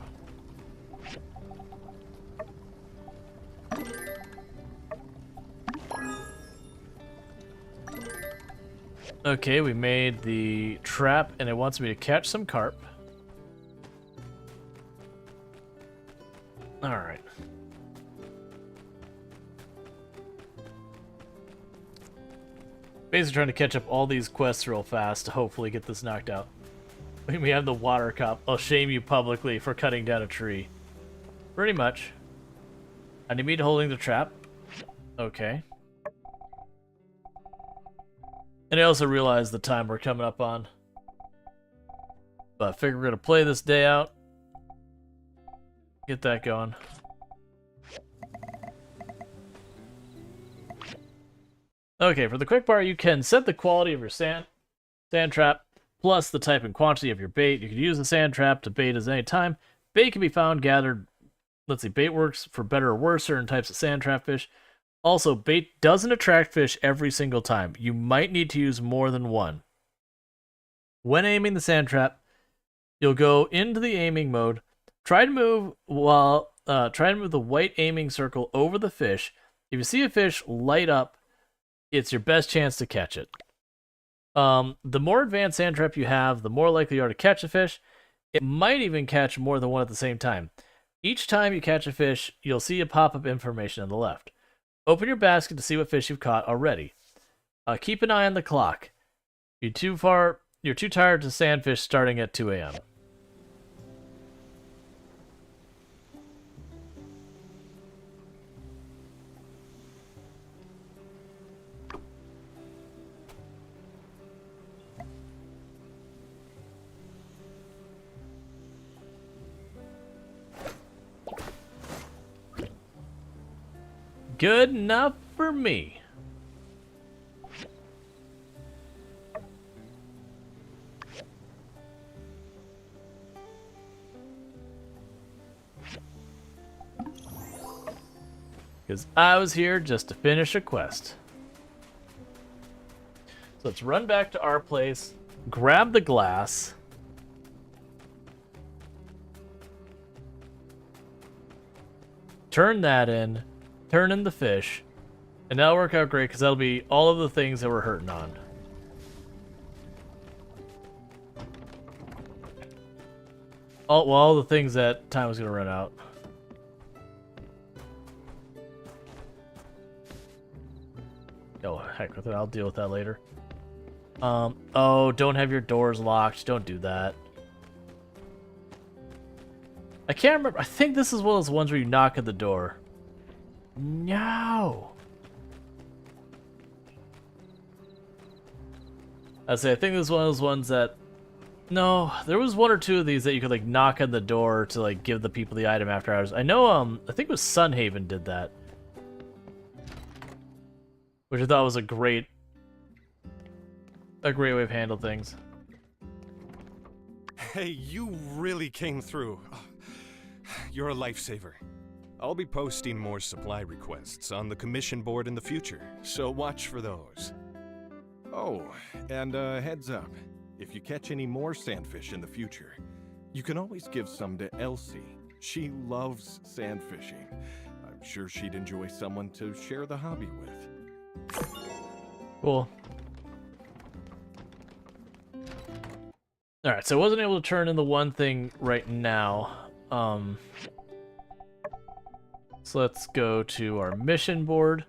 Okay, we made the trap and it wants me to catch some carp. Alright. Basically trying to catch up all these quests real fast to hopefully get this knocked out. We have the water cup. I'll shame you publicly for cutting down a tree. Pretty much. I need me to holding the trap. Okay. And I also realize the time we're coming up on. But I figure we're gonna play this day out. Get that going. Okay, for the quick part, you can set the quality of your sand trap, plus the type and quantity of your bait. You can use the sand trap to bait at any time. Bait can be found gathered. Let's see, bait works for better or worse certain types of sand trap fish. Also, bait doesn't attract fish every single time. You might need to use more than one. When aiming the sand trap, you'll go into the aiming mode. Try to move the white aiming circle over the fish. If you see a fish light up, it's your best chance to catch it. The more advanced sand trap you have, the more likely you are to catch a fish. It might even catch more than one at the same time. Each time you catch a fish, you'll see a pop-up information on the left. Open your basket to see what fish you've caught already. Keep an eye on the clock. You're too tired to sandfish starting at 2 a.m. Good enough for me. Because I was here just to finish a quest. So let's run back to our place, grab the glass. Turn that in. Turn in the fish, and that'll work out great because that'll be all of the things that we're hurting on. All the things that time was going to run out. Oh, heck with it. I'll deal with that later. Oh, don't have your doors locked. Don't do that. I can't remember. I think this is one of those ones where you knock at the door. No. I think this is one of those ones that... No, there was one or two of these that you could like knock on the door to like give the people the item after hours. I know, I think it was Sunhaven did that. Which I thought was a great way of handling things. Hey, you really came through. You're a lifesaver. I'll be posting more supply requests on the commission board in the future, so watch for those. Oh, and heads up. If you catch any more sandfish in the future, you can always give some to Elsie. She loves sandfishing. I'm sure she'd enjoy someone to share the hobby with. Cool. Alright, so I wasn't able to turn in the one thing right now. So let's go to our mission board.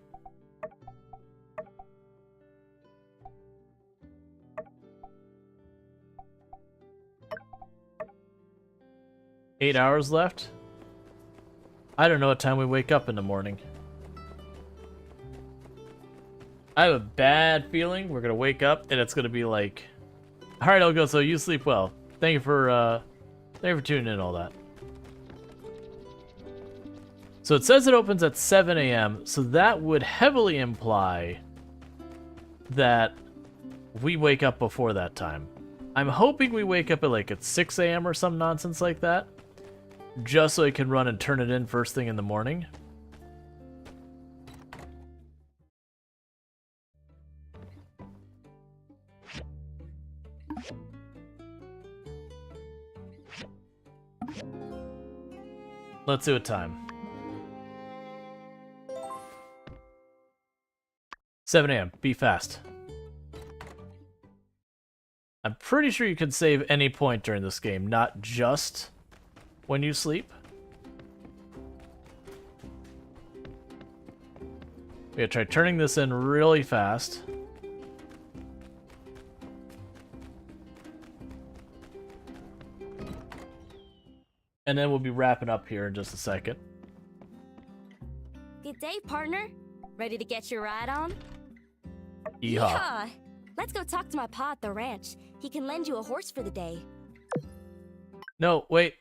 Eight hours left. I don't know what time we wake up in the morning. I have a bad feeling we're gonna wake up and it's gonna be like, all right, Elgo, so you sleep well. Thank you for tuning in and all that. So it says it opens at 7 a.m., so that would heavily imply that we wake up before that time. I'm hoping we wake up at 6 a.m. or some nonsense like that, just so I can run and turn it in first thing in the morning. Let's do a time. 7 a.m. Be fast. I'm pretty sure you can save any point during this game, not just when you sleep. We gotta try turning this in really fast. And then we'll be wrapping up here in just a second. Good day, partner. Ready to get your ride on? Yeehaw. Yeehaw! Let's go talk to my pa at the ranch. He can lend you a horse for the day. No, wait.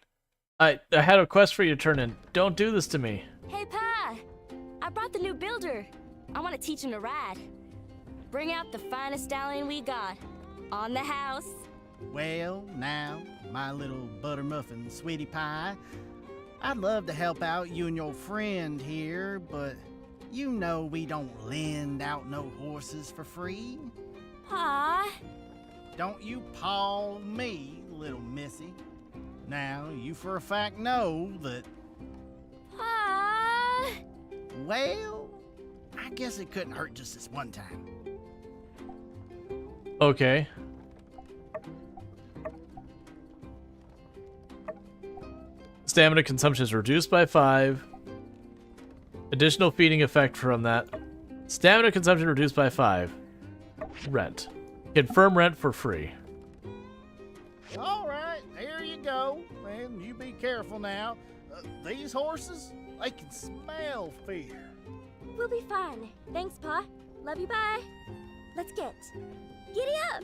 I had a quest for you to turn in. Don't do this to me. Hey, Pa! I brought the new builder. I want to teach him to ride. Bring out the finest stallion we got. On the house. Well, now, my little buttermuffin sweetie pie, I'd love to help out you and your friend here, but you know we don't lend out no horses for free. Pa! Don't you paw me, little missy. Now, you for a fact know that... Pa! Well, I guess it couldn't hurt just this one time. Okay. Stamina consumption is reduced by 5. Additional feeding effect from that. Stamina consumption reduced by 5. Rent. Confirm rent for free. All right, here you go. And you be careful now. These horses, they can smell fear. We'll be fine. Thanks, Pa. Love you, bye. Let's get. Giddy up!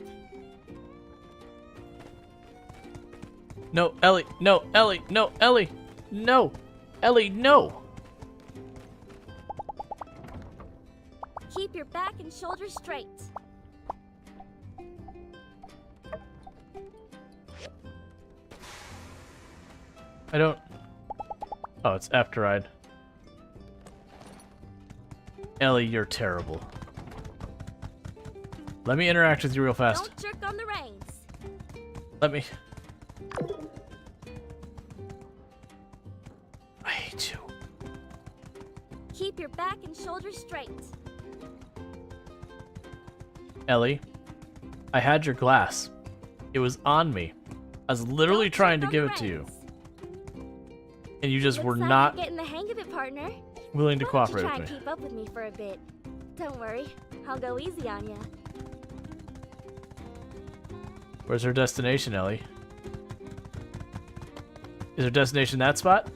No, Ellie. No, Ellie. No, Ellie. No. Ellie, no. Keep your back and shoulders straight. I don't... Oh, it's after ride. Ellie, you're terrible. Let me interact with you real fast. Don't jerk on the reins. Let me... I hate you. Keep your back and shoulders straight. Ellie, I had your glass. It was on me. I was literally trying to give it to you. And you just were not Getting the hang of it, partner. willing to cooperate Try with and me. keep up with me for a bit. Don't worry, I'll go easy on you. Where's her destination, Ellie? Is our destination that spot?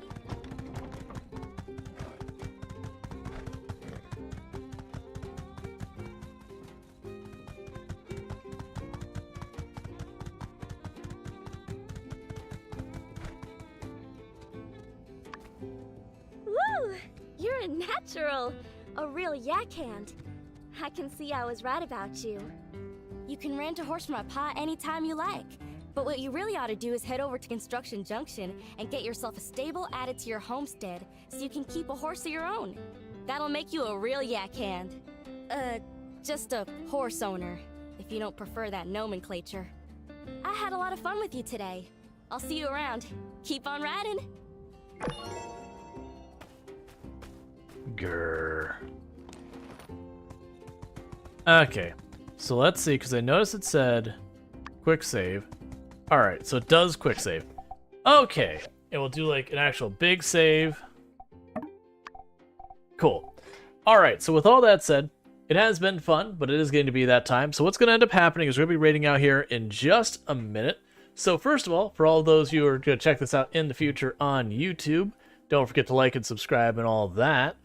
Woo! You're a natural. A real yak hand. I can see I was right about you. You can rent a horse from my pa anytime you like. But what you really ought to do is head over to Construction Junction and get yourself a stable added to your homestead so you can keep a horse of your own. That'll make you a real yak hand. Just a horse owner, if you don't prefer that nomenclature. I had a lot of fun with you today. I'll see you around. Keep on riding. Grr. Okay, so let's see, because I noticed it said quick save. Alright, so it does quick save. Okay, it will do like an actual big save. Cool. Alright, so with all that said, it has been fun, but it is going to be that time. So what's going to end up happening is we're going to be raiding out here in just a minute. So first of all, for all those who are going to check this out in the future on YouTube, don't forget to like and subscribe and all that.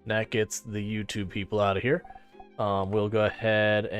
That gets the YouTube people out of here. We'll go ahead and